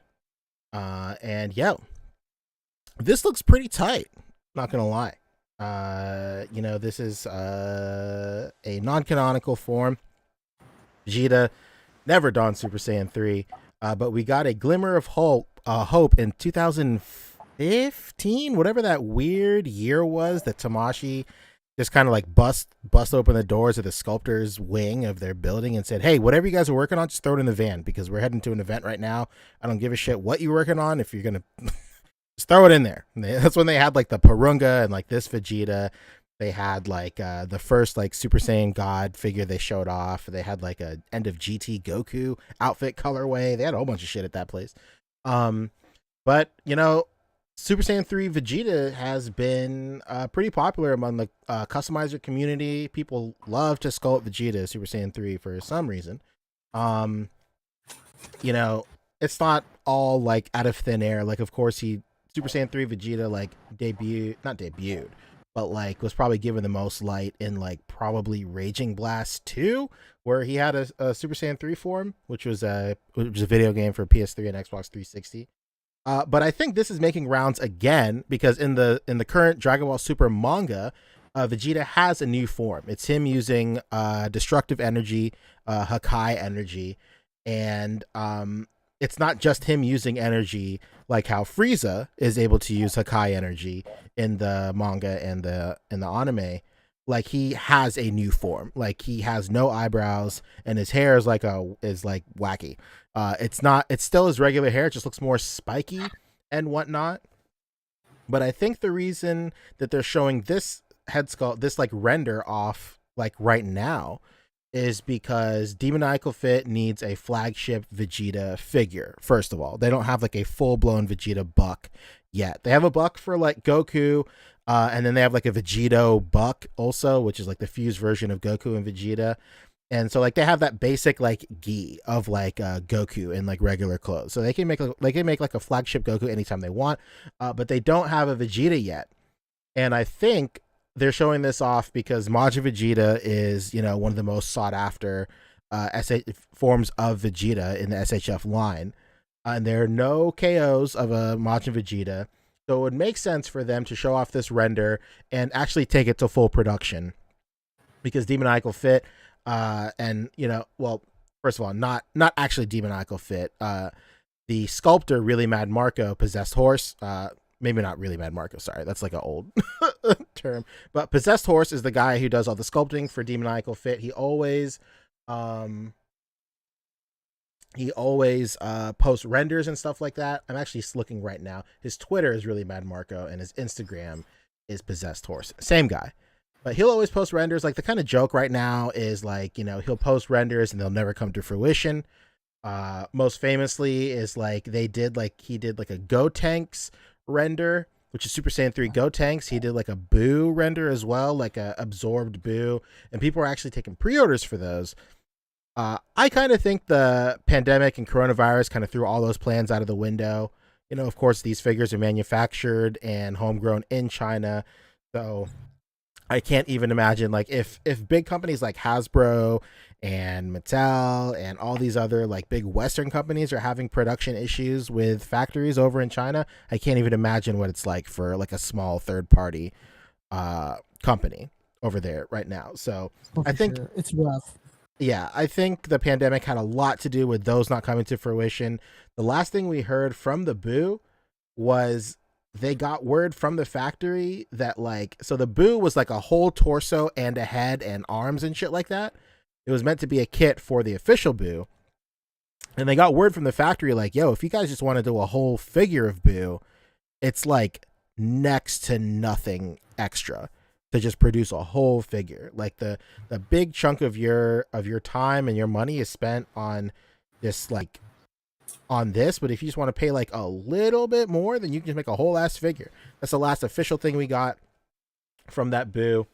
And yo, this looks pretty tight, not gonna lie. This is a non-canonical form. Vegeta never donned Super Saiyan 3, but we got a glimmer of hope in 2015, whatever that weird year was that Tamashi just kind of like bust open the doors of the sculptor's wing of their building and said, hey, whatever you guys are working on, just throw it in the van because we're heading to an event right now. I don't give a shit what you're working on. If you're going to just throw it in there. That's when they had like the Purunga and like this Vegeta. They had like the first like Super Saiyan God figure they showed off. They had like a end of GT Goku outfit colorway. They had a whole bunch of shit at that place. But Super Saiyan 3 Vegeta has been pretty popular among the customizer community. People love to sculpt Vegeta Super Saiyan 3 for some reason. It's not all like out of thin air. Like, of course, Super Saiyan 3 Vegeta like not debuted, but like was probably given the most light in like probably Raging Blast 2, where he had a Super Saiyan 3 form, which was a video game for PS3 and Xbox 360. But I think this is making rounds again because in the current Dragon Ball Super manga, Vegeta has a new form. It's him using destructive energy, Hakai energy, and it's not just him using energy like how Frieza is able to use Hakai energy in the manga and the anime. Like he has a new form. Like he has no eyebrows and his hair is like wacky. It's still his regular hair, it just looks more spiky and whatnot. But I think the reason that they're showing this head sculpt, this like render off like right now, is because Demoniacal Fit needs a flagship Vegeta figure. First of all, they don't have like a full-blown Vegeta buck yet. They have a buck for like Goku, and then they have like a Vegeto buck also, which is like the fused version of Goku and Vegeta. And so like they have that basic like gi of like Goku in like regular clothes. So they can make like a flagship Goku anytime they want, but they don't have a Vegeta yet. And I think they're showing this off because Majin Vegeta is, one of the most sought after forms of Vegeta in the SHF line. And there are no KOs of a Majin Vegeta. So it would make sense for them to show off this render and actually take it to full production. Because Demoniacal Fit, first of all, not actually Demoniacal Fit. The sculptor, Really Mad Marco, Possessed Horse, maybe not Really Mad Marco, sorry, that's like an old term. But Possessed Horse is the guy who does all the sculpting for Demoniacal Fit. He always posts renders and stuff like that. I'm actually looking right now. His Twitter is Really Mad Marco and his Instagram is Possessed Horse. Same guy. But he'll always post renders. Like the kind of joke right now is like, he'll post renders and they'll never come to fruition. Most famously is like he did like a Gotenks render, which is Super Saiyan 3 Gotenks. He did like a Boo render as well, like a absorbed Boo, and people are actually taking pre-orders for those. I kind of think the pandemic and coronavirus kind of threw all those plans out of the window. Of course, these figures are manufactured and homegrown in China, so I can't even imagine like if big companies like Hasbro and Mattel and all these other like big Western companies are having production issues with factories over in China. I can't even imagine what it's like for like a small third party company over there right now. So I think it's rough. Yeah, I think the pandemic had a lot to do with those not coming to fruition. The last thing we heard from the Boo was they got word from the factory that so the Boo was like a whole torso and a head and arms and shit like that. It was meant to be a kit for the official Boo. And they got word from the factory like, yo, if you guys just want to do a whole figure of Boo, it's like next to nothing extra to just produce a whole figure. Like the big chunk of your time and your money is spent on this but if you just want to pay like a little bit more, then you can just make a whole ass figure. That's the last official thing we got from that Boo.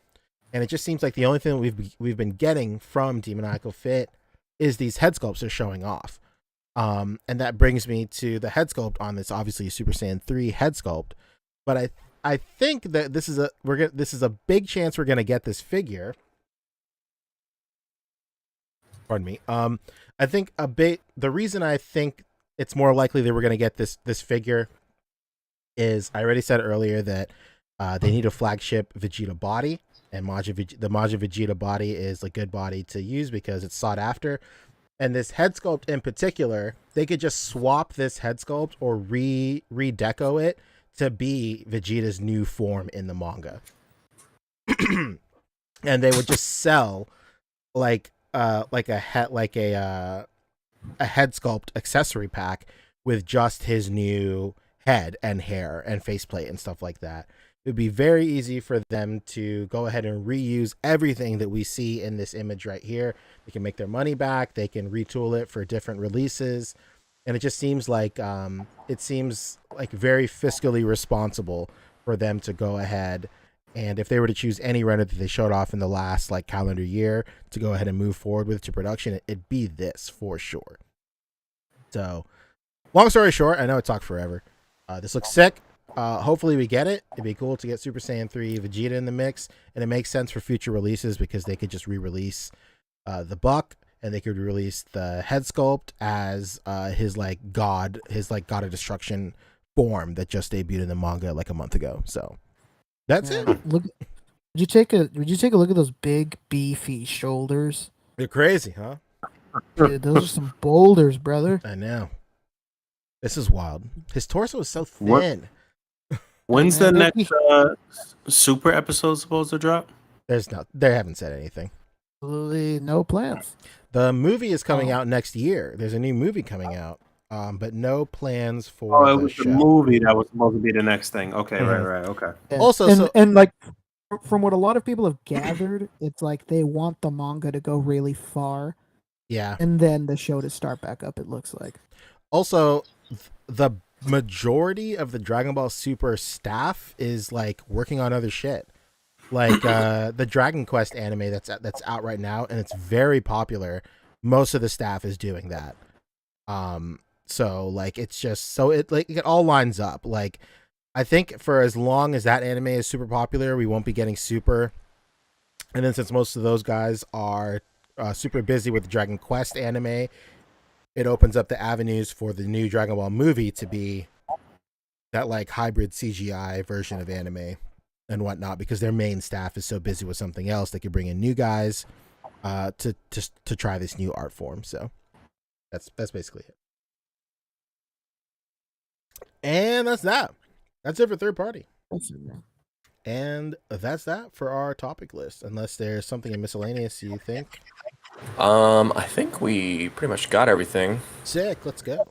and it just seems like the only thing we've been getting from Demoniacal Fit is these head sculpts are showing off. And that brings me to the head sculpt on this, obviously a Super Saiyan 3 head sculpt. But I think that this is a big chance we're gonna get this figure. Pardon me. I think the reason I think it's more likely that we're gonna get this figure is I already said earlier that they need a flagship Vegeta body, and the Majin Vegeta body is a good body to use because it's sought after. And this head sculpt in particular, they could just swap this head sculpt or redeco it to be Vegeta's new form in the manga. And they would just sell like a head sculpt accessory pack with just his new head and hair and faceplate and stuff like that. It would be very easy for them to go ahead and reuse everything that we see in this image right here. They can make their money back. They can retool it for different releases. And it just seems like very fiscally responsible for them to go ahead. And if they were to choose any render that they showed off in the last calendar year to go ahead and move forward with to production, it'd be this for sure. So long story short, I know I talked forever. This looks sick. Hopefully we get it. It'd be cool to get Super Saiyan 3 Vegeta in the mix, and it makes sense for future releases because they could just re-release the Buck, and they could release the head sculpt as his god of destruction form that just debuted in the manga like a month ago. So that's it. Look, would you take a look at those big beefy shoulders? They're crazy, huh? Dude, those are some boulders, brother. I know. This is wild. His torso is so thin. When's the next Super episode supposed to drop? They haven't said anything. Absolutely no plans. The movie is coming out next year. There's a new movie coming out, but no plans for it was show. the movie that was supposed to be the next thing. Okay, right, okay. Yeah. Also, from what a lot of people have gathered, it's like they want the manga to go really far. Yeah. And then the show to start back up, it looks like. Also, the majority of the Dragon Ball Super staff is working on other shit. The Dragon Quest anime that's out right now, and it's very popular. Most of the staff is doing that. So it's just so it all lines up. I think for as long as that anime is super popular, we won't be getting Super. And then since most of those guys are super busy with the Dragon Quest anime, it opens up the avenues for the new Dragon Ball movie to be that hybrid CGI version of anime and whatnot, because their main staff is so busy with something else. They could bring in new guys to try this new art form. So that's basically it. And that's that. That's it for third party. And that's that for our topic list. Unless there's something in miscellaneous you think. I think we pretty much got everything. Sick. Let's go.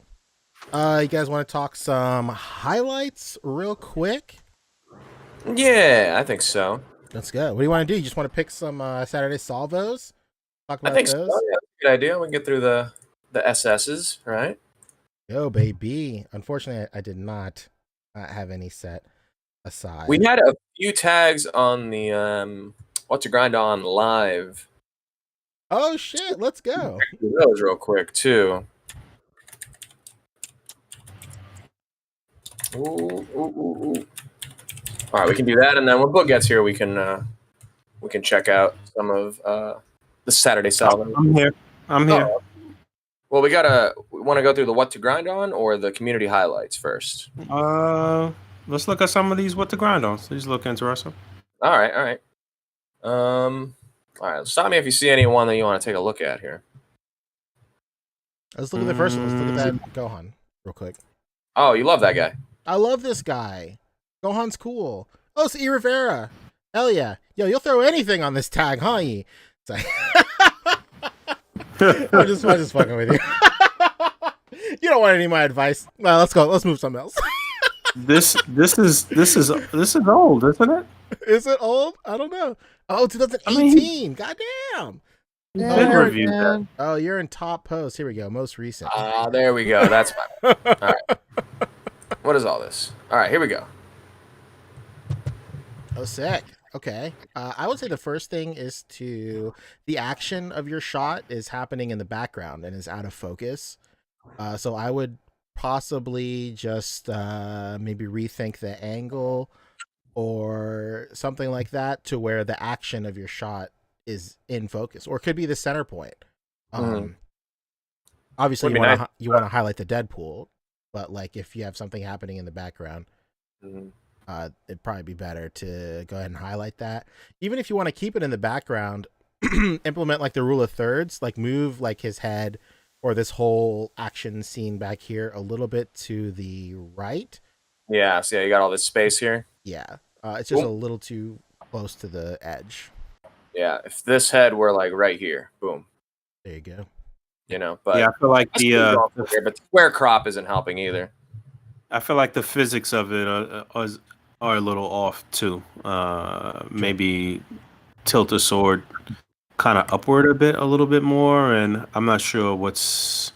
You guys want to talk some highlights real quick? Yeah, I think so. Let's go. What do you want to do? You just want to pick some Saturday salvos? Talk about I think those? so. Yeah, good idea. We can get through the SSs, right? Yo, baby. Unfortunately, I did not have any set aside. We had a few tags on the What to Grind On live. Oh shit! Let's go. Do those real quick too. Ooh. All right, we can do that, and then when Boog gets here, we can check out some of the Saturday Salvo. I'm here. Well, we want to go through the What to Grind On or the community highlights first. Let's look at some of these What to Grind On. These look interesting. All right. All right, stop me if you see anyone that you want to take a look at here. Let's look at the first one. Let's look at that Gohan real quick. Oh, you love that guy. I love this guy. Gohan's cool. Oh, it's E. Rivera. Hell yeah. Yo, you'll throw anything on this tag, huh? It's like I'm just fucking with you. You don't want any of my advice. Well, let's go. Let's move something else. This is old, isn't it? Is it old? I don't know. Oh, 2018. Goddamn. Yeah, oh, you're in top post. Here we go. Most recent. There we go. That's fine. All right. What is all this? All right, here we go. Oh, sick. Okay. I would say the first thing is the action of your shot is happening in the background and is out of focus. So I would possibly just maybe rethink the angle or something like that to where the action of your shot is in focus, or it could be the center point. Obviously, you want to highlight the Deadpool, but like if you have something happening in the background, it'd probably be better to go ahead and highlight that. Even if you want to keep it in the background, implement like the rule of thirds, like move like his head or this whole action scene back here a little bit to the right. Yeah, so you got all this space here. Yeah, it's just a little too close to the edge. Yeah, if this head were like right here, boom. There you go. You know, but yeah, I feel like but the square crop isn't helping either. I feel like the physics of it are a little off too. Maybe tilt the sword kind of upward a little bit more, and I'm not sure what's.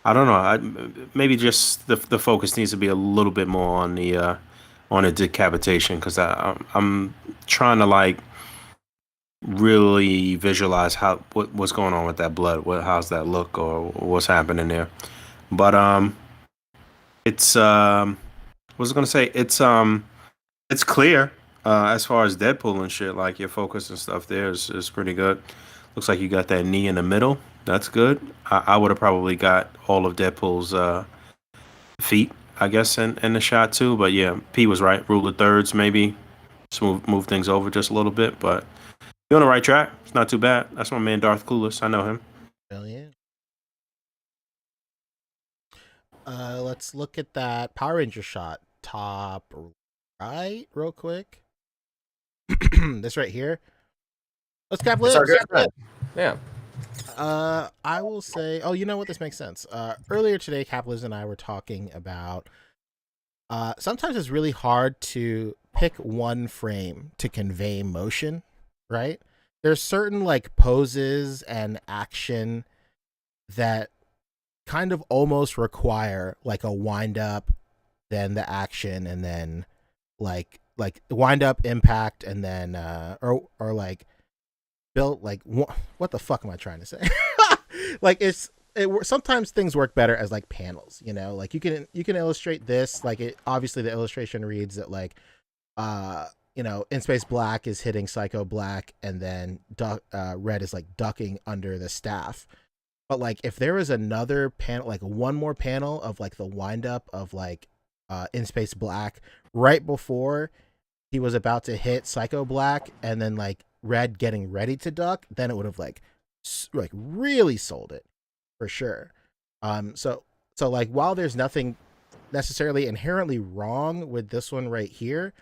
I don't know. Maybe just the focus needs to be a little bit more on the decapitation, because I'm trying to like really visualize what's going on with that blood. How's that look, or what's happening there? But it's what was I gonna say? It's clear as far as Deadpool and shit. Like your focus and stuff there is pretty good. Looks like you got that knee in the middle. That's good. I would have probably got all of Deadpool's feet, I guess, in the shot too. But yeah, P was right. Rule of thirds, maybe move things over just a little bit. But you're on the right track. It's not too bad. That's my man Darth Clueless. I know him. Hell yeah. Let's look at that Power Ranger shot. Top right, real quick. This right here. Let's cap lips. Yeah. I will say, you know what? This makes sense. Earlier today, Cap Liz and I were talking about sometimes it's really hard to pick one frame to convey motion, right? There's certain like poses and action that kind of almost require like a wind up, then the action, and then like wind up, impact, and then or like built like what the fuck am I trying to say? Like sometimes things work better as like panels, you know, like you can illustrate this, like it obviously the illustration reads that like you know, In Space Black is hitting Psycho Black, and then Red is like ducking under the staff. But like if there was another panel, like one more panel of like the wind up of like In Space Black right before he was about to hit Psycho Black, and then like Red getting ready to duck, then it would have like really sold it for sure. So like while there's nothing necessarily inherently wrong with this one right here,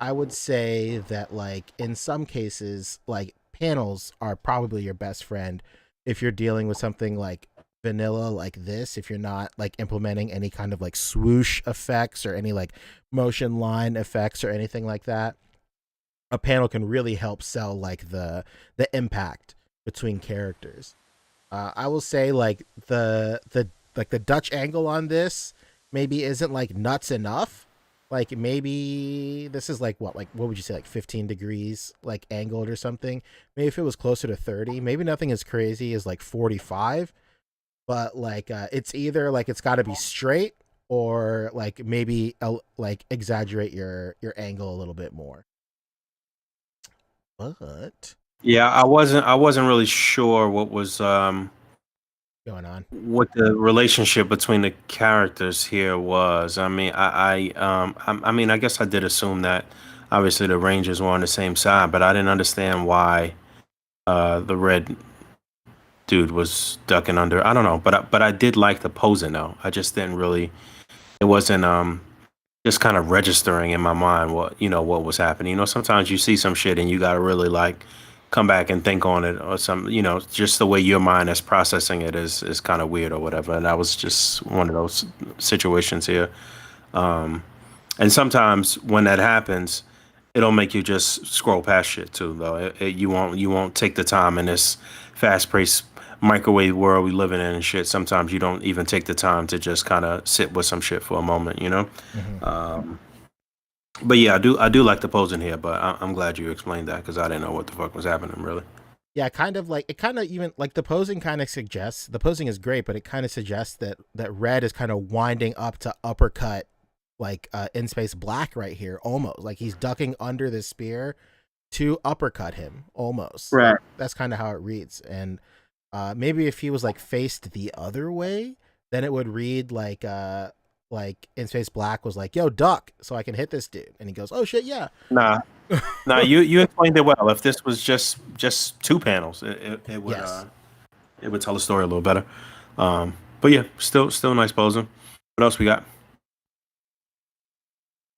I would say that like in some cases like panels are probably your best friend if you're dealing with something like vanilla like this, if you're not like implementing any kind of like swoosh effects or any like motion line effects or anything like that. A panel can really help sell like the impact between characters. I will say like the Dutch angle on this maybe isn't like nuts enough. Like maybe this is like what would you say, like 15 degrees like angled or something. Maybe if it was closer to 30, maybe nothing as crazy as like 45, but like it's either like it's got to be straight or like maybe like exaggerate your angle a little bit more. But yeah, I wasn't really sure what was going on, what the relationship between the characters here was. I mean, I mean, I guess I did assume that obviously the Rangers were on the same side, but I didn't understand why the red dude was ducking under. I don't know, but I did like the posing though. I just didn't really. It wasn't just kind of registering in my mind what was happening. You know, sometimes you see some shit and you gotta really like come back and think on it, or some, you know, just the way your mind is processing it is kind of weird or whatever. And that was just one of those situations here. And sometimes when that happens, it'll make you just scroll past shit too, though. You won't take the time in this fast-paced microwave world we living in and shit. Sometimes you don't even take the time to just kind of sit with some shit for a moment, you know. But yeah, I do like the posing here. But I'm glad you explained that because I didn't know what the fuck was happening really. Yeah, kind of like it kind of even like the posing kind of suggests the posing is great, but it kind of suggests that Red is kind of winding up to uppercut like in space Black right here, almost like he's ducking under the spear to uppercut him almost. Right. That's kind of how it reads. And maybe if he was like faced the other way, then it would read like in space Black was like, yo, duck so I can hit this dude, and he goes, oh shit, yeah. Nah, you explained it well. If this was just two panels, it would Yes. It would tell the story a little better. But yeah, still nice posing. What else we got?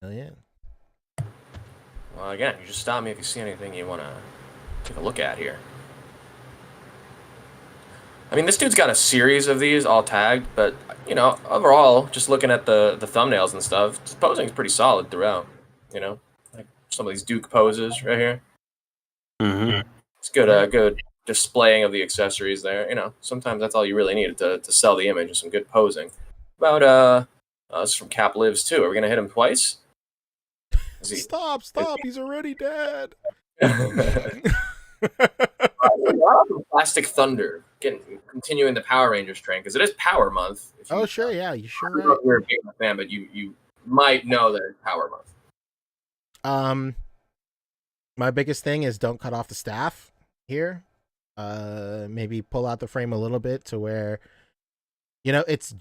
Hell yeah. Well, again, you just stop me if you see anything you want to take a look at here. I mean, this dude's got a series of these all tagged, but, you know, overall, just looking at the thumbnails and stuff, his posing's pretty solid throughout, you know? Like some of these Duke poses right here. Mm-hmm. It's good displaying of the accessories there. You know, sometimes that's all you really need to sell the image, is some good posing. About, this is from Cap Lives, too. Are we going to hit him twice? Stop, he's already dead. Plastic Thunder, continuing the Power Rangers train, because it is Power Month. Oh, sure, yeah, you sure I don't know if you're a big fan, but you might know that it's Power Month. My biggest thing is don't cut off the staff here. Maybe pull out the frame a little bit to where, you know, it's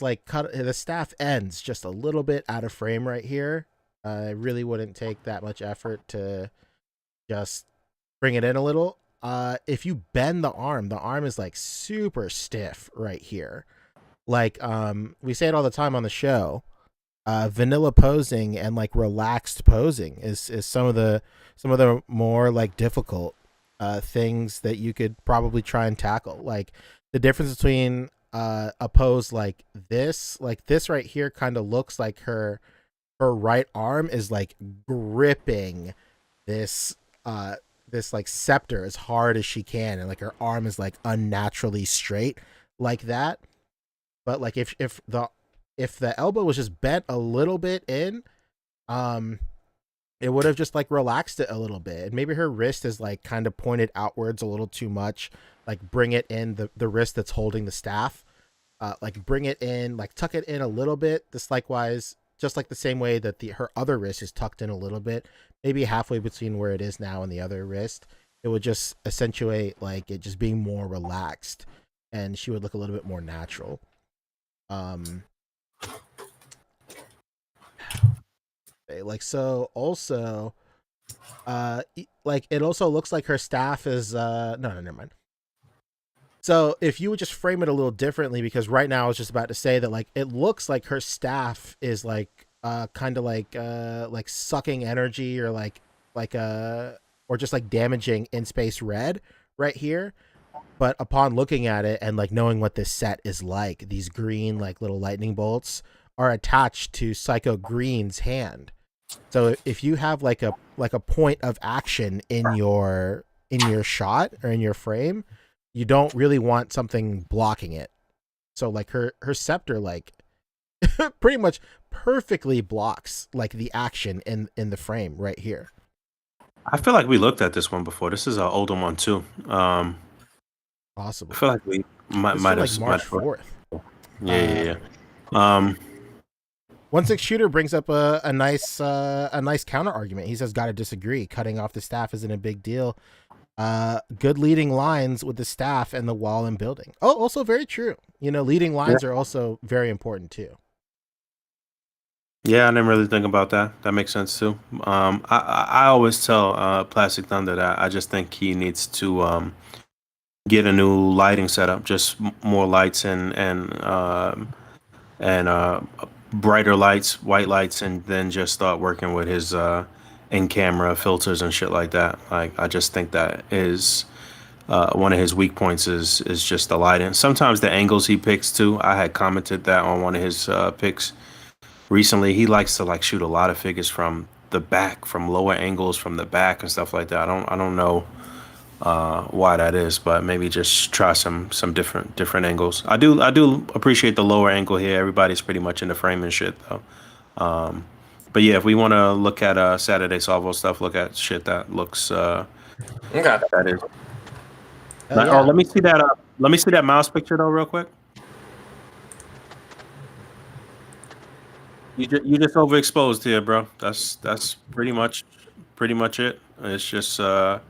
like cut the staff ends just a little bit out of frame right here. It really wouldn't take that much effort to just bring it in a little. If you bend the arm is like super stiff right here. Like we say it all the time on the show. Vanilla posing and like relaxed posing is some of the more like difficult things that you could probably try and tackle. Like the difference between a pose like this right here kind of looks like her right arm is like gripping this like scepter as hard as she can, and like her arm is like unnaturally straight like that. But like if the elbow was just bent a little bit in, it would have just like relaxed it a little bit. And maybe her wrist is like kind of pointed outwards a little too much. Like bring it in the wrist that's holding the staff. Like bring it in, like tuck it in a little bit. This likewise, just like the same way that her other wrist is tucked in a little bit, maybe halfway between where it is now and the other wrist. It would just accentuate like it just being more relaxed, and she would look a little bit more natural. Like so also like it also looks like her staff is no never mind. So if you would just frame it a little differently, because right now I was just about to say that like it looks like her staff is like kind of like sucking energy or or just like damaging in space Red right here. But upon looking at it and like knowing what this set is like, these green like little lightning bolts are attached to Psycho Green's hand. So if you have like a point of action in your shot or in your frame, you don't really want something blocking it. So like her scepter like pretty much perfectly blocks like the action in the frame right here. I feel like we looked at this one before. This is an older one too. Possible. I feel like we might have like March 4th. Yeah. One Six Shooter brings up a nice counter argument. He says, "Gotta disagree. Cutting off the staff isn't a big deal. Good leading lines with the staff and the wall and building." Oh, also very true. You know, leading lines are also very important too. Yeah, I didn't really think about that. That makes sense too. I always tell Plastic Thunder that I just think he needs to get a new lighting setup, just more lights and brighter lights, white lights, and then just start working with his in-camera filters and shit like that. Like I just think that is one of his weak points is just the lighting. Sometimes the angles he picks too. I had commented that on one of his picks recently. He likes to like shoot a lot of figures from the back, from lower angles, from the back and stuff like that. I don't know why that is, but maybe just try some different angles. I do appreciate the lower angle here. Everybody's pretty much in the frame and shit though. But yeah, if we want to look at Saturday Salvo stuff, look at shit that looks Okay. that is. Yeah. Oh, let me see that. Let me see that mouse picture though, real quick. You just overexposed here, bro. That's pretty much it. It's just a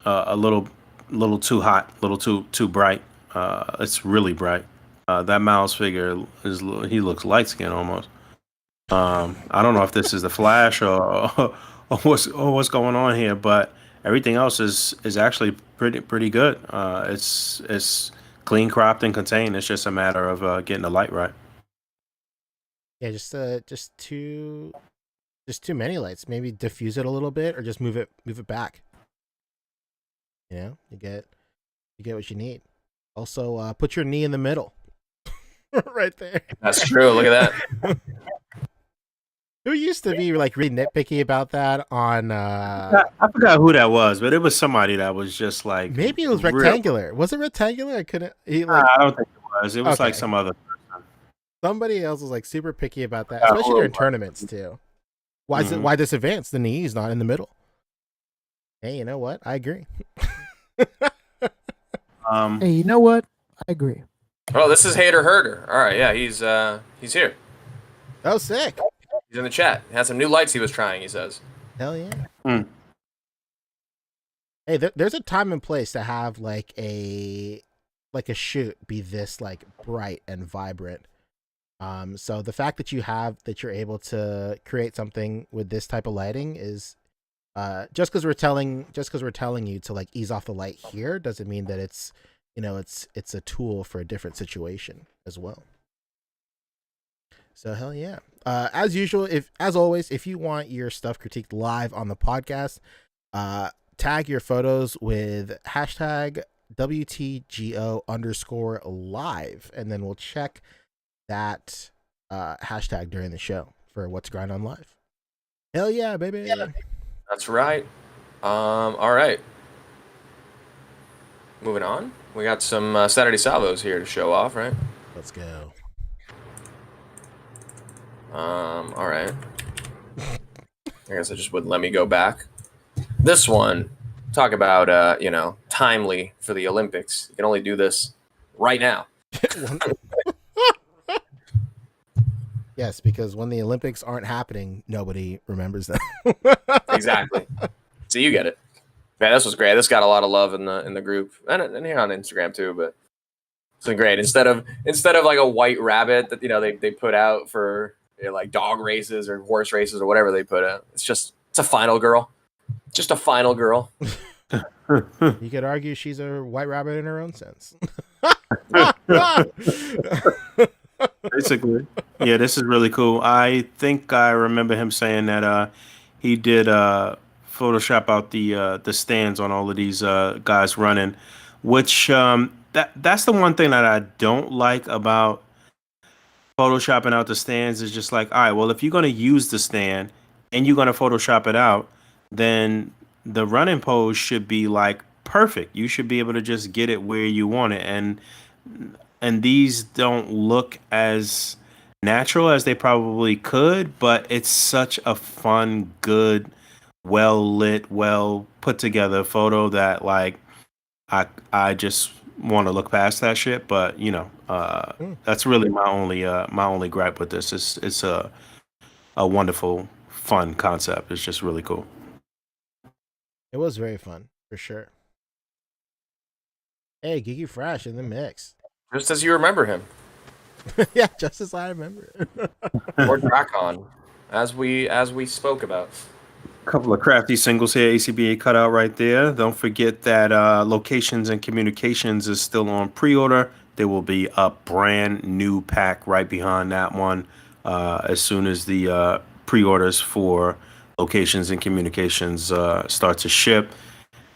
little too hot, a little too bright. It's really bright. That Miles figure he looks light skinned almost. I don't know if this is the flash or what's going on here, but everything else is actually pretty good. It's clean cropped and contained. It's just a matter of getting the light right. Yeah, just too many lights. Maybe diffuse it a little bit, or just move it back. You know, you get what you need. Also, put your knee in the middle, right there. That's true. Look at that. Who used to be like really nitpicky about that on? I forgot who that was, but it was somebody that was just like Maybe it was rectangular. Was it rectangular? I couldn't. I don't think it was. It was like some other. Somebody else was like super picky about that, especially during tournaments too. Why is it? Why this advance? The knee is not in the middle. Hey, you know what? I agree. Hey, you know what? I agree. Oh, this is Hater Herder. All right, yeah, he's here. Oh, sick. He's in the chat. He had some new lights he was trying, he says. Hell yeah. Hey, there's a time and place to have like a shoot be this like bright and vibrant. So the fact that you're able to create something with this type of lighting is just because we're telling you to like ease off the light here doesn't mean that it's it's a tool for a different situation as well. So hell yeah. As usual, as always, if you want your stuff critiqued live on the podcast, tag your photos with hashtag WTGO_live, and then we'll check that hashtag during the show for What's Grind on Live. Hell yeah, baby. Yeah. That's right. All right. Moving on. We got some Saturday Salvos here to show off, right? Let's go. All right. I guess it just wouldn't let me go back. This one, talk about, timely for the Olympics. You can only do this right now. Yes, because when the Olympics aren't happening, nobody remembers them. Exactly. So you get it. Man, this was great. This got a lot of love in the group and here on Instagram too. But it's been great. Instead of like a white rabbit that they put out for like dog races or horse races or whatever they put out, it's a final girl, just a final girl. You could argue she's a white rabbit in her own sense. Basically, yeah, this is really cool. I think I remember him saying that he did Photoshop out the stands on all of these guys running, which that's the one thing that I don't like about Photoshopping out the stands is just like, all right, well, if you're going to use the stand and you're going to Photoshop it out, then the running pose should be like perfect. You should be able to just get it where you want it. And these don't look as natural as they probably could, but it's such a fun, good, well lit, well put together photo that like I just want to look past that shit. But that's really my only gripe with this. It's a wonderful, fun concept. It's just really cool. It was very fun for sure. Hey, Geeky Fresh in the mix. Just as you remember him. Yeah, just as I remember. Or Dracon, as we spoke about. Couple of crafty singles here, A.C.B.A cutout right there. Don't forget that Locations and Communications is still on pre-order. There will be a brand new pack right behind that one as soon as the pre-orders for Locations and Communications start to ship.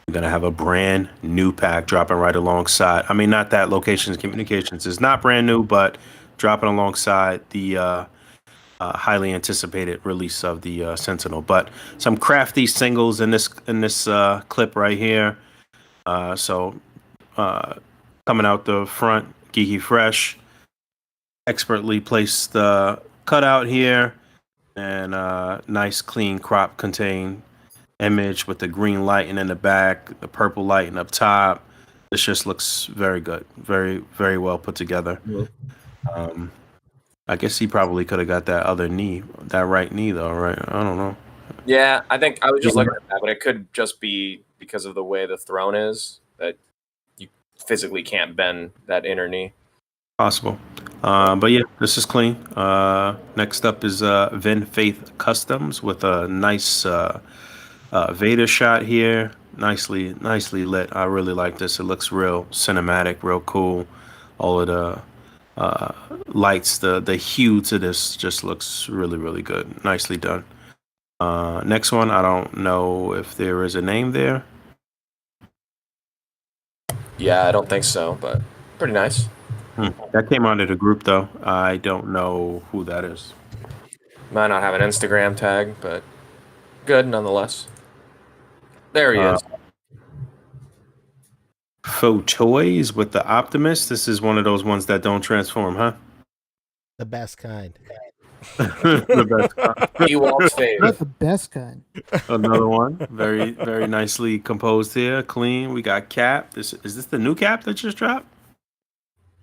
We're going to have a brand new pack dropping right alongside. I mean, not that Locations and Communications is not brand new, but dropping alongside the highly anticipated release of the Sentinel. But some crafty singles in this clip right here. So coming out the front, Geeky Fresh, expertly placed cutout here. and nice clean crop contained image with the green lighting in the back, the purple lighting up top. This just looks very good, very very well put together. I guess he probably could have got that other knee, that right knee though, right? I don't know. Yeah, I think I was just looking at that, but it could just be because of the way the throne is that you physically can't bend that inner knee. Possible. But yeah, this is clean. Next up is Vin Faith Customs with a nice Vader shot here. Nicely lit. I really like this. It looks real cinematic, real cool. All of the lights, the hue to this just looks really, really good. Nicely done. Next one, I don't know if there is a name there. Yeah, I don't think so, but pretty nice. That came out of the group though. I don't know who that is. Might not have an Instagram tag, but good nonetheless. There he is. Faux toys with the Optimus. This is one of those ones that don't transform, huh? The best kind. The best kind. Ewok's favorite. Not the best kind. Another one. Very, very nicely composed here. Clean. We got Cap. Is this the new Cap that just dropped?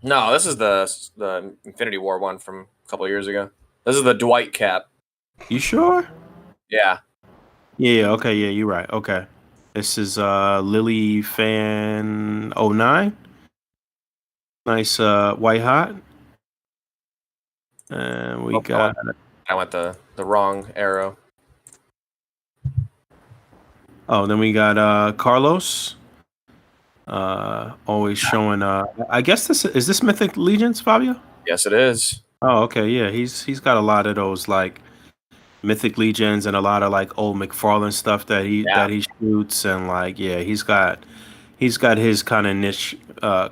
No, this is the Infinity War one from a couple of years ago. This is the Dwight cap. You sure? Yeah. Yeah, okay, yeah, you're right. Okay. This is Lily Fan 09. Nice white hot. And we got I went the wrong arrow. Oh, then we got Carlos. Always showing I guess this is this Mythic Legions, Fabio? Yes, it is. Oh, okay, yeah. He's got a lot of those like Mythic Legions and a lot of like old McFarlane stuff that he shoots, and like he's got his kind of niche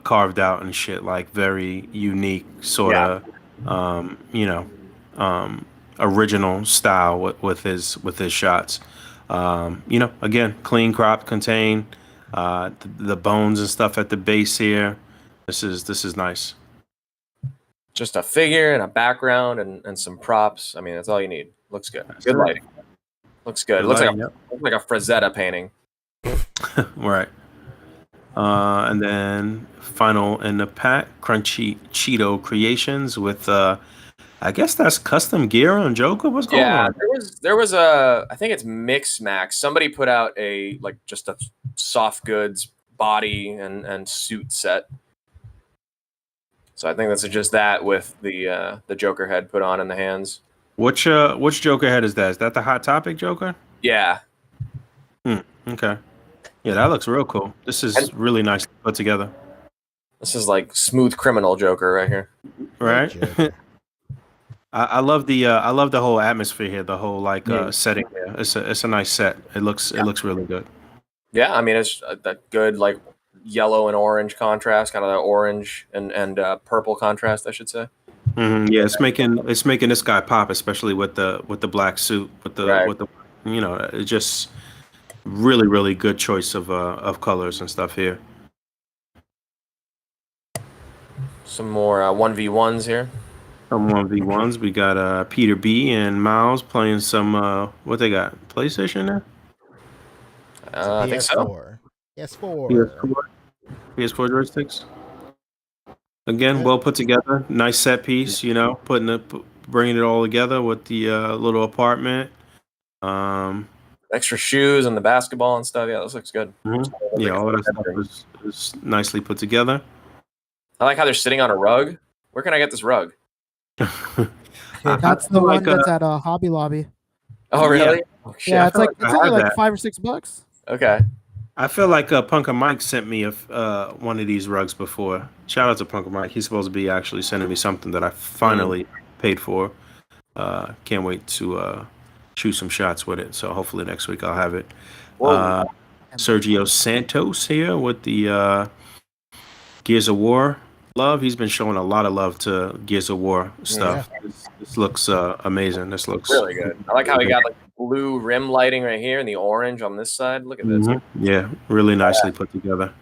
carved out and shit, like very unique sort of original style with his shots. Again, clean crop contain the bones and stuff at the base here. This is nice. Just a figure and a background and some props. I mean, that's all you need. Looks good. Good lighting. Looks good. It looks like a Frazetta painting. Right. And then final in the pack, Crunchy Cheeto Creations with I guess that's custom gear on Joker. What's going on? There was a, I think it's Mix Max. Somebody put out a just a soft goods body and suit set. So I think that's just that with the Joker head put on in the hands. Which Joker head is that? Is that the Hot Topic Joker? Yeah. Okay. Yeah, that looks real cool. This is really nicely put together. This is like smooth criminal Joker right here. Right. I love the whole atmosphere here, the whole setting here. It's a nice set. It looks really good. Yeah, I mean it's that good like yellow and orange contrast, kind of that orange and purple contrast, I should say. Mm-hmm. Yeah, it's making this guy pop, especially with the black suit, with the it's just really really good choice of colors and stuff here. Some more 1v1s here. Some 1v1s. We got Peter B and Miles playing some what they got? PlayStation there? I think so. PS4. PS4 joysticks. Again, well put together. Nice set piece, bringing it all together with the little apartment. Extra shoes and the basketball and stuff. Yeah, this looks good. Mm-hmm. Yeah, all of that stuff is nicely put together. I like how they're sitting on a rug. Where can I get this rug? That's the one that's at a Hobby Lobby. Oh, really? Yeah, Oh, shit. it's only like $5 or $6. Okay. I feel like Punker Mike sent me one of these rugs before. Shout out to Punker Mike. He's supposed to be actually sending me something that I finally paid for. Can't wait to shoot some shots with it. So hopefully next week I'll have it. Sergio Santos here with the Gears of War love. He's been showing a lot of love to Gears of War stuff. Yeah. This looks amazing. This looks really good. I like how he got like blue rim lighting right here and the orange on this side. Look at this. Yeah, really nicely put together.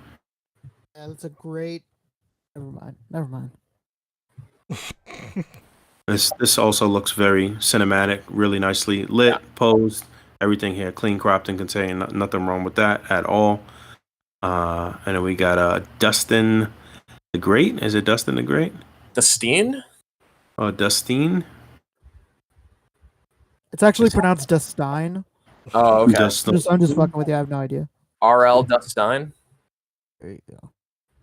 Yeah, that's a great. Never mind. This also looks very cinematic, really nicely lit, posed, everything here, clean, cropped, and contained. Nothing wrong with that at all. And then we got Dustin the Great. Is it Dustin the Great? Dustin? Oh, Dustin. It's actually pronounced Dustine. Oh, okay. I'm just fucking with you. I have no idea. R.L. Dustine. There you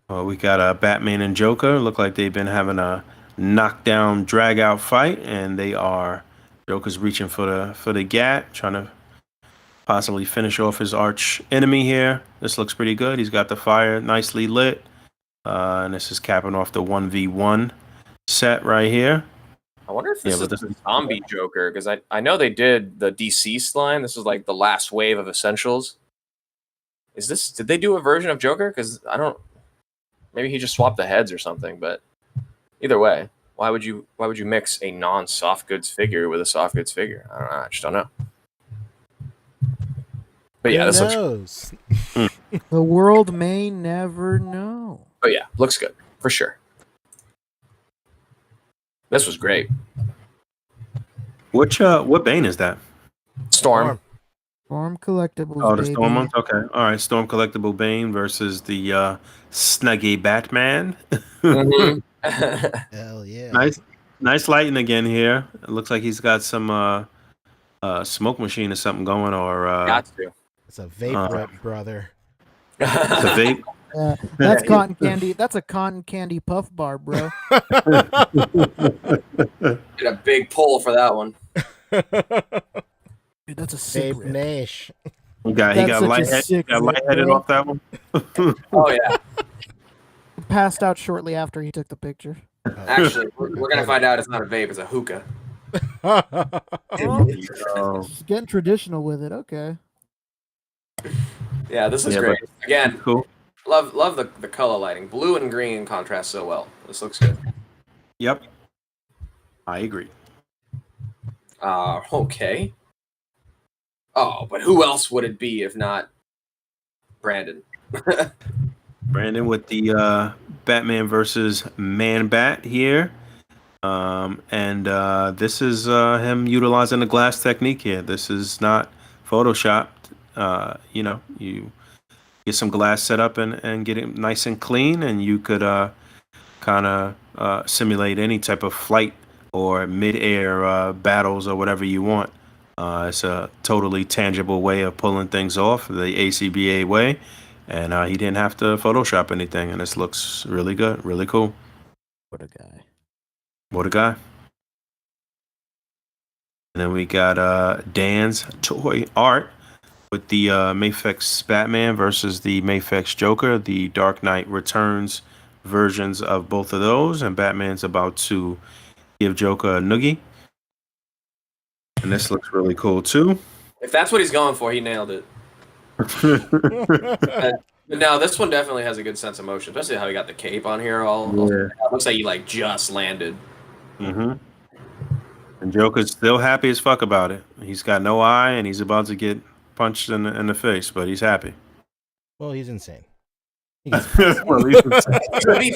go. We got Batman and Joker. Look like they've been having a knockdown, drag out fight, and Joker's reaching for the gat, trying to possibly finish off his arch enemy here. This looks pretty good. He's got the fire nicely lit, and this is capping off the 1v1 set right here. I wonder if this is the zombie Joker, because I know they did the deceased line. This is like the last wave of Essentials. Did they do a version of Joker? Because maybe he just swapped the heads or something. But either way, why would you mix a non-soft goods figure with a soft goods figure? I don't know. I just don't know. But yeah, this looks. The world may never know. Oh yeah, looks good for sure. This was great. What Bane is that? Storm. Storm Collectibles. Oh, the baby. Storm one? Okay. All right. Storm Collectible Bane versus the Snuggy Batman. Mm-hmm. Hell yeah. Nice lighting again here. It looks like he's got some smoke machine or something going, or got to. It's a vape rip, brother. It's a vape. That's cotton candy. That's a cotton candy puff bar, bro. Get a big pull for that one. Dude, that's a sick rip. Nash. He got lightheaded off that one. Oh yeah. Passed out shortly after he took the picture. Actually, we're gonna find out it's not a vape; it's a hookah. Just getting traditional with it. Okay. Yeah, this is great. Again, cool. Love the color lighting. Blue and green contrast so well. This looks good. Yep. I agree. Okay. Oh, but who else would it be if not Brandon? Brandon with the Batman versus Man-Bat here. And this is him utilizing the glass technique here. This is not photoshopped. You get some glass set up and get it nice and clean, and you could kind of simulate any type of flight or mid-air battles or whatever you want. It's a totally tangible way of pulling things off, the A.C.B.A. way, and he didn't have to Photoshop anything, and this looks really good, really cool. What a guy. What a guy. And then we got Dan's Toy Art with the Mafex Batman versus the Mafex Joker, the Dark Knight Returns versions of both of those, and Batman's about to give Joker a noogie. And this looks really cool too. If that's what he's going for, he nailed it. But no, this one definitely has a good sense of motion, especially how he got the cape on here. It looks like he just landed. Mm-hmm. And Joker's still happy as fuck about it. He's got no eye, and he's about to get punched in the face, but he's happy. Well, he's insane. To be fair, he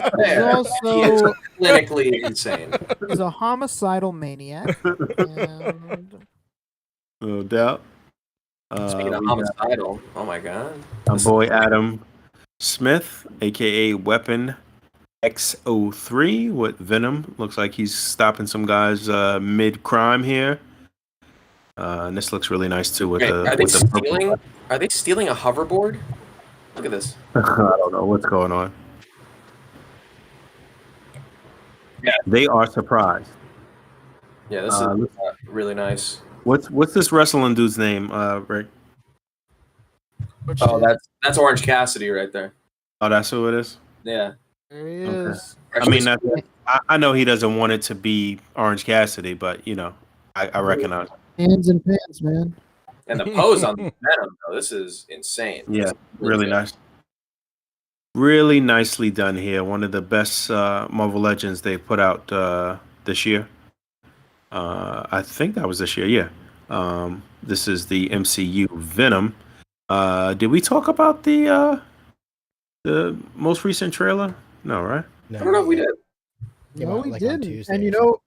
is clinically insane. He's a homicidal maniac. And... No doubt. Speaking of homicidal, oh my god. My boy Adam Smith, aka Weapon X03 with Venom. Looks like he's stopping some guys mid-crime here. And this looks really nice too. Are they stealing a hoverboard? Look at this. I don't know what's going on. Yeah, they are surprised. Yeah, this is really nice. What's this wrestling dude's name, Rick? Oh, that's Orange Cassidy right there. Oh, that's who it is? Yeah. There he is. I mean, I know he doesn't want it to be Orange Cassidy, but I recognize. Hands and pants, man. And the pose on Venom, though, this is insane. Yeah, really nice. Really nicely done here. One of the best Marvel Legends they put out this year. I think that was this year, yeah. This is the MCU Venom. Did we talk about the most recent trailer? No, right? I don't know if we did. No, we on didn't. Tuesday And or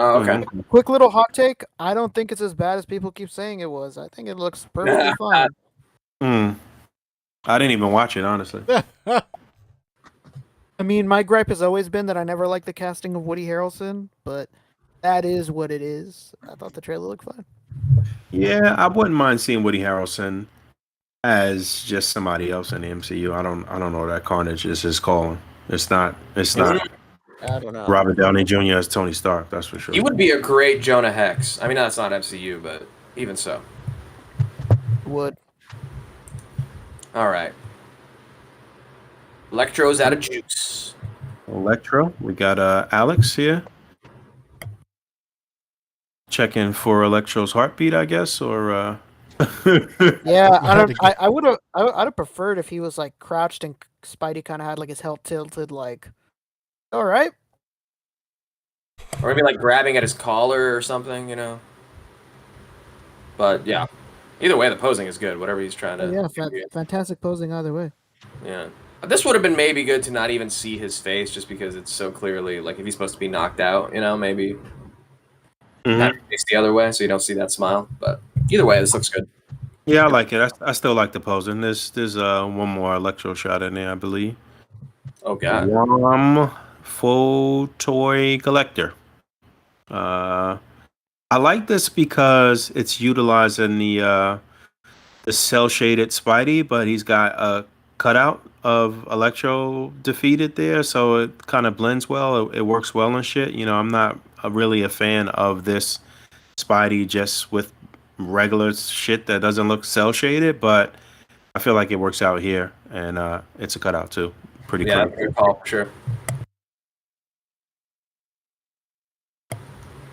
Oh, okay. Quick little hot take. I don't think it's as bad as people keep saying it was. I think it looks perfectly fine. I didn't even watch it, honestly. I mean, my gripe has always been that I never liked the casting of Woody Harrelson, but that is what it is. I thought the trailer looked fine. Yeah, I wouldn't mind seeing Woody Harrelson as just somebody else in the MCU. I don't know that Carnage is his calling. It's not I don't know. Robert Downey Jr. as Tony Stark, that's for sure. He would be a great Jonah Hex. I mean, that's not MCU, but even so. Would. All right. Electro's out of juice. Electro. We got Alex here. Checking for Electro's heartbeat, I guess, or Yeah, I would have. I'd have preferred if he was like crouched and Spidey kind of had like his head tilted, like, all right. Or maybe like grabbing at his collar or something, you know. But yeah, either way, the posing is good. Whatever he's trying to. Yeah, fantastic posing either way. Yeah, this would have been maybe good to not even see his face, just because it's so clearly like if he's supposed to be knocked out, you know, maybe. Have to face the other way so you don't see that smile. But either way, this looks good. Yeah, I like it. I still like the posing. There's one more Electro shot in there, I believe. Oh god. Full toy collector. I like this because it's utilizing the cell shaded Spidey, but he's got a cutout of Electro defeated there, so it kind of blends well. It works well and shit. You know, I'm not really a fan of this Spidey just with regular shit that doesn't look cell shaded, but I feel like it works out here, and it's a cutout too. Pretty cool. Good call for sure.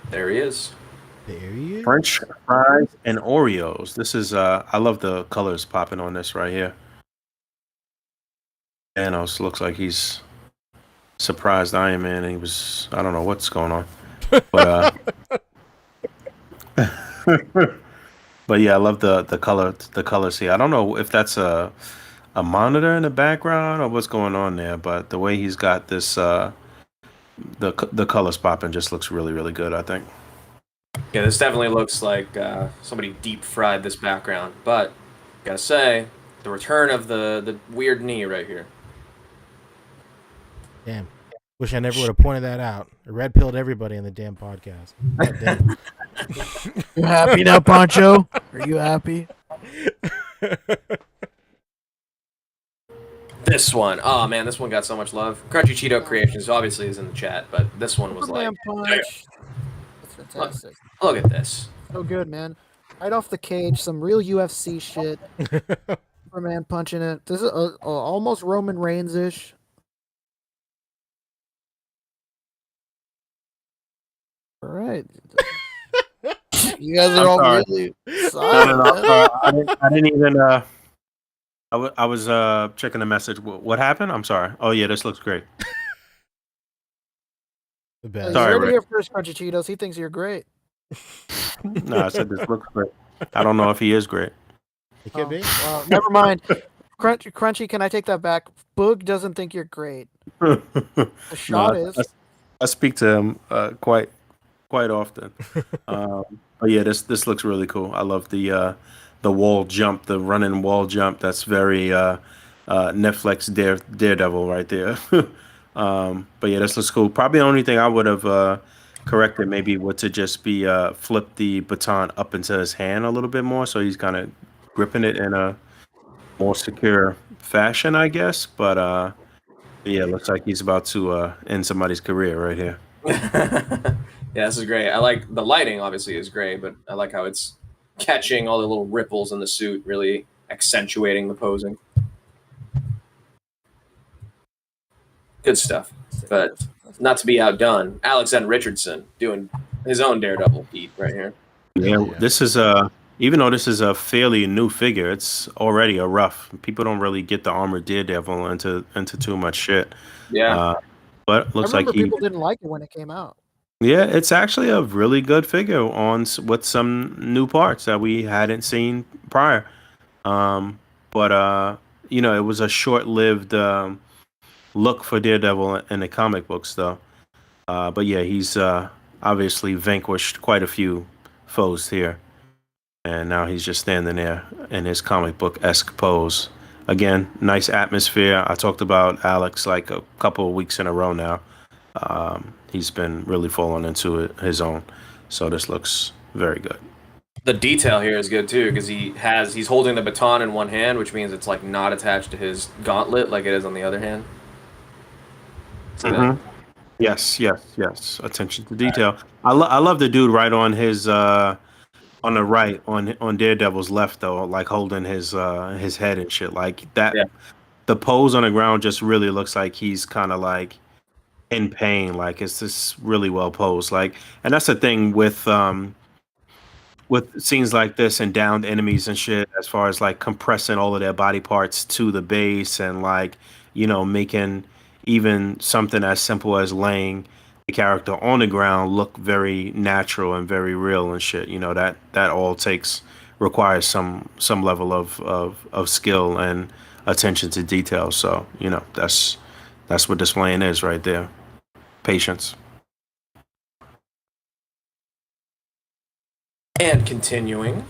There he is. There he is. French fries and Oreos. This is I love the colors popping on this right here. Thanos looks like he's surprised Iron Man. And he was, I don't know what's going on, but but yeah, I love the colors here. I don't know if that's a monitor in the background or what's going on there, but the way he's got this the colors popping just looks really, really good, I think. Yeah, this definitely looks like somebody deep fried this background, but gotta say, the return of the weird knee right here. Damn. Wish I never would have pointed that out. I red pilled everybody in the damn podcast. You happy now, Poncho? Are you happy? This one, oh man, this one got so much love. Crunchy Cheeto Creations obviously is in the chat, but this one was like, Punch. That's fantastic. Look at this. So good, man. Right off the cage, some real UFC shit. Superman punching it. This is almost Roman Reigns-ish. All right. You guys are all really solid. I didn't even. I was checking the message. What happened? I'm sorry. Oh yeah, this looks great. The best. Sorry, Sorry, Rick. here first, Crunchy Cheetos. He thinks you're great. No, I said this looks great. I don't know if he is great. It could be. Well, never mind. Crunchy, can I take that back? Boog doesn't think you're great. The shot is. I speak to him quite often. But yeah, this looks really cool. I love the wall jump, the running wall jump. That's very Netflix Daredevil right there. But yeah, this looks cool. Probably the only thing I would have corrected maybe would to just be flip the baton up into his hand a little bit more, so he's kind of gripping it in a more secure fashion, I guess. But yeah, it looks like he's about to end somebody's career right here. Yeah, this is great. I like the lighting, obviously, is great, but I like how it's catching all the little ripples in the suit, really accentuating the posing. Good stuff. But not to be outdone, Alex N. Richardson doing his own Daredevil beat right here. Yeah, this is even though this is a fairly new figure, it's already a rough. People don't really get the armored Daredevil into too much shit. Yeah. But looks I like remember people didn't like it when it came out. Yeah, it's actually a really good figure with some new parts that we hadn't seen prior. But you know, it was a short-lived look for Daredevil in the comic books, though. But yeah, he's obviously vanquished quite a few foes here. And now he's just standing there in his comic book-esque pose. Again, nice atmosphere. I talked about Alex like a couple of weeks in a row now. He's been really falling into his own. So this looks very good. The detail here is good too because he's holding the baton in one hand, which means it's like not attached to his gauntlet like it is on the other hand. See that? Yes. Attention to detail. I love the dude right on his on the right on Daredevil's left though, like holding his head and shit like that. Yeah. The pose on the ground just really looks like he's kind of like in pain. Like it's just really well posed. Like, and that's the thing with scenes like this and downed enemies and shit, as far as like compressing all of their body parts to the base and like, you know, making even something as simple as laying the character on the ground look very natural and very real and shit. You know, that all requires some level of skill and attention to detail. So, you know, that's what displaying is right there. Patience. And continuing.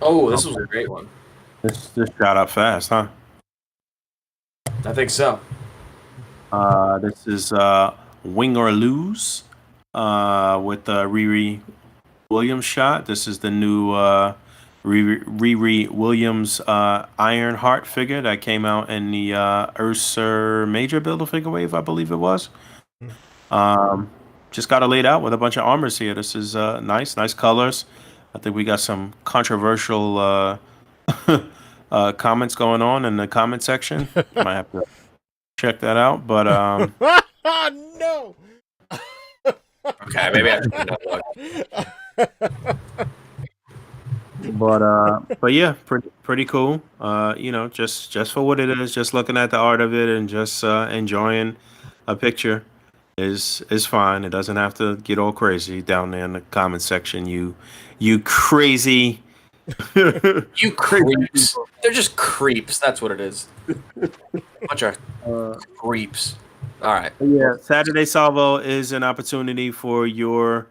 Oh, this was a great one. This got up fast, huh? I think so. This is Wing or Lose with Riri Williams shot. This is the new Riri Williams Iron Heart figure that came out in the Ursa Major Build-A-Figure Wave, I believe it was. Just got it laid out with a bunch of armors here. This is nice colors. I think we got some controversial comments going on in the comment section. Might have to check that out, but no. Okay, maybe I should look. But yeah, pretty cool. You know, just for what it is, just looking at the art of it and just enjoying a picture is fine. It doesn't have to get all crazy down there in the comment section. You crazy. You creeps. They're just creeps. That's what it is. Bunch of creeps. All right. Yeah, Saturday Salvo is an opportunity for your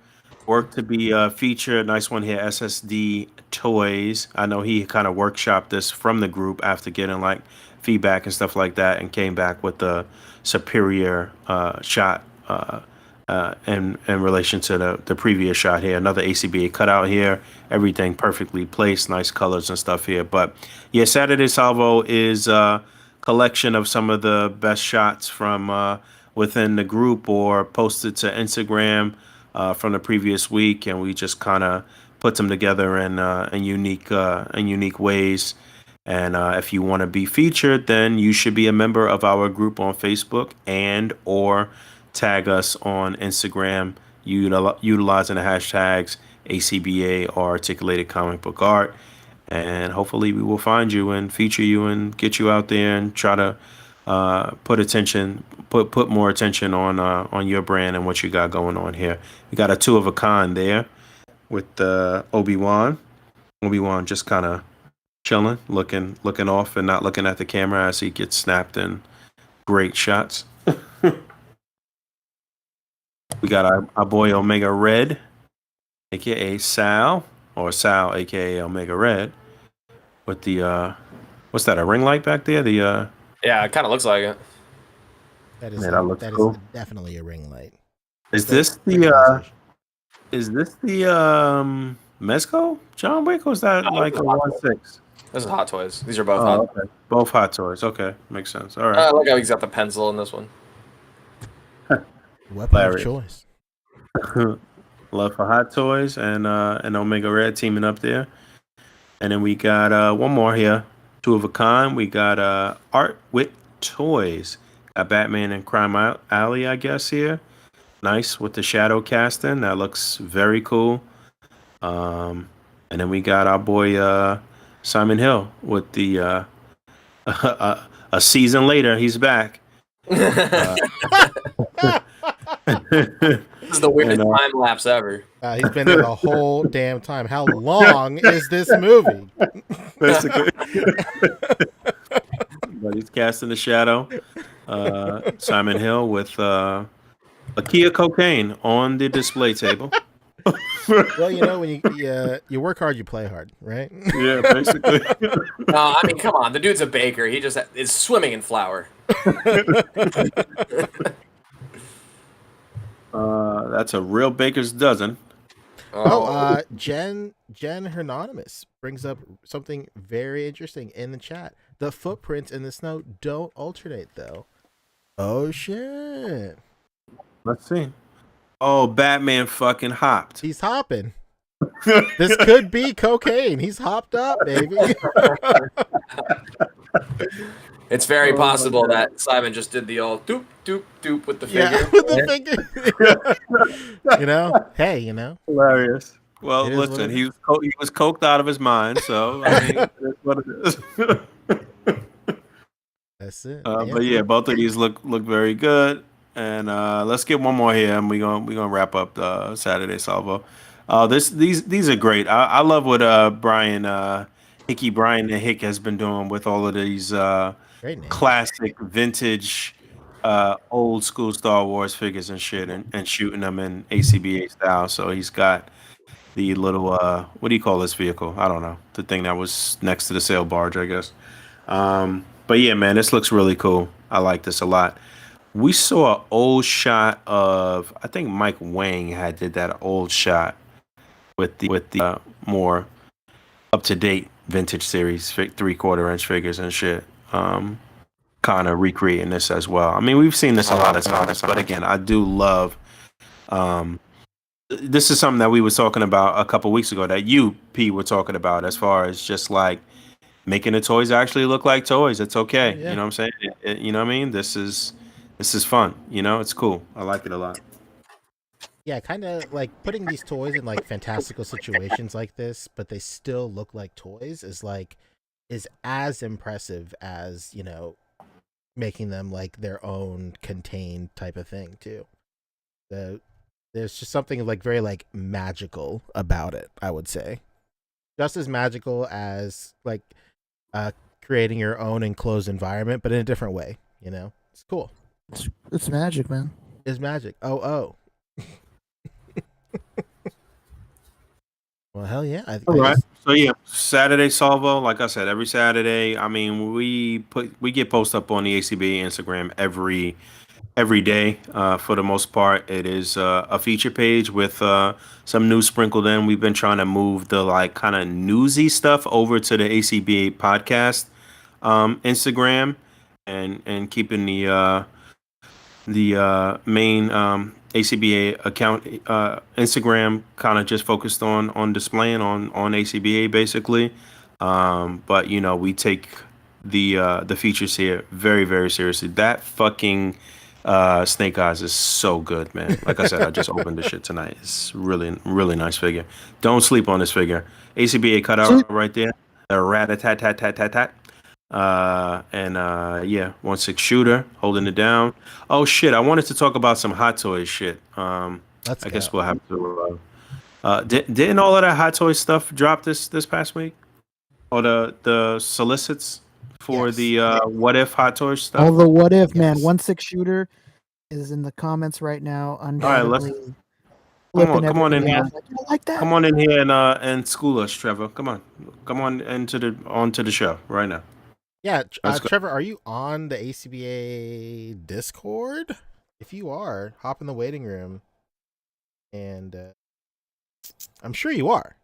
work to be featured. Nice one here, SSD Toys. I know he kind of workshopped this from the group after getting like feedback and stuff like that, and came back with the superior shot in relation to the previous shot here. Another A.C.B.A cutout here. Everything perfectly placed, nice colors and stuff here. But yeah, Saturday Salvo is a collection of some of the best shots from within the group or posted to Instagram from the previous week, and we just kind of put them together in unique ways. And if you want to be featured, then you should be a member of our group on Facebook and or tag us on Instagram utilizing the hashtags A.C.B.A or Articulated Comic Book Art. And hopefully we will find you and feature you and get you out there and try to put more attention on your brand and what you got going on here. We got a two of a kind there with Obi-Wan. Obi-Wan just kind of chilling, looking off and not looking at the camera as he gets snapped in great shots. We got our boy Omega Red, aka Sal, or Sal, aka Omega Red, with the what's that? A ring light back there? Yeah, it kind of looks like it. That is that cool. is definitely a ring light. Is this the MEZCO John Wick, or is that like a 1/6? This is Hot Toys. These are both Hot. Okay. Both Hot Toys. Okay, makes sense. All right. I like how he's got the pencil in this one. Weapon of choice. Love for Hot Toys and Omega Red teaming up there. And then we got one more here. Two of a kind. We got Art with Toys. Got Batman and Crime Alley, I guess, here. Nice with the shadow casting. That looks very cool. And then we got our boy Simon Hill with the a season later, he's back. This is the weirdest time lapse ever. He's been there the whole damn time. How long is this movie? Basically. But he's casting the shadow. Simon Hill with a Kia cocaine on the display table. Well, you know, when you work hard, you play hard, right? Yeah, basically. No, I mean, come on. The dude's a baker. He just is swimming in flour. That's a real baker's dozen. Jen Hernonymous brings up something very interesting in the chat. The footprints in the snow don't alternate, though. Oh shit! Let's see. Oh, Batman fucking hopped. He's hopping. This could be cocaine. He's hopped up, baby. It's very possible that Simon just did the old doop doop doop with the finger. Yeah, with the finger. You know, hey, you know, Hilarious. Well, It is what listen, it he was coked out of his mind, so I mean, that's what it is. That's it. But yeah, both of these look very good. And let's get one more here, and we're gonna wrap up the Saturday Salvo. These are great. I love what Brian and Hick has been doing with all of these classic vintage old school Star Wars figures and shit, and shooting them in A.C.B.A. style. So he's got the little what do you call this vehicle? I don't know, the thing that was next to the sail barge, I guess. But yeah, man, this looks really cool. I like this a lot. We saw an old shot of, I think Mike Wang did that old shot with the more up to date vintage series 3/4 inch figures and shit. Kind of recreating this as well. I mean, we've seen this a lot of times, but again, I do love. This is something that we were talking about a couple weeks ago that you, P, were talking about as far as just like making the toys actually look like toys. It's okay. Yeah. You know what I'm saying? You know what I mean? This is fun. You know, it's cool. I like it a lot. Yeah, kind of like putting these toys in like fantastical situations like this, but they still look like toys is as impressive as, you know, making them like their own contained type of thing too. There's just something like very like magical about it, I would say. Just as magical as like creating your own enclosed environment, but in a different way, you know? It's cool. It's magic, man. It's magic. Oh. Well, hell yeah. All right. So yeah, Saturday Salvo, like I said, every Saturday. I mean, we get posts up on the A.C.B.A. Instagram every day. For the most part, it is a feature page with some news sprinkled in. We've been trying to move the like kind of newsy stuff over to the A.C.B.A. podcast Instagram, and keeping the main A.C.B.A. account Instagram kind of just focused on displaying on A.C.B.A. basically. But you know, we take the features here very, very seriously. That fucking Snake Eyes is so good, man. Like I said, I just opened the shit tonight. It's really, really nice figure. Don't sleep on this figure. A.C.B.A. cut out right there. A rat-a-tat-tat-tat-tat-tat. Yeah, 1/6 shooter holding it down. Oh shit, I wanted to talk about some Hot Toys shit. I guess we'll have to. Didn't all of that Hot Toys stuff drop this past week? Or the solicits for the What If Hot Toys stuff? All the What If, man. 1/6 shooter is in the comments right now. All right, let's come on in here. Like that? Come on in here and school us, Trevor. Come on onto the show right now. Yeah, Let's go. Trevor, are you on the A.C.B.A. Discord? If you are, hop in the waiting room, and I'm sure you are.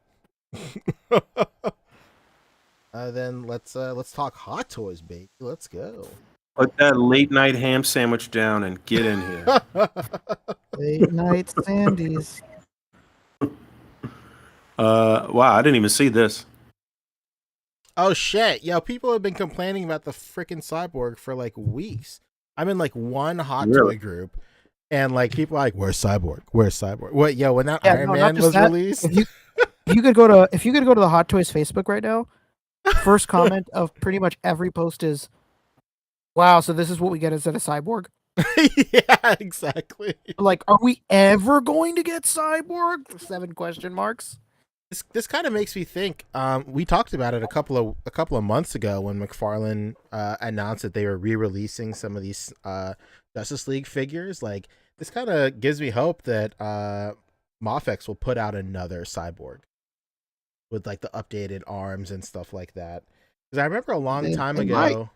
Then let's talk Hot Toys, baby. Let's go. Put that late night ham sandwich down and get in here. Late night Sandies. Wow, I didn't even see this. Oh shit! Yo, people have been complaining about the freaking Cyborg for like weeks. I'm in like one Hot Toy group, and like people are like, "Where's Cyborg? Where's Cyborg?" What? Yo, when that Iron Man was released, if you could go to the Hot Toys Facebook right now, first comment of pretty much every post is, "Wow, so this is what we get instead of Cyborg." Yeah, exactly. Like, are we ever going to get Cyborg? 7 question marks. This kind of makes me think. We talked about it a couple of months ago when McFarlane announced that they were re-releasing some of these Justice League figures. Like This kind of gives me hope that Mofex will put out another Cyborg with like the updated arms and stuff like that. Because I remember a long time ago,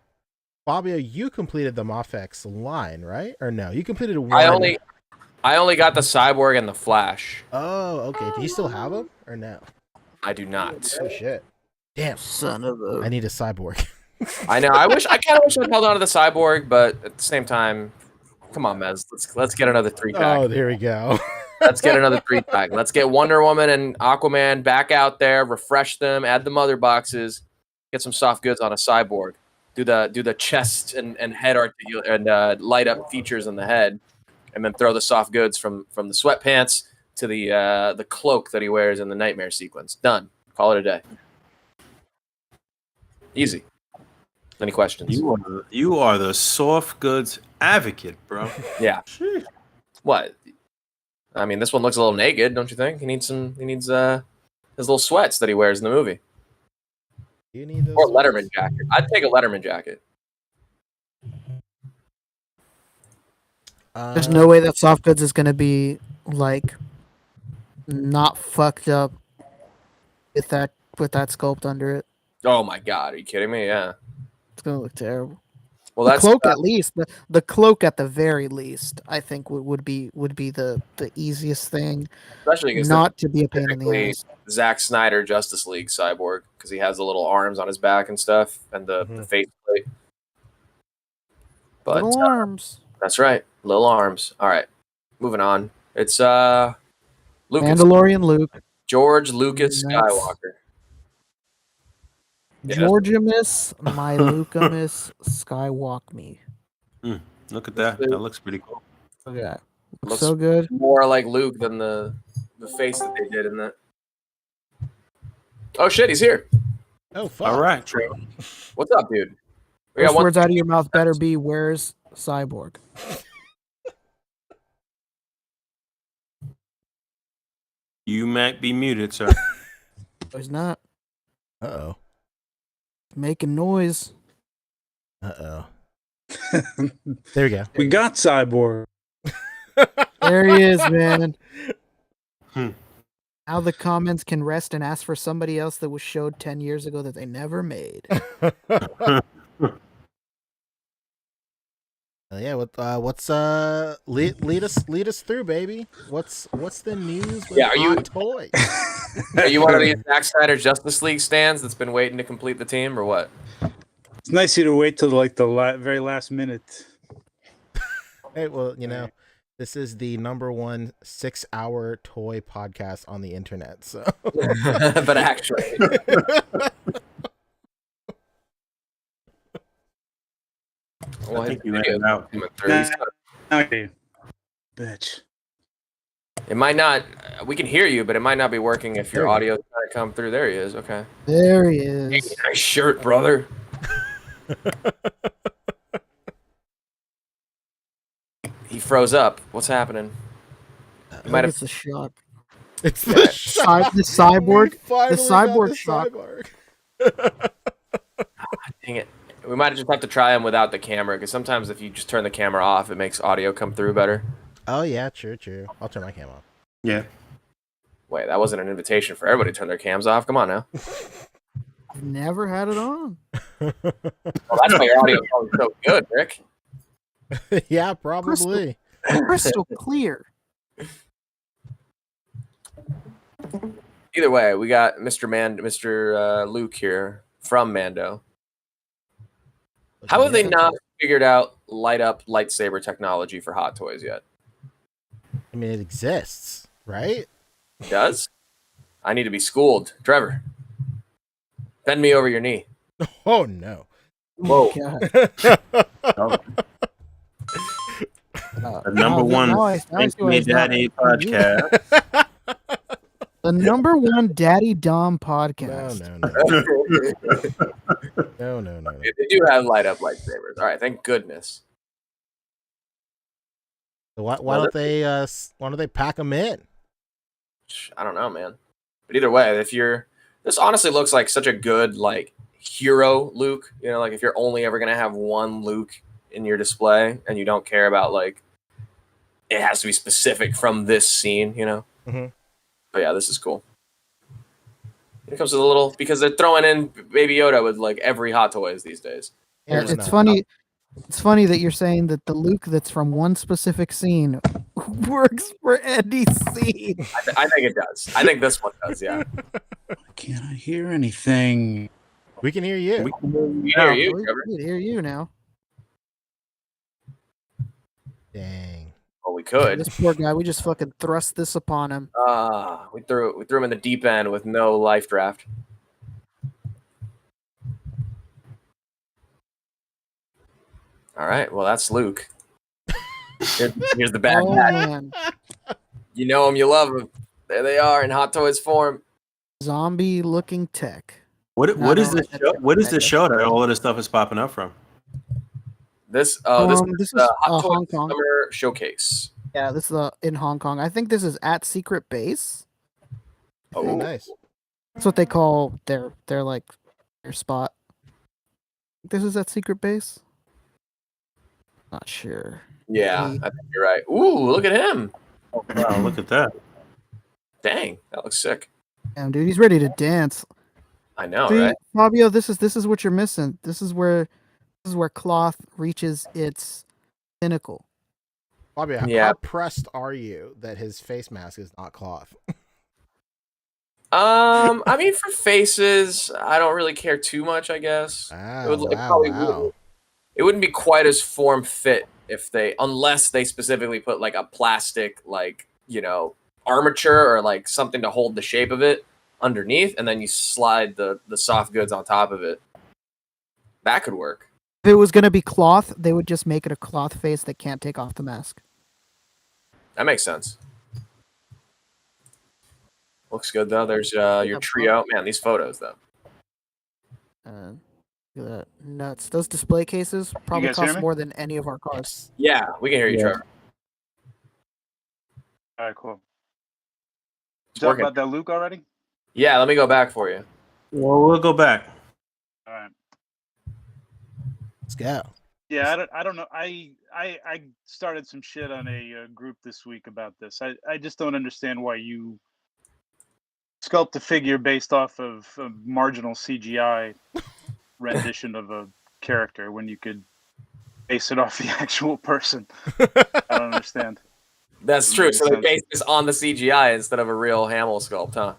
Fabio, you completed the Mofex line, right? Or no? You completed one. I only got the Cyborg and the Flash. Oh, okay. Do you still have them or no? I do not. Oh shit! Damn, son of a. I need a Cyborg. I know. I kind of wish I'd held on to the Cyborg, but at the same time, come on, Mez. Let's get another 3-pack. Oh, there we go. Let's get another 3-pack. Let's get Wonder Woman and Aquaman back out there, refresh them, add the mother boxes, get some soft goods on a Cyborg. Do the chest and head and light up features on the head, and then throw the soft goods from the sweatpants to the cloak that he wears in the nightmare sequence. Done. Call it a day. Easy. Any questions? You are the soft goods advocate, bro. Yeah. What? I mean, this one looks a little naked, don't you think? He needs his little sweats that he wears in the movie. You need those or Letterman jacket. I'd take a Letterman jacket. There's no way that soft goods is gonna be like not fucked up with that sculpt under it. Oh my god, are you kidding me? Yeah. It's gonna look terrible. Well, the that's cloak at least. The cloak at the very least, I think would be the easiest thing. Especially against not to be a pain in the ass. Zack Snyder Justice League Cyborg, because he has the little arms on his back and stuff, and the face plate. But little arms. That's right, little arms. All right, moving on. It's Lucas. Mandalorian Luke. George Lucas Skywalker. Georgimus, my Lucamus, Skywalk me. Look at that. That looks pretty cool. Yeah, Looks so good. More like Luke than the face that they did in that. Oh shit, he's here. Oh fuck. All right. What's up, dude? We First got words out of your mouth better be, "Where's Cyborg?" You might be muted, sir. He's not. Uh-oh. Making noise. Uh-oh. There we go. We got Cyborg. There he is, man. Now the comments can rest and ask for somebody else that was showed 10 years ago that they never made. Yeah, what's lead us through, baby? What's the news with are you toys? Are you one of these Zack Snyder Justice League stands that's been waiting to complete the team, or what? It's nice of you to wait till like the very last minute. Hey, well, this is the #1 6-hour toy podcast on the internet. So, but actually. Well, I think you ran it out. Okay. Bitch. It might not. We can hear you, but it might not be working if your audio is trying to come through. There he is. Okay. There he is. Nice shirt, brother. He froze up. What's happening? I think it's a shock. It's the the cyborg. The cyborg shock. Dang it. We might just have to try him without the camera, because sometimes if you just turn the camera off, it makes audio come through better. Oh, yeah, true. I'll turn my cam off. Yeah. Wait, that wasn't an invitation for everybody to turn their cams off. Come on now. I've never had it on. Well, that's why your audio sounds so good, Rick. Yeah, probably. Crystal clear. Either way, we got Mr. Luke here from Mando. How have they not figured out light up lightsaber technology for Hot Toys yet? I mean, it exists, right? It does? I need to be schooled. Trevor, bend me over your knee. Oh, no. Whoa. The #1 Thank Me Daddy podcast. The #1 Daddy Dom podcast. No. They do have light up lightsabers. All right, thank goodness. So why don't they pack them in? I don't know, man. But either way, this honestly looks like such a good hero Luke. If you're only ever gonna have one Luke in your display and you don't care about it has to be specific from this scene, you know. Mhm. But yeah, this is cool. It comes with a little because they're throwing in Baby Yoda with like every Hot Toys these days. Yeah, Here's it's the- funny. It's funny that you're saying that the Luke that's from one specific scene works for any scene. I think it does. I think this one does. Yeah. Can't I hear anything? We can hear you. We can hear you, We Trevor. can hear you now. Dang. Well, we could. This poor guy, we just fucking thrust this upon him. We threw him in the deep end with no life draft. All right, well that's Luke. Here's the bad Oh guy. man, You know him, you love him. There they are in Hot Toys form. zombie-looking tech. What is no, this show? What is this show that all of this stuff is popping up from? This This is is Hot Toys Hong Kong. Summer Showcase. Yeah, this is in Hong Kong. I think this is at Secret Base. Oh, nice. That's what they call their like their spot. This is at Secret Base. Not sure. Yeah, I think you're right. Ooh, look at him. Oh, wow, look at that. Dang, that looks sick. Damn, dude, he's ready to dance. I know, See, right? Fabio, this is what you're missing. This is where cloth reaches its pinnacle. Bobby, Yeah. how pressed are you that his face mask is not cloth? I mean, for faces, I don't really care too much. I guess it wouldn't be quite as form fit unless they specifically put like a plastic, like, you know, armature or like something to hold the shape of it underneath, and then you slide the soft goods on top of it. That could work. If it was gonna be cloth, they would just make it a cloth face that can't take off the mask. That makes sense. Looks good though. There's your trio. Man, these photos though. Look at that. Nuts. Those display cases probably guys hear cost me? more than any of our cars. Yeah, we can hear you, Trevor. All right, cool. It's Talk working. about that Luke already? Yeah, let me go back for you. Well, we'll go back. All right. Let's go. Yeah, I don't know. I started some shit on a group this week about this. I just don't understand why you sculpt a figure based off of a marginal CGI rendition of a character when you could base it off the actual person. I don't understand. That's true. So they sense. based this on the CGI instead of a real Hamill sculpt, huh?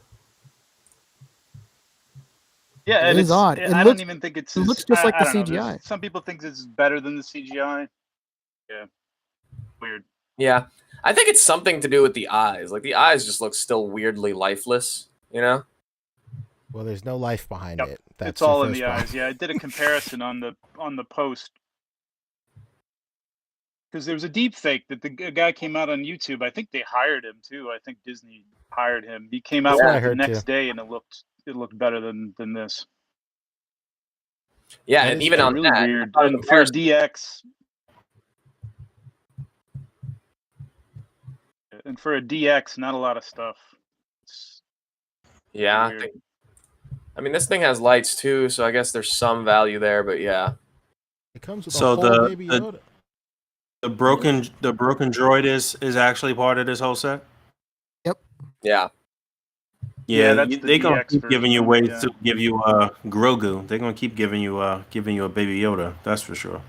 Yeah, It and is odd. I It don't even think it's. it looks just like I the don't know, CGI. some people think it's better than the CGI. Yeah, weird. Yeah. I think it's something to do with the eyes. Like the eyes just look still weirdly lifeless, you know? Well, there's no life behind it. That's It's all your in first the problem. eyes. Yeah, I did a comparison on the post because there was a deep fake that the guy came out on YouTube. I think they hired him too. I think Disney hired him. He came out That's what I with it the heard, next too. day, and it looked better than this. Yeah, That and is even on really that, weird. on And for a DX, not a lot of stuff. It's yeah, weird. I mean, this thing has lights too, so I guess there's some value there, but yeah. It comes with So a whole baby Yoda. the broken droid is actually part of this whole set. Yeah. Yeah, that's the they're gonna DX keep giving you version, ways yeah. to give you Grogu. They're gonna keep giving you a Baby Yoda. That's for sure.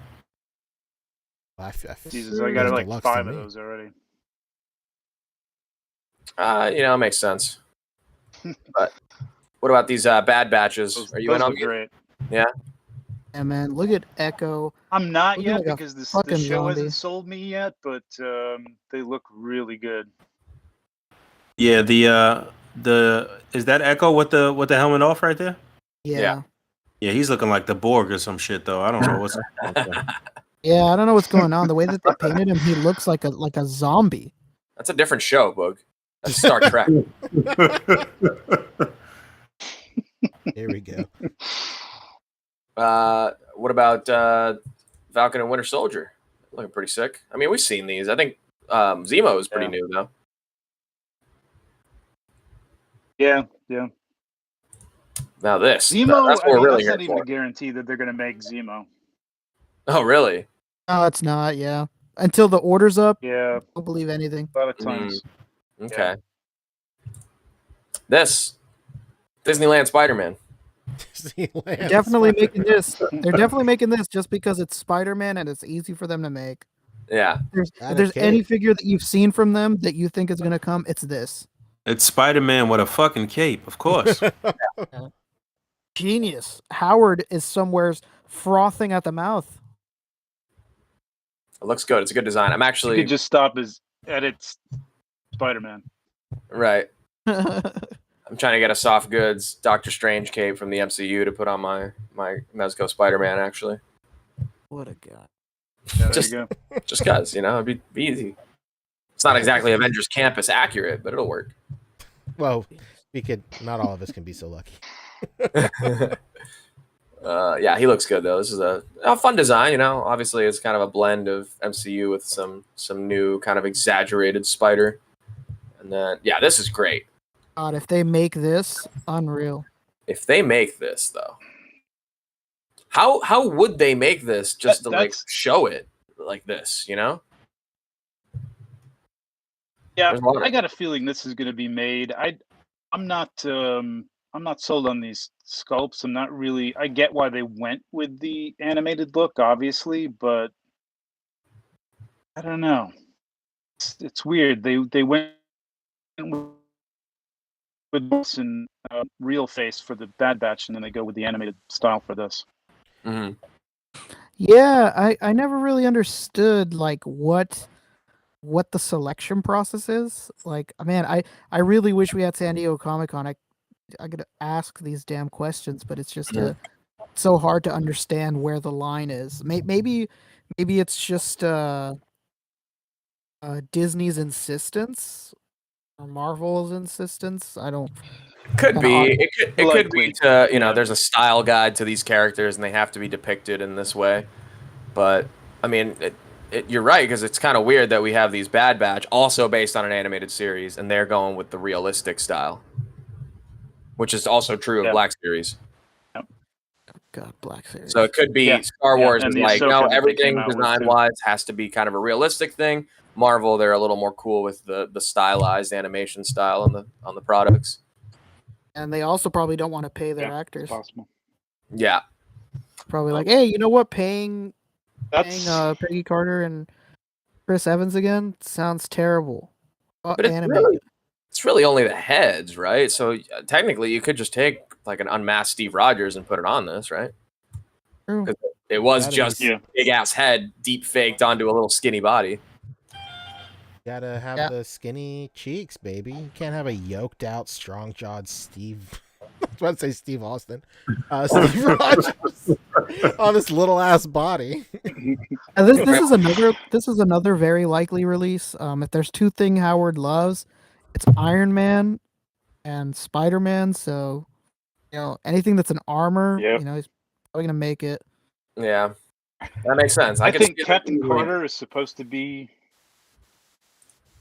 Jesus, I got like deluxe 5 to of me. those already. You know, it makes sense. But what about these bad batches? Are you in Those on look these? great. Yeah. Yeah, man, look at Echo. I'm not Looking yet like a because the fucking show zombie. hasn't sold me yet, but they look really good. Yeah, the is that Echo with the helmet off right there? Yeah. Yeah, he's looking like the Borg or some shit though. I don't know what's. Yeah, I don't know what's going on. The way that they painted him, he looks like a zombie. That's a different show, Boog. That's Star Trek. Here we go. What about Falcon and Winter Soldier? Looking pretty sick. I mean, we've seen these. I think Zemo is pretty new though. Yeah. Now this. Zemo, that's what we're really that's not here even for. a guarantee that they're going to make Zemo. Oh, really? No, it's not. Yeah, Until the order's up, Yeah, don't believe anything. a lot of times. Okay. This Disneyland Spider-Man. They're definitely making this. They're definitely making this just because it's Spider-Man and it's easy for them to make. Yeah. If there's any figure that you've seen from them that you think is going to come, it's this. It's Spider-Man with a fucking cape, of course. Genius. Howard is somewheres frothing at the mouth. It looks good. It's a good design. I'm You actually could just stop as edits Spider-Man. right. I'm trying to get a soft goods Doctor Strange cape from the MCU to put on my MEZCO Spider-Man. Actually, What a guy. Yeah, there just you go. just cause it'd be easy. It's not exactly Avengers Campus accurate, but it'll work. Well, we could. Not all of us can be so lucky. Yeah, he looks good though. This is a fun design. Obviously it's kind of a blend of MCU with some new kind of exaggerated Spider. And then this is great. God, if they make this, unreal. If they make this though, how would they make this just to like show it like this? Yeah, I got a feeling this is going to be made. I'm not sold on these sculpts. I'm not really. I get why they went with the animated look, obviously, but I don't know. It's weird. They went with this and real face for the Bad Batch, and then they go with the animated style for this. Mm-hmm. Yeah, I never really understood like what the selection process is. Like, man, I really wish we had San Diego Comic-Con. I could ask these damn questions, but it's just so hard to understand where the line is. Maybe it's just Disney's insistence or Marvel's insistence. I don't. Could be. It could be to there's a style guide to these characters and they have to be depicted in this way. But I mean, you're right, because it's kind of weird that we have these Bad Batch also based on an animated series and they're going with the realistic style, which is also true of Black Series. God, Black Series. So it could be Star Wars is like, Ahsoka no, that they everything came out with, design-wise has to be kind of a realistic thing. Marvel, they're a little more cool with the stylized animation style on the products. And they also probably don't want to pay their actors. Possible. Yeah. Probably like, hey, you know what? Paying Peggy Carter and Chris Evans again sounds terrible. But it's really only the heads, right? So technically, you could just take like an unmasked Steve Rogers and put it on this, right? True. It was just big ass head deep faked onto a little skinny body. Gotta have the skinny cheeks, baby. You can't have a yoked out, strong jawed Steve. I was about to say Steve Austin. Steve Rogers on this little ass body. And this is another very likely release. If there's two things Howard loves, it's Iron Man and Spider-Man. So anything that's an armor, he's probably gonna make it. Yeah, that makes sense. I think Captain Carter is supposed to be.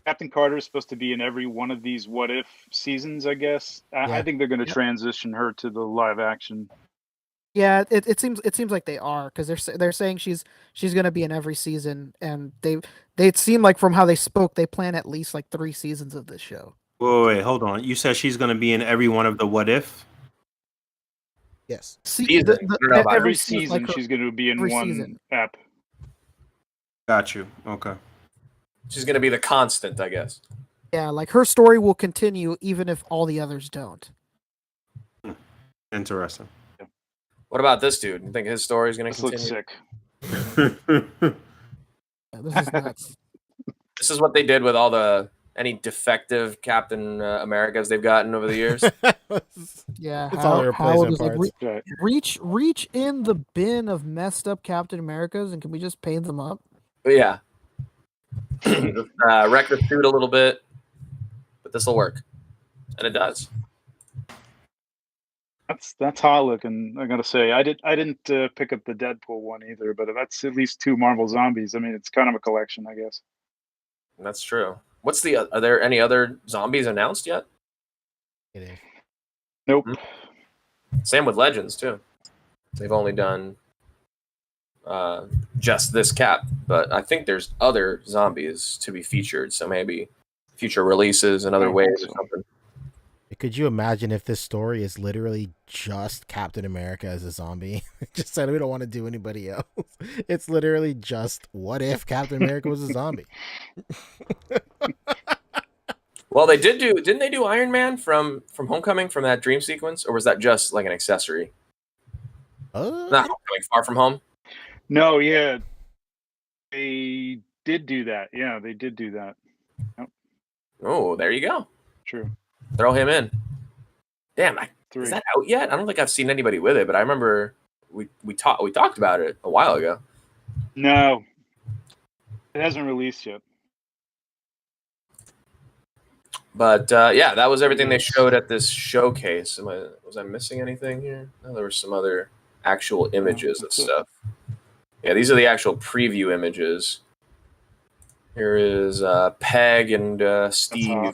Captain Carter is supposed to be in every one of these What If seasons, I guess. I think they're going to transition her to the live action. Yeah, it seems like they are, because they're saying she's going to be in every season, and they seem like from how they spoke, they plan at least like 3 seasons of this show. Wait, hold on. You said she's going to be in every one of the What If? Yes. Every season she's going to be in one app. Got you. Okay. She's going to be the constant, I guess. Yeah, like her story will continue even if all the others don't. Interesting. What about this dude? You think his story is going to continue? This looks sick. This is nuts. This is what they did with all any defective Captain Americas they've gotten over the years. Yeah, it's all replacement parts. Like, reach in the bin of messed up Captain Americas, and can we just paint them up? Yeah. Wreck the suit a little bit, but this will work, and it does. That's hot looking. I gotta say, I didn't pick up the Deadpool one either, but that's at least 2 Marvel zombies. I mean, it's kind of a collection, I guess. That's true. Are there any other zombies announced yet? It is. Nope. Same with Legends too. They've only done just this cap, but I think there's other zombies to be featured. So maybe future releases and other ways or something. Could you imagine if this story is literally just Captain America as a zombie? Just said we don't want to do anybody else. It's literally just what if Captain America was a zombie? Well, they didn't they do Iron Man from Homecoming, from that dream sequence, or was that just like an accessory? Not Homecoming, Far From Home. No, yeah, they did do that. Yeah, they did do that. Yep. Oh, there you go. True. Throw him in. Damn, is that out yet? I don't think I've seen anybody with it, but I remember we talked about it a while ago. No, it hasn't released yet. But yeah, that was everything they showed at this showcase. Was I missing anything here? No, there were some other actual images of stuff. Yeah, these are the actual preview images. Here is Peg and Steve.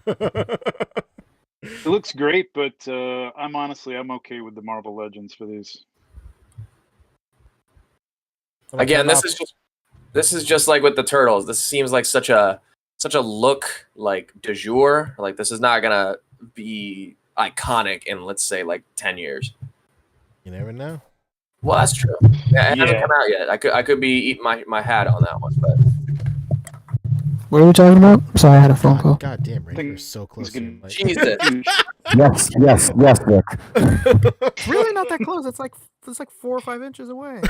It looks great, but I'm okay with the Marvel Legends for these. Again, this is just like with the Turtles. This seems like such a look like de jour. Like this is not gonna be iconic in, let's say, like 10 years. You never know. Well, that's true. Yeah, it hasn't come out yet. I could be eating my hat on that one, but. What are we talking about? Sorry, I had a phone call. God damn, Rick, you're so close to him. Jesus. yes, Rick. It's really not that close. It's like 4 or 5 inches away.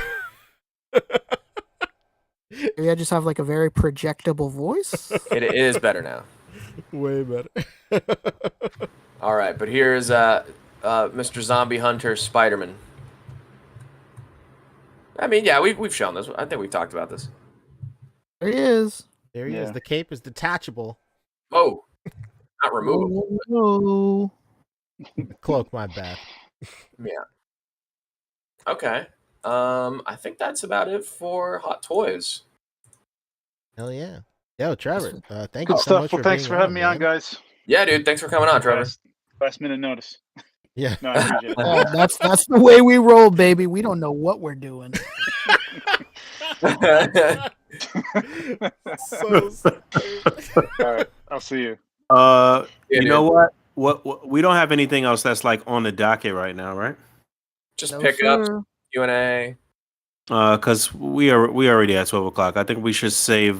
Maybe I just have like a very projectable voice. It is better now. Way better. All right, but here's Mr. Zombie Hunter Spider-Man. I mean, yeah, we've shown this. I think we talked about this. There he is. There he is. The cape is detachable. Oh, not removable. Oh. Cloak, my bad. Yeah. Okay. I think that's about it for Hot Toys. Hell yeah. Yo, Trevor, thank Good you so stuff. much Well, for thanks being for having on, me man. on, guys. Yeah, dude. Thanks for coming on, Trevor. Last minute notice. Yeah. No, I appreciate it. Oh, that's the way we roll, baby. We don't know what we're doing. All right, I'll see you. You know what? What we don't have anything else that's like on the docket right now, right? Just pick up Q&A. Because we already at 12 o'clock. I think we should save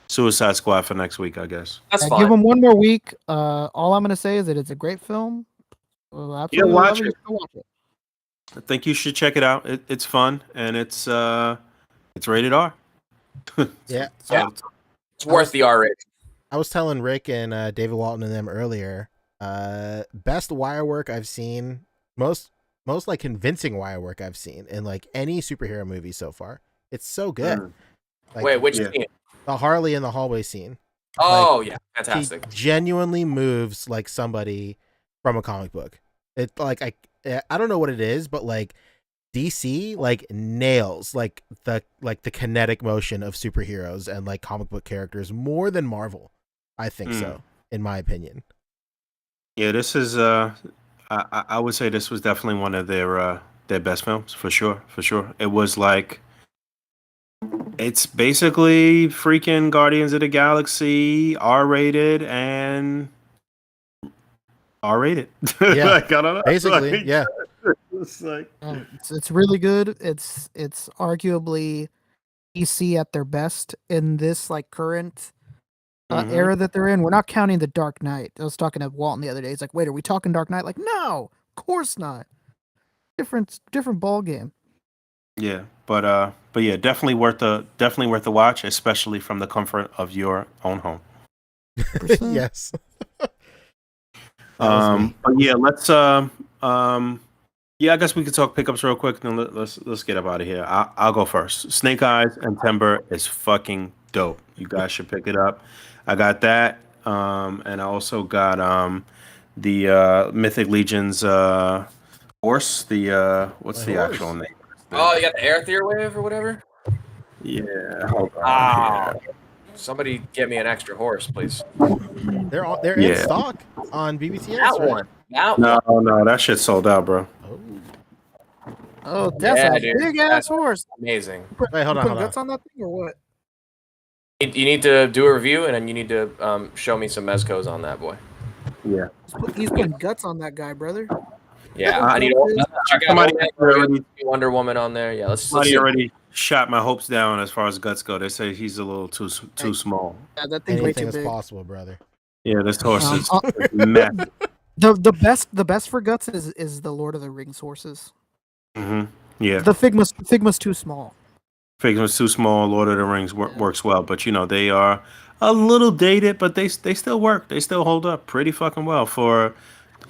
Suicide Squad for next week, I guess. That's fine. Give them one more week. All I'm gonna say is that it's a great film. Absolutely watch love it. Go watch it. I think you should check it out. It's fun and it's rated R. Yeah. It's worth the R rating. I was telling Rick and David Walton and them earlier. Best wire work I've seen. Most like convincing wire work I've seen in like any superhero movie so far. It's so good. Like, wait, which scene? The Harley in the hallway scene. Oh, like, yeah, fantastic. She genuinely moves like somebody from a comic book. It like I don't know what it is, but like DC like nails like the kinetic motion of superheroes and like comic book characters more than Marvel. I think so, in my opinion. Yeah, this is I would say this was definitely one of their best films for sure. It was like it's basically freaking Guardians of the Galaxy, R-rated and R-rated. Yeah, like, I don't know. Basically, like, yeah. It's like it's really good. It's arguably DC at their best in this like current era that they're in. We're not counting the Dark Knight. I was talking to Walton the other day. He's like, "Wait, are we talking Dark Knight?" Like, no, of course not. Different ball game. yeah, but yeah, definitely worth the watch, especially from the comfort of your own home. Yes. But yeah, let's yeah, I guess we could talk pickups real quick, and then let's get up out of here. I'll go first. Snake Eyes and Timber is fucking dope. You guys should pick it up. I got that, and I also got the Mythic Legion's horse. The what's the actual name? Oh, you got the Aether Wave or whatever? Yeah. Hold on. Ah, somebody get me an extra horse, please. They're in stock on BBTS. That right? one. That No, that shit sold out, bro. Oh, that's Yeah, a dude, big ass that's horse. amazing. Wait, hold You on, put hold guts on. on that thing or what? You need to do a review, and then you need to show me some MEZCOs on that boy. Yeah. He's putting guts on that guy, brother. Yeah, What I need guts to is- check out Somebody Wonder Woman on there. Yeah, let's Somebody see. already shot my hopes down as far as guts go. They say he's a little too small. Yeah, that thing's way Anything too is big. possible, brother. Yeah, this horse is Uh, massive. the best for guts is the Lord of the Rings horses. Yeah, The Figma's too small. Figma's too small. Lord of the Rings works well, but you know they are a little dated, but they still work. They still hold up pretty fucking well for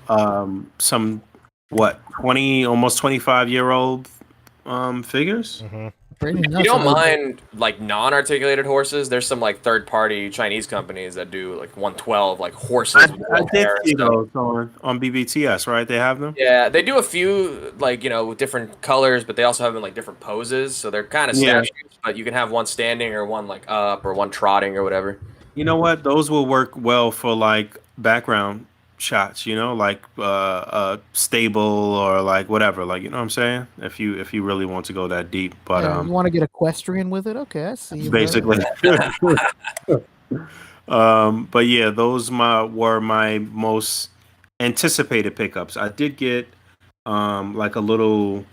some 20 almost 25-year-old figures. Pretty If you nuts. don't mind like non-articulated horses, there's some like third-party Chinese companies that do like 112 like horses. with I real did hair and see stuff. those on BBTS, right? They have them. Yeah, they do a few like with different colors, but they also have them in like different poses. So they're kind of Yeah. statues, but you can have one standing or one like up or one trotting or whatever. You know what? Those will work well for like background shots. You know, like stable or like whatever. Like you know what I'm saying? If you really want to go that deep, but Yeah, you want to get equestrian with it? Okay, I see. You, basically. But yeah, those were my most anticipated pickups. I did get like a little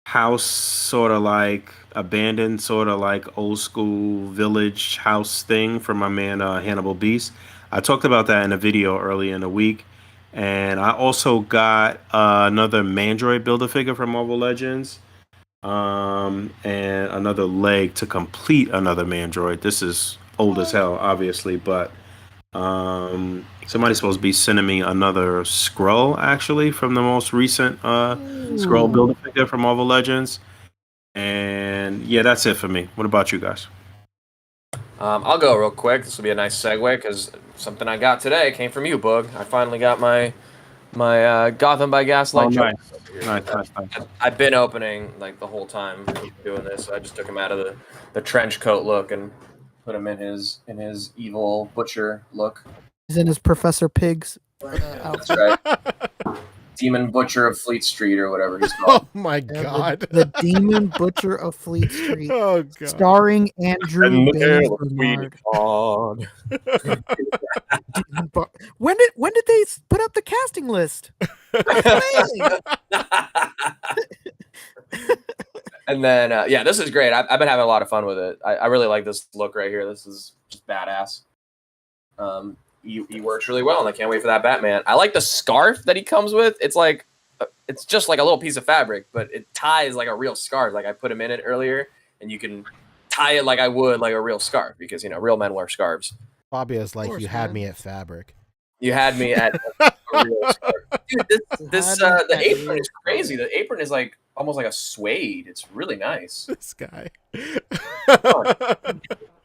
house, sort of like abandoned, sort of like old school village house thing from my man Hannibal Beast. I talked about that in a video earlier in the week. And I also got another Mandroid Build-A-Figure from Marvel Legends. And another leg to complete another Mandroid. This is old as hell, obviously, but somebody's supposed to be sending me another Skrull, actually, from the most recent Skrull Build-A-Figure from Marvel Legends. And yeah, that's it for me. What about you guys? I'll go real quick. This will be a nice segue because something I got today came from you, Boog. I finally got my Gotham by Gaslight. Nice. Nice. I've been opening like the whole time doing this. I just took him out of the trench coat look and put him in his evil butcher look. He's in his Professor Pig's That's outfit. right. Demon Butcher of Fleet Street or whatever he's called. Oh my god. The Demon Butcher of Fleet Street. Oh god. Starring Andrew Baines Bernard. When did they put up the casting list? And then this is great. I've been having a lot of fun with it. I really like this look right here. This is just badass. He works really well, and I can't wait for that Batman. I like the scarf that he comes with. It's like it's just like a little piece of fabric, but it ties like a real scarf. Like I put him in it earlier, and you can tie it like I would like a real scarf because real men wear scarves. Fabio's like, you had me at fabric. You had me at a real scarf. Dude, the apron is crazy. The apron is like almost like a suede. It's really nice. This guy.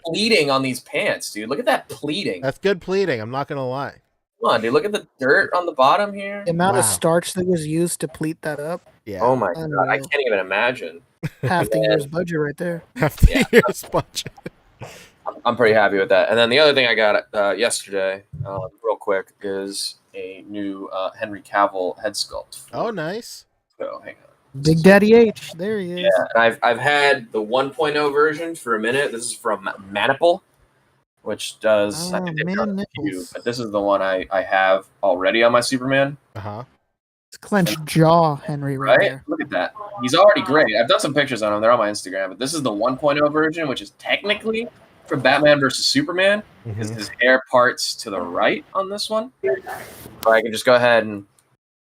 Pleating on these pants, dude. Look at that pleating. That's good pleating. I'm not gonna lie. Come on, dude. Look at the dirt on the bottom here. The amount of starch that was used to pleat that up. Yeah. Oh my god, I can't even imagine. Half the year's budget right there. Half the year's budget. I'm pretty happy with that. And then the other thing I got yesterday, real quick, is a new Henry Cavill head sculpt. Oh, nice. So hang on. Big Daddy H. There he is. Yeah, and I've had the 1.0 version for a minute. This is from Manipul, which does I think they've done a few, but this is the one I have already on my Superman. It's clenched jaw, Henry, right there. Look at that. He's already great. I've done some pictures on him. They're on my Instagram. But this is the 1.0 version, which is technically for Batman versus Superman. Because his hair parts to the right on this one. So I can just go ahead and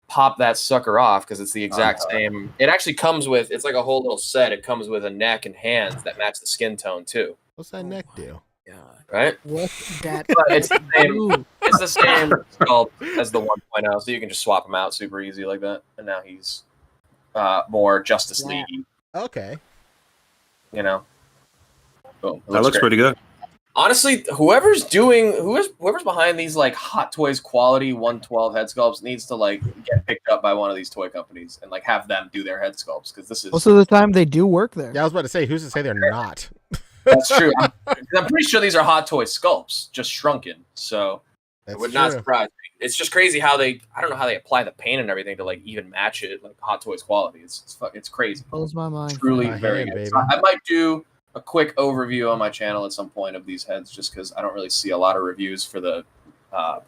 pop that sucker off because it's the exact same. It actually comes with, it's like a whole little set. It comes with a neck and hands that match the skin tone too. What's that neck do? Right? What's that? But it's the same. It's the same sculpt as the 1.0, so you can just swap him out super easy like that. And now he's more Justice League. Okay. Boom. That looks pretty good. Honestly, whoever's behind these like Hot Toys quality 112 head sculpts needs to like get picked up by one of these toy companies and like have them do their head sculpts because this is Most of the time they do work there. Yeah, I was about to say, who's to say they're not? That's true. I'm pretty sure these are Hot Toy sculpts, just shrunken. So it would not surprise me it's just crazy how I don't know how they apply the paint and everything to like even match it like Hot Toys quality. It's crazy. Blows my mind. Truly My very hand, good. baby. So I might do a quick overview on my channel at some point of these heads, just because I don't really see a lot of reviews for the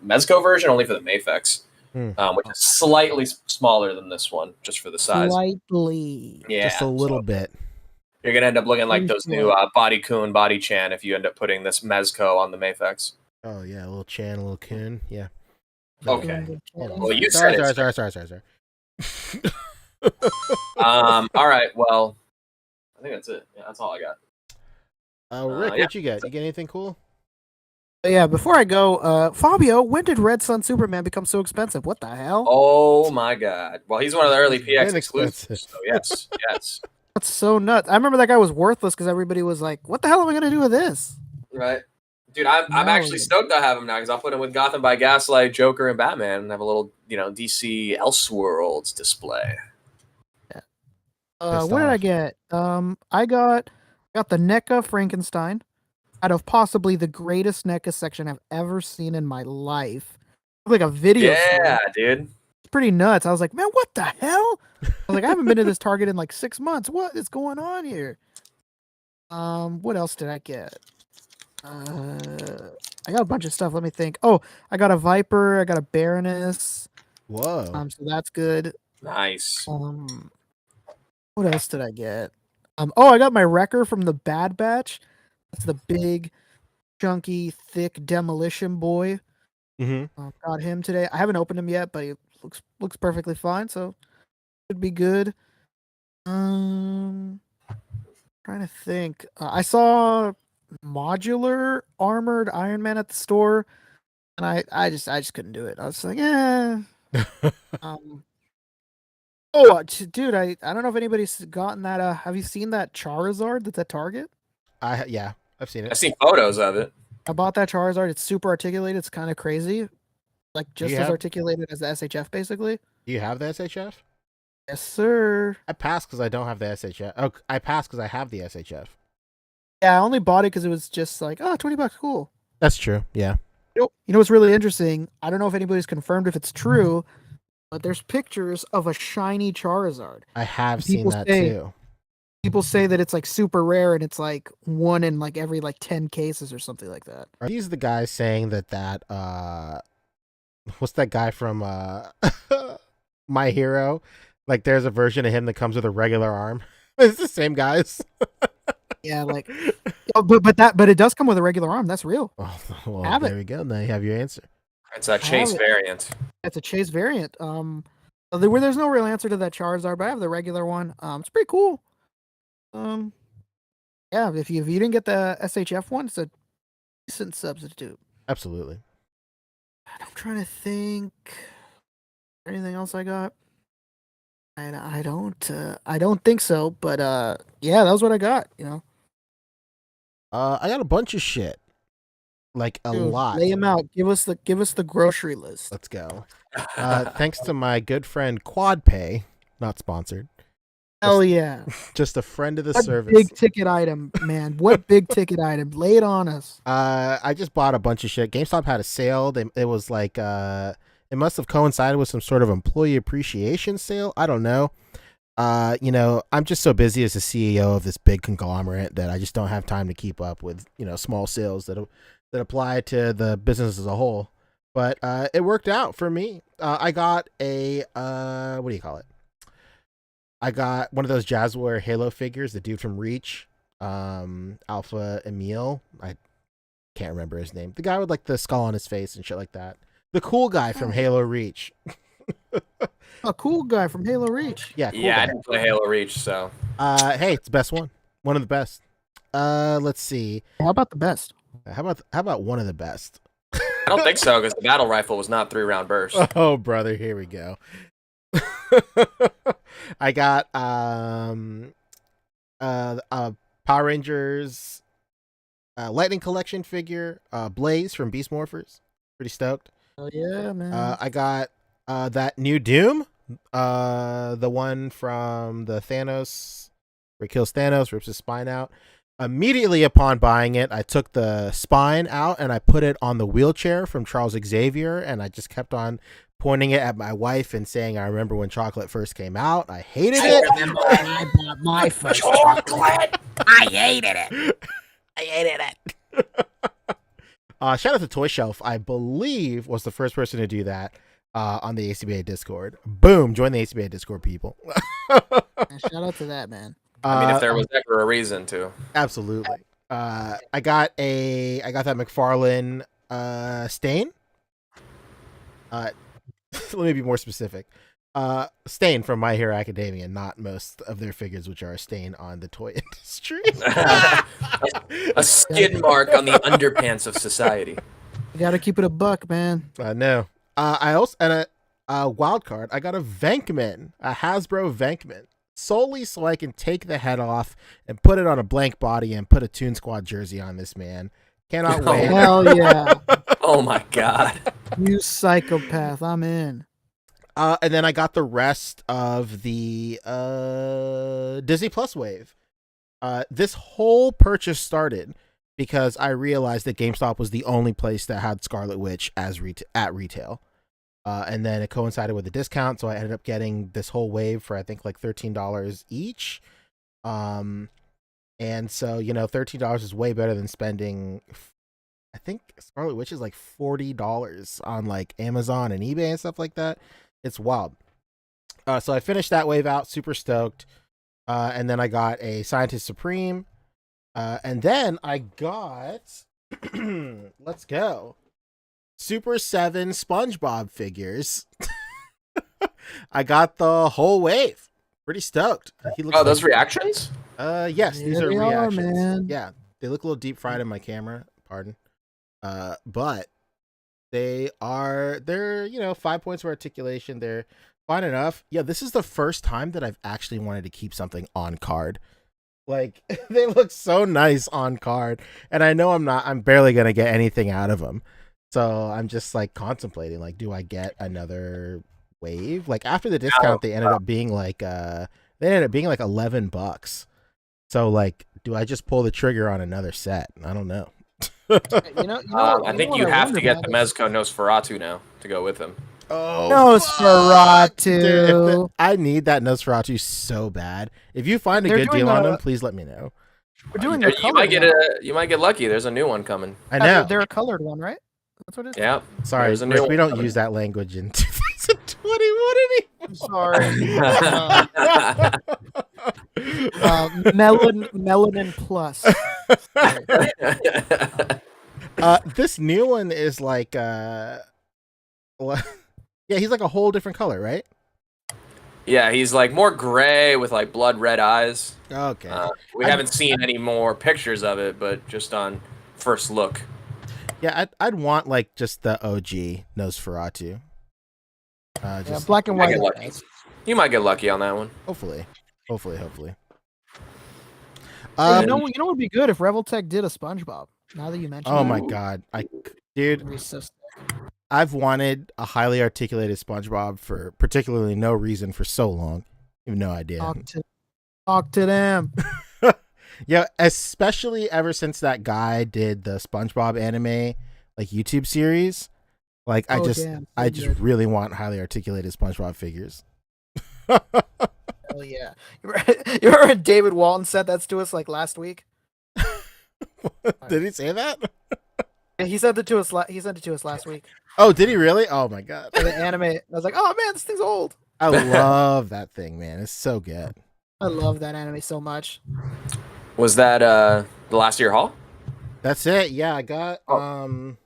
MEZCO version, only for the Mafex, which is slightly smaller than this one, just for the size. Slightly. Yeah, Just a little bit. You're gonna end up looking like Pretty those sure. new Body Coon, Body Chan if you end up putting this MEZCO on the Mafex. Oh yeah, a little Chan, a little Kun. Yeah. Okay. Hold on. Well, you sorry, said it. sorry. All right. Well, I think that's it. Yeah, that's all I got. Rick, yeah. what you get? You get anything cool? Yeah, before I go, Fabio, when did Red Sun Superman become so expensive? What the hell? Oh my God! Well, he's one of the early PX Been exclusives. So yes, yes. That's so nuts. I remember that guy was worthless because everybody was like, "What the hell am I gonna do with this?" Right, dude. I'm actually stoked to have him now because I'll put him with Gotham by Gaslight, Joker, and Batman, and have a little DC Elseworlds display. What did I get? I got the NECA Frankenstein out of possibly the greatest NECA section I've ever seen in my life. Like a video. Yeah, dude. It's pretty nuts. I was like, man, what the hell? I was like, I haven't been to this Target in like 6 months. What is going on here? What else did I get? I got a bunch of stuff. Let me think. Oh, I got a Viper. I got a Baroness. Whoa. So that's good. Nice. What else did I get? Oh, I got my Wrecker from the Bad Batch. That's the big, chunky, thick demolition boy. Mm-hmm. Got him today. I haven't opened him yet, but he looks perfectly fine, so should be good. Trying to think. I saw modular armored Iron Man at the store, and I just couldn't do it. I was like, yeah. Dude, I don't know if anybody's gotten that. Have you seen that Charizard that's at Target? Yeah, I've seen it. I've seen photos of it. I bought that Charizard. It's super articulated. It's kind of crazy, like just as have- articulated as the SHF, basically. Do you have the SHF? Yes, sir. I passed because I don't have the SHF. Oh, I passed because I have the SHF. Yeah, I only bought it because it was just like, oh, $20, cool. That's true. Yeah. You know what's really interesting? I don't know if anybody's confirmed if it's true, but there's pictures of a shiny Charizard. I have seen that too. People say that it's like super rare and it's like one in like every like 10 cases or something like that. Are these the guys saying that what's that guy from My Hero? Like there's a version of him that comes with a regular arm. It's the same guys. Yeah, like but it does come with a regular arm. That's real. Oh, well, there we go. Now you have your answer. It's a Chase variant. It's a Chase variant. There's no real answer to that Charizard, but I have the regular one. It's pretty cool. Yeah, if you didn't get the SHF one, it's a decent substitute. Absolutely. I'm trying to think. Anything else I got? I don't think so. But yeah, that was what I got. I got a bunch of shit. Like a lot. Lay them out. Give us the grocery list. Let's go. Thanks to my good friend QuadPay, not sponsored. Hell yeah. Just a friend of the What service. big ticket item, man. What big ticket item? Lay it on us. I just bought a bunch of shit. GameStop had a sale. It was like it must have coincided with some sort of employee appreciation sale. I don't know. I'm just so busy as the CEO of this big conglomerate that I just don't have time to keep up with, small sales that apply to the business as a whole. But it worked out for me. I got a what do you call it? I got one of those Jazzware Halo figures, the dude from Reach, Alpha Emil. I can't remember his name. The guy with like the skull on his face and shit like that. The cool guy from Halo Reach. A cool guy from Halo Reach. Yeah, cool Yeah, guy. I didn't play Halo Reach, so. Hey, it's the best one. One of the best. Let's see. How about the best? How about one of the best? I don't think so, because the battle rifle was not 3-round burst. Oh, brother, here we go. I got Power Rangers Lightning Collection figure, Blaze from Beast Morphers. Pretty stoked. Oh yeah, man. I got that new Doom, the one from the Thanos, where he kills Thanos, rips his spine out. Immediately upon buying it, I took the spine out and I put it on the wheelchair from Charles Xavier, and I just kept on pointing it at my wife and saying, I remember when chocolate first came out. I hated it. I remember when I bought my first chocolate. I hated it. I hated it. Shout out to Toy Shelf, I believe, was the first person to do that on the A.C.B.A. Discord. Boom, join the A.C.B.A. Discord, people. Shout out to that, man. I mean, if there was ever a reason to. Absolutely. I got that McFarlane stain. Let me be more specific. Stain from My Hero Academia, not most of their figures, which are a stain on the toy industry. A skid mark on the underpants of society. You gotta keep it a buck, man. I know. I also, and a wild card, I got a Venkman, a Hasbro Venkman, solely so I can take the head off and put it on a blank body and put a Toon Squad jersey on this man. Cannot wait. Hell yeah. Oh my god. You psychopath. I'm in. And then I got the rest of the Disney Plus wave. This whole purchase started because I realized that GameStop was the only place that had Scarlet Witch as at retail. And then it coincided with a discount, so I ended up getting this whole wave for I think like $13 each. And so, you know, $13 is way better than spending, I think Scarlet Witch is like $40 on like Amazon and eBay and stuff like that. It's wild. So I finished that wave out, super stoked. And then I got a Scientist Supreme. And then I got, let's go, Super 7 SpongeBob figures. I got the whole wave. Pretty stoked. He looks those reactions? Yes, these are they reactions. are, man. Yeah, they look a little deep fried in my camera. Pardon. But they're, you know, 5 points for articulation. They're fine enough. Yeah, this is the first time that I've actually wanted to keep something on card. Like, they look so nice on card. And I know I'm barely going to get anything out of them. So I'm just like contemplating, like, do I get another wave? Like after the discount, they ended up being like $11. So like, do I just pull the trigger on another set? I don't know. I think you have to get the MEZCO Nosferatu now to go with him. Oh, Nosferatu. I need that Nosferatu so bad. If you find a good deal on them, please let me know. We're doing you might get lucky. There's a new one coming. I know. They're a colored one, right? That's what it is. Yeah. Sorry, There's a new Rick, we one don't coming. use that language in 2021 anymore. I'm sorry. Melanin plus. This new one is like yeah, he's like a whole different color, right? Yeah, he's like more gray with like blood red eyes. Okay. We haven't seen any more pictures of it, but just on first look. Yeah, I'd want like just the OG Nosferatu. Just black and white. You might get lucky on that one. Hopefully. You know what would be good if Revoltech did a SpongeBob. Now that you mentioned. Oh that. my god, dude, I've wanted a highly articulated SpongeBob for particularly no reason for so long. You have no idea. Talk to them. Yeah, especially ever since that guy did the SpongeBob anime like YouTube series. Like I just really want highly articulated SpongeBob figures. Hell yeah. You remember when David Walton said that to us like last week? Did he say that? Yeah, he sent it to us last week. Oh, did he really? Oh my god. The anime. I was like, oh man, this thing's old. I love that thing, man. It's so good. I love that anime so much. Was that the last year haul? That's it. Yeah, I got some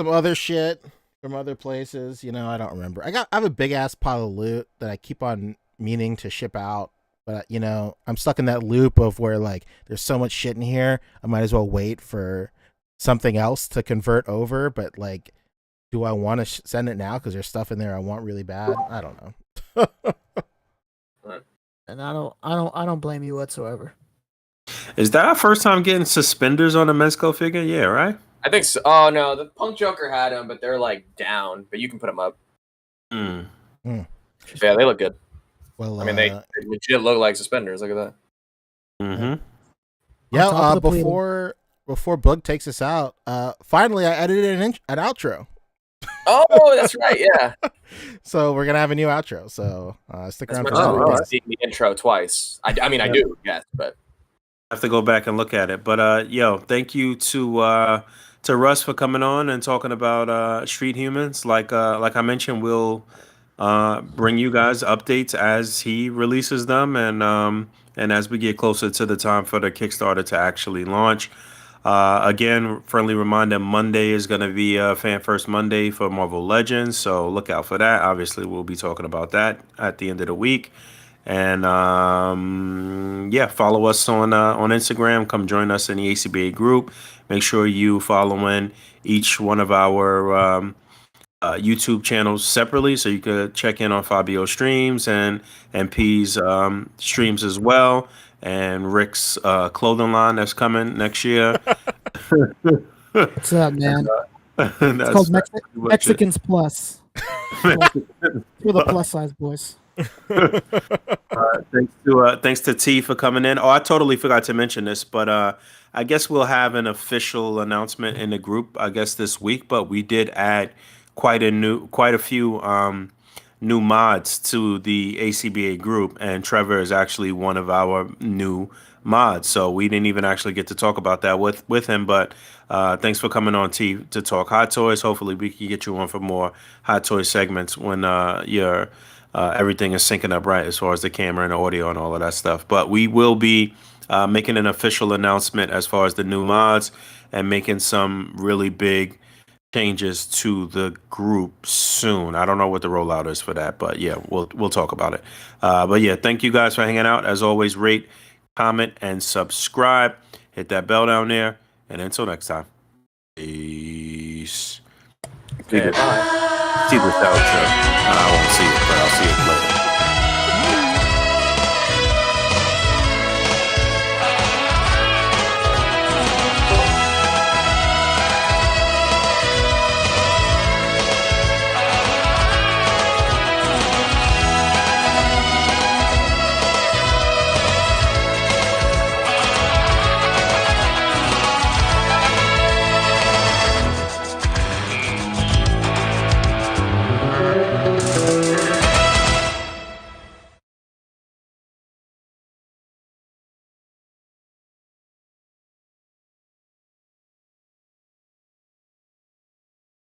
other shit from other places. You know, I don't remember. I have a big ass pile of loot that I keep on meaning to ship out, but you know, I'm stuck in that loop of where like there's so much shit in here. I might as well wait for something else to convert over. But like, do I want to send it now because there's stuff in there I want really bad? I don't know. And I don't blame you whatsoever. Is that our first time getting suspenders on a MEZCO figure? Yeah, right? I think so. Oh no, the Punk Joker had them, but they're like down. But you can put them up. Yeah, they look good. Well, I mean, they legit look like suspenders. Look at that. Mm-hmm. Yeah, top of the plate. before Boog takes us out, finally I edited an outro. Oh, that's right. Yeah. So we're gonna have a new outro. So stick As around much for as that. we I miss guess. seeing the intro twice. I mean, I do, yes, but I have to go back and look at it. But yo, thank you to Russ for coming on and talking about Street Humans. Like I mentioned, we'll bring you guys updates as he releases them, and as we get closer to the time for the Kickstarter to actually launch. Again, friendly reminder: Monday is going to be Fan First Monday for Marvel Legends, so look out for that. Obviously, we'll be talking about that at the end of the week. And yeah, follow us on Instagram. Come join us in the A.C.B.A group. Make sure you follow in each one of our YouTube channels separately, so you could check in on Fabio's streams and P's streams as well, and Rick's clothing line that's coming next year. What's up, man? It's That's called pretty much it. Mexicans Plus. For the plus size boys. Thanks to T for coming in. Oh, I totally forgot to mention this, but I guess we'll have an official announcement in the group, I guess, this week. But we did add quite a few new mods to the A.C.B.A group, and Trevor is actually one of our new mods. So we didn't even actually get to talk about that with him. But thanks for coming on, T, to talk Hot Toys. Hopefully, we can get you on for more Hot Toy segments when you're. Everything is syncing up right as far as the camera and the audio and all of that stuff. But we will be making an official announcement as far as the new mods and making some really big changes to the group soon. I don't know what the rollout is for that, but yeah, we'll talk about it. But yeah, thank you guys for hanging out. As always, rate, comment, and subscribe. Hit that bell down there. And until next time, peace. See this outro. I won't see it, but I'll see it later.